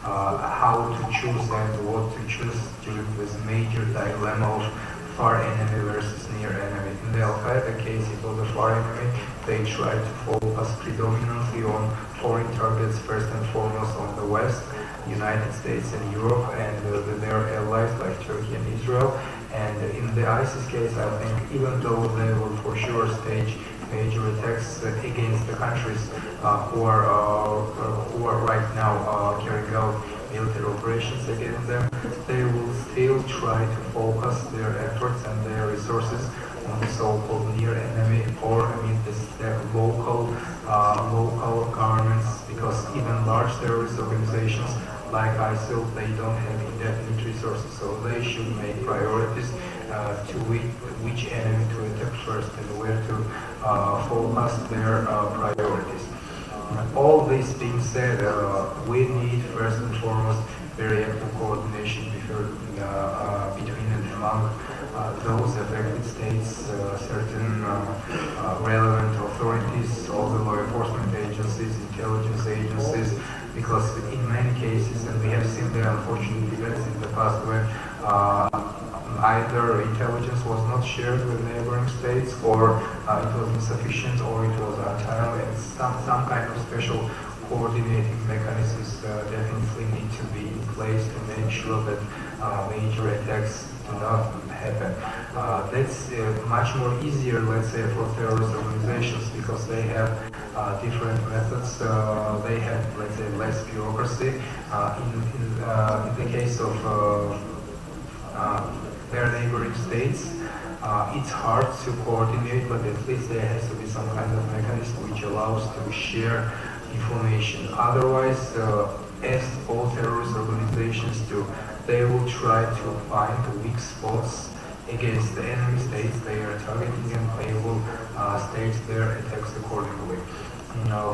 how to choose and what to choose during this major dilemma of far enemy versus near enemy. In the Al-Qaeda case, it was a far enemy. They tried to focus predominantly on foreign targets, first and foremost on the West, United States and Europe, and their allies like Turkey and Israel. And in the ISIS case, I think even though they will for sure stage major attacks against the countries who are right now carrying out military operations against them, they will still try to focus their efforts and their resources on the so-called near enemy, or the local governments, because even large terrorist organizations like ISIL, they don't have indefinite resources, so they should make priorities to which enemy to attack first and where to focus their priorities. All this being said, we need first and foremost very active coordination between and among those affected states, certain relevant authorities, all the law enforcement agencies, intelligence agencies, because in many cases, and we have seen the unfortunate events in the past when either intelligence was not shared with neighboring states, or it was insufficient, or it was untimely, and some kind of special coordinating mechanisms definitely need to be in place to make sure that major attacks do not happen. That's much more easier, let's say, for terrorist organizations, because they have different methods. They have, let's say, less bureaucracy. In the case of their neighboring states, it's hard to coordinate, but at least there has to be some kind of mechanism which allows to share information. Otherwise, as all terrorist organizations do, they will try to find the weak spots against the enemy states they are targeting, and they will stage their attacks accordingly.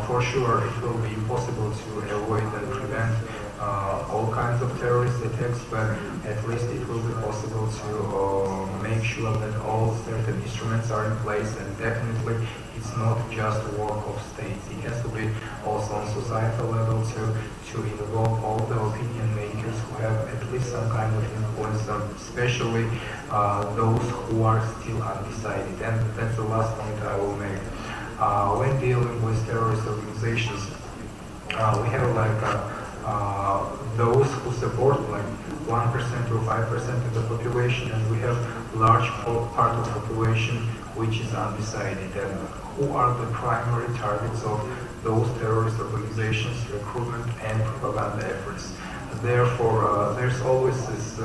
For sure, it will be impossible to avoid and prevent all kinds of terrorist attacks, but at least it will be possible to make sure that all certain instruments are in place, and definitely it's not just work of states. It has to be also on societal level to involve all the opinion makers who have at least some kind of influence, especially those who are still undecided. And that's the last point I will make. When dealing with terrorist organizations, we have those who support 1% or 5% of the population, and we have large part of the population which is undecided, and who are the primary targets of those terrorist organizations' recruitment and propaganda efforts. Therefore, there's always this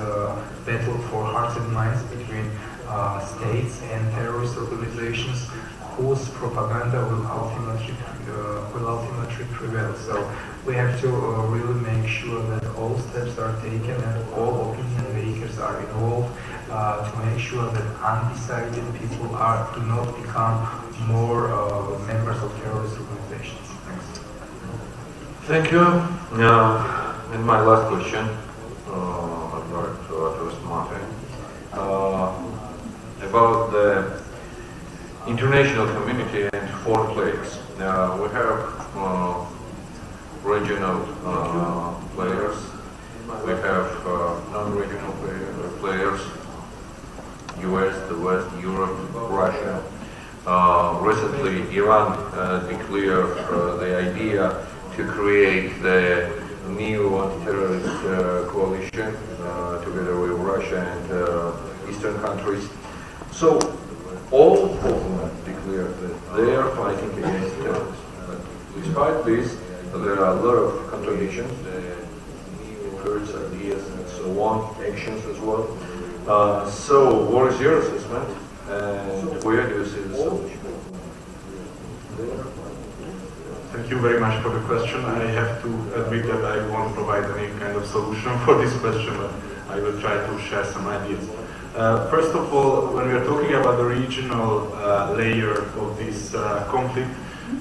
battle for hearts and minds between states and terrorist organizations whose propaganda will ultimately prevail. So we have to really make sure that all steps are taken and all opinion makers are involved to make sure that undecided people do not become more members of terrorist organizations. Thanks. Thank you. And my last question, I'd like to address Martin, about the international community and foreign players. We have regional players, we have non-regional players, US, the West, Europe, Russia. Recently, Iran declared the idea to create the new anti-terrorist coalition together with Russia and Eastern countries. So all of them declared that they are fighting against terrorism. But despite this, there are a lot of contradictions, words, ideas, and so on, actions as well. So what is your assessment, and where do you see the solution? Thank you very much for the question. I have to admit that I won't provide any kind of solution for this question, but I will try to share some ideas. First of all, when we are talking about the regional layer of this conflict,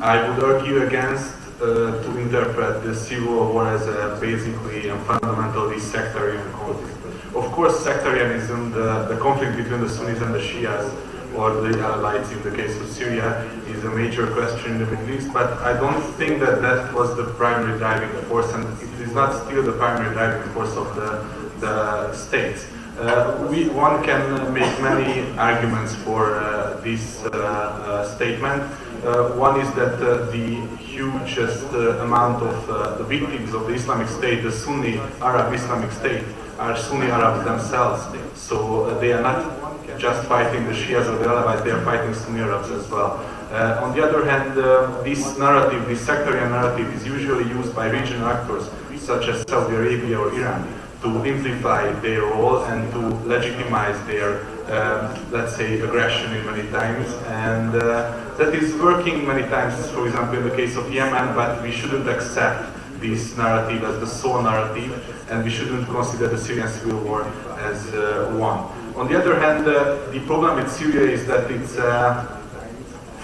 I would argue against to interpret the civil war as a basically and fundamentally sectarian conflict. Of course, sectarianism, the conflict between the Sunnis and the Shias, or the Alawites in the case of Syria, is a major question in the Middle East, but I don't think that that was the primary driving force, and it is not still the primary driving force of the states. One can make many arguments for this statement. One is that the hugest amount of the victims of the Islamic State, the Sunni Arab Islamic State, are Sunni Arabs themselves. So they are not just fighting the Shias or the Alawites, they are fighting Sunni Arabs as well. On the other hand, this narrative, this sectarian narrative, is usually used by regional actors such as Saudi Arabia or Iran to amplify their role and to legitimize their, let's say, aggression in many times. And that is working many times, for example, in the case of Yemen, but we shouldn't accept this narrative as the sole narrative, and we shouldn't consider the Syrian civil war as one. On the other hand, the problem with Syria is that it's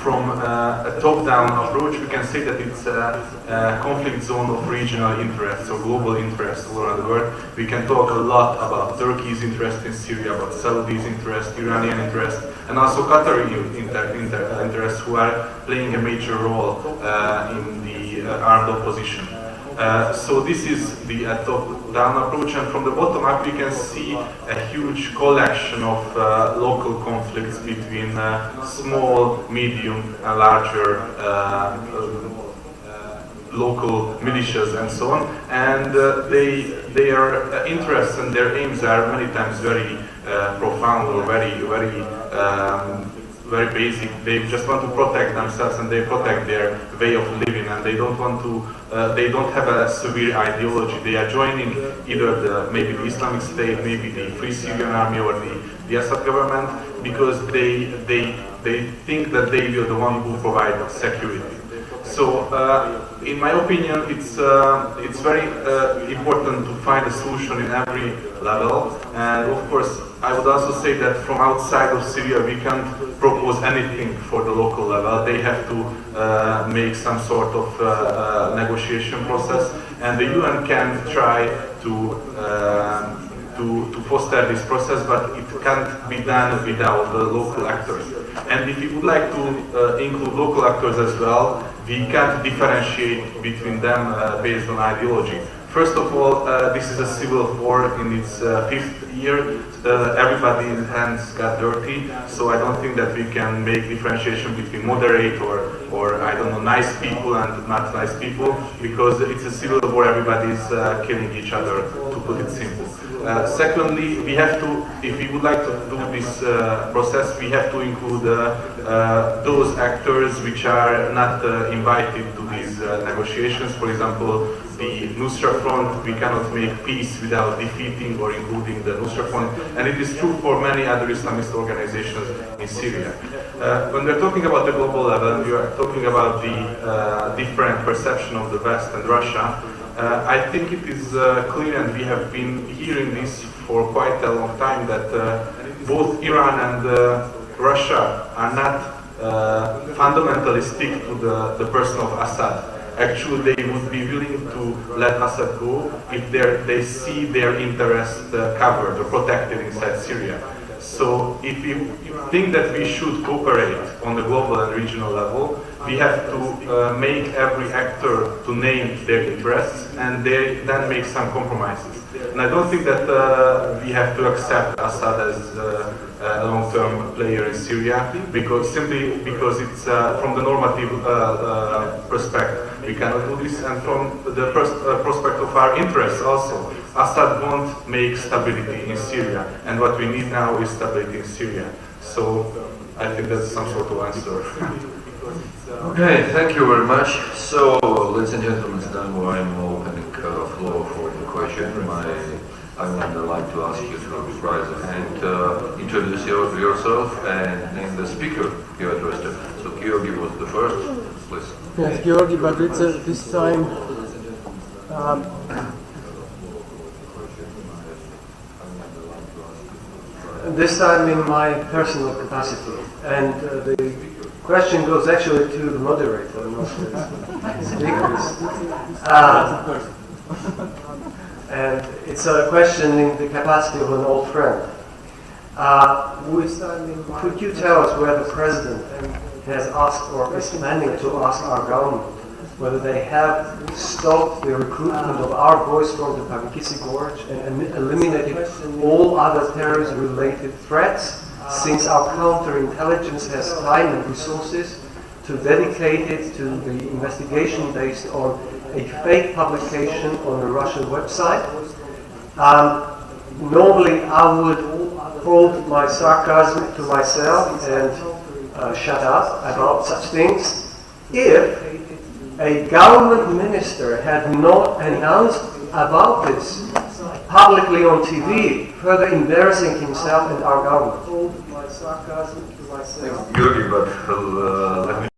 from a top-down approach, we can say that it's a conflict zone of regional interests or global interests all around the world. We can talk a lot about Turkey's interest in Syria, about Saudi's interest, Iranian interest, and also Qatari interests who are playing a major role in the armed opposition. So this is the top-down approach, and from the bottom up we can see a huge collection of local conflicts between small, medium, and larger local militias and so on, and their interests and their aims are many times very profound or very basic. They just want to protect themselves and they protect their way of living, and they don't want to. They don't have a severe ideology. They are joining either maybe the Islamic State, maybe the Free Syrian Army, or the Assad government because they think that they will the one who provide security. So, in my opinion, it's very important to find a solution in every level. And of course, I would also say that from outside of Syria, we can't propose anything for the local level. They have to make some sort of negotiation process, and the UN can try to foster this process, but it can't be done without the local actors. And if you would like to include local actors as well, we can't differentiate between them based on ideology. First of all, this is a civil war in its fifth year. Everybody's hands got dirty, so I don't think that we can make differentiation between moderate or or I don't know, nice people and not nice people, because it's a civil war, everybody's killing each other, to put it simple. Secondly, we have to, if we would like to do this process, we have to include those actors which are not invited to these negotiations. For example, the Nusra Front, we cannot make peace without defeating or including the Nusra Front, and it is true for many other Islamist organizations in Syria. When we're talking about the global level, we are talking about the different perception of the West and Russia. I think it is clear, and we have been hearing this for quite a long time, that both Iran and Russia are not fundamentally stick to the person of Assad. Actually, they would be willing to let Assad go if they see their interest covered or protected inside Syria. So if you think that we should cooperate on the global and regional level, we have to make every actor to name their interests and then make some compromises. And I don't think that we have to accept Assad as a long-term player in Syria, simply because it's from the normative perspective we cannot do this, and from the prospect of our interests also. Assad won't make stability in Syria, and what we need now is stability in Syria. So I think that's some sort of answer. Okay, thank you very much. So, ladies and gentlemen, it's time where I'm opening the floor for the question. I would like to ask you to raise a hand, introduce yourself, and name the speaker you addressed to. So, Georgi was the first, please. Yes, Georgi Badritsa, this time. This time in my personal capacity, and the question goes actually to the moderator, not the speakers. And it's a question in the capacity of an old friend. Could you tell us where the president has asked or is planning to ask our government whether they have stopped the recruitment of our boys from the Caucasus Gorge and eliminated all other terrorism-related threats, since our counterintelligence has time and resources to dedicate it to the investigation based on a fake publication on a Russian website? Normally I would hold my sarcasm to myself and shut up about such things if a government minister had not announced about this publicly on TV, further embarrassing himself and our government. Georgi, but let me